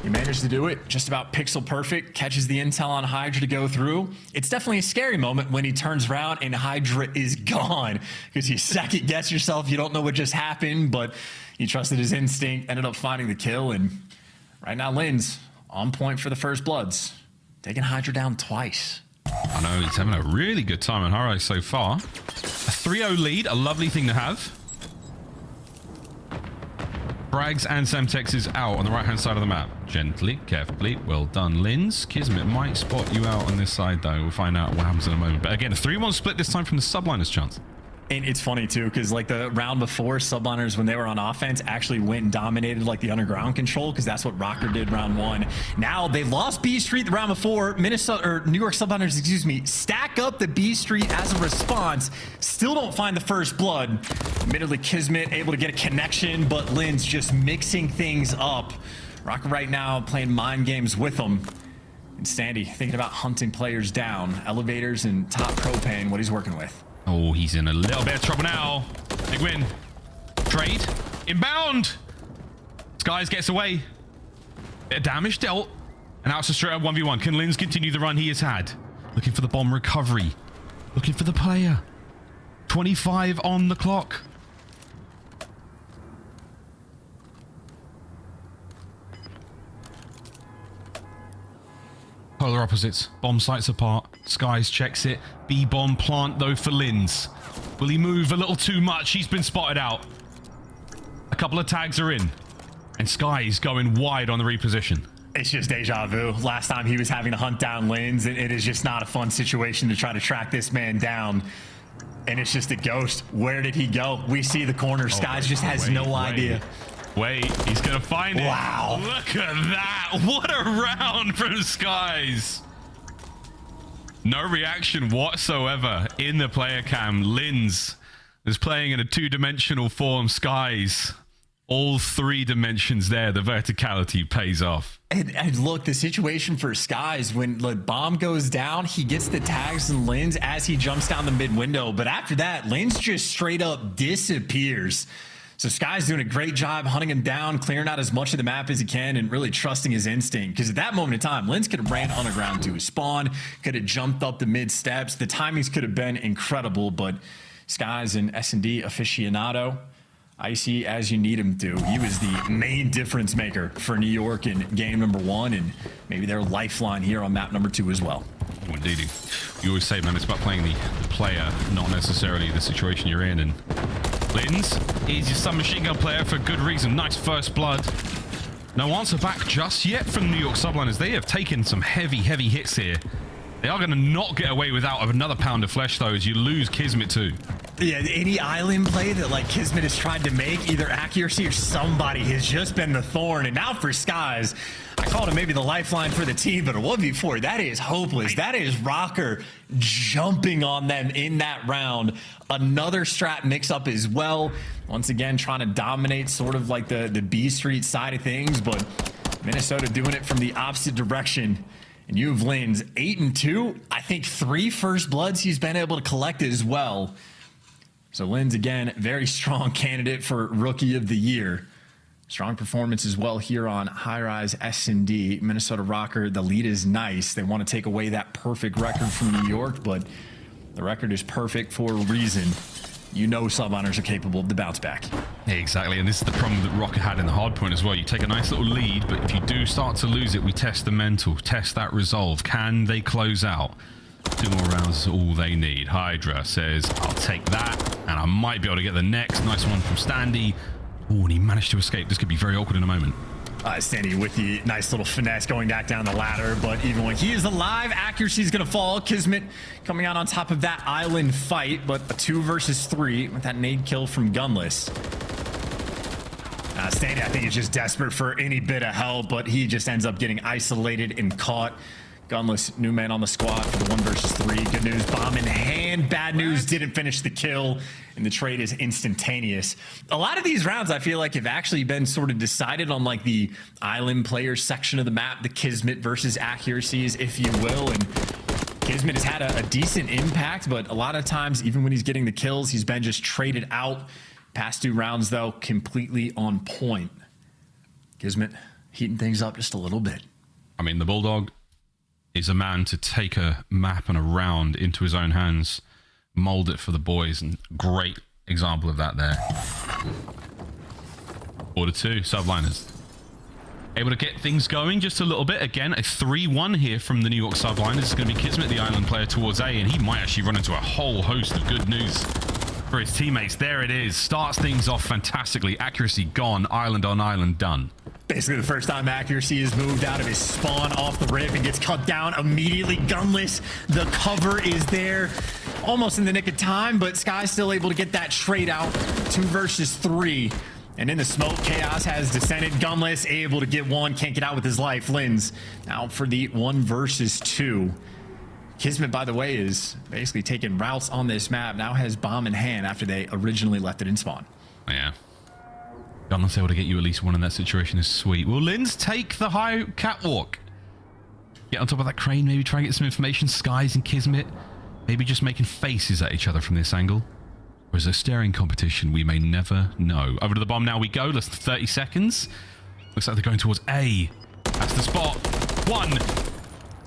he managed to do it just about pixel perfect, catches the intel on Hydra to go through. It's definitely a scary moment when he turns around and Hydra is gone, because you second guess yourself, you don't know what just happened, but he trusted his instinct, ended up finding the kill, and right now Lins on point for the first bloods, taking Hydra down twice. I know, he's having a really good time on Highrise so far. A 3-0 lead, a lovely thing to have. Brags and Semtex is out on the right-hand side of the map. Gently, carefully, well done, Lins. Kismet might spot you out on this side, though. We'll find out what happens in a moment. But again, a 3-1 split this time from the Subliners chance. And it's funny too, because like the round before, Subliners, when they were on offense, actually went and dominated like the underground control, because that's what Røkkr did round 1. Now they lost B Street the round before. New York Subliners, excuse me, stack up the B Street as a response. Still don't find the first blood. Admittedly, Kismet able to get a connection, but Lins just mixing things up. Røkkr right now playing mind games with them. Sandy thinking about hunting players down, elevators and top propane, what he's working with. Oh, he's in a little bit of trouble now. Big win. Trade. Inbound. Skies gets away. Bit of damage dealt. And now it's a straight up 1v1. Can Linz continue the run he has had? Looking for the bomb recovery. Looking for the player. 25 on the clock. Polar opposites. Bomb sites apart. Skies checks it. B-bomb plant though for Linz. Will he move a little too much? He's been spotted out. A couple of tags are in. And Skies going wide on the reposition. It's just deja vu. Last time he was having to hunt down Linz, and it is just not a fun situation to try to track this man down. And it's just a ghost. Where did he go? We see the corner. Skies just has no idea. Wait, he's gonna find it. Wow. Look at that. What a round from Skies. No reaction whatsoever in the player cam. Linz is playing in a two-dimensional form. Skies, all 3 dimensions there. The verticality pays off. And look, the situation for Skies, when the bomb goes down, he gets the tags and Linz as he jumps down the mid window. But after that, Linz just straight up disappears. So Sky's doing a great job hunting him down, clearing out as much of the map as he can, and really trusting his instinct. Because at that moment in time, Linz could have ran underground to his spawn, could have jumped up the mid steps. The timings could have been incredible, but Sky's an S&D aficionado. Icy as you need him to. He was the main difference maker for New York in game number 1, and maybe their lifeline here on map number 2 as well. Oh, indeed. You always say, man, it's about playing the player, not necessarily the situation you're in. And Linz is your submachine gun player for good reason. Nice first blood. No answer back just yet from New York Subliners. They have taken some heavy hits here. They are going to not get away without another pound of flesh, though, as you lose Kismet too. Yeah, any island play that like Kismet has tried to make, either accuracy or somebody has just been the thorn. And now for Skies, I called him maybe the lifeline for the team, but a 1v4, that is hopeless. That is Røkkr jumping on them in that round. Another strat mix-up as well. Once again, trying to dominate sort of like the B Street side of things, but Minnesota doing it from the opposite direction. And you have Linz 8-2. I think 3 first bloods he's been able to collect as well. So Linz, again, very strong candidate for Rookie of the Year. Strong performance as well here on Highrise S&D. Minnesota Røkkr, the lead is nice. They want to take away that perfect record from New York, but the record is perfect for a reason. You know Subliners are capable of the bounce back. Exactly, and this is the problem that Røkkr had in the hardpoint as well. You take a nice little lead, but if you do start to lose it, we test the mental, test that resolve. Can they close out? 2 more rounds is all they need. Hydra says, I'll take that, and I might be able to get the next. Nice one from Standy. Oh, and he managed to escape. This could be very awkward in a moment. Standy with the nice little finesse going back down the ladder, but even when he is alive, accuracy is going to fall. Kismet coming out on top of that island fight, but a 2 versus 3 with that nade kill from Gunless. Standy, I think, is just desperate for any bit of help, but he just ends up getting isolated and caught. Gunless, new man on the squad for the 1 versus 3. Good news, bomb in hand. Bad news, didn't finish the kill, and the trade is instantaneous. A lot of these rounds, I feel like, have actually been sort of decided on like the island player section of the map, the Kismet versus accuracies, if you will. And Kismet has had a decent impact, but a lot of times, even when he's getting the kills, he's been just traded out. Past 2 rounds, though, completely on point. Kismet heating things up just a little bit. I mean, the Bulldog is a man to take a map and a round into his own hands, mold it for the boys, and great example of that there. Order 2, Subliners. Able to get things going just a little bit. Again, a 3-1 here from the New York Subliners. It's going to be Kismet, the island player, towards A, and he might actually run into a whole host of good news for his teammates. There it is. Starts things off fantastically. Accuracy gone. Island on island done. Basically the first time accuracy is moved out of his spawn off the rip and gets cut down immediately. Gunless, the cover is there almost in the nick of time, but Sky's still able to get that trade out. 2 versus 3. And in the smoke, Chaos has descended. Gunless able to get 1, can't get out with his life. Linz out for the 1 versus 2. Kismet, by the way, is basically taking routes on this map. Now has bomb in hand after they originally left it in spawn. Yeah. Gunless able to get you at least 1 in that situation is sweet. Will Linz take the high catwalk? Get on top of that crane, maybe try and get some information. Skies and Kismet, maybe just making faces at each other from this angle. Or is there staring competition? We may never know. Over to the bomb now we go. Less than 30 seconds. Looks like they're going towards A. That's the spot. 1.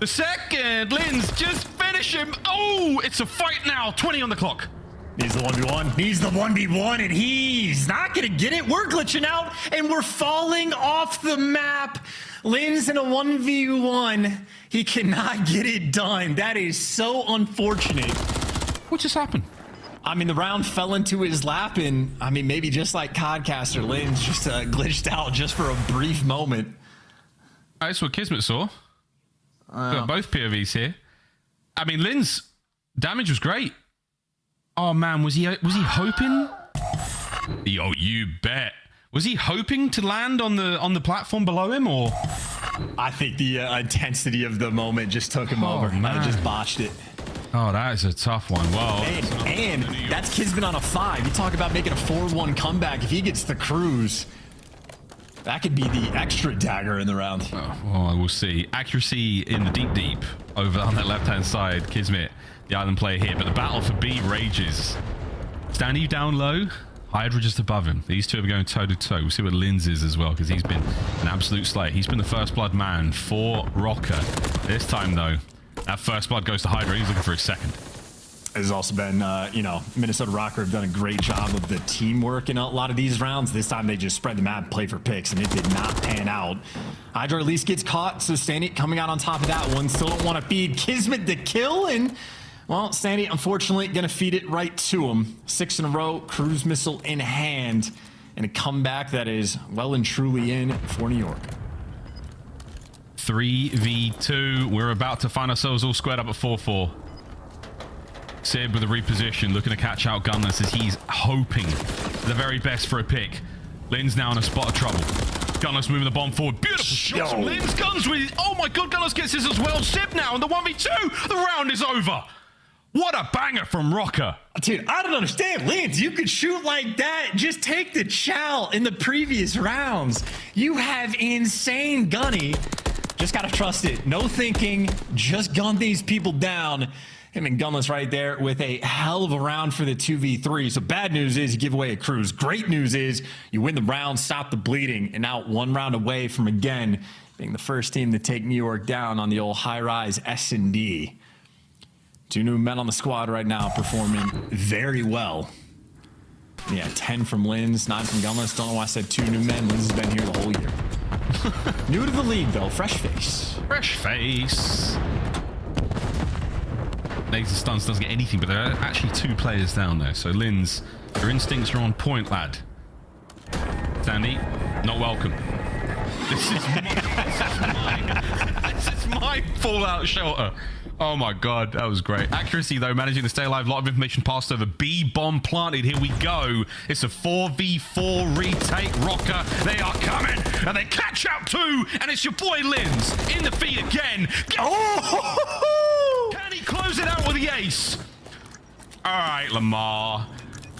The second. Linz, just finish him. Oh, it's a fight now. 20 on the clock. Needs the 1v1. Needs the 1v1, and he's not going to get it. We're glitching out, and we're falling off the map. Linz in a 1v1. He cannot get it done. That is so unfortunate. What just happened? I mean, the round fell into his lap, and I mean, maybe just like Codcaster, Linz just glitched out just for a brief moment. That's what Kismet saw. Got both POVs here. I mean, Linz damage was great. Oh man, was he hoping? Yo, you bet. Was he hoping to land on the platform below him, or? I think the intensity of the moment just took him over. Man. I just botched it. Oh, that is a tough one. Well, and that's Kismet on a 5. You talk about making a 4-1 comeback. If he gets the cruise, that could be the extra dagger in the round. Well, we'll see. Accuracy in the deep over on that left-hand side. Kismet, the island player here, but the battle for B rages. Standy down low, Hydra just above him. These two are going toe-to-toe. We'll see what Linz is as well, because he's been an absolute slayer. He's been the first blood man for Røkkr. This time, though, that first blood goes to Hydra. He's looking for his second. Has also been, Minnesota Røkkr have done a great job of the teamwork in a lot of these rounds. This time they just spread the map, play for picks, and it did not pan out. Hydra at least gets caught, so Standy coming out on top of that one. Still don't want to feed Kismet the kill, and, well, Standy, unfortunately, going to feed it right to him. 6 in a row, cruise missile in hand, and a comeback that is well and truly in for New York. 3v2. We're about to find ourselves all squared up at 4-4. Sib with a reposition, looking to catch out Gunless as he's hoping the very best for a pick. Linz now in a spot of trouble. Gunless moving the bomb forward. Beautiful shots from Linz. Guns with... Oh my god, Gunless gets this as well. Sib now in the 1v2. The round is over. What a banger from Røkkr. Dude, I don't understand. Linz, you could shoot like that. Just take the chow in the previous rounds. You have insane gunny. Just gotta trust it. No thinking. Just gun these people down. Him and Gunless right there with a hell of a round for the 2v3. So bad news is you give away a cruise. Great news is you win the round, stop the bleeding, and now 1 round away from again being the first team to take New York down on the old Highrise S&D. 2 new men on the squad right now performing very well. Yeah, 10 from Linz, 9 from Gunless. Don't know why I said 2 new men. Linz has been here the whole year. New to the league, though. Fresh face. Fresh face. Laser stuns doesn't get anything, but there are actually 2 players down there. So, Linz, your instincts are on point, lad. Standy, not welcome. This is my fallout shelter. Oh my god, that was great. Accuracy, though, managing to stay alive. A lot of information passed over. B bomb planted. Here we go. It's a 4v4 retake. Røkkr, they are coming, and they catch out 2, and it's your boy Linz in the feed again. Oh! Can he close it out with the ace? All right, Lamar.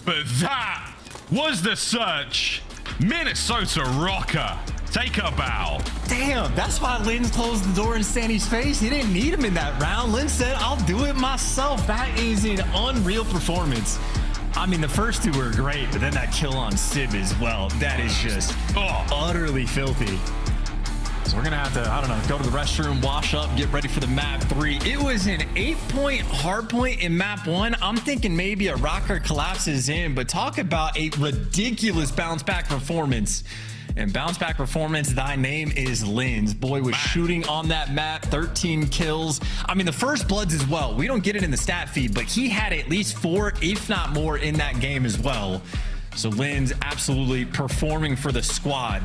But that was the search. Minnesota Røkkr. Take a bow. Damn, that's why Linz closed the door in Standy's face. He didn't need him in that round. Linz said, I'll do it myself. That is an unreal performance. I mean, the first 2 were great, but then that kill on Sib as well. That is just utterly filthy. So we're going to have to, I don't know, go to the restroom, wash up, get ready for the map 3. It was an 8-point hardpoint in map 1. I'm thinking maybe a Røkkr collapses in, but talk about a ridiculous bounce back performance. And bounce back performance, thy name is Linz. Boy was shooting on that map, 13 kills. I mean, the first bloods as well. We don't get it in the stat feed, but he had at least 4, if not more, in that game as well. So Linz absolutely performing for the squad.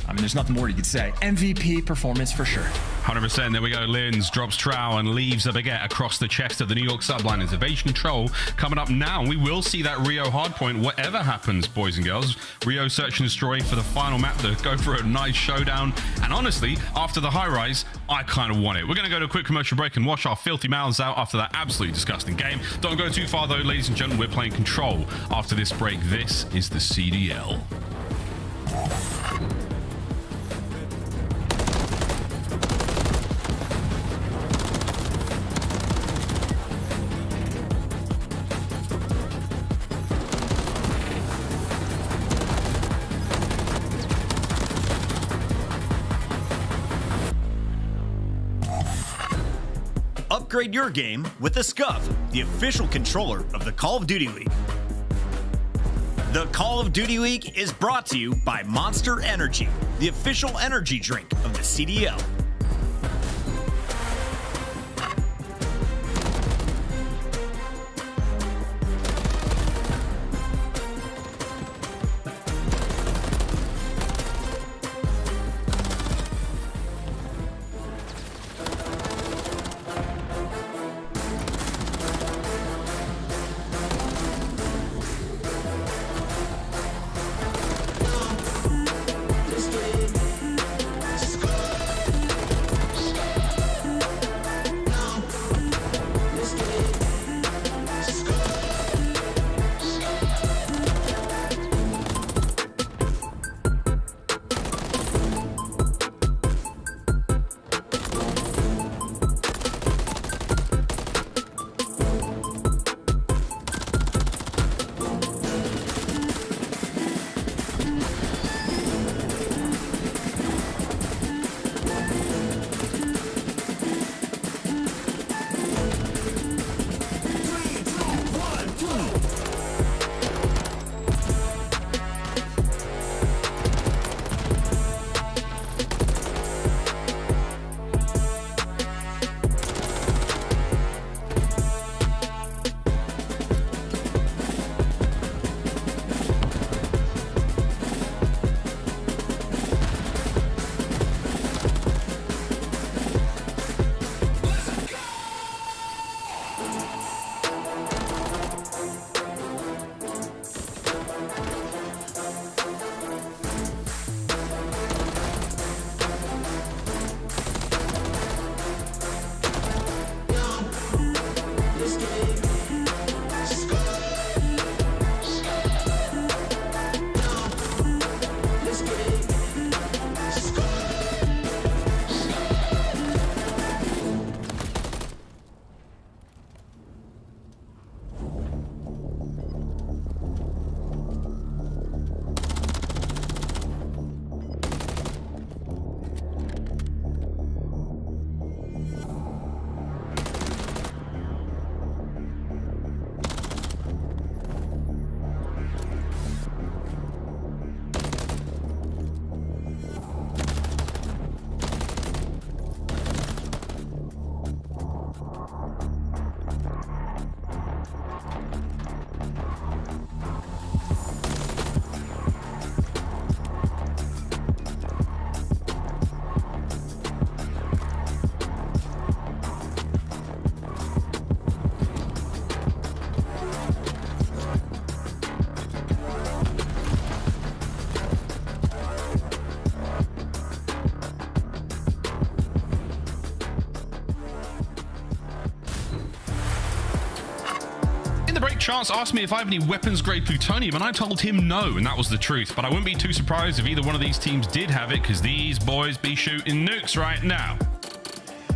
I mean, there's nothing more you could say. MVP performance for sure. 100%. There we go. Linz drops Trow and leaves a baguette across the chest of the New York Subliners. Evasive control coming up now. We will see that Rio hardpoint, whatever happens, boys and girls. Rio search and destroy for the final map to go for a nice showdown. And honestly, after the high rise, I kind of want it. We're going to go to a quick commercial break and wash our filthy mouths out after that absolutely disgusting game. Don't go too far, though, ladies and gentlemen. We're playing Control after this break. This is the CDL. Upgrade your game with the Scuff, the official controller of the Call of Duty League. The Call of Duty League is brought to you by Monster Energy, the official energy drink of the CDL. Chance asked me if I have any weapons-grade plutonium, and I told him no, and that was the truth. But I wouldn't be too surprised if either one of these teams did have it, because these boys be shooting nukes right now.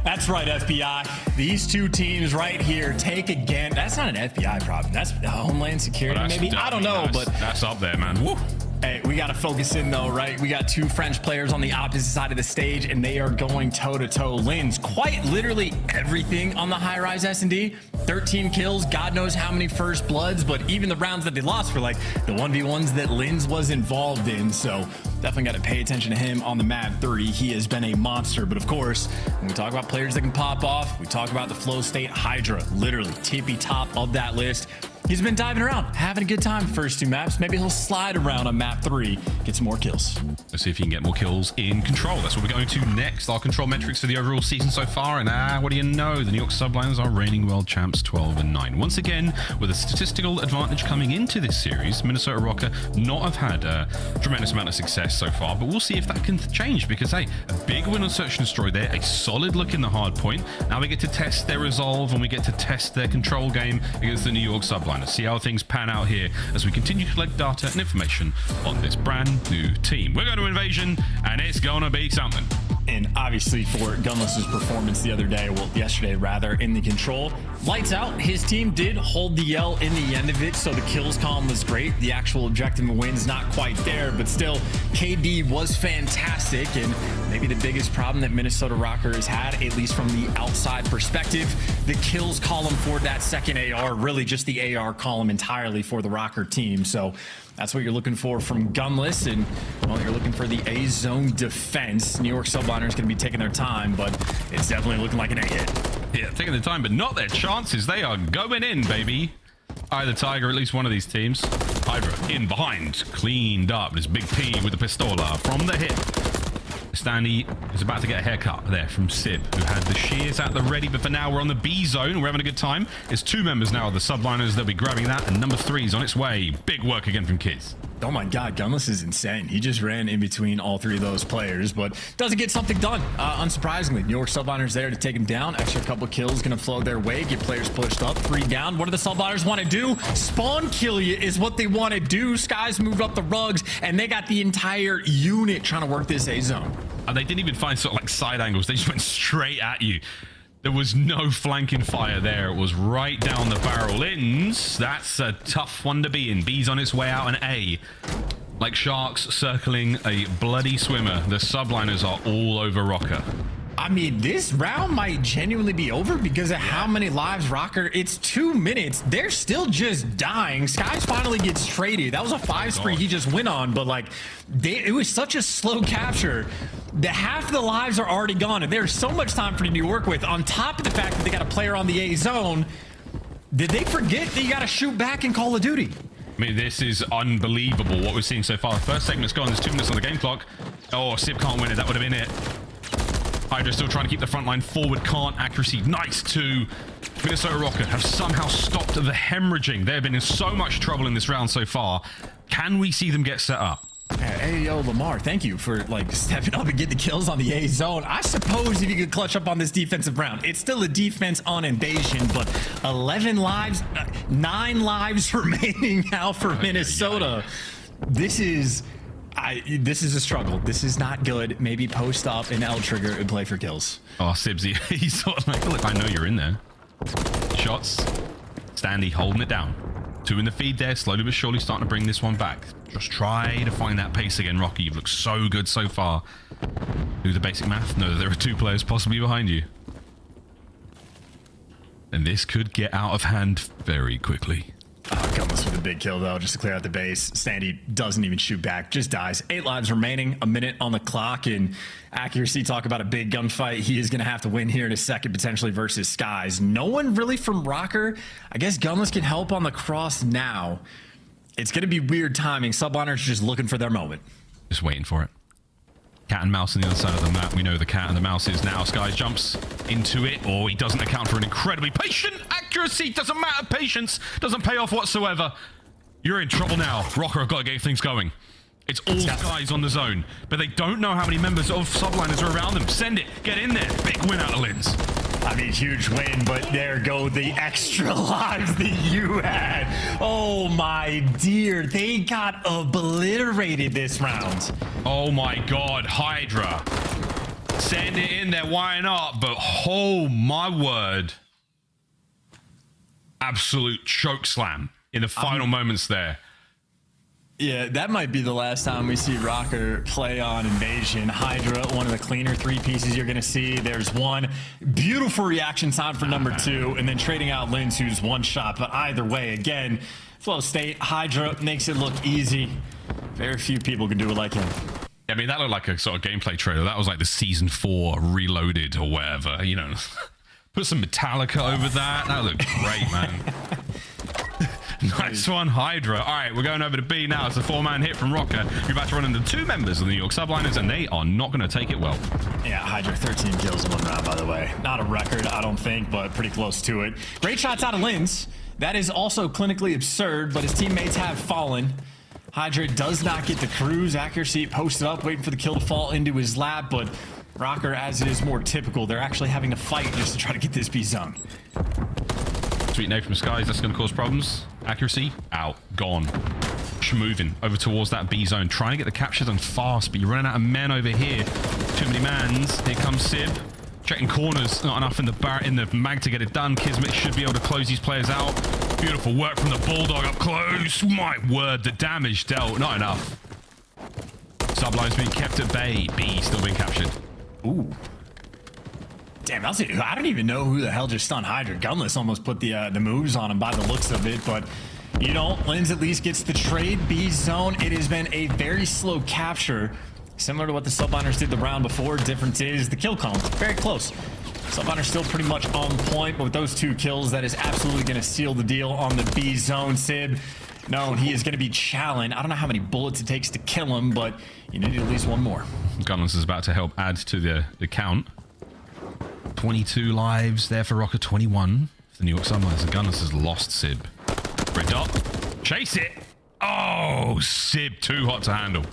That's right, FBI. These two teams right here take again. That's not an FBI problem. That's Homeland Security, maybe? I don't know, but that's up there, man. Woo. Hey, we got to focus in, though, right? We got two French players on the opposite side of the stage, and they are going toe-to-toe. Lins, quite literally everything on the Highrise S&D. 13 kills, God knows how many first bloods, but even the rounds that they lost were like the 1v1s that Lins was involved in. So definitely got to pay attention to him on the map 3. He has been a monster. But of course, when we talk about players that can pop off, we talk about the Flow State Hydra, literally tippy top of that list. He's been diving around, having a good time first two maps. Maybe he'll slide around on map 3, get some more kills. Let's see if he can get more kills in Control. That's what we're going to next. Our Control metrics for the overall season so far. And what do you know? The New York Subliners are reigning world champs 12-9. Once again, with a statistical advantage coming into this series, Minnesota Røkkr not have had a tremendous amount of success so far, but we'll see if that can change because, hey, a big win on Search and Destroy there, a solid look in the Hardpoint. Now we get to test their resolve and we get to test their control game against the New York Subliners. See how things pan out here as we continue to collect data and information on this brand new team. We're going to Invasion, and it's going to be something. And obviously for Gunless's performance the other day, well, yesterday rather, in the control, lights out. His team did hold the L in the end of it, so the kills column was great. The actual objective and wins not quite there, but still, KD was fantastic. And maybe the biggest problem that Minnesota Røkkr has had, at least from the outside perspective, the kills column for that second AR, really just the AR column entirely for the Røkkr team. So that's what you're looking for from Gunless, and well, you're looking for the A zone defense. New York Subliners going to be taking their time, but it's definitely looking like an A hit. Yeah, taking their time, but not their chances. They are going in, baby. Either Tiger, at least one of these teams. Hydra in behind, cleaned up. There's Big P with the pistola from the hip. Stanley is about to get a haircut there from Sib, who had the shears at the ready, but for now we're on the B zone. We're having a good time. It's 2 members now of the Subliners. They'll be grabbing that, and number 3 is on its way. Big work again from Kids. Oh my God, Gunless is insane. He just ran in between all 3 of those players, but doesn't get something done. Unsurprisingly, New York Subliners there to take him down. Extra couple kills going to flow their way, get players pushed up, 3 down. What do the Subliners want to do? Spawn kill you is what they want to do. Skies moved up the rugs, and they got the entire unit trying to work this A zone. And they didn't even find sort of like side angles. They just went straight at you. There was no flanking fire there. It was right down the barrel. Ins, that's a tough one to be in. B's on its way out, and A, like sharks circling a bloody swimmer, the Subliners are all over Røkkr. I mean, this round might genuinely be over because of how many lives Røkkr. It's 2 minutes. They're still just dying. Skies finally gets traded. That was a 5 spree he just went on, but like, it was such a slow capture that half the lives are already gone, and there's so much time for you to work with. On top of the fact that they got a player on the A zone, did they forget that you got to shoot back in Call of Duty? I mean, this is unbelievable what we're seeing so far. The first segment's gone. There's 2 minutes on the game clock. Oh, Sib can't win it. That would have been it. Hydra still trying to keep the front line forward. Can't. Accuracy nice too. Minnesota Røkkr have somehow stopped the hemorrhaging. They've been in so much trouble in this round so far. Can we see them get set up? Hey, yo, Lamar, thank you for like stepping up and getting the kills on the A zone. I suppose if you could clutch up on this defensive round, it's still a defense on invasion, but 11 lives, 9 lives remaining now for Minnesota. This is a struggle. This is not good. Maybe post up and L trigger and play for kills. Oh, Sibsy, he's sort of like, look, I know you're in there. Shots. Standy holding it down. 2 in the feed there, slowly but surely starting to bring this one back. Just try to find that pace again, Rocky. You've looked so good so far. Do the basic math. Know that there are 2 players possibly behind you. And this could get out of hand very quickly. Gunless with a big kill though, just to clear out the base. Standy doesn't even shoot back, just dies. 8 lives remaining, a minute on the clock, and accuracy, talk about a big gunfight. He is gonna have to win here in a second, potentially versus Skies. No one really from Røkkr. I guess Gunless can help on the cross now. It's gonna be weird timing. Subliners just looking for their moment. Just waiting for it. Cat and mouse on the other side of the map. We know the cat and the mouse is now. Skies jumps into it. Oh, he doesn't account for an incredibly patient accuracy. Doesn't matter. Patience doesn't pay off whatsoever. You're in trouble now. Røkkr have got to get things going. It's all Skies on the zone, but they don't know how many members of Subliners are around them. Send it. Get in there. Big win out of Lins. I mean, huge win, but there go the extra lives that you had. Oh my dear, they got obliterated this round. Oh my God, Hydra. Send it in there, why not? But oh my word. Absolute choke slam in the final moments there. Yeah, that might be the last time we see Røkkr play on Invasion. Hydra, one of the cleaner 3 pieces you're going to see. There's one beautiful reaction time for number 2, and then trading out Lins, who's 1 shot. But either way, again, flow state, Hydra makes it look easy. Very few people can do it like him. I mean, that looked like a sort of gameplay trailer. That was like the Season 4 Reloaded or whatever, you know. Put some Metallica over that. That looked great, man. Nice one, Hydra. All right, we're going over to B now. It's a 4-man hit from Røkkr. You're about to run into 2 members of the New York Subliners, and they are not going to take it well. Yeah, Hydra, 13 kills in 1 round, by the way. Not a record, I don't think, but pretty close to it. Great shots out of Lins. That is also clinically absurd, but his teammates have fallen. Hydra does not get the cruise. Accuracy posted up, waiting for the kill to fall into his lap, but Røkkr, as it is more typical, they're actually having to fight just to try to get this B zone. Sweet nade from Skies, that's going to cause problems. Accuracy, out, gone. moving over towards that B zone, trying to get the capture done fast, but you're running out of men over here. Too many mans. Here comes Sib. Checking corners, not enough in the mag to get it done. Kismet should be able to close these players out. Beautiful work from the Bulldog up close. My word, the damage dealt, not enough. Subliners being kept at bay. B still being captured. Ooh. Damn, that's it. I don't even know who the hell just stunned Hydra. Gunless almost put the moves on him by the looks of it, but you know, Lens at least gets the trade. B zone, it has been a very slow capture. Similar to what the Subliners did the round before. Difference is the kill count. Very close. Subliners still pretty much on point, but with those 2 kills, that is absolutely going to seal the deal on the B zone. Sib, no, he is going to be challenged. I don't know how many bullets it takes to kill him, but you need at least 1 more. Gunless is about to help add to the count. 22 lives there for Røkkr, 21 for the New York Subliners. And Gunless has lost Sib. Red dot. Chase it. Oh, Sib, too hot to handle.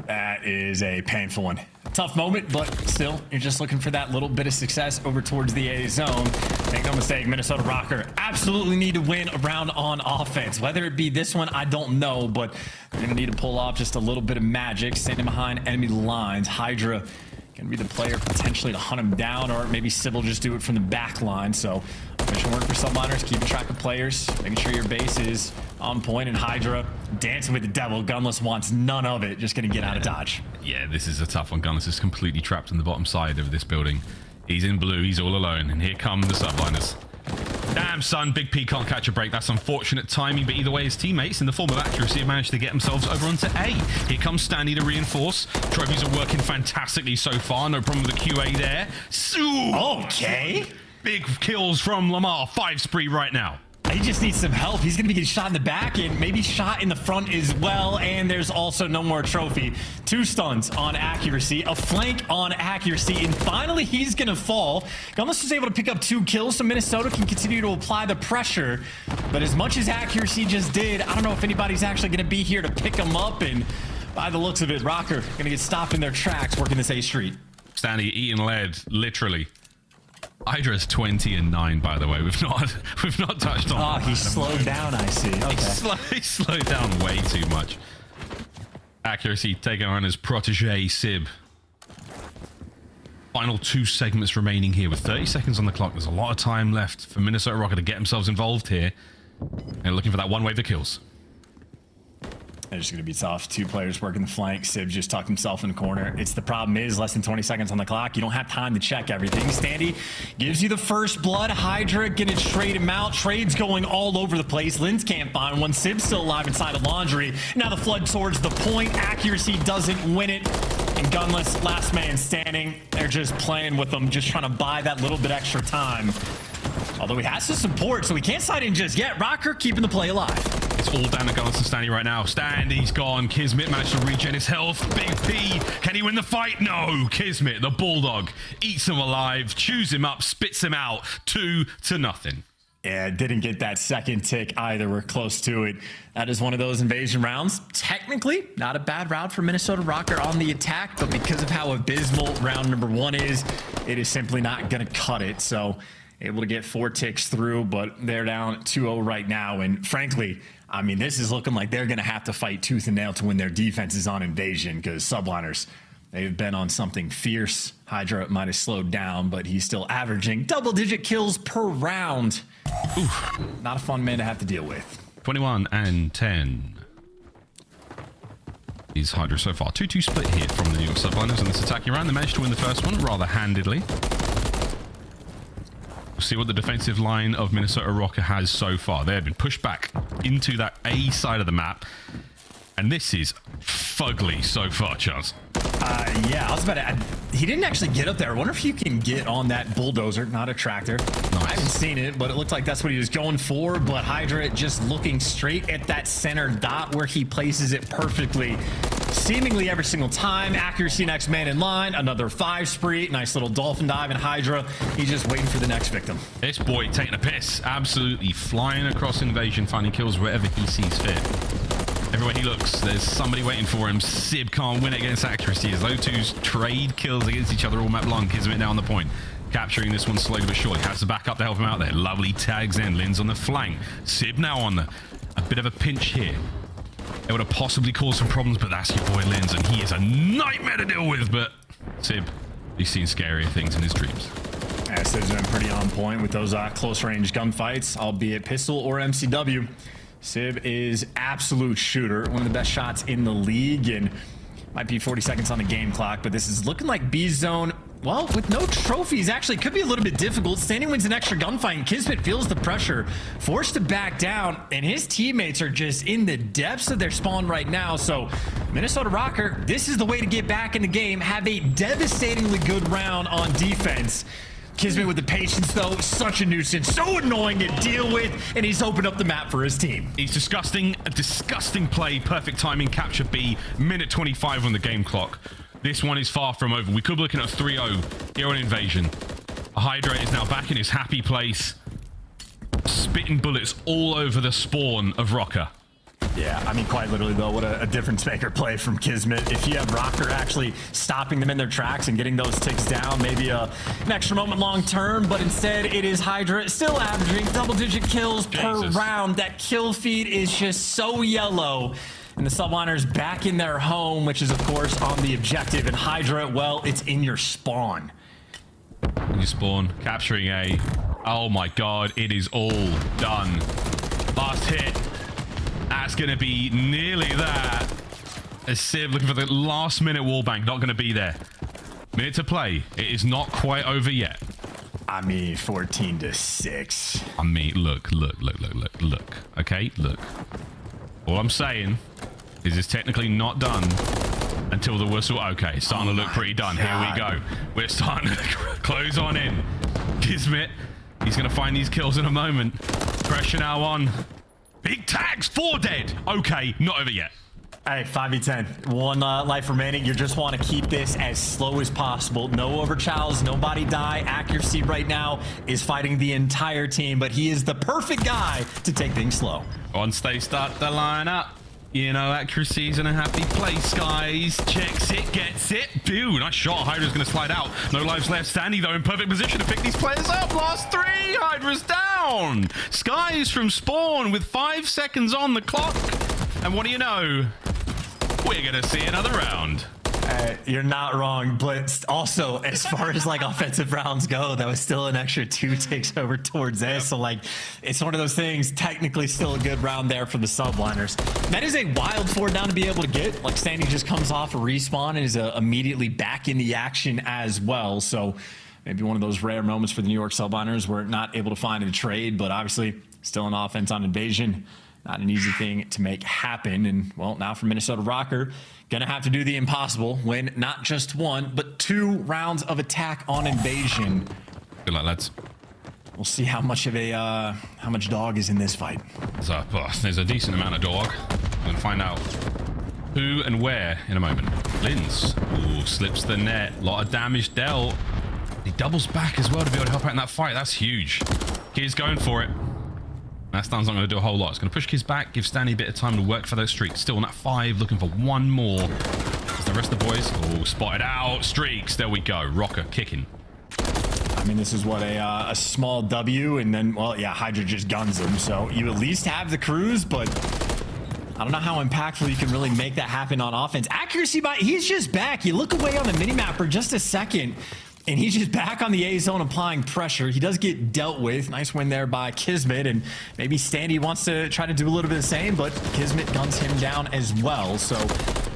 That is a painful one. Tough moment, but still, you're just looking for that little bit of success over towards the A zone. Make no mistake, Minnesota Røkkr absolutely need to win a round on offense. Whether it be this one, I don't know, but they're going to need to pull off just a little bit of magic, standing behind enemy lines. Hydra going to be the player potentially to hunt him down, or maybe Sib will just do it from the back line. So mission work for Subliners, keeping track of players, making sure your base is on point, and Hydra dancing with the devil. Gunless wants none of it, just going to get out of dodge. Yeah, this is a tough one. Gunless is completely trapped on the bottom side of this building. He's in blue, he's all alone, and here come the Subliners. Damn, son, Big P can't catch a break. That's unfortunate timing, but either way, his teammates, in the form of accuracy, have managed to get themselves over onto A. Here comes Standy to reinforce. Trophies are working fantastically so far. No problem with the QA there. Okay. Big kills from Lamar. 5 spree right now. He just needs some help. He's going to be getting shot in the back and maybe shot in the front as well. And there's also no more trophy. 2 stuns on accuracy, a flank on accuracy, and finally he's going to fall. Gunless was able to pick up 2 kills, so Minnesota can continue to apply the pressure. But as much as accuracy just did, I don't know if anybody's actually going to be here to pick him up. And by the looks of it, Røkkr going to get stopped in their tracks working this A street. Standy eating lead, literally. Hydra's 20-9, by the way. We've not touched on. Oh, he slowed down, I see. Okay. He slowed down way too much. Accuracy taking on his protege Sib. Final 2 segments remaining here with 30 seconds on the clock. There's a lot of time left for Minnesota Røkkr to get themselves involved here. And looking for that one wave of kills. It's just going to be tough. 2 players working the flank. Sib just tucked himself in the corner. It's the problem is less than 20 seconds on the clock. You don't have time to check everything. Standy gives you the first blood. Hydra gonna trade him out. Trades going all over the place. Lens can't find one. Sib's still alive inside of Laundry. Now the flood towards the point. Accuracy doesn't win it. And Gunless, last man standing. They're just playing with them, just trying to buy that little bit extra time. Although he has to support, so he can't side in just yet. Røkkr keeping the play alive. It's all down to Gunless and Standy right now. Standy's gone. Kismet managed to regen his health. Big P, can he win the fight? No. Kismet, the Bulldog, eats him alive, chews him up, spits him out. 2-0. Yeah, didn't get that second tick either. We're close to it. That is one of those invasion rounds. Technically, not a bad round for Minnesota Røkkr on the attack, but because of how abysmal round number 1 is, it is simply not going to cut it. So able to get 4 ticks through, but they're down 2-0 right now. And frankly, I mean, this is looking like they're going to have to fight tooth and nail to win their defenses on invasion, because Subliners, they've been on something fierce. Hydra might have slowed down, but he's still averaging double-digit kills per round. Oof, not a fun man to have to deal with. 21-10. Is Hydra so far. 2-2 split here from the New York Subliners in this attacking round. They managed to win the first one rather handedly. We'll see what the defensive line of Minnesota Røkkr has so far. They have been pushed back into that A side of the map. And this is fugly so far, Charles. Yeah, I was about to... he didn't actually get up there. I wonder if you can get on that bulldozer, not a tractor. Nice. I haven't seen it, but it looked like that's what he was going for. But Hydra just looking straight at that center dot where he places it perfectly, seemingly every single time. Accuracy, next man in line. Another 5 spree. Nice little dolphin dive. And Hydra, he's just waiting for the next victim. This boy taking a piss. Absolutely flying across invasion, finding kills wherever he sees fit. Everywhere he looks, there's somebody waiting for him. Sib can't win it against accuracy as those 2 trade kills against each other all map long. Kismet now on the point. Capturing this one slowly but surely. Has to back up to help him out there. Lovely tags in. Lin's on the flank. Sib now on a bit of a pinch here. able to possibly cause some problems, but that's your boy Lins, and he is a nightmare to deal with. But Sib, he's seen scarier things in his dreams. Yeah, Sib's been pretty on point with those close range gunfights, albeit pistol or MCW. Sib is absolute shooter, one of the best shots in the league, and might be 40 seconds on the game clock, but this is looking like B zone. Well, with no trophies, actually, could be a little bit difficult. Standing wins an extra gunfight, and Kismet feels the pressure, forced to back down, and his teammates are just in the depths of their spawn right now. So, Minnesota Røkkr, this is the way to get back in the game. Have a devastatingly good round on defense. Kismet with the patience, though, such a nuisance, so annoying to deal with, and he's opened up the map for his team. He's disgusting, a disgusting play, perfect timing, capture B, minute 25 on the game clock. This one is far from over. We could be looking at a 3-0 here on Invasion. Hydra is now back in his happy place, spitting bullets all over the spawn of Røkkr. Yeah, I mean, quite literally, though, what a difference maker play from Kismet. If you have Røkkr actually stopping them in their tracks and getting those ticks down, maybe an extra moment long term, but instead it is Hydra still averaging double-digit kills per round. That kill feed is just so yellow. And the Subliners back in their home, which is, of course, on the objective. And Hydra, well, it's in your spawn. In your spawn, capturing A. Oh my god, it is all done. Last hit. That's going to be nearly that. As Sib looking for the last minute wallbang, not going to be there. Minute to play. It is not quite over yet. I mean, 14-6. I mean, look. Okay, look. All I'm saying is it's technically not done until the whistle. Okay, it's starting to look pretty done. God. Here we go. We're starting to close on in. Kismet, he's going to find these kills in a moment. Pressure now on. Big tags, 4 dead. Okay, not over yet. Hey, 5v10. One life remaining. You just want to keep this as slow as possible. No overchows, nobody die. Accuracy right now is fighting the entire team, but he is the perfect guy to take things slow. Once they start the lineup, you know, accuracy's in a happy place, guys. Checks it, gets it. Dude, nice shot. Hydra's going to slide out. No lives left. Sandy, though, in perfect position to pick these players up. Last 3. Hydra's down. Skies from spawn with 5 seconds on the clock. And what do you know? We're going to see another round. You're not wrong, but also as far as like offensive rounds go, that was still an extra 2 ticks over towards A. So like, it's one of those things, technically still a good round there for the Subliners. That is a wild 4 down to be able to get. Like, Sandy just comes off a respawn and is immediately back in the action as well. So maybe one of those rare moments for the New York Subliners we're not able to find in a trade, but obviously still an offense on Invasion. Not an easy thing to make happen. And, well, now for Minnesota Røkkr, gonna have to do the impossible, win not just 1, but 2 rounds of attack on Invasion. Good luck, lads. We'll see how much of a, how much dog is in this fight. So, there's a decent amount of dog. We're gonna find out who and where in a moment. Lins, ooh, slips the net. A lot of damage dealt. He doubles back as well to be able to help out in that fight. That's huge. He's going for it. That Stan's not going to do a whole lot. It's going to push Kiz back, give Stanley a bit of time to work for those streaks. Still on that 5, looking for 1 more. As the rest of the boys, oh, spotted out. Streaks, there we go. Røkkr kicking. I mean, this is what, a small W, and then, well, yeah, Hydra just guns him. So you at least have the cruise, but I don't know how impactful you can really make that happen on offense. Accuracy, he's just back. You look away on the minimap for just a second, and he's just back on the A zone applying pressure. He does get dealt with. Nice win there by Kismet, and maybe Standy wants to try to do a little bit of the same, but Kismet guns him down as well. So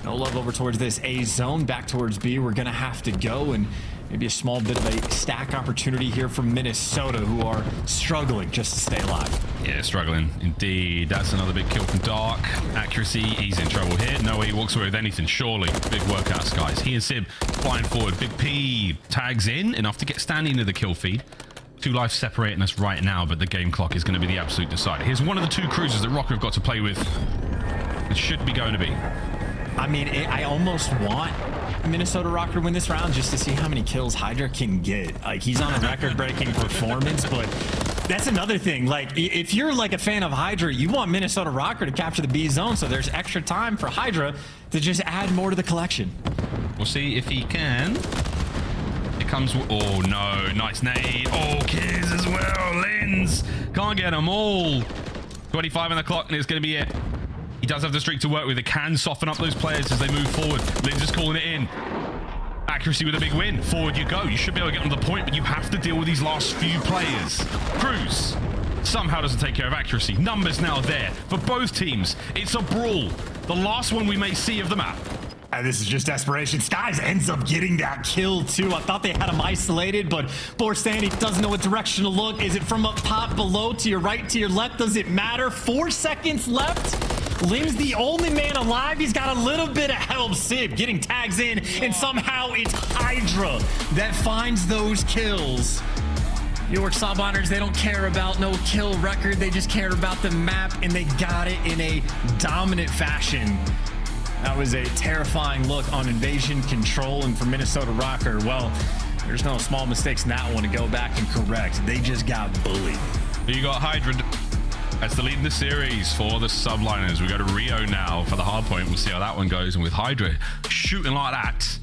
no love over towards this A zone. Back towards B, we're going to have to go, and maybe a small bit of a stack opportunity here from Minnesota, who are struggling just to stay alive. Yeah, struggling indeed. That's another big kill from Dark. Accuracy, he's in trouble here. No way he walks away with anything, surely. Big workouts, guys. He and Sib flying forward. Big P tags in, enough to get standing into the kill feed. 2 lives separating us right now, but the game clock is going to be the absolute decider. Here's one of the 2 cruisers that Røkkr have got to play with. It should be going to be. I mean, I almost want Minnesota Røkkr to win this round just to see how many kills Hydra can get. Like, he's on a record-breaking performance, but that's another thing. Like, if you're like a fan of Hydra, you want Minnesota Røkkr to capture the B zone, so there's extra time for Hydra to just add more to the collection. We'll see if he can. It comes, oh no, nice nade. Oh, Kiz as well. Lins can't get them all. 25 on the clock, and it's going to be it. He does have the streak to work with. It can soften up those players as they move forward. Linz is calling it in. Accuracy with a big win. Forward you go. You should be able to get on the point, but you have to deal with these last few players. Cruz somehow doesn't take care of accuracy. Numbers now there for both teams. It's a brawl. The last one we may see of the map. And this is just desperation. Skies ends up getting that kill too. I thought they had him isolated, but Borstani doesn't know what direction to look. Is it from up top, below, to your right, to your left? Does it matter? 4 seconds left. Lim's the only man alive. He's got a little bit of help. Sib getting tags in, and somehow it's Hydra that finds those kills. New York Subliners, they don't care about no kill record. They just care about the map, and they got it in a dominant fashion. That was a terrifying look on invasion control, and for Minnesota Røkkr, well, there's no small mistakes in that one to go back and correct. They just got bullied. You got Hydra as the lead in the series for the Subliners. We go to Rio now for the Hardpoint. We'll see how that one goes. And with Hydra shooting like that,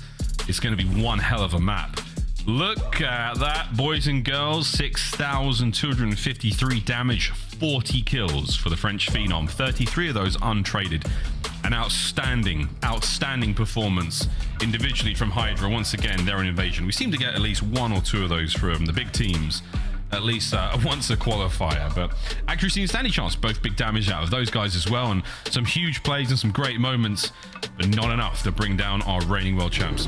it's going to be one hell of a map. Look at that, boys and girls. 6,253 damage, 40 kills for the French Phenom. 33 of those untraded. An outstanding performance individually from Hydra. Once again, they're an invasion. We seem to get at least 1 or 2 of those from the big teams. At least once a qualifier. But accuracy and standing chance, both big damage out of those guys as well. And some huge plays and some great moments, but not enough to bring down our reigning world champs.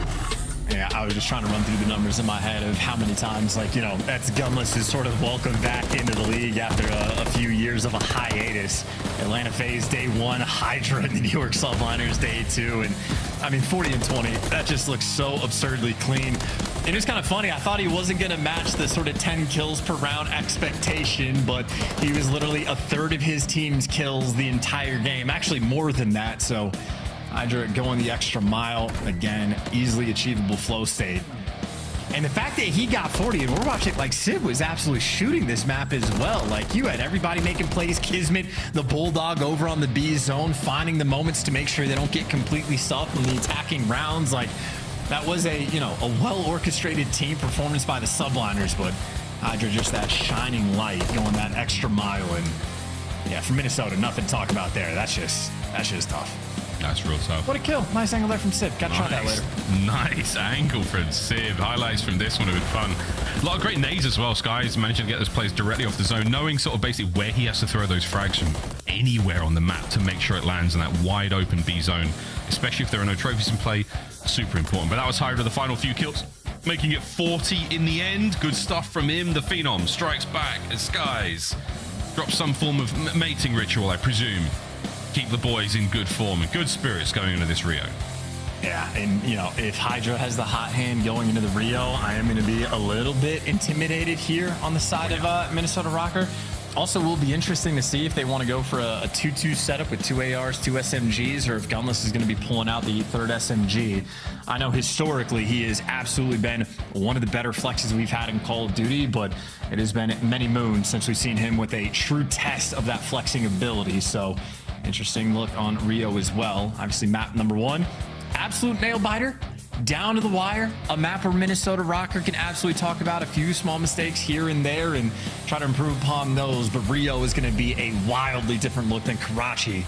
Yeah, I was just trying to run through the numbers in my head of how many times, like, you know, that's Gunless is sort of welcome back into the league after a few years of a hiatus. Atlanta FaZe day 1, Hydra and the New York Subliners day 2. And I mean, 40 and 20, that just looks so absurdly clean. It is kind of funny. I thought he wasn't going to match the sort of 10 kills per round expectation, but he was literally a third of his team's kills the entire game. Actually, more than that. So Hydra going the extra mile. Again, easily achievable flow state. And the fact that he got 40, and we're watching, like, Sib was absolutely shooting this map as well. Like, you had everybody making plays. Kismet, the Bulldog over on the B zone, finding the moments to make sure they don't get completely stuffed in the attacking rounds. Like, that was a, you know, a well-orchestrated team performance by the Subliners, but Hydra just that shining light going that extra mile. And yeah, for Minnesota, nothing to talk about there. That's just tough. That's real tough. What a kill. Nice angle there from Sib. Gotta try that later. Nice angle from Sib. Highlights from this one have been fun. A lot of great nades as well. Skies managing to get those plays directly off the zone, knowing sort of basically where he has to throw those frags from anywhere on the map to make sure it lands in that wide open B zone, especially if there are no trophies in play. Super important. But that was Hydra, the final few kills, making it 40 in the end. Good stuff from him. The Phenom strikes back as Skies drops some form of mating ritual, I presume. Keep the boys in good form and good spirits going into this Rio. Yeah, and, you know, if Hydra has the hot hand going into the Rio, I am going to be a little bit intimidated here on the side of Minnesota Røkkr. Also, will be interesting to see if they want to go for a 2-2 setup with 2 ARs, 2 SMGs, or if Gunless is going to be pulling out the 3rd SMG. I know historically he has absolutely been one of the better flexes we've had in Call of Duty, but it has been many moons since we've seen him with a true test of that flexing ability. So interesting look on Rio as well. Obviously, map number 1, absolute nail biter. Down to the wire, a map where Minnesota Røkkr can absolutely talk about a few small mistakes here and there and try to improve upon those, but Rio is going to be a wildly different look than Karachi.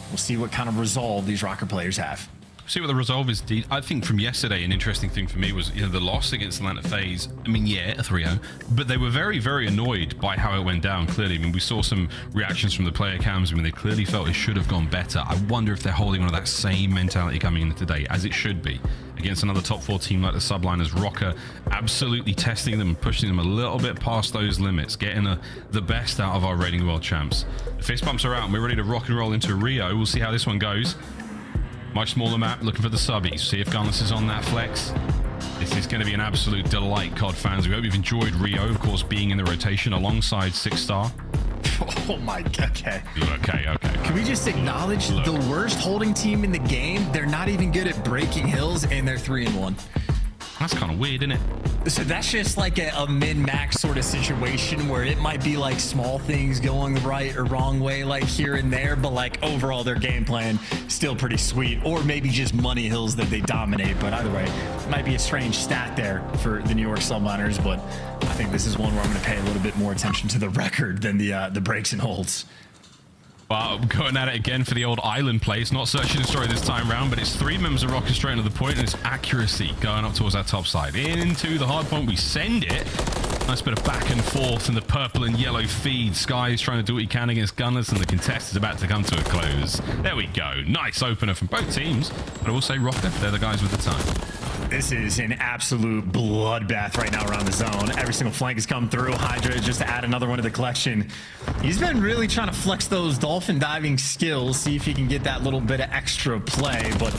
We'll see what kind of resolve these Røkkr players have. See what the resolve is. I think from yesterday, an interesting thing for me was, you know, the loss against Atlanta FaZe. I mean, yeah, a 3-0, but they were very, very annoyed by how it went down, clearly. I mean, we saw some reactions from the player cams. I mean, they clearly felt it should have gone better. I wonder if they're holding on to that same mentality coming into today, as it should be, against another top 4 team like the Subliners. Røkkr absolutely testing them, pushing them a little bit past those limits, getting the best out of our reigning world champs. The fist bumps are out, and we're ready to rock and roll into Rio. We'll see how this one goes. Much smaller map, looking for the subbies. See if Gunless is on that flex. This is going to be an absolute delight, COD fans. We hope you've enjoyed Rio, of course, being in the rotation alongside 6-star. Oh my god, okay. Okay. Can we just acknowledge the worst holding team in the game? They're not even good at breaking hills, and they're 3-1. That's kind of weird, isn't it? So that's just like a min-max sort of situation where it might be like small things going the right or wrong way, like here and there, but like overall their game plan still pretty sweet, or maybe just money hills that they dominate. But either way, it might be a strange stat there for the New York Subliners, but I think this is one where I'm going to pay a little bit more attention to the record than the breaks and holds. But going at it again for the old island play. It's not Search and Destroy this time round, but it's 3 members of Røkkr straight into the point, and it's accuracy going up towards that top side. Into the hard point, we send it. Nice bit of back and forth in the purple and yellow feed. Sky is trying to do what he can against Gunless, and the contest is about to come to a close. There we go. Nice opener from both teams. But I will say Røkkr, they're the guys with the time. This is an absolute bloodbath right now around the zone. Every single flank has come through. Hydra just to add another one to the collection. He's been really trying to flex those dolphin diving skills, see if he can get that little bit of extra play, but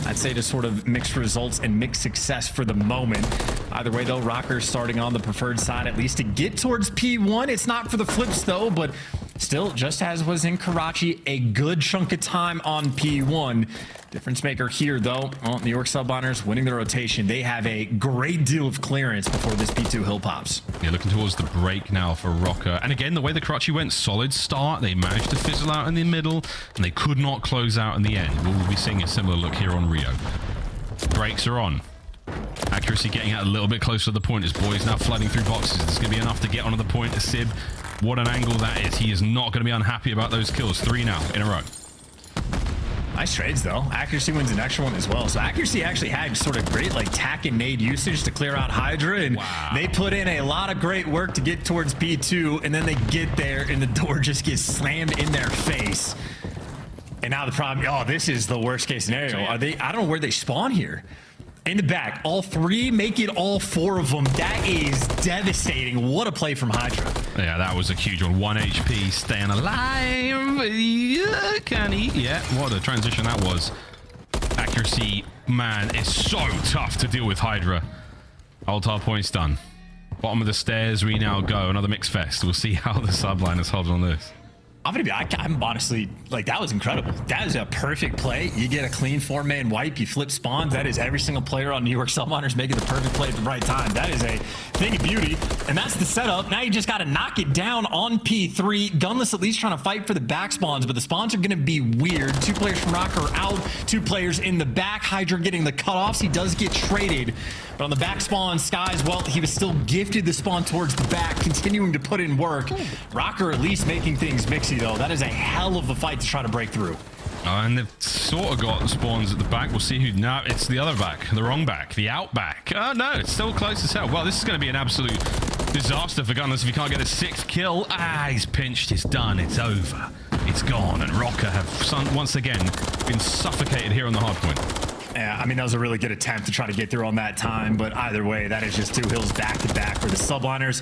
I'd say just sort of mixed results and mixed success for the moment. Either way, though, Røkkr starting on the preferred side, at least to get towards P1. It's not for the flips, though, but still, just as was in Karachi, a good chunk of time on P1. Difference maker here, though. Well, New York Subliners winning the rotation. They have a great deal of clearance before this P2 hill pops. Yeah, looking towards the break now for Røkkr. And again, the way the Karachi went, solid start. They managed to fizzle out in the middle, and they could not close out in the end. We'll be seeing a similar look here on Rio. Breaks are on. Accuracy getting out a little bit closer to the point as boys now flooding through boxes. It's going to be enough to get onto the point. Sib, what an angle that is. He is not going to be unhappy about those kills. 3 now in a row. Nice trades, though. Accuracy wins an extra one as well. So Accuracy actually had sort of great like tack and nade usage to clear out Hydra, and they put in a lot of great work to get towards P2, and then they get there and the door just gets slammed in their face. And now the problem, oh, this is the worst case scenario. Are they, I don't know where they spawn here. In the back, all 3, make it all 4 of them. That is devastating. What a play from Hydra. Yeah, that was a huge one. 1 HP, staying alive. Yeah, can he? Yeah, what a transition that was. Accuracy, man, it's so tough to deal with Hydra. Old hard point's done. Bottom of the stairs, we now go. Another mix fest. We'll see how the Subliners hold on this. I'm honestly, like, that was incredible. That is a perfect play. You get a clean 4-man wipe, you flip spawns. That is every single player on New York Subliners making the perfect play at the right time. That is a thing of beauty, and that's the setup. Now you just got to knock it down on P3. Gunless at least trying to fight for the back spawns, but the spawns are going to be weird. 2 players from Røkkr are out, 2 players in the back. Hydra getting the cutoffs. He does get traded, but on the back spawn, Sky's, well, he was still gifted the spawn towards the back, continuing to put in work. Røkkr at least making things mixy, though. That is a hell of a fight to try to break through. And they've sort of got spawns at the back. We'll see who... No, it's the other back. The wrong back. The out back. Oh, no, it's still close as hell. Well, this is going to be an absolute disaster for Gunless if he can't get a 6th kill. Ah, he's pinched. It's done. It's over. It's gone. And Røkkr have once again been suffocated here on the hard point. Yeah, I mean, that was a really good attempt to try to get through on that time, but either way, that is just 2 hills back to back for the Subliners.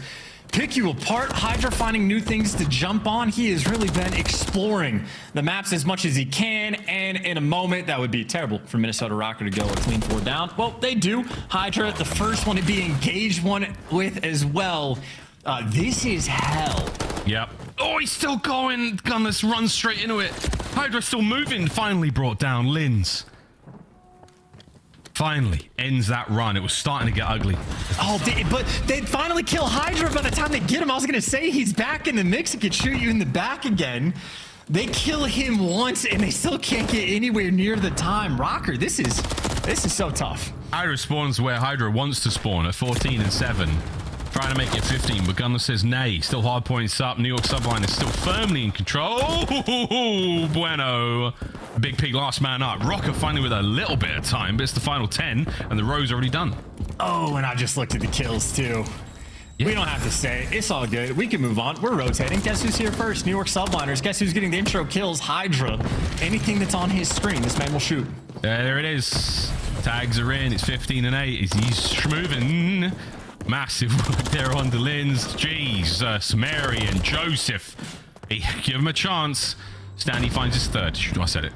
Pick you apart. Hydra finding new things to jump on. He has really been exploring the maps as much as he can, and in a moment, that would be terrible for Minnesota Røkkr to go a clean 4 down. Well, they do. Hydra, the first one to be engaged one with as well. This is hell. Yep. Oh, he's still going. Gunless runs straight into it. Hydra still moving. Finally brought down Lins. Finally ends that run. It was starting to get ugly. Oh, but they'd finally kill Hydra by the time they get him. I was going to say he's back in the mix and could shoot you in the back again. They kill him once and they still can't get anywhere near the time. Røkkr, this is so tough. Hydra spawns where Hydra wants to spawn at 14 and 7. Trying to make it 15, but Gunless says nay. Still hard points up. New York Subline is still firmly in control. Oh, bueno. Big Pig last man up. Røkkr finally with a little bit of time, but it's the final 10, and the row's already done. Oh, and I just looked at the kills, too. Yeah. We don't have to say it. It's all good. We can move on. We're rotating. Guess who's here first? New York Subliners. Guess who's getting the intro kills? Hydra. Anything that's on his screen, this man will shoot. There it is. Tags are in. It's 15 and 8. He's moving. Massive work there on the Lins. Jesus, Mary and Joseph. Hey, give him a chance. Stanley finds his 3rd. I said it.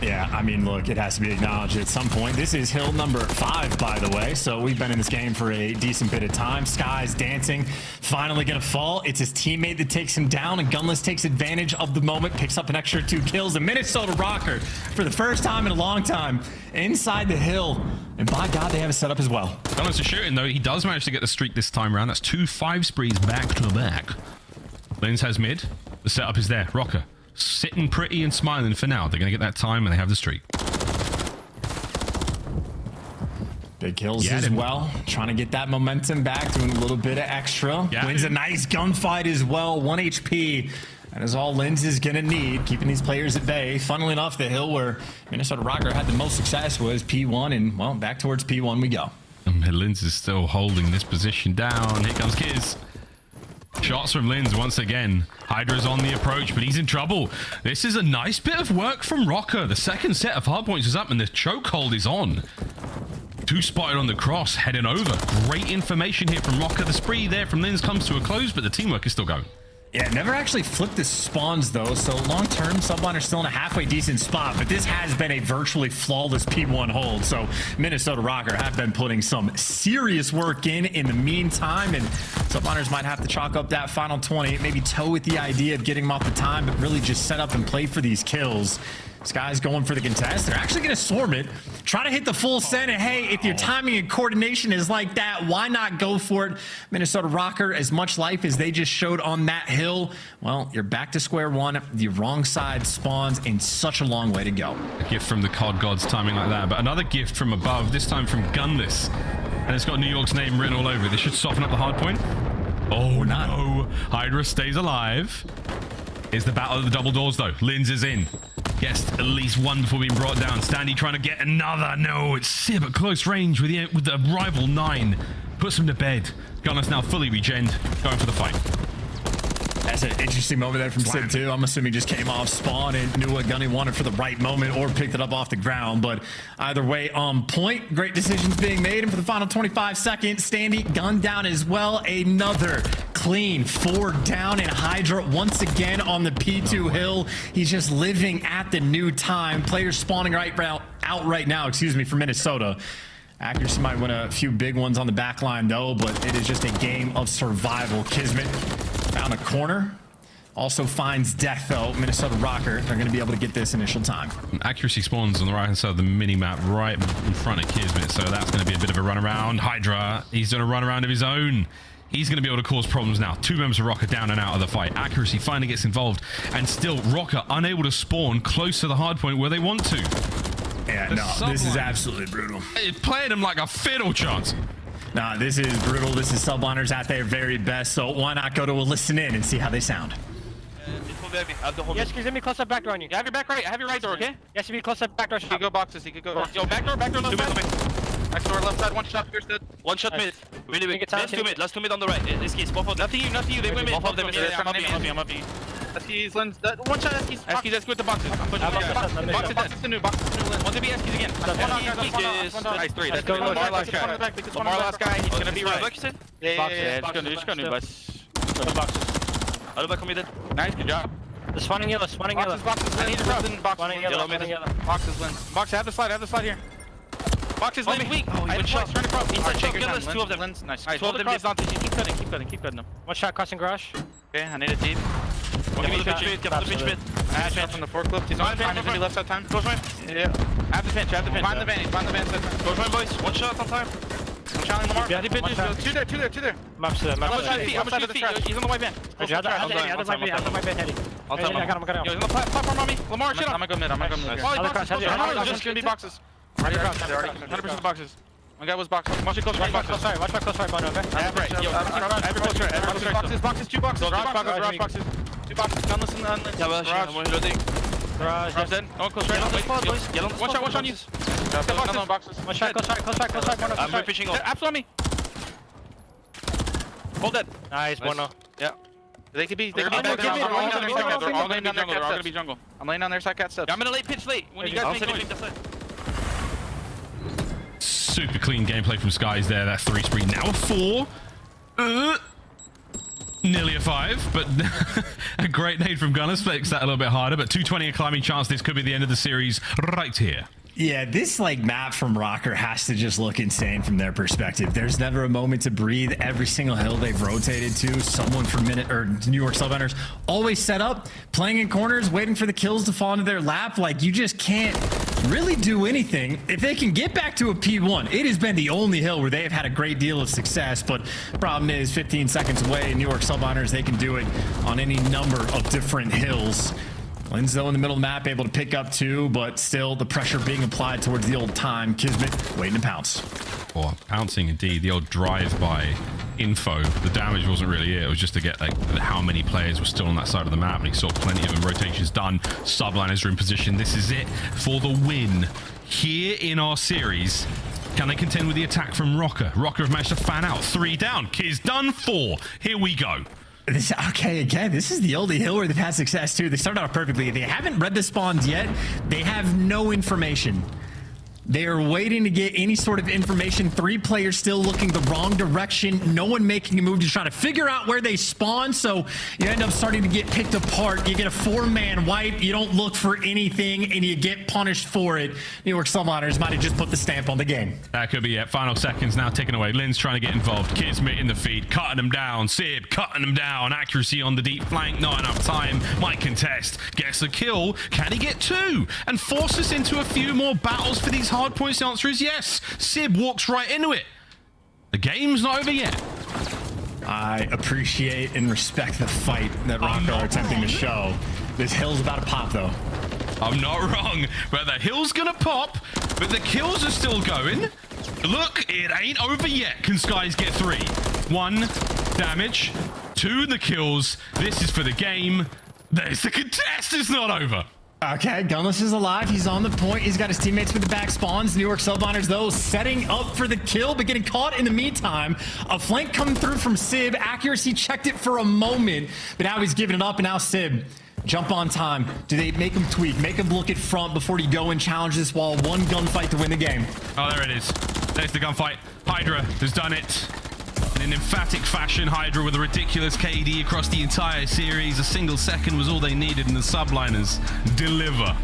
Yeah, I mean, look, it has to be acknowledged at some point. This is hill number 5, by the way, so we've been in this game for a decent bit of time. Sky's dancing, finally gonna fall. It's his teammate that takes him down, and Gunless takes advantage of the moment, picks up an extra 2 kills. And Minnesota Røkkr, for the first time in a long time, inside the hill. And by God, they have a setup as well. Gunless is shooting, though. He does manage to get the streak this time around. That's 2 5 sprees back to back. Lins has mid. The setup is there. Røkkr sitting pretty and smiling for now. They're going to get that time and they have the streak. Big kills as well. Trying to get that momentum back, doing a little bit of extra. Yeah. Wins a nice gunfight as well. 1 HP. That is all Linz is going to need, keeping these players at bay. Funnily enough, the hill where Minnesota Røkkr had the most success was P1, and, well, back towards P1 we go. Linz is still holding this position down. Here comes Kiz. Shots from Linz once again. Hydra's on the approach, but he's in trouble. This is a nice bit of work from Røkkr. The second set of hardpoints is up, and the chokehold is on. 2 spotted on the cross, heading over. Great information here from Røkkr. The spree there from Linz comes to a close, but the teamwork is still going. Yeah, never actually flipped the spawns, though, so long-term, Subliners still in a halfway decent spot, but this has been a virtually flawless P1 hold, so Minnesota Røkkr have been putting some serious work in the meantime, and Subliners might have to chalk up that final 20, maybe toe with the idea of getting them off the time, but really just set up and play for these kills. Sky's going for the contest. They're actually going to swarm it, try to hit the full send, and hey, if your timing and coordination is like that, why not go for it? Minnesota Røkkr, as much life as they just showed on that hill, well, you're back to square one. The wrong side spawns in such a long way to go. A gift from the COD gods timing like that, but another gift from above, this time from Gunless. And it's got New York's name written all over it. This should soften up the hard point. Oh, no. Hydra stays alive. It's the battle of the double doors, though. Linz is in. Gets at least one before being brought down. Standy trying to get another. No, it's Sib at close range with the rival 9. Puts him to bed. Gunner's now fully regened, going for the fight. That's an interesting moment there from Sid, too. I'm assuming just came off spawn and knew what Gunny wanted for the right moment or picked it up off the ground. But either way, on point. Great decisions being made. And for the final 25 seconds, Standy gunned down as well. Another clean 4 down, and Hydra once again on the P2 hill. He's just living at the new time. Players spawning out right now, for Minnesota. Accuracy might win a few big ones on the back line, though, but it is just a game of survival. Kismet found a corner. Also finds death, though. Minnesota Røkkr, they're going to be able to get this initial time. Accuracy spawns on the right-hand side of the mini-map right in front of Kismet, so that's going to be a bit of a runaround. Hydra, he's doing a runaround of his own. He's going to be able to cause problems now. 2 members of Røkkr down and out of the fight. Accuracy finally gets involved, and still Røkkr unable to spawn close to the hardpoint where they want to. Yeah, no, this is absolutely brutal. It's playing him like a fiddle, Chance. Nah, this is brutal. This is Subliners at their very best, so why not go to a listen in and see how they sound? Yes, give me close up back door on you. You have your back right. I have your right door, okay? Yes, you need close up back door. He could go boxes. He could go. Yo, back door left side. Back door left side. 1 shot here, stood. 1 shot mid. Really weak. Last 2 mid. Last 2 mid on the right. This case. Both of them. Nothing you. They win mid. Both of them. I'm up. Eskies, Lens. 1 shot Eskies. Eskies with the boxes. I'm pushing boxes to new. Boxes to new. Want to be Eskies again. Nice 3. That's good. One more last guy. He's gonna be right. Yeah. Just gonna do bus. Boxes. Other back committed. Nice, good job. The spawning yellow. Boxes. I need to run in boxes. Yellow. Boxes, Lens. Box, have the slide here. Boxes, Lens. Weak. Oh, he went shot. Turn across. Inside shaker time. 2 of them. Lens. Nice. 2 of them disadvantage. Keep cutting them. 1 shot crossing garage. Okay, I need a deep. Get the pitch bit. I have from the forklift. He's on time. He's gonna be left side time. Close range. Yeah. Have the pinch. Find the van side time. Close range, boys. 1 shot on time. I'm challenging Lamar. Yeah, two there. Maps to How much feet? He's on the white van. I got my van heading. I'll tell him. I got him. Yo, he's on the platform on me. Lamar, shit. I'm gonna go mid. Just gonna be boxes. Already across. 100% boxes. One guy was boxes. Watch my close right, Bono, okay? I have right. Yo, every close right. Boxes, 2 boxes. Garage boxes. 2 boxes. Gunless and unless. Garage dead. No, close right. Wait. One shot on you. Another boxes. One shot, close right, Bono. I'm pitching all. Apps on me. Hold that. Nice, Bono. Yeah. They could be. They're all going to be jungle. I'm laying down their side cat steps. I'm gonna pitch late. When you guys make noise, that's it. Super clean gameplay from Skies there. That 3 spree. Now a 4. Nearly a 5, but a great nade from Gunners makes that a little bit harder. But 220 a climbing chance. This could be the end of the series right here. Yeah, this map from Røkkr has to just look insane from their perspective. There's never a moment to breathe. Every single hill they've rotated to, someone from New York Subliners always set up, playing in corners, waiting for the kills to fall into their lap. You just can't really do anything. If they can get back to a P1, it has been the only hill where they have had a great deal of success, but the problem is 15 seconds away, New York Subliners, they can do it on any number of different hills. Linz, though, in the middle of the map, able to pick up 2, but still the pressure being applied towards the old time. Kismet waiting to pounce. Or pouncing indeed. The old drive-by info. The damage wasn't really it. It was just to get like how many players were still on that side of the map, and he saw plenty of them. Rotations done. Subliners are in position. This is it for the win here in our series. Can they contend with the attack from Røkkr? Røkkr have managed to fan out. 3 down. Kiz done 4. Here we go. Okay, again, this is the only hill where they've had success too. They started off perfectly. They haven't read the spawns yet. They have no information. They are waiting to get any sort of information. 3 players still looking the wrong direction. No one making a move to try to figure out where they spawn. So you end up starting to get picked apart. You get a 4-man wipe. You don't look for anything, and you get punished for it. New York Subliners might have just put the stamp on the game. That could be it. Final seconds now taken away. Lin's trying to get involved. Kiz in the feed, cutting them down. Sib cutting them down. Accuracy on the deep flank. Not enough time. Might contest. Gets a kill. Can he get 2? And force us into a few more battles for these Hardpoints? The answer is yes. Sib walks right into it. The game's not over yet. I appreciate and respect the fight that Røkkr are attempting to show. This hill's about to pop, though. I'm not wrong, but the hill's gonna pop, but the kills are still going. Look, it ain't over yet. Can Skies get 3? 1 damage, 2 the kills. This is for the game. There's the contest. It's not over. Okay, Gunless is alive. He's on the point. He's got his teammates with the back spawns. New York Subliners, though, setting up for the kill, but getting caught in the meantime. A flank coming through from Sib. Accuracy checked it for a moment, but now he's giving it up, and now Sib, jump on time. Do they make him tweak, make him look at front before you go and challenge this wall? 1 gunfight to win the game. Oh, there it is. There's the gunfight. Hydra has done it. In an emphatic fashion, Hydra with a ridiculous KD across the entire series. A single second was all they needed, and the Subliners deliver.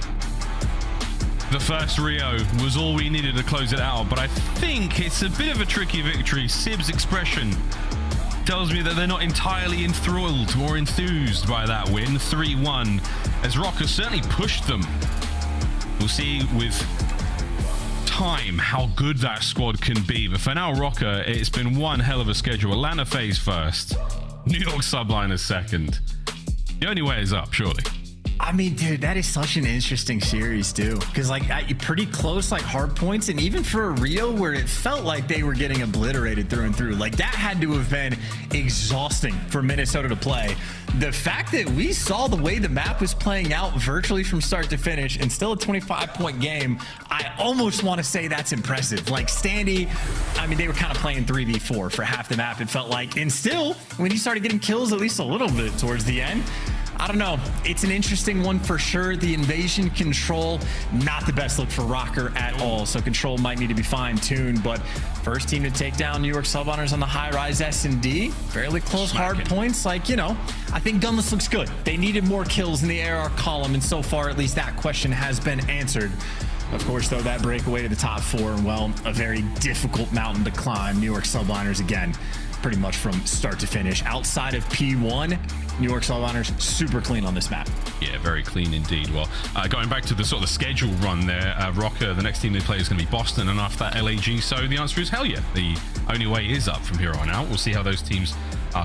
The first Rio was all we needed to close it out, but I think it's a bit of a tricky victory. Sib's expression tells me that they're not entirely enthralled or enthused by that win. 3-1, as Røkkr certainly pushed them. We'll see with time how good that squad can be, but for now, Røkkr, it's been one hell of a schedule. Atlanta FaZe first, New York Subliners second. The only way is up, surely. I mean, dude, that is such an interesting series too, because like pretty close, like Hardpoints, and even for a Rio where it felt like they were getting obliterated through and through, like that had to have been exhausting for Minnesota to play. The fact that we saw the way the map was playing out virtually from start to finish and still a 25-point game, I almost want to say that's impressive. Like Standy, I mean, they were kind of playing 3v4 for half the map, it felt like, and still when you started getting kills at least a little bit towards the end, I don't know. It's an interesting one for sure. The invasion control, not the best look for Røkkr at all. So control might need to be fine-tuned. But first team to take down New York Subliners on the Highrise S&D. Fairly close hard points. Like, you know, I think Gunless looks good. They needed more kills in the AR column. And so far, at least that question has been answered. Of course, though, that breakaway to the top 4, and well, a very difficult mountain to climb. New York Subliners again, pretty much from start to finish. Outside of P1, New York Subliners super clean on this map. Yeah, very clean indeed. Well, going back to the sort of schedule run there, Røkkr, the next team they play is going to be Boston, and after that LAG. So the answer is hell yeah. The only way is up from here on out. We'll see how those teams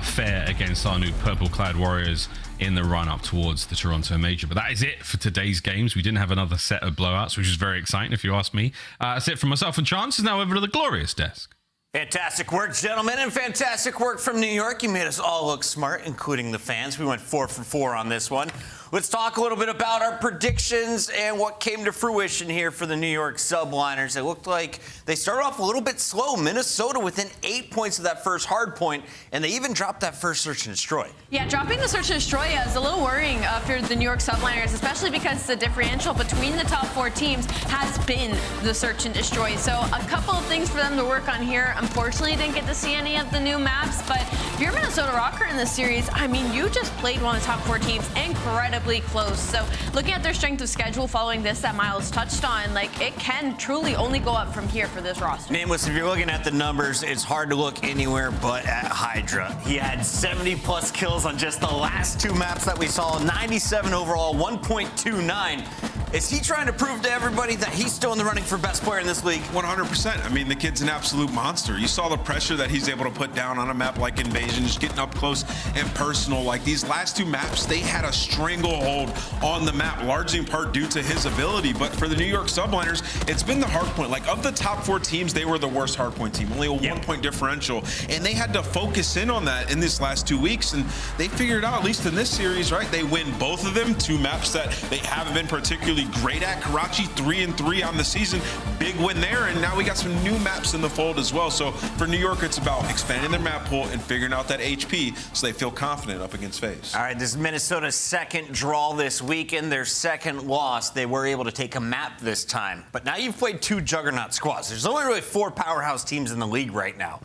fare against our new purple-clad Warriors in the run up towards the Toronto Major. But that is it for today's games. We didn't have another set of blowouts, which is very exciting if you ask me. That's it from myself and Chance. Is now over to the glorious desk. Fantastic work, gentlemen, and fantastic work from New York. You made us all look smart, including the fans. We went 4 for 4 on this one. Let's talk a little bit about our predictions and what came to fruition here for the New York Subliners. It looked like they started off a little bit slow. Minnesota within 8 points of that first hard point, and they even dropped that first search and destroy. Yeah, dropping the search and destroy is a little worrying for the New York Subliners, especially because the differential between the top 4 teams has been the search and destroy. So a couple of things for them to work on here. Unfortunately, didn't get to see any of the new maps, but if you're Minnesota Røkkr in this series, I mean, you just played one of the top 4 teams incredibly close. So looking at their strength of schedule following this that Miles touched on, like it can truly only go up from here for this roster. Nameless, if you're looking at the numbers, it's hard to look anywhere but at Hydra. He had 70+ kills on just the last 2 maps that we saw, 97 overall, 1.29. Is he trying to prove to everybody that he's still in the running for best player in this league? 100%. I mean, the kid's an absolute monster. You saw the pressure that he's able to put down on a map like Invasion, just getting up close and personal. Like these last two maps, they had a stranglehold on the map, largely in part due to his ability. But for the New York Subliners, it's been the Hardpoint. Like of the top 4 teams, they were the worst Hardpoint team, only a 1-point differential. And they had to focus in on that in this last 2 weeks. And they figured out, at least in this series, right? They win both of them, 2 maps that they haven't been particularly great at. Karachi 3-3 on the season, big win there, and now we got some new maps in the fold as well. So for New York, it's about expanding their map pool and figuring out that HP so they feel confident up against FaZe. All right, this is Minnesota's second draw this weekend, their second loss. They were able to take a map this time, but now you've played 2 juggernaut squads. There's only really 4 powerhouse teams in the league right now.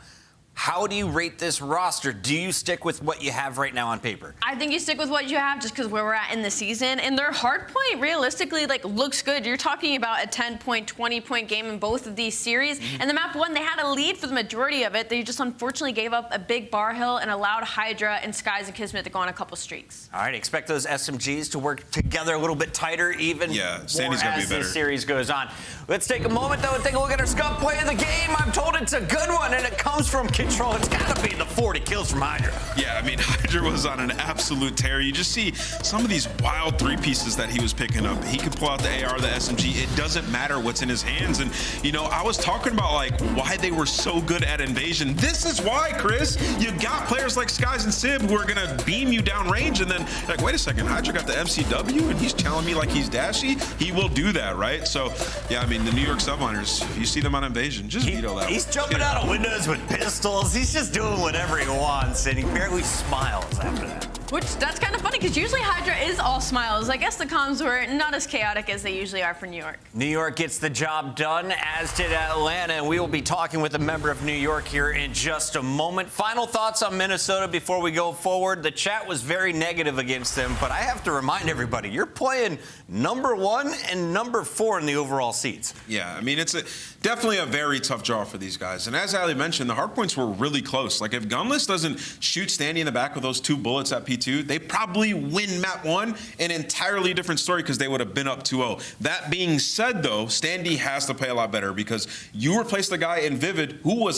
How do you rate this roster? Do you stick with what you have right now on paper? I think you stick with what you have just because where we're at in the season. And their Hardpoint realistically looks good. You're talking about a 10-point, 20-point game in both of these series. And the map 1, they had a lead for the majority of it. They just unfortunately gave up a big bar hill and allowed Hydra and Skies and Kismet to go on a couple streaks. All right, expect those SMGs to work together a little bit tighter even Sandy's gonna be as better. this series goes on. Let's take a moment, though, and take a look at our Scub play of the game. I'm told it's a good one, and it comes from Control. It's got to be the 40 kills from Hydra. Yeah, I mean, Hydra was on an absolute tear. You just see some of these wild 3-pieces that he was picking up. He could pull out the AR, the SMG. It doesn't matter what's in his hands. And, you know, I was talking about, like, why they were so good at Invasion. This is why, Chris. You got players like Skies and Sib who are going to beam you down range. And then, like, wait a second, Hydra got the MCW, and he's telling me like he's dashy. He will do that, right? So, yeah, I mean, the New York Subliners, you see them on Invasion, just veto that. He's jumping out of windows with pistols. He's just doing whatever he wants, and he barely smiles after that. Which, that's kind of funny, because usually Hydra is all smiles. I guess the comms were not as chaotic as they usually are for New York. New York gets the job done, as did Atlanta, and we will be talking with a member of New York here in just a moment. Final thoughts on Minnesota before we go forward. The chat was very negative against them, but I have to remind everybody, you're playing number 1 and number 4 in the overall seeds. Yeah, I mean, it's definitely a very tough draw for these guys. And as Ali mentioned, the Hardpoints were really close. Like, if Gunless doesn't shoot Standy in the back with those 2 bullets at P2, they probably win map 1, an entirely different story because they would have been up 2-0. That being said, though, Standy has to play a lot better because you replaced the guy in Vivid who was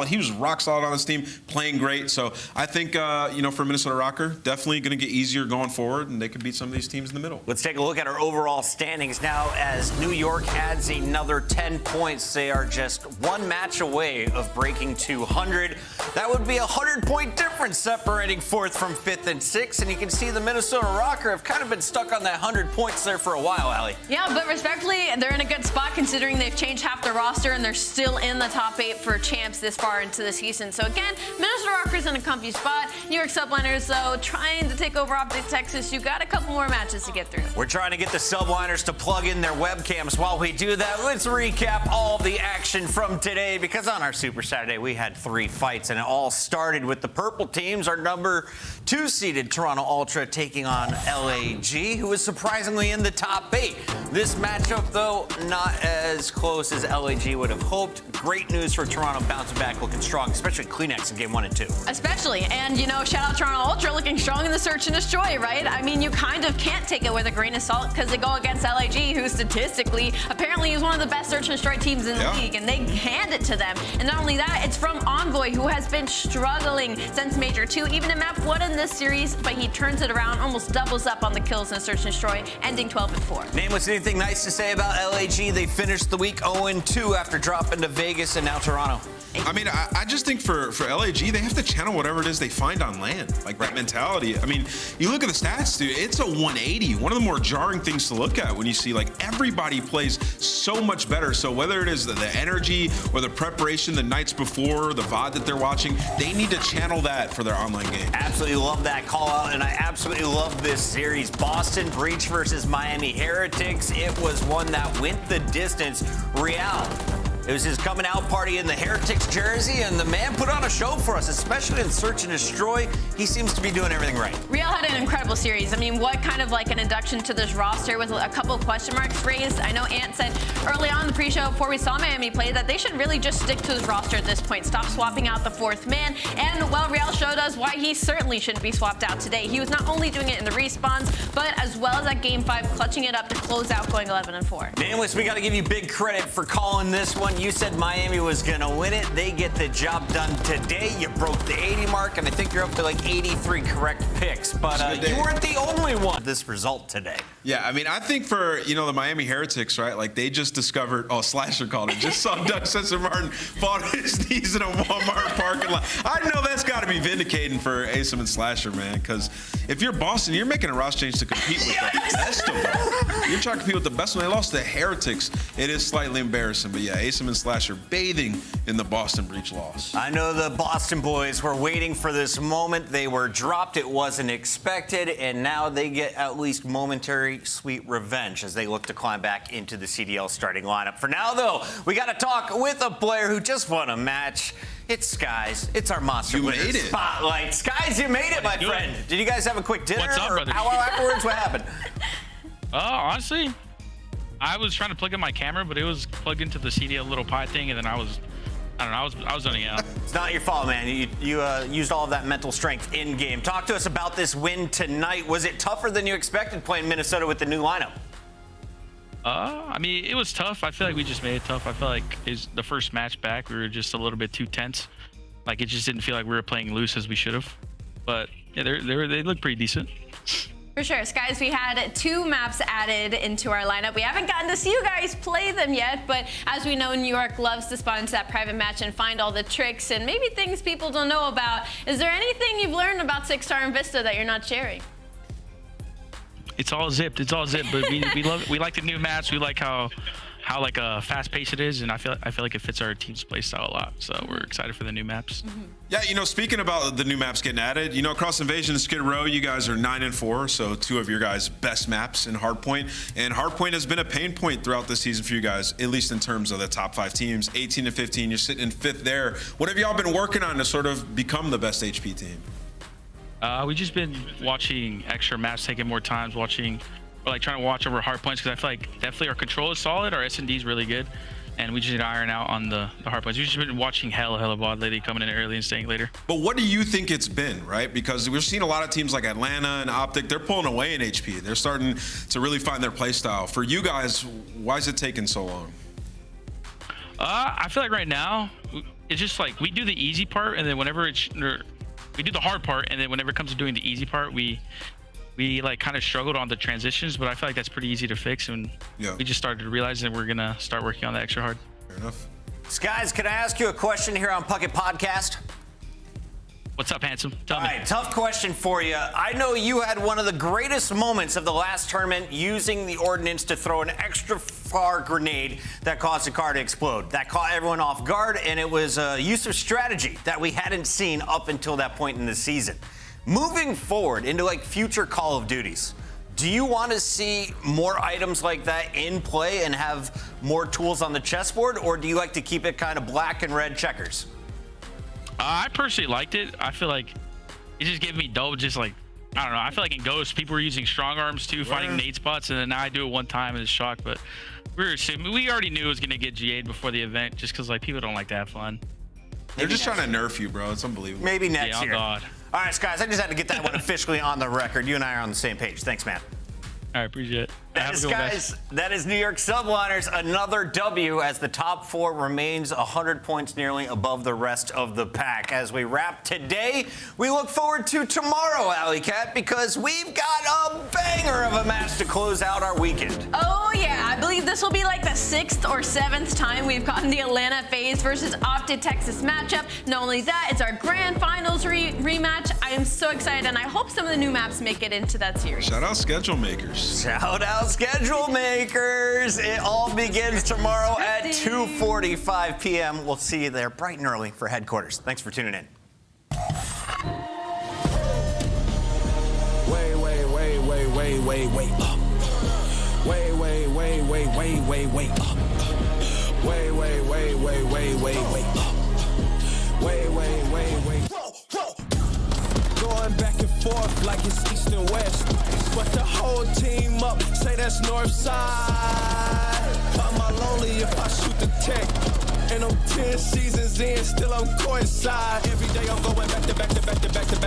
he was rock solid on this team, playing great. So I think, you know, for Minnesota Røkkr, definitely going to get easier going forward, and they could beat some of these teams in the middle. Let's take a look at our overall standings now as New York adds another 10 points. They are just 1 match away of breaking 200. That would be a 100-point difference separating 4th from 5th and 6th. And you can see the Minnesota Røkkr have kind of been stuck on that 100 points there for a while, Ali. Yeah, but respectfully, they're in a good spot considering they've changed half their roster and they're still in the top 8 for champs this far into the season. So again, Minnesota Røkkr's in a comfy spot. New York Subliners, though, trying to take over Optic Texas. You got a couple more matches to get through. We're trying to get the Subliners to plug in their webcams. While we do that, let's recap all the action from today, because on our Super Saturday, we had 3 fights, and it all started with the purple teams, our number 2-seeded Toronto Ultra taking on LAG, who was surprisingly in the top 8. This matchup, though, not as close as LAG would have hoped. Great news for Toronto, bouncing back, looking strong, especially Kleenex in game 1 and 2. Especially, and you know, shout out Toronto Ultra looking strong in the search and destroy, right? I mean, you kind of can't take it with a grain of salt because they go against LAG, who statistically apparently is one of the best search and destroy teams in the league, and they hand it to them. And not only that, it's from Envoy, who has been struggling since Major 2, even in map 1 in this series, but he turns it around, almost doubles up on the kills in search and destroy, ending 12-4. Nameless, anything nice to say about LAG? They finished the week 0-2 after dropping to Vegas and now Toronto. I mean, I just think for LAG, they have to channel whatever it is they find on land, like that mentality. I mean, you look at the stats, dude, it's a 180. One of the more jarring things to look at when you see, like, everybody plays so much better. So whether it is the energy or the preparation the nights before, the VOD that they're watching, they need to channel that for their online game. Absolutely love that call out, and I absolutely love this series. Boston Breach versus Miami Heretics. It was one that went the distance. Real, It was his coming out party in the Heretics jersey, and the man put on a show for us, especially in Search and Destroy. He seems to be doing everything right. Real had an incredible series. I mean, what kind of like an induction to this roster with a couple of question marks raised? I know Ant said early on in the pre-show before we saw Miami play that they should really just stick to this roster at this point. Stop swapping out the fourth man. And, well, Real showed us why he certainly shouldn't be swapped out today. He was not only doing it in the respawns, but as well as at Game 5, clutching it up to close out going 11-4. Nameless, we got to give you big credit for calling this one. You said Miami was going to win it. They get the job done today. You broke the 80 mark, and I think you're up to like 83 correct picks. But you weren't the only one. This result today. Yeah, I mean, I think for, the Miami Heretics, right? Like, they just discovered, Slasher called it. Just saw Doug Spencer Martin fall on his knees in a Walmart parking lot. I know that's got to be vindicating for Asim and Slasher, man, because if you're Boston, you're making a roster change to compete with the best of them. You're trying to compete with the best when they lost to Heretics. It is slightly embarrassing, but yeah, Asim and Slasher bathing in the Boston Breach loss. I know the Boston boys were waiting for this moment. They were dropped. It wasn't expected, and now they get at least momentary sweet revenge as they look to climb back into the CDL starting lineup. For now, though, we got to talk with a player who just won a match. It's Skies. It's our Monster Winner Spotlight. Skies, you made it, my friend. Did you guys have a quick dinner or powwow afterwards? What happened? Honestly, I was trying to plug in my camera, but it was plugged into the CDL little pie thing, and then I was zoning out. It's not your fault, man. You used all of that mental strength in game. Talk to us about this win tonight. Was it tougher than you expected playing Minnesota with the new lineup? I mean, it was tough. I feel like we just made it tough. I feel like the first match back, we were just a little bit too tense. Like, it just didn't feel like we were playing loose as we should have. But yeah, they look pretty decent. For sure. Skies, we had 2 maps added into our lineup. We haven't gotten to see you guys play them yet, but as we know, New York loves to spawn into that private match and find all the tricks and maybe things people don't know about. Is there anything you've learned about 6-star and Vista that you're not sharing? It's all zipped. It's all zipped. But we love it. We like the new maps. We like how like fast paced it is, and I feel like it fits our team's play style a lot. So we're excited for the new maps. Mm-hmm. Yeah, speaking about the new maps getting added, across Invasion and Skid Row, you guys are 9-4, so 2 of your guys' best maps in Hardpoint. And Hardpoint has been a pain point throughout the season for you guys, at least in terms of the top 5 teams. 18-15, you're sitting in 5th there. What have y'all been working on to sort of become the best HP team? We've just been watching extra maps, taking more times, trying to watch over hard points, because I feel like definitely our control is solid, our S&D is really good, and we just need to iron out on the hard points. We've just been watching hella VOD lately, coming in early and staying later. But what do you think it's been, right? Because we're seeing a lot of teams like Atlanta and Optic, they're pulling away in HP. They're starting to really find their play style. For you guys, why is it taking so long? I feel like right now, it's just like we do the easy part, and then whenever we do the hard part, and then whenever it comes to doing the easy part, we like kind of struggled on the transitions, but I feel like that's pretty easy to fix, and we just started to realize that we're gonna start working on that extra hard. Fair enough. Skies, can I ask you a question here on Puckett Podcast? What's up, handsome? Tell me. All right, tough question for you. I know you had one of the greatest moments of the last tournament using the ordnance to throw an extra far grenade that caused the car to explode. That caught everyone off guard, and it was a use of strategy that we hadn't seen up until that point in the season. Moving forward into future Call of Duties, do you want to see more items like that in play and have more tools on the chessboard, or do you like to keep it kind of black and red checkers? I personally liked it. I feel like it just gave me dope. Just like, I don't know. I feel like in Ghost, people were using strong arms too, finding nade spots, and then now I do it one time and it's shocked. But we already knew it was gonna get GA'd before the event, just because people don't like to have fun. They're just trying to nerf you, bro. It's unbelievable. Maybe next year. God. All right, guys, I just had to get that one officially on the record. You and I are on the same page. Thanks, man. All right, appreciate it. That is New York Subliners, another W as the top 4 remains 100 points nearly above the rest of the pack. As we wrap today, we look forward to tomorrow, Alley Cat, because we've got a banger of a match to close out our weekend. Oh, yeah. I believe this will be like the 6th or 7th time we've gotten the Atlanta FaZe versus Optic Texas matchup. Not only that, it's our grand finals rematch. I am so excited, and I hope some of the new maps make it into that series. Shout out schedule makers. Shout out schedule makers. It all begins tomorrow at 2:45 p.m. We'll see you there bright and early for headquarters. Thanks for tuning in. Wait up. Wait up. Wait. Going back and forth like it's east and west. But the whole team up, say that's north side. Am I lonely if I shoot the tech? And I'm 10 seasons in, still on court side. Every day I'm going back to back,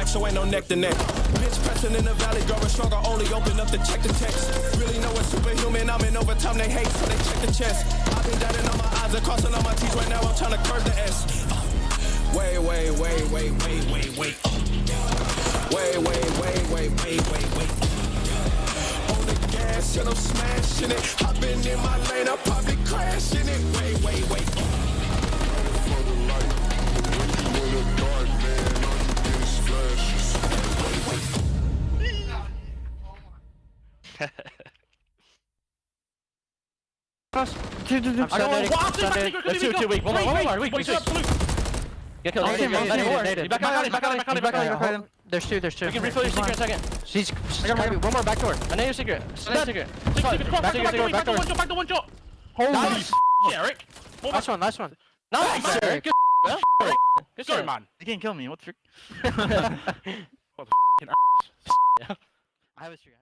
so ain't no neck to neck. Bitch pressing in the valley, growing stronger, only open up to check the text. Really know it's superhuman, I'm in overtime, they hate, so they check the chest. I've been dotting on my eyes and crossing on my teeth, right now I'm trying to curve the S. Wait. On the gas and I'm smashing it. I've been in my lane, I'll probably crashing it. Wait. Let's do 2 weak. One more. Weak. Get killed. Back out. There's two. You can refill your secret in a second. She's one more back door. I know your secret. Back door. Holy shit, Eric. Last one. Nice, Eric. Good story, man. You can't kill me. What's your... What the ass. I have a streak.